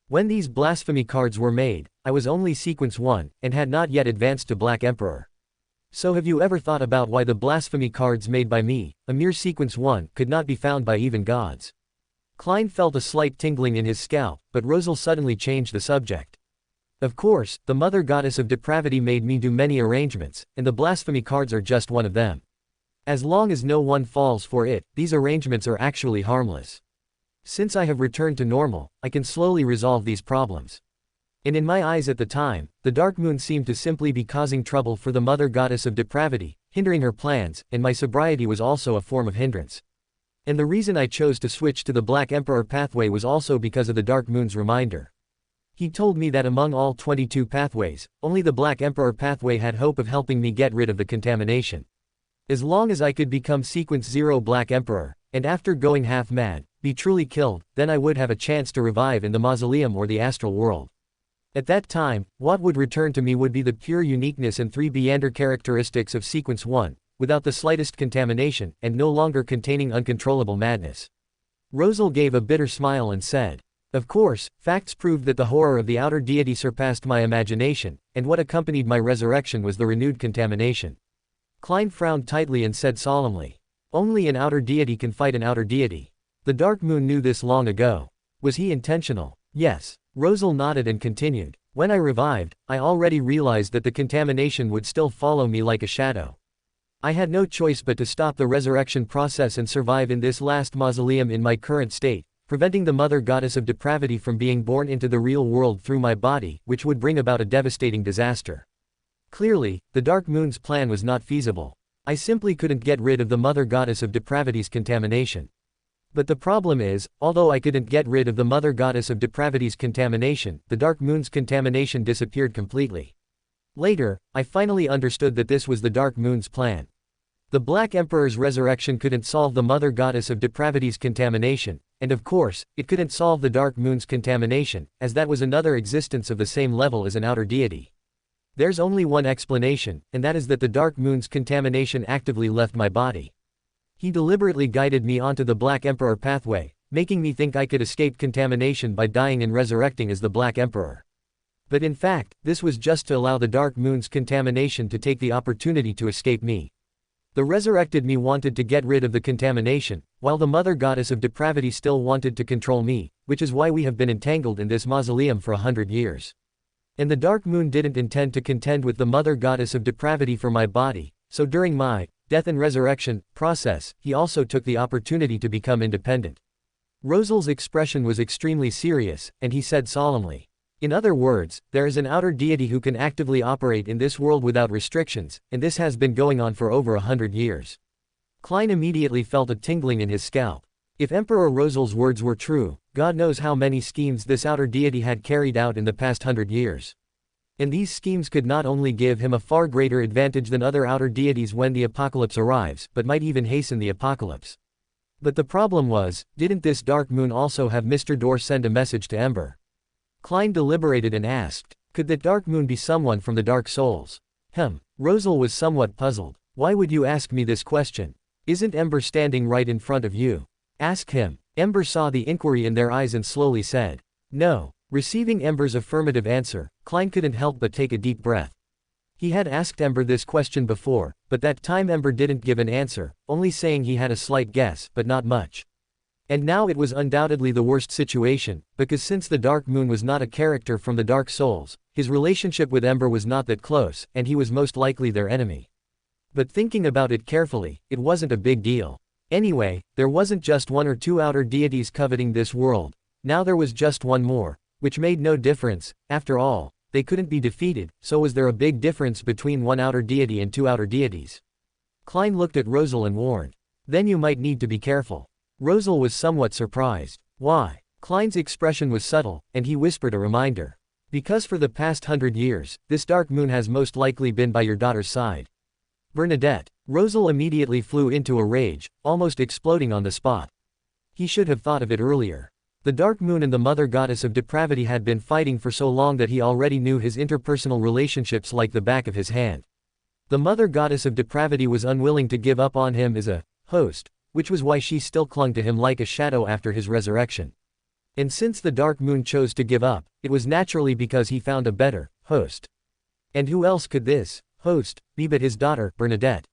When these blasphemy cards were made, I was only Sequence 1, and had not yet advanced to Black Emperor. So have you ever thought about why the blasphemy cards made by me, a mere Sequence 1, could not be found by even gods? Klein felt a slight tingling in his scalp, but Rosal suddenly changed the subject. Of course, the Mother Goddess of Depravity made me do many arrangements, and the blasphemy cards are just one of them. As long as no one falls for it, these arrangements are actually harmless. Since I have returned to normal, I can slowly resolve these problems. And in my eyes at the time, the Dark Moon seemed to simply be causing trouble for the Mother Goddess of Depravity, hindering her plans, and my sobriety was also a form of hindrance. And the reason I chose to switch to the Black Emperor pathway was also because of the Dark Moon's reminder. He told me that among all 22 pathways, only the Black Emperor pathway had hope of helping me get rid of the contamination. As long as I could become Sequence 0 Black Emperor, and after going half mad, be truly killed, then I would have a chance to revive in the mausoleum or the astral world. At that time, what would return to me would be the pure uniqueness and 3 Beander characteristics of Sequence 1, without the slightest contamination, and no longer containing uncontrollable madness. Rosal gave a bitter smile and said, of course, facts proved that the horror of the outer deity surpassed my imagination, and what accompanied my resurrection was the renewed contamination. Klein frowned tightly and said solemnly, only an outer deity can fight an outer deity. The Dark Moon knew this long ago. Was he intentional? Yes. Rosal nodded and continued, when I revived, I already realized that the contamination would still follow me like a shadow. I had no choice but to stop the resurrection process and survive in this last mausoleum in my current state, preventing the Mother Goddess of Depravity from being born into the real world through my body, which would bring about a devastating disaster. Clearly, the Dark Moon's plan was not feasible. I simply couldn't get rid of the Mother Goddess of Depravity's contamination. But the problem is, although I couldn't get rid of the Mother Goddess of Depravity's contamination, the Dark Moon's contamination disappeared completely. Later, I finally understood that this was the Dark Moon's plan. The Black Emperor's resurrection couldn't solve the Mother Goddess of Depravity's contamination, and of course, it couldn't solve the Dark Moon's contamination, as that was another existence of the same level as an outer deity. There's only one explanation, and that is that the Dark Moon's contamination actively left my body. He deliberately guided me onto the Black Emperor pathway, making me think I could escape contamination by dying and resurrecting as the Black Emperor. But in fact, this was just to allow the Dark Moon's contamination to take the opportunity to escape me. The resurrected me wanted to get rid of the contamination, while the Mother Goddess of Depravity still wanted to control me, which is why we have been entangled in this mausoleum for 100 years. And the Dark Moon didn't intend to contend with the Mother Goddess of Depravity for my body, so during my death and resurrection process, he also took the opportunity to become independent. Rosal's expression was extremely serious, and he said solemnly, in other words, there is an outer deity who can actively operate in this world without restrictions, and this has been going on for over 100 years. Klein immediately felt a tingling in his scalp. If Emperor Rosal's words were true, God knows how many schemes this outer deity had carried out in the past 100 years. And these schemes could not only give him a far greater advantage than other outer deities when the apocalypse arrives, but might even hasten the apocalypse. But the problem was, didn't this Dark Moon also have Mr. Door send a message to Ember? Klein deliberated and asked, could that Dark Moon be someone from the Dark Souls? Rosal was somewhat puzzled. Why would you ask me this question? Isn't Ember standing right in front of you? Ask him. Ember saw the inquiry in their eyes and slowly said, no. Receiving Ember's affirmative answer, Klein couldn't help but take a deep breath. He had asked Ember this question before, but that time Ember didn't give an answer, only saying he had a slight guess, but not much. And now it was undoubtedly the worst situation, because since the Dark Moon was not a character from the Dark Souls, his relationship with Ember was not that close, and he was most likely their enemy. But thinking about it carefully, it wasn't a big deal. Anyway, there wasn't just one or two outer deities coveting this world, now there was just one more, which made no difference. After all, they couldn't be defeated, so was there a big difference between one outer deity and two outer deities? Klein looked at Rosal and warned, then you might need to be careful. Rosal was somewhat surprised. Why? Klein's expression was subtle, and he whispered a reminder. Because for the past 100 years, this Dark Moon has most likely been by your daughter's side. Bernadette. Rosal immediately flew into a rage, almost exploding on the spot. He should have thought of it earlier. The Dark Moon and the Mother Goddess of Depravity had been fighting for so long that he already knew his interpersonal relationships like the back of his hand. The Mother Goddess of Depravity was unwilling to give up on him as a host, which was why she still clung to him like a shadow after his resurrection. And since the Dark Moon chose to give up, it was naturally because he found a better host. And who else could this host be but his daughter, Bernadette?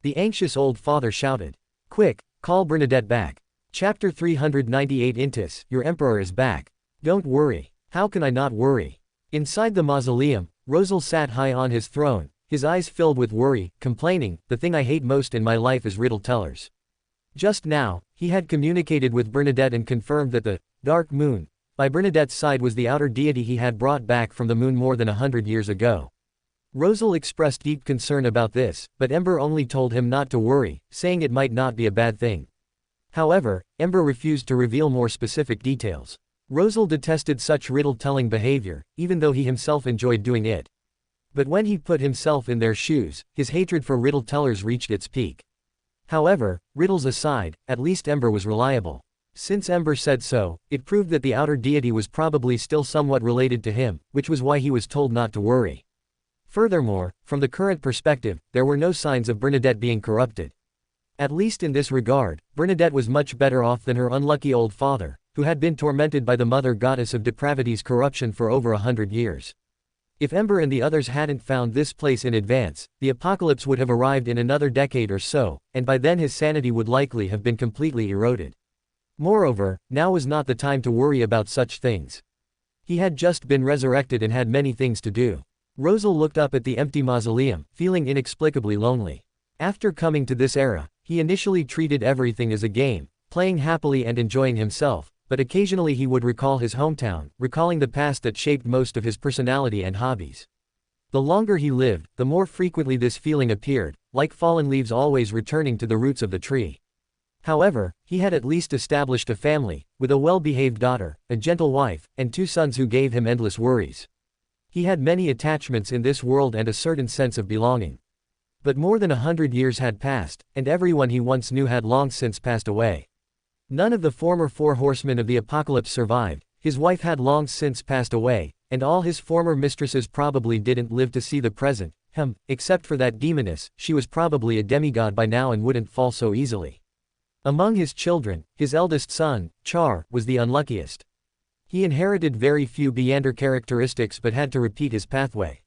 The anxious old father shouted. Quick, call Bernadette back. Chapter 398 Intis, your emperor is back. Don't worry. How can I not worry? Inside the mausoleum, Rosal sat high on his throne, his eyes filled with worry, complaining, the thing I hate most in my life is riddle tellers. Just now, he had communicated with Bernadette and confirmed that the Dark Moon, by Bernadette's side, was the outer deity he had brought back from the moon more than 100 years ago. Rosal expressed deep concern about this, but Ember only told him not to worry, saying it might not be a bad thing. However, Ember refused to reveal more specific details. Rosal detested such riddle-telling behavior, even though he himself enjoyed doing it. But when he put himself in their shoes, his hatred for riddle-tellers reached its peak. However, riddles aside, at least Ember was reliable. Since Ember said so, it proved that the outer deity was probably still somewhat related to him, which was why he was told not to worry. Furthermore, from the current perspective, there were no signs of Bernadette being corrupted. At least in this regard, Bernadette was much better off than her unlucky old father, who had been tormented by the Mother Goddess of Depravity's corruption for over 100 years. If Ember and the others hadn't found this place in advance, the apocalypse would have arrived in another decade or so, and by then his sanity would likely have been completely eroded. Moreover, now was not the time to worry about such things. He had just been resurrected and had many things to do. Rosal looked up at the empty mausoleum, feeling inexplicably lonely. After coming to this era, he initially treated everything as a game, playing happily and enjoying himself, but occasionally he would recall his hometown, recalling the past that shaped most of his personality and hobbies. The longer he lived, the more frequently this feeling appeared, like fallen leaves always returning to the roots of the tree. However, he had at least established a family, with a well-behaved daughter, a gentle wife, and 2 sons who gave him endless worries. He had many attachments in this world and a certain sense of belonging. But more than 100 years had passed, and everyone he once knew had long since passed away. None of the former 4 horsemen of the apocalypse survived, his wife had long since passed away, and all his former mistresses probably didn't live to see the present, except for that demoness. She was probably a demigod by now and wouldn't fall so easily. Among his children, his eldest son, Char, was the unluckiest. He inherited very few Beander characteristics but had to repeat his pathway.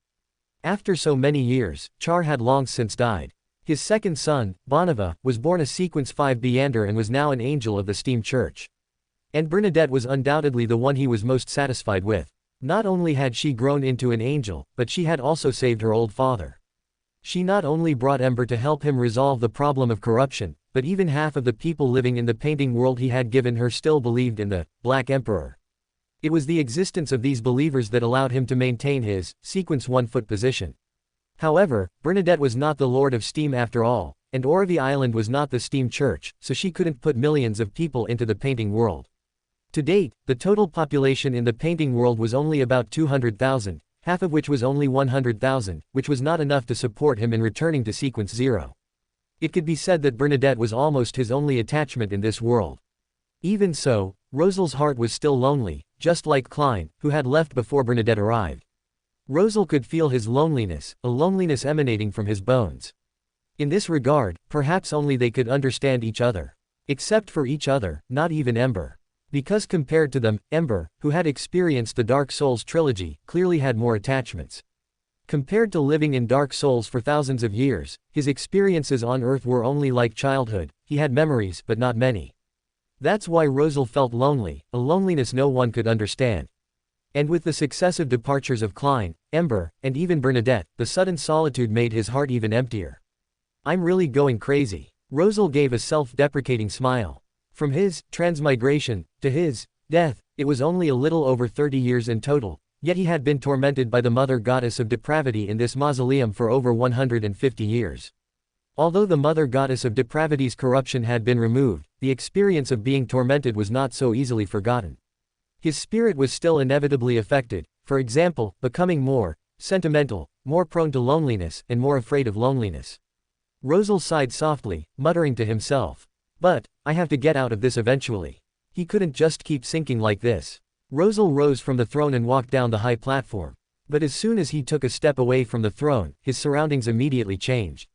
After so many years, Char had long since died. His second son, Bonneva, was born a Sequence 5 Beander and was now an angel of the Steam Church. And Bernadette was undoubtedly the one he was most satisfied with. Not only had she grown into an angel, but she had also saved her old father. She not only brought Ember to help him resolve the problem of corruption, but even half of the people living in the painting world he had given her still believed in the Black Emperor. It was the existence of these believers that allowed him to maintain his Sequence 1 foot position. However, Bernadette was not the Lord of Steam after all, and Orvie Island was not the Steam Church, so she couldn't put millions of people into the painting world. To date, the total population in the painting world was only about 200,000, half of which was only 100,000, which was not enough to support him in returning to Sequence 0. It could be said that Bernadette was almost his only attachment in this world. Even so, Rosal's heart was still lonely, just like Klein, who had left before Bernadette arrived. Rosal could feel his loneliness, a loneliness emanating from his bones. In this regard, perhaps only they could understand each other. Except for each other, not even Ember. Because compared to them, Ember, who had experienced the Dark Souls trilogy, clearly had more attachments. Compared to living in Dark Souls for thousands of years, his experiences on Earth were only like childhood. He had memories but not many. That's why Rosal felt lonely, a loneliness no one could understand. And with the successive departures of Klein, Ember, and even Bernadette, the sudden solitude made his heart even emptier. I'm really going crazy. Rosal gave a self-deprecating smile. From his transmigration to his death, it was only a little over 30 years in total, yet he had been tormented by the Mother Goddess of Depravity in this mausoleum for over 150 years. Although the Mother Goddess of Depravity's corruption had been removed, the experience of being tormented was not so easily forgotten. His spirit was still inevitably affected, for example, becoming more sentimental, more prone to loneliness, and more afraid of loneliness. Rosal sighed softly, muttering to himself, "But I have to get out of this eventually." He couldn't just keep sinking like this. Rosal rose from the throne and walked down the high platform. But as soon as he took a step away from the throne, his surroundings immediately changed.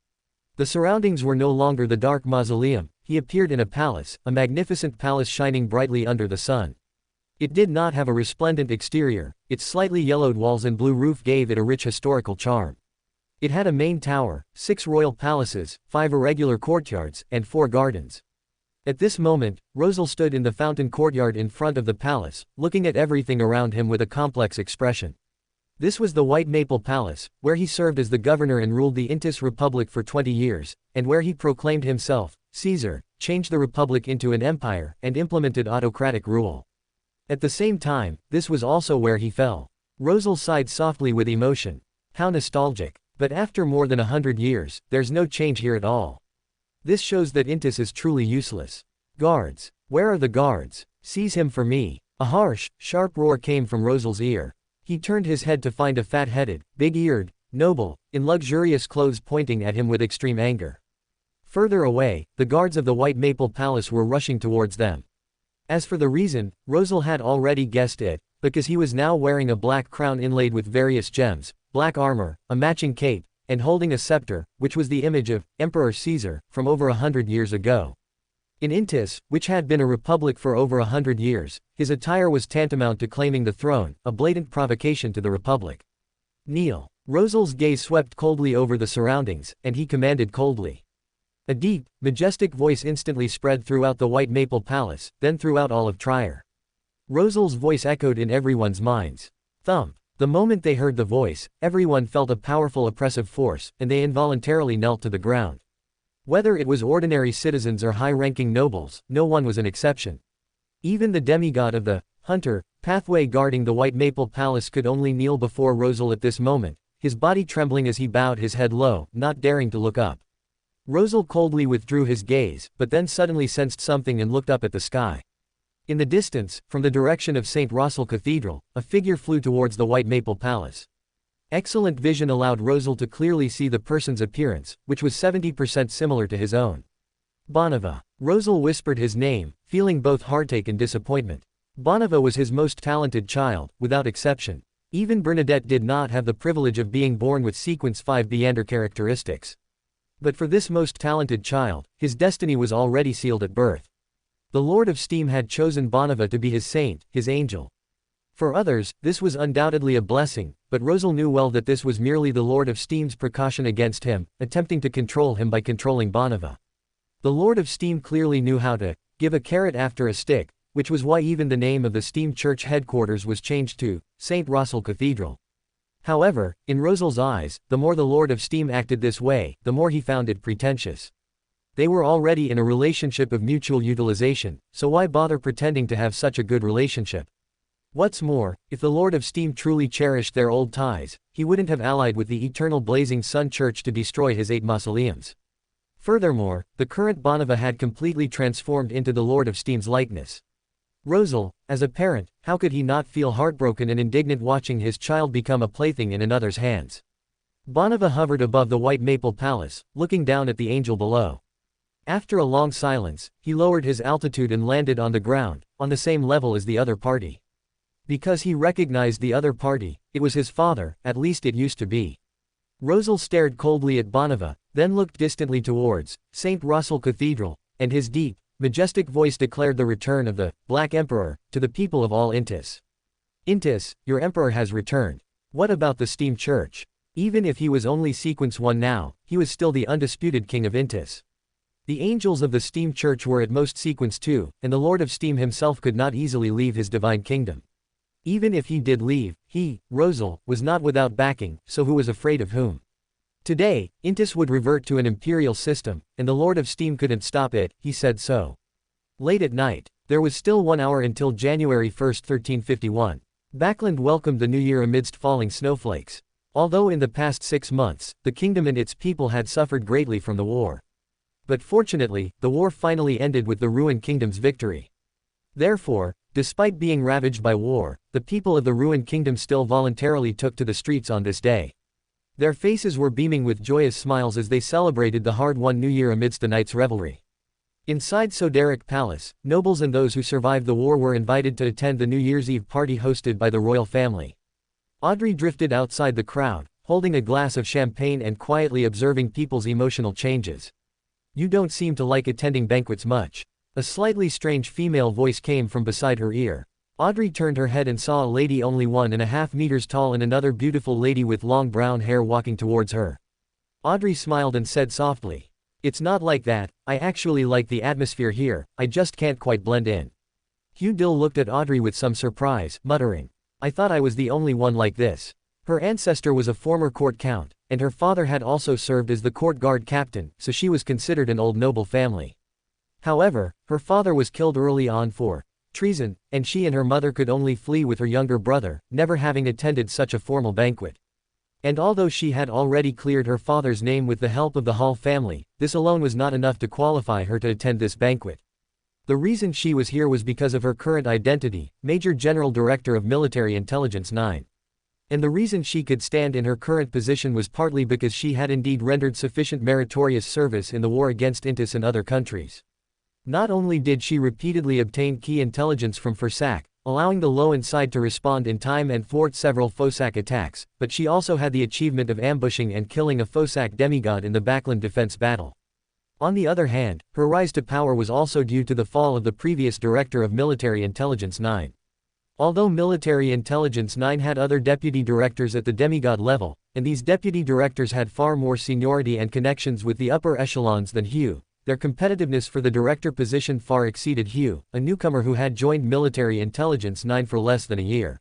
The surroundings were no longer the dark mausoleum. He appeared in a palace, a magnificent palace shining brightly under the sun. It did not have a resplendent exterior, its slightly yellowed walls and blue roof gave it a rich historical charm. It had a main tower, 6 royal palaces, 5 irregular courtyards, and 4 gardens. At this moment, Rosal stood in the fountain courtyard in front of the palace, looking at everything around him with a complex expression. This was the White Maple Palace, where he served as the governor and ruled the Intis Republic for 20 years, and where he proclaimed himself Caesar, changed the republic into an empire, and implemented autocratic rule. At the same time, this was also where he fell. Rosal sighed softly with emotion. How nostalgic. But after more than 100 years, there's no change here at all. This shows that Intis is truly useless. Guards. Where are the guards? Seize him for me. A harsh, sharp roar came from Rosal's ear. He turned his head to find a fat-headed, big-eared, noble, in luxurious clothes pointing at him with extreme anger. Further away, the guards of the White Maple Palace were rushing towards them. As for the reason, Rosal had already guessed it, because he was now wearing a black crown inlaid with various gems, black armor, a matching cape, and holding a scepter, which was the image of Emperor Caesar, from over 100 years ago. In Intis, which had been a republic for over 100 years, his attire was tantamount to claiming the throne, a blatant provocation to the republic. Kneel. Rosal's gaze swept coldly over the surroundings, and he commanded coldly. A deep, majestic voice instantly spread throughout the White Maple Palace, then throughout all of Trier. Rosal's voice echoed in everyone's minds. Thump. The moment they heard the voice, everyone felt a powerful oppressive force, and they involuntarily knelt to the ground. Whether it was ordinary citizens or high-ranking nobles, no one was an exception. Even the demigod of the hunter pathway guarding the White Maple Palace could only kneel before Rosal at this moment, his body trembling as he bowed his head low, not daring to look up. Rosal coldly withdrew his gaze, but then suddenly sensed something and looked up at the sky. In the distance, from the direction of St. Rossel Cathedral, a figure flew towards the White Maple Palace. Excellent vision allowed Rosal to clearly see the person's appearance, which was 70% similar to his own. Bonneva. Rosal whispered his name, feeling both heartache and disappointment. Bonneva was his most talented child, without exception. Even Bernadette did not have the privilege of being born with sequence 5 Beander characteristics. But for this most talented child, his destiny was already sealed at birth. The Lord of Steam had chosen Bonneva to be his saint, his angel. For others, this was undoubtedly a blessing, but Rosal knew well that this was merely the Lord of Steam's precaution against him, attempting to control him by controlling Bonneva. The Lord of Steam clearly knew how to give a carrot after a stick, which was why even the name of the Steam Church headquarters was changed to St. Rossel Cathedral. However, in Rosal's eyes, the more the Lord of Steam acted this way, the more he found it pretentious. They were already in a relationship of mutual utilization, so why bother pretending to have such a good relationship? What's more, if the Lord of Steam truly cherished their old ties, he wouldn't have allied with the eternal Blazing Sun Church to destroy his 8 mausoleums. Furthermore, the current Bonneva had completely transformed into the Lord of Steam's likeness. Rosal, as a parent, how could he not feel heartbroken and indignant watching his child become a plaything in another's hands? Bonneva hovered above the White Maple Palace, looking down at the angel below. After a long silence, he lowered his altitude and landed on the ground, on the same level as the other party. Because he recognized the other party, it was his father, at least it used to be. Rosal stared coldly at Bonneva, then looked distantly towards St. Rossel Cathedral, and his deep, majestic voice declared the return of the Black Emperor to the people of all Intis. Intis, your emperor has returned. What about the Steam Church? Even if he was only sequence 1 now, he was still the undisputed king of Intis. The angels of the Steam Church were at most sequence 2, and the Lord of Steam himself could not easily leave his divine kingdom. Even if he did leave, he, Rosal, was not without backing, so who was afraid of whom? Today, Intis would revert to an imperial system, and the Lord of Steam couldn't stop it, he said so. Late at night, there was still 1 hour until January 1, 1351. Backland welcomed the new year amidst falling snowflakes. Although in the past 6 months, the kingdom and its people had suffered greatly from the war. But fortunately, the war finally ended with the ruined kingdom's victory. Therefore, despite being ravaged by war, the people of the ruined kingdom still voluntarily took to the streets on this day. Their faces were beaming with joyous smiles as they celebrated the hard-won new year amidst the night's revelry. Inside Soderic Palace, nobles and those who survived the war were invited to attend the New Year's Eve party hosted by the royal family. Audrey drifted outside the crowd, holding a glass of champagne and quietly observing people's emotional changes. "You don't seem to like attending banquets much." A slightly strange female voice came from beside her ear. Audrey turned her head and saw a lady only 1.5 meters tall and another beautiful lady with long brown hair walking towards her. Audrey smiled and said softly, "It's not like that, I actually like the atmosphere here, I just can't quite blend in." Hugh Dill looked at Audrey with some surprise, muttering, "I thought I was the only one like this." Her ancestor was a former court count, and her father had also served as the court guard captain, so she was considered an old noble family. However, her father was killed early on for treason, and she and her mother could only flee with her younger brother, never having attended such a formal banquet. And although she had already cleared her father's name with the help of the Hall family, this alone was not enough to qualify her to attend this banquet. The reason she was here was because of her current identity, Major General Director of Military Intelligence 9. And the reason she could stand in her current position was partly because she had indeed rendered sufficient meritorious service in the war against Intis and other countries. Not only did she repeatedly obtain key intelligence from Fursak, allowing the Lowen side to respond in time and thwart several Fosak attacks, but she also had the achievement of ambushing and killing a Fosak demigod in the Backland defense battle. On the other hand, her rise to power was also due to the fall of the previous Director of Military Intelligence 9. Although Military Intelligence 9 had other deputy directors at the demigod level, and these deputy directors had far more seniority and connections with the upper echelons than Hugh, their competitiveness for the director position far exceeded Hugh, a newcomer who had joined Military Intelligence 9 for less than a year.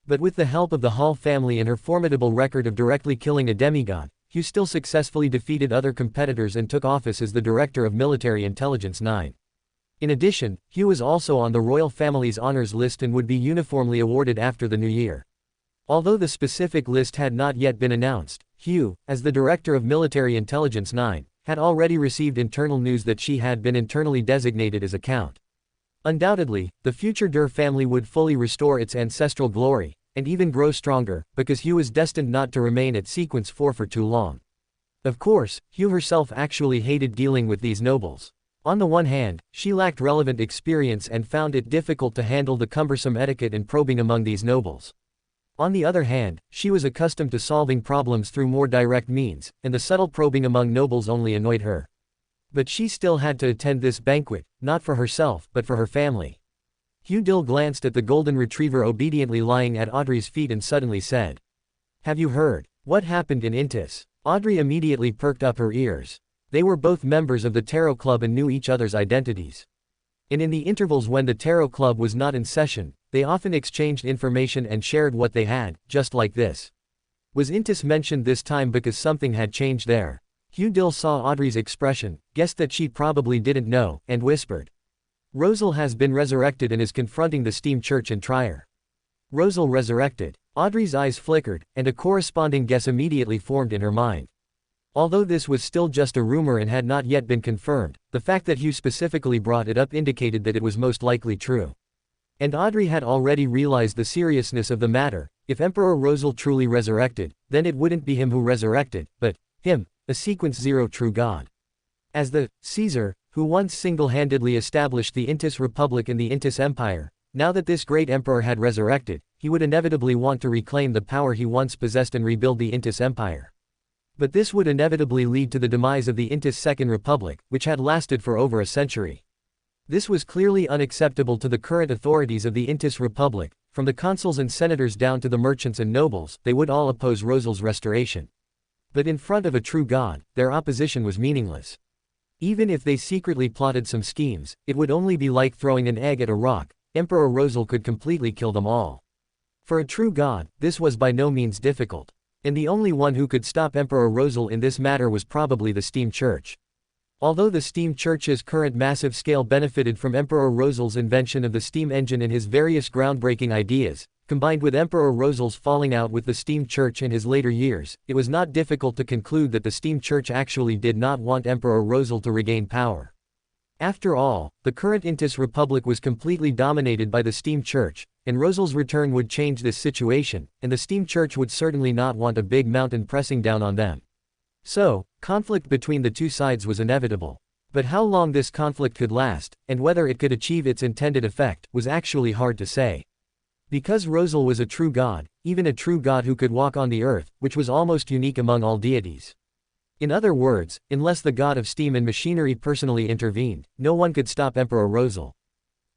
But with the help of the Hall family and her formidable record of directly killing a demigod, Hugh still successfully defeated other competitors and took office as the Director of Military Intelligence 9. In addition, Hugh was also on the royal family's honors list and would be uniformly awarded after the new year. Although the specific list had not yet been announced, Hugh, as the Director of Military Intelligence 9, had already received internal news that she had been internally designated as a count. Undoubtedly, the future Der family would fully restore its ancestral glory, and even grow stronger, because Hugh was destined not to remain at Sequence 4 for too long. Of course, Hugh herself actually hated dealing with these nobles. On the one hand, she lacked relevant experience and found it difficult to handle the cumbersome etiquette and probing among these nobles. On the other hand, she was accustomed to solving problems through more direct means, and the subtle probing among nobles only annoyed her. But she still had to attend this banquet, not for herself, but for her family. Hugh Dill glanced at the golden retriever obediently lying at Audrey's feet and suddenly said, "Have you heard what happened in Intis?" Audrey immediately perked up her ears. They were both members of the Tarot Club and knew each other's identities. And in the intervals when the Tarot Club was not in session, they often exchanged information and shared what they had, just like this. Was Intis mentioned this time because something had changed there? Hugh Dill saw Audrey's expression, guessed that she probably didn't know, and whispered, "Rosal has been resurrected and is confronting the Steam Church in Trier." Rosal resurrected. Audrey's eyes flickered, and a corresponding guess immediately formed in her mind. Although this was still just a rumor and had not yet been confirmed, the fact that Hugh specifically brought it up indicated that it was most likely true. And Audrey had already realized the seriousness of the matter. If Emperor Rosal truly resurrected, then it wouldn't be him who resurrected, but him, a Sequence 0 true god. As the Caesar, who once single-handedly established the Intis Republic and the Intis Empire, now that this great emperor had resurrected, he would inevitably want to reclaim the power he once possessed and rebuild the Intis Empire. But this would inevitably lead to the demise of the Intis Second Republic, which had lasted for over a century. This was clearly unacceptable to the current authorities of the Intis Republic, from the consuls and senators down to the merchants and nobles. They would all oppose Rosal's restoration. But in front of a true god, their opposition was meaningless. Even if they secretly plotted some schemes, it would only be like throwing an egg at a rock. Emperor Rosal could completely kill them all. For a true god, this was by no means difficult. And the only one who could stop Emperor Rosal in this matter was probably the Steam Church. Although the Steam Church's current massive scale benefited from Emperor Rosal's invention of the steam engine and his various groundbreaking ideas, combined with Emperor Rosal's falling out with the Steam Church in his later years, it was not difficult to conclude that the Steam Church actually did not want Emperor Rosal to regain power. After all, the current Intis Republic was completely dominated by the Steam Church, and Rosal's return would change this situation, and the Steam Church would certainly not want a big mountain pressing down on them. So, conflict between the two sides was inevitable. But how long this conflict could last, and whether it could achieve its intended effect, was actually hard to say. Because Rosal was a true god, even a true god who could walk on the earth, which was almost unique among all deities. In other words, unless the god of steam and machinery personally intervened, no one could stop Emperor Rosal.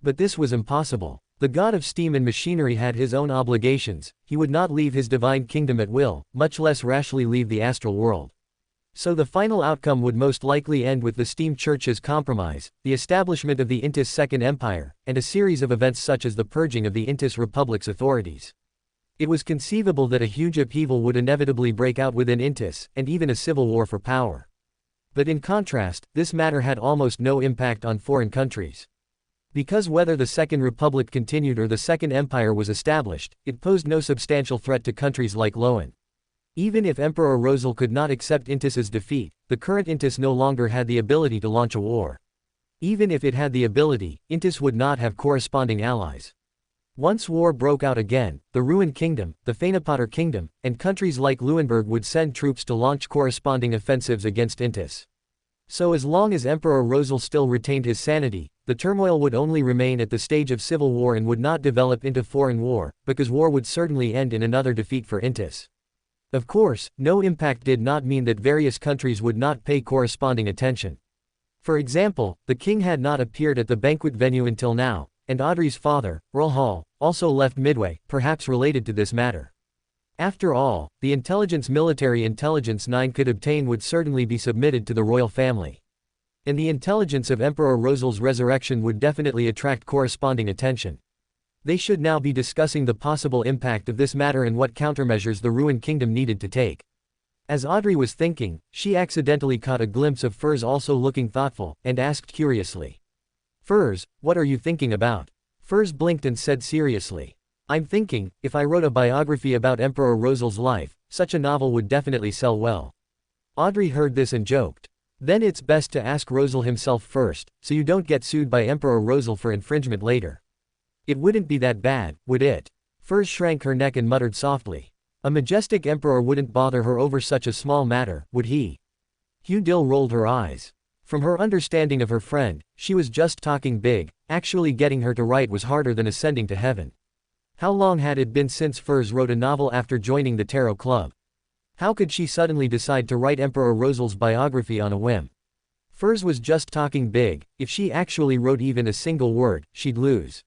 But this was impossible. The god of steam and machinery had his own obligations, he would not leave his divine kingdom at will, much less rashly leave the astral world. So the final outcome would most likely end with the Steam Church's compromise, the establishment of the Intis Second Empire, and a series of events such as the purging of the Intis Republic's authorities. It was conceivable that a huge upheaval would inevitably break out within Intis, and even a civil war for power. But in contrast, this matter had almost no impact on foreign countries. Because whether the Second Republic continued or the Second Empire was established, it posed no substantial threat to countries like Loan. Even if Emperor Rosal could not accept Intis's defeat, the current Intis no longer had the ability to launch a war. Even if it had the ability, Intis would not have corresponding allies. Once war broke out again, the Ruined Kingdom, the Fainapotter Kingdom, and countries like Luenburg would send troops to launch corresponding offensives against Intis. So as long as Emperor Rosal still retained his sanity, the turmoil would only remain at the stage of civil war and would not develop into foreign war, because war would certainly end in another defeat for Intis. Of course, no impact did not mean that various countries would not pay corresponding attention. For example, the king had not appeared at the banquet venue until now, and Audrey's father, Earl Hall, also left midway, perhaps related to this matter. After all, the intelligence military intelligence 9 could obtain would certainly be submitted to the royal family. And the intelligence of Emperor Rosal's resurrection would definitely attract corresponding attention. They should now be discussing the possible impact of this matter and what countermeasures the Ruined Kingdom needed to take. As Audrey was thinking, she accidentally caught a glimpse of Furs also looking thoughtful, and asked curiously. "Furs, what are you thinking about?" Furs blinked and said seriously. "I'm thinking, if I wrote a biography about Emperor Rosal's life, such a novel would definitely sell well." Audrey heard this and joked. "Then it's best to ask Rosal himself first, so you don't get sued by Emperor Rosal for infringement later." "It wouldn't be that bad, would it?" Furs shrank her neck and muttered softly. "A majestic emperor wouldn't bother her over such a small matter, would he?" Hugh Dill rolled her eyes. From her understanding of her friend, she was just talking big, actually getting her to write was harder than ascending to heaven. How long had it been since Furs wrote a novel after joining the Tarot Club? How could she suddenly decide to write Emperor Rosal's biography on a whim? Furs was just talking big, if she actually wrote even a single word, she'd lose.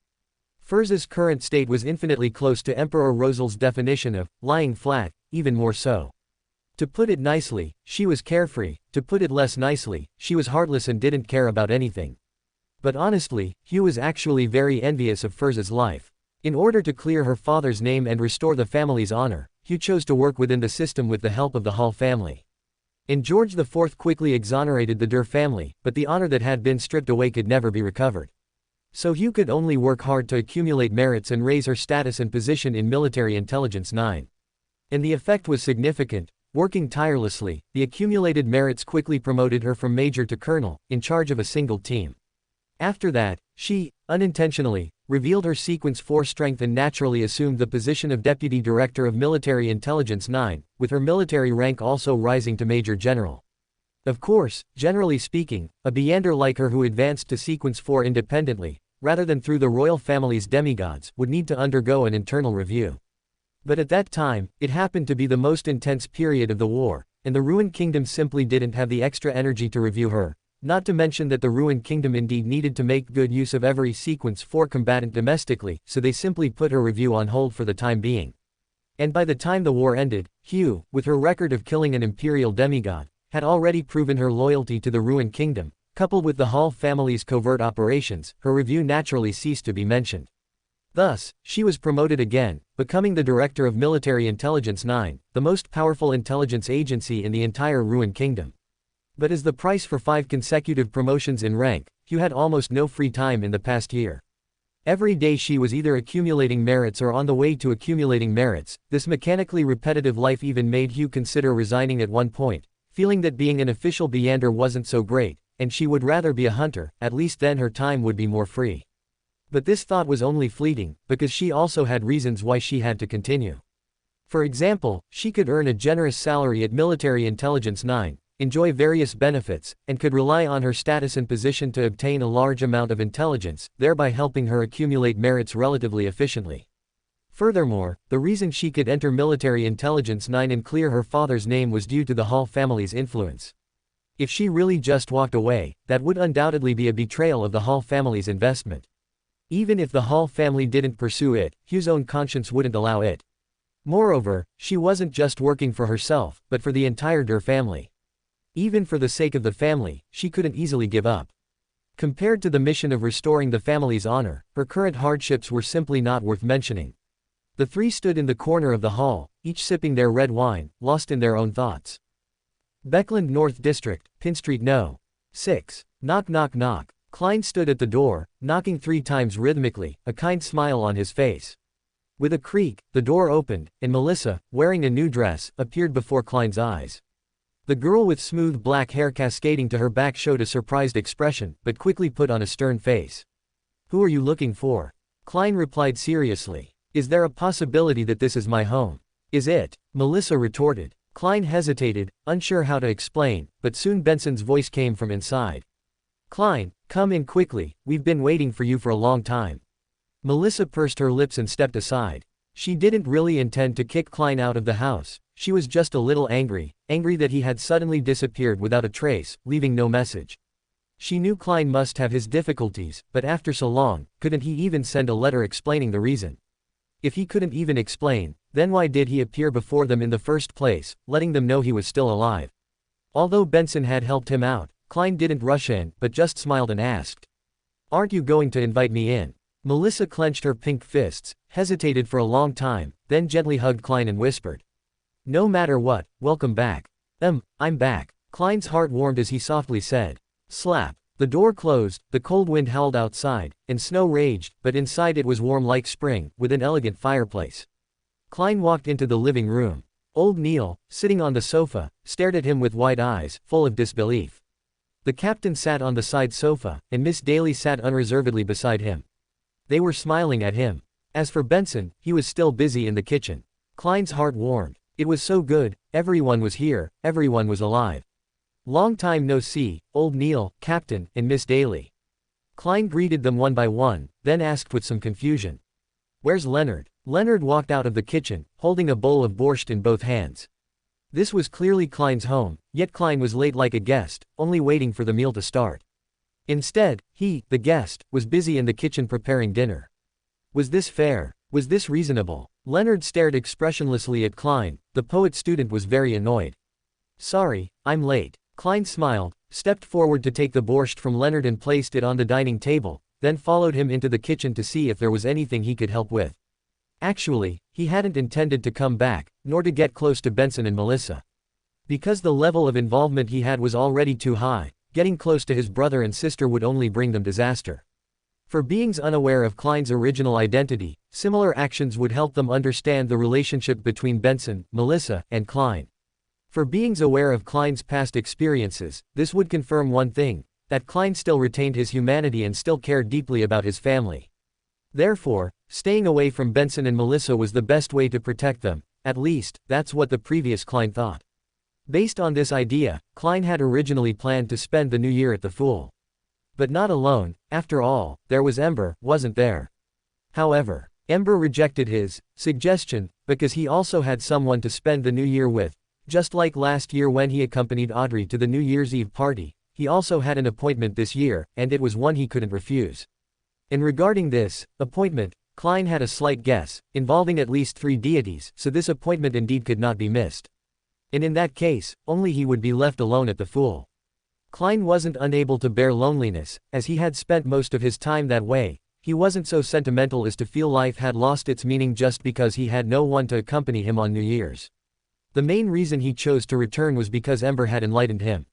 Furs's current state was infinitely close to Emperor Rosal's definition of lying flat, even more so. To put it nicely, she was carefree; to put it less nicely, she was heartless and didn't care about anything. But honestly, Hugh was actually very envious of Furs's life. In order to clear her father's name and restore the family's honor, Hugh chose to work within the system with the help of the Hall family. And George IV quickly exonerated the Durr family, but the honor that had been stripped away could never be recovered. So Hugh could only work hard to accumulate merits and raise her status and position in military intelligence 9. And the effect was significant. Working tirelessly, the accumulated merits quickly promoted her from major to colonel, in charge of a single team. After that, she, unintentionally, revealed her sequence 4 strength and naturally assumed the position of Deputy Director of Military Intelligence 9, with her military rank also rising to Major General. Of course, generally speaking, a Beander like her who advanced to sequence 4 independently, rather than through the royal family's demigods, would need to undergo an internal review. But at that time, it happened to be the most intense period of the war, and the Ruined Kingdom simply didn't have the extra energy to review her, not to mention that the Ruined Kingdom indeed needed to make good use of every sequence 4 combatant domestically, so they simply put her review on hold for the time being. And by the time the war ended, Hugh, with her record of killing an imperial demigod, had already proven her loyalty to the Ruined Kingdom. Coupled with the Hall family's covert operations, her review naturally ceased to be mentioned. Thus, she was promoted again, becoming the Director of Military Intelligence 9, the most powerful intelligence agency in the entire Ruined Kingdom. But as the price for 5 consecutive promotions in rank, Hugh had almost no free time in the past year. Every day she was either accumulating merits or on the way to accumulating merits. This mechanically repetitive life even made Hugh consider resigning at one point, feeling that being an official Beander wasn't so great, and she would rather be a hunter, at least then her time would be more free. But this thought was only fleeting, because she also had reasons why she had to continue. For example, she could earn a generous salary at Military Intelligence 9, enjoy various benefits, and could rely on her status and position to obtain a large amount of intelligence, thereby helping her accumulate merits relatively efficiently. Furthermore, the reason she could enter military intelligence 9 and clear her father's name was due to the Hall family's influence. If she really just walked away, that would undoubtedly be a betrayal of the Hall family's investment. Even if the Hall family didn't pursue it, Hugh's own conscience wouldn't allow it. Moreover, she wasn't just working for herself, but for the entire Der family. Even for the sake of the family, she couldn't easily give up. Compared to the mission of restoring the family's honor, her current hardships were simply not worth mentioning. The three stood in the corner of the hall, each sipping their red wine, lost in their own thoughts. Beckland North District, Pin Street No. 6. Knock knock knock. Klein stood at the door, knocking 3 times rhythmically, a kind smile on his face. With a creak, the door opened, and Melissa, wearing a new dress, appeared before Klein's eyes. The girl with smooth black hair cascading to her back showed a surprised expression, but quickly put on a stern face. "Who are you looking for?" Klein replied seriously. "Is there a possibility that this is my home?" "Is it?" Melissa retorted. Klein hesitated, unsure how to explain, but soon Benson's voice came from inside. "Klein, come in quickly, we've been waiting for you for a long time." Melissa pursed her lips and stepped aside. She didn't really intend to kick Klein out of the house, she was just a little angry that he had suddenly disappeared without a trace, leaving no message. She knew Klein must have his difficulties, but after so long, couldn't he even send a letter explaining the reason? If he couldn't even explain, then why did he appear before them in the first place, letting them know he was still alive? Although Benson had helped him out, Klein didn't rush in, but just smiled and asked, "Aren't you going to invite me in?" Melissa clenched her pink fists, hesitated for a long time, then gently hugged Klein and whispered, "No matter what, welcome back." I'm back." Klein's heart warmed as he softly said. Slap. The door closed, the cold wind howled outside, and snow raged, but inside it was warm like spring, with an elegant fireplace. Klein walked into the living room. Old Neil, sitting on the sofa, stared at him with wide eyes, full of disbelief. The captain sat on the side sofa, and Miss Daly sat unreservedly beside him. They were smiling at him. As for Benson, he was still busy in the kitchen. Klein's heart warmed. It was so good, everyone was here, everyone was alive. Long time no see, Old Neil, Captain, and Miss Daly. Klein greeted them one by one, then asked with some confusion, "Where's Leonard?" Leonard walked out of the kitchen, holding a bowl of borscht in both hands. This was clearly Klein's home, yet Klein was late like a guest, only waiting for the meal to start. Instead, he, the guest, was busy in the kitchen preparing dinner. Was this fair? Was this reasonable? Leonard stared expressionlessly at Klein. The poet student was very annoyed. "Sorry, I'm late." Klein smiled, stepped forward to take the borscht from Leonard and placed it on the dining table, then followed him into the kitchen to see if there was anything he could help with. Actually, he hadn't intended to come back, nor to get close to Benson and Melissa. Because the level of involvement he had was already too high, getting close to his brother and sister would only bring them disaster. For beings unaware of Klein's original identity, similar actions would help them understand the relationship between Benson, Melissa, and Klein. For beings aware of Klein's past experiences, this would confirm one thing, that Klein still retained his humanity and still cared deeply about his family. Therefore, staying away from Benson and Melissa was the best way to protect them, at least, that's what the previous Klein thought. Based on this idea, Klein had originally planned to spend the new year at the Fool. But not alone, after all, there was Ember, wasn't there? However, Ember rejected his suggestion, because he also had someone to spend the new year with. Just like last year when he accompanied Audrey to the New Year's Eve party, he also had an appointment this year, and it was one he couldn't refuse. And regarding this appointment, Klein had a slight guess, involving at least 3 deities, so this appointment indeed could not be missed. And in that case, only he would be left alone at the Fool. Klein wasn't unable to bear loneliness, as he had spent most of his time that way. He wasn't so sentimental as to feel life had lost its meaning just because he had no one to accompany him on New Year's. The main reason he chose to return was because Ember had enlightened him.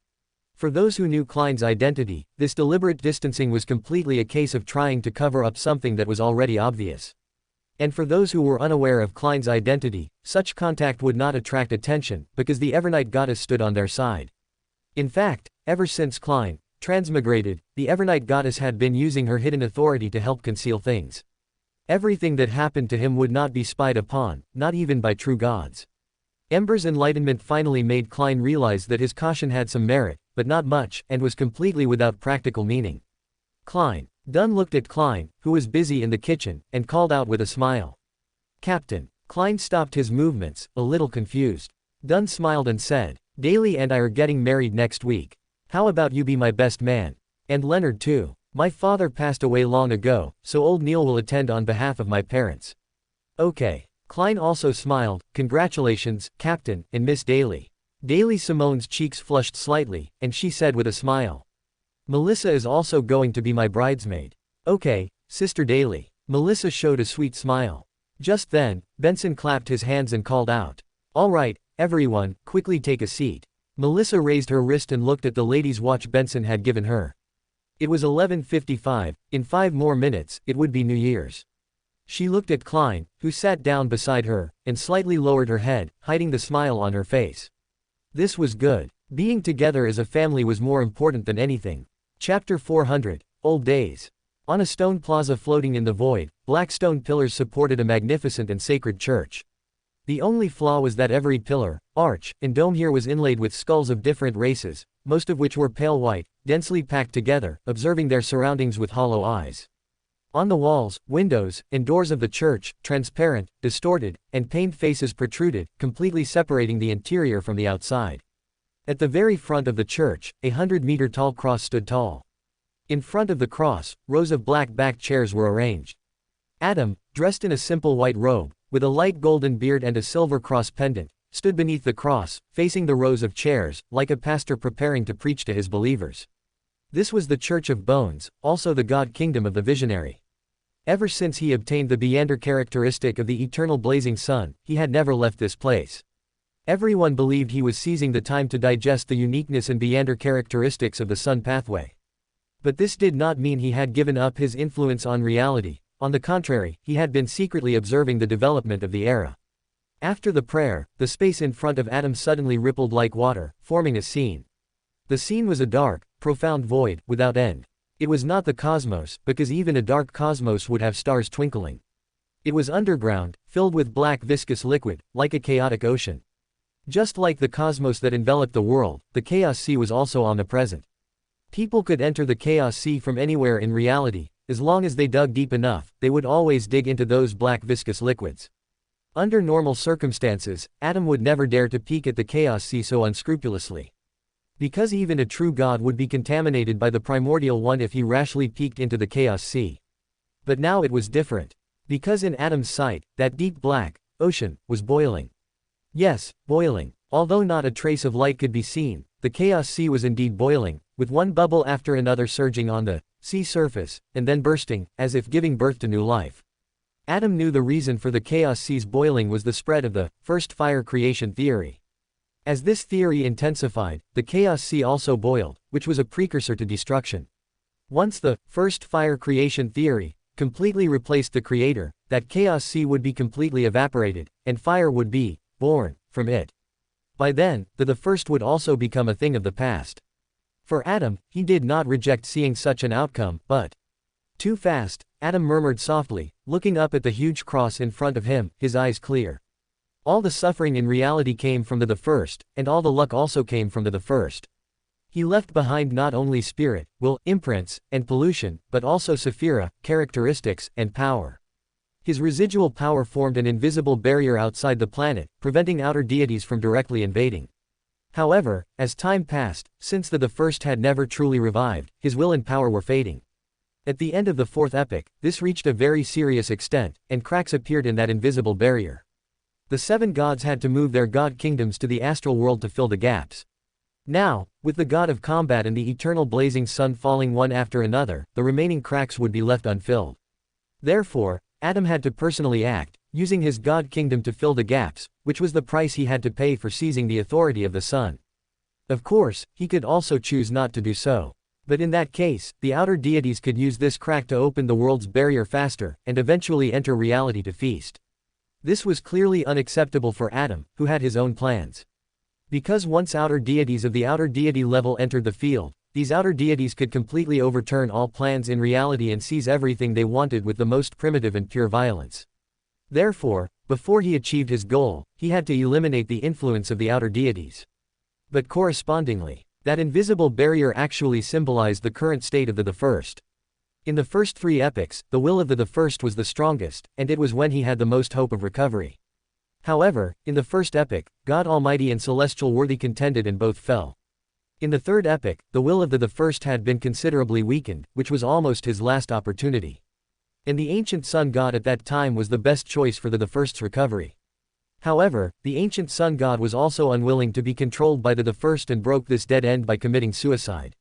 For those who knew Klein's identity, this deliberate distancing was completely a case of trying to cover up something that was already obvious. And for those who were unaware of Klein's identity, such contact would not attract attention, because the Evernight goddess stood on their side. In fact, ever since Klein transmigrated, the Evernight goddess had been using her hidden authority to help conceal things. Everything that happened to him would not be spied upon, not even by true gods. Ember's enlightenment finally made Klein realize that his caution had some merit, but not much, and was completely without practical meaning. Klein. Dunn looked at Klein, who was busy in the kitchen, and called out with a smile. Captain. Klein stopped his movements, a little confused. Dunn smiled and said, Daly and I are getting married next week. How about you be my best man? And Leonard too. My father passed away long ago, so old Neil will attend on behalf of my parents. Okay. Klein also smiled. Congratulations, Captain, and Miss Daly. Daly Simone's cheeks flushed slightly, and she said with a smile. Melissa is also going to be my bridesmaid. Okay, Sister Daly. Melissa showed a sweet smile. Just then, Benson clapped his hands and called out. All right, everyone, quickly take a seat. Melissa raised her wrist and looked at the lady's watch Benson had given her. It was 11:55, in 5 more minutes, it would be New Year's. She looked at Klein, who sat down beside her, and slightly lowered her head, hiding the smile on her face. This was good. Being together as a family was more important than anything. Chapter 400, Old Days. On a stone plaza floating in the void, black stone pillars supported a magnificent and sacred church. The only flaw was that every pillar, arch, and dome here was inlaid with skulls of different races, most of which were pale white, densely packed together, observing their surroundings with hollow eyes. On the walls, windows, and doors of the church, transparent, distorted, and pained faces protruded, completely separating the interior from the outside. At the very front of the church, a 100-meter-tall cross stood tall. In front of the cross, rows of black-backed chairs were arranged. Adam, dressed in a simple white robe, with a light golden beard and a silver cross pendant, stood beneath the cross, facing the rows of chairs, like a pastor preparing to preach to his believers. This was the Church of Bones, also the God Kingdom of the Visionary. Ever since he obtained the Beander characteristic of the eternal blazing sun, he had never left this place. Everyone believed he was seizing the time to digest the uniqueness and Beander characteristics of the sun pathway. But this did not mean he had given up his influence on reality. On the contrary, he had been secretly observing the development of the era. After the prayer, the space in front of Adam suddenly rippled like water, forming a scene. The scene was a dark, profound void, without end. It was not the cosmos, because even a dark cosmos would have stars twinkling. It was underground, filled with black viscous liquid, like a chaotic ocean. Just like the cosmos that enveloped the world, the Chaos Sea was also omnipresent. People could enter the Chaos Sea from anywhere in reality. As long as they dug deep enough, they would always dig into those black viscous liquids. Under normal circumstances, Adam would never dare to peek at the Chaos Sea so unscrupulously. Because even a true god would be contaminated by the primordial one if he rashly peeked into the Chaos Sea. But now it was different. Because in Adam's sight, that deep black ocean was boiling. Yes, boiling. Although not a trace of light could be seen, the Chaos Sea was indeed boiling, with one bubble after another surging on the sea surface, and then bursting, as if giving birth to new life. Adam knew the reason for the Chaos Sea's boiling was the spread of the first fire creation theory. As this theory intensified, the Chaos Sea also boiled, which was a precursor to destruction. Once the first fire creation theory completely replaced the Creator, that Chaos Sea would be completely evaporated, and fire would be born from it. By then, the first would also become a thing of the past. For Adam, he did not reject seeing such an outcome, but too fast, Adam murmured softly, looking up at the huge cross in front of him, his eyes clear. All the suffering in reality came from the first, and all the luck also came from the first. He left behind not only spirit, will, imprints, and pollution, but also sephira, characteristics, and power. His residual power formed an invisible barrier outside the planet, preventing outer deities from directly invading. However, as time passed, since the first had never truly revived, his will and power were fading. At the end of the fourth epoch, this reached a very serious extent, and cracks appeared in that invisible barrier. The 7 gods had to move their god kingdoms to the astral world to fill the gaps. Now, with the god of combat and the eternal blazing sun falling one after another, the remaining cracks would be left unfilled. Therefore, Adam had to personally act, using his god kingdom to fill the gaps, which was the price he had to pay for seizing the authority of the sun. Of course, he could also choose not to do so. But in that case, the outer deities could use this crack to open the world's barrier faster, and eventually enter reality to feast. This was clearly unacceptable for Adam, who had his own plans. Because once outer deities of the outer deity level entered the field, these outer deities could completely overturn all plans in reality and seize everything they wanted with the most primitive and pure violence. Therefore, Before he achieved his goal, he had to eliminate the influence of the outer deities. But correspondingly, that invisible barrier actually symbolized the current state of the First. In the first 3 epochs, the will of the First was the strongest, and it was when he had the most hope of recovery. However, in the first epoch, God Almighty and Celestial Worthy contended and both fell. In the third epoch, the will of the First had been considerably weakened, which was almost his last opportunity. And the ancient Sun God at that time was the best choice for the First's recovery. However, the ancient Sun God was also unwilling to be controlled by the First and broke this dead end by committing suicide.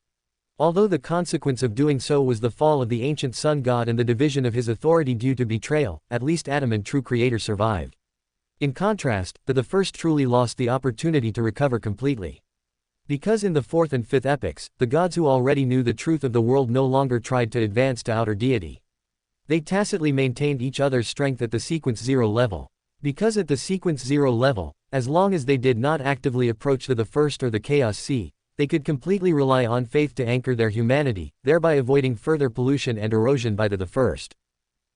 Although the consequence of doing so was the fall of the ancient Sun God and the division of his authority due to betrayal, at least Adam and true Creator survived. In contrast, the First truly lost the opportunity to recover completely. Because in the 4th and 5th epochs, the gods who already knew the truth of the world no longer tried to advance to outer deity. They tacitly maintained each other's strength at the sequence 0 level. Because at the sequence 0 level, as long as they did not actively approach the First or the Chaos Sea, they could completely rely on faith to anchor their humanity, thereby avoiding further pollution and erosion by the First.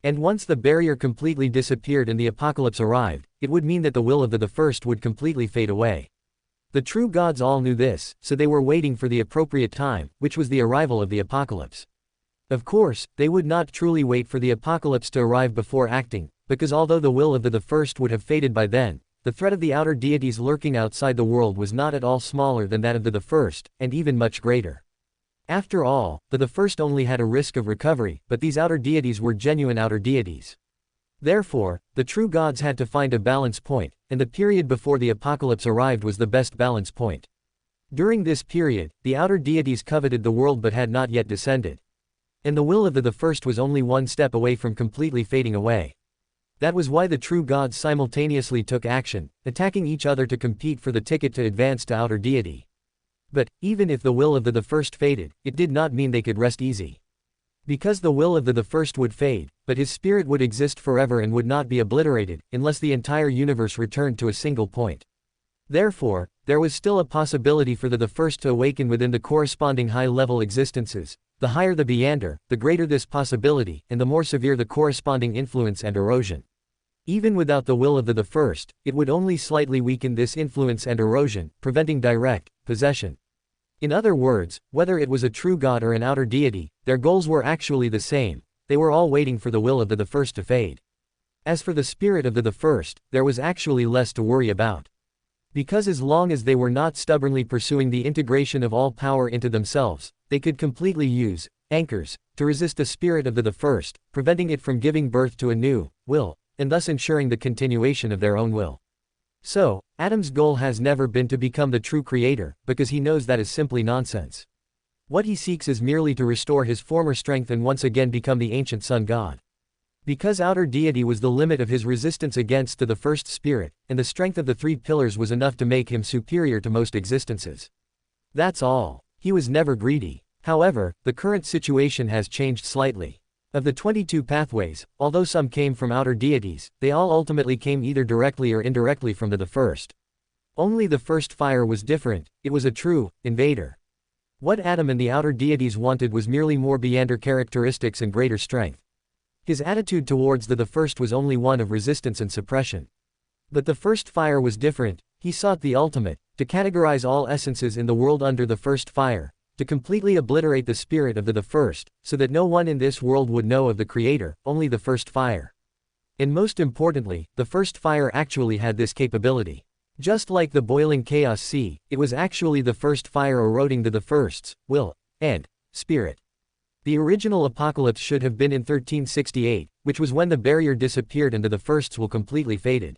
And once the barrier completely disappeared and the apocalypse arrived, it would mean that the will of the First would completely fade away. The true gods all knew this, so they were waiting for the appropriate time, which was the arrival of the apocalypse. Of course, they would not truly wait for the apocalypse to arrive before acting, because although the will of the First would have faded by then, the threat of the outer deities lurking outside the world was not at all smaller than that of the First, and even much greater. After all, the First only had a risk of recovery, but these outer deities were genuine outer deities. Therefore, the true gods had to find a balance point, and the period before the apocalypse arrived was the best balance point. During this period, the outer deities coveted the world but had not yet descended. And the will of the First was only one step away from completely fading away. That was why the true gods simultaneously took action, attacking each other to compete for the ticket to advance to outer deity. But, even if the will of the First faded, it did not mean they could rest easy. Because the will of the First would fade, but his spirit would exist forever and would not be obliterated, unless the entire universe returned to a single point. Therefore, there was still a possibility for the First to awaken within the corresponding high-level existences. The higher the meander, the greater this possibility, and the more severe the corresponding influence and erosion. Even without the will of the First, it would only slightly weaken this influence and erosion, preventing direct possession. In other words, whether it was a true god or an outer deity, their goals were actually the same. They were all waiting for the will of the First to fade. As for the spirit of the First, there was actually less to worry about. Because as long as they were not stubbornly pursuing the integration of all power into themselves, they could completely use anchors to resist the spirit of the First, preventing it from giving birth to a new will, and thus ensuring the continuation of their own will. So, Adam's goal has never been to become the true creator, because he knows that is simply nonsense. What he seeks is merely to restore his former strength and once again become the ancient sun god. Because outer deity was the limit of his resistance against the First spirit, and the strength of the 3 pillars was enough to make him superior to most existences. That's all. He was never greedy. However, the current situation has changed slightly. Of the 22 pathways, although some came from outer deities, they all ultimately came either directly or indirectly from the First. Only the first fire was different, it was a true invader. What Adam and the outer deities wanted was merely more meander characteristics and greater strength. His attitude towards the First was only one of resistance and suppression. But the first fire was different. He sought the ultimate, to categorize all essences in the world under the first fire, to completely obliterate the spirit of the First, so that no one in this world would know of the Creator, only the first fire. And most importantly, the first fire actually had this capability. Just like the boiling chaos sea, it was actually the first fire eroding the First's will and spirit. The original apocalypse should have been in 1368, which was when the barrier disappeared and the First's will completely faded.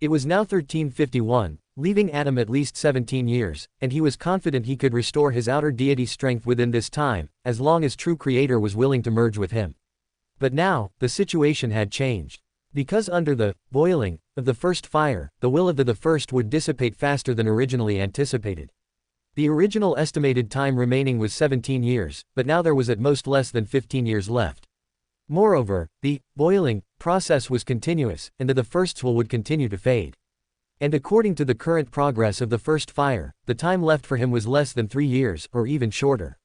It was now 1351, leaving Adam at least 17 years, and he was confident he could restore his outer deity strength within this time, as long as true Creator was willing to merge with him. But now, the situation had changed. Because under the boiling of the first fire, the will of the First would dissipate faster than originally anticipated. The original estimated time remaining was 17 years, but now there was at most less than 15 years left. Moreover, the boiling process was continuous, and the First's will would continue to fade. And according to the current progress of the first fire, the time left for him was less than 3 years, or even shorter.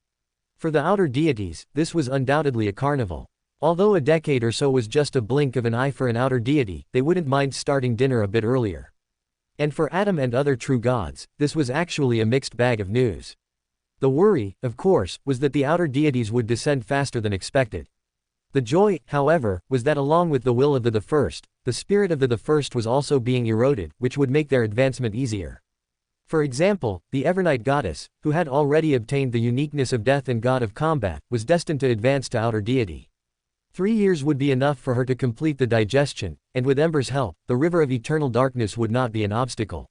For the outer deities, this was undoubtedly a carnival. Although a decade or so was just a blink of an eye for an outer deity, they wouldn't mind starting dinner a bit earlier. And for Adam and other true gods, this was actually a mixed bag of news. The worry, of course, was that the outer deities would descend faster than expected. The joy, however, was that along with the will of the First, the spirit of the First was also being eroded, which would make their advancement easier. For example, the Evernight goddess, who had already obtained the uniqueness of death and god of combat, was destined to advance to outer deity. 3 years would be enough for her to complete the digestion, and with Ember's help, the river of eternal darkness would not be an obstacle.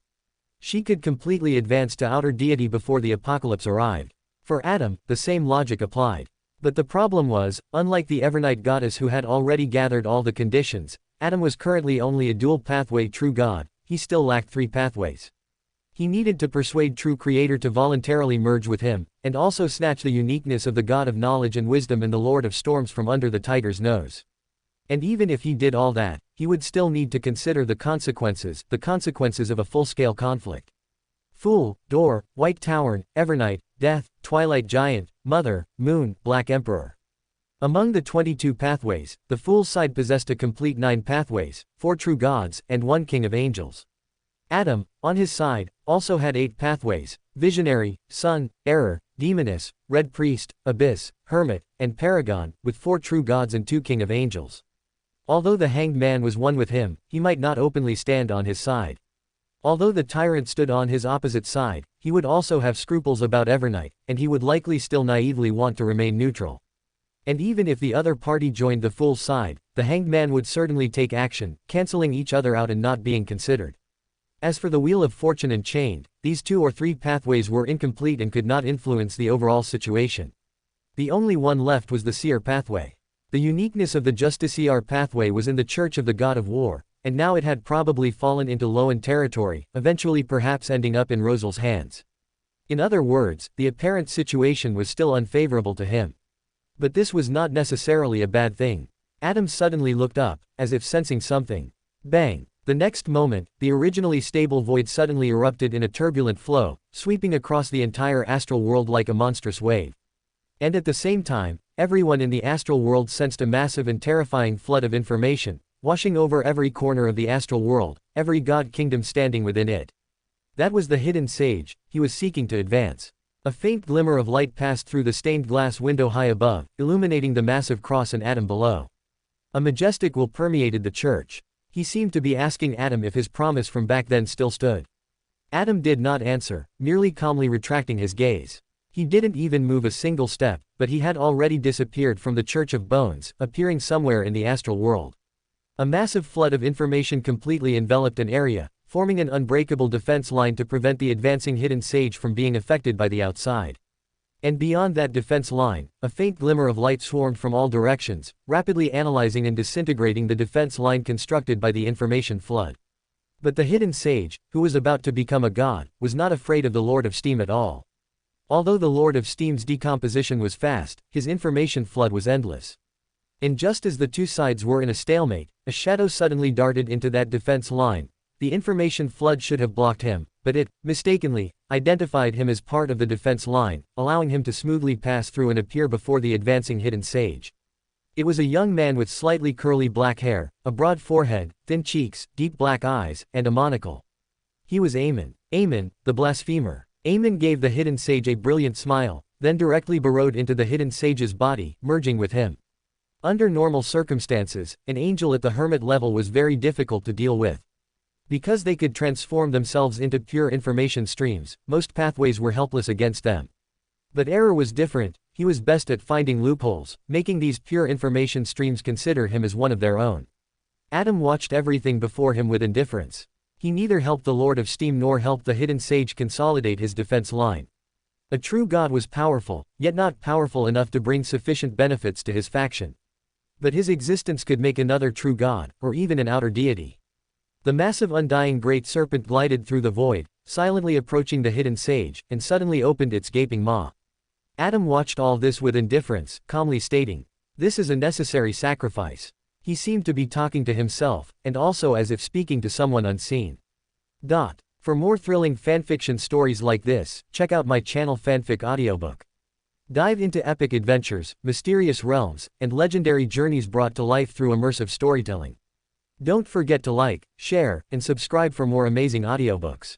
She could completely advance to outer deity before the apocalypse arrived. For Adam, the same logic applied. But the problem was, unlike the Evernight goddess who had already gathered all the conditions, Adam was currently only a dual pathway true god. He still lacked 3 pathways. He needed to persuade true creator to voluntarily merge with him, and also snatch the uniqueness of the god of knowledge and wisdom and the lord of storms from under the tiger's nose. And even if he did all that, he would still need to consider the consequences of a full-scale conflict. Fool, Door, White Tower, Evernight, Death, Twilight Giant, Mother, Moon, Black Emperor. Among the 22 pathways, the Fool's side possessed a complete 9 pathways, 4 true gods, and 1 king of angels. Adam, on his side, also had 8 pathways: Visionary, Sun, Error, Demoness, Red Priest, Abyss, Hermit, and Paragon, with 4 true gods and 2 king of angels. Although the Hanged Man was one with him, he might not openly stand on his side. Although the Tyrant stood on his opposite side, he would also have scruples about Evernight, and he would likely still naively want to remain neutral. And even if the other party joined the Fool's side, the Hanged Man would certainly take action, canceling each other out and not being considered. As for the Wheel of Fortune and Chained, these 2 or 3 pathways were incomplete and could not influence the overall situation. The only one left was the Seer pathway. The uniqueness of the Justiciar pathway was in the Church of the God of War, and now it had probably fallen into Loan territory, eventually perhaps ending up in Rosal's hands. In other words, the apparent situation was still unfavorable to him. But this was not necessarily a bad thing. Adam suddenly looked up, as if sensing something. Bang! The next moment, the originally stable void suddenly erupted in a turbulent flow, sweeping across the entire astral world like a monstrous wave. And at the same time, everyone in the astral world sensed a massive and terrifying flood of information, washing over every corner of the astral world, every god kingdom standing within it. That was the hidden sage. He was seeking to advance. A faint glimmer of light passed through the stained glass window high above, illuminating the massive cross and Adam below. A majestic will permeated the church. He seemed to be asking Adam if his promise from back then still stood. Adam did not answer, merely calmly retracting his gaze. He didn't even move a single step, but he had already disappeared from the Church of Bones, appearing somewhere in the astral world. A massive flood of information completely enveloped an area, forming an unbreakable defense line to prevent the advancing hidden sage from being affected by the outside. And beyond that defense line, a faint glimmer of light swarmed from all directions, rapidly analyzing and disintegrating the defense line constructed by the information flood. But the hidden sage, who was about to become a god, was not afraid of the Lord of Steam at all. Although the Lord of Steam's decomposition was fast, his information flood was endless. And just as the 2 sides were in a stalemate, a shadow suddenly darted into that defense line. The information flood should have blocked him, but it, mistakenly, identified him as part of the defense line, allowing him to smoothly pass through and appear before the advancing hidden sage. It was a young man with slightly curly black hair, a broad forehead, thin cheeks, deep black eyes, and a monocle. He was Aemon. Aemon, the blasphemer. Aemon gave the hidden sage a brilliant smile, then directly burrowed into the hidden sage's body, merging with him. Under normal circumstances, an angel at the hermit level was very difficult to deal with. Because they could transform themselves into pure information streams, most pathways were helpless against them. But Error was different. He was best at finding loopholes, making these pure information streams consider him as one of their own. Adam watched everything before him with indifference. He neither helped the Lord of Steam nor helped the hidden sage consolidate his defense line. A true god was powerful, yet not powerful enough to bring sufficient benefits to his faction. But his existence could make another true god, or even an outer deity. The massive undying great serpent glided through the void, silently approaching the hidden sage, and suddenly opened its gaping maw. Adam watched all this with indifference, calmly stating, "This is a necessary sacrifice." He seemed to be talking to himself, and also as if speaking to someone unseen. For more thrilling fanfiction stories like this, check out my channel Fanfic Audiobook. Dive into epic adventures, mysterious realms, and legendary journeys brought to life through immersive storytelling. Don't forget to like, share, and subscribe for more amazing audiobooks.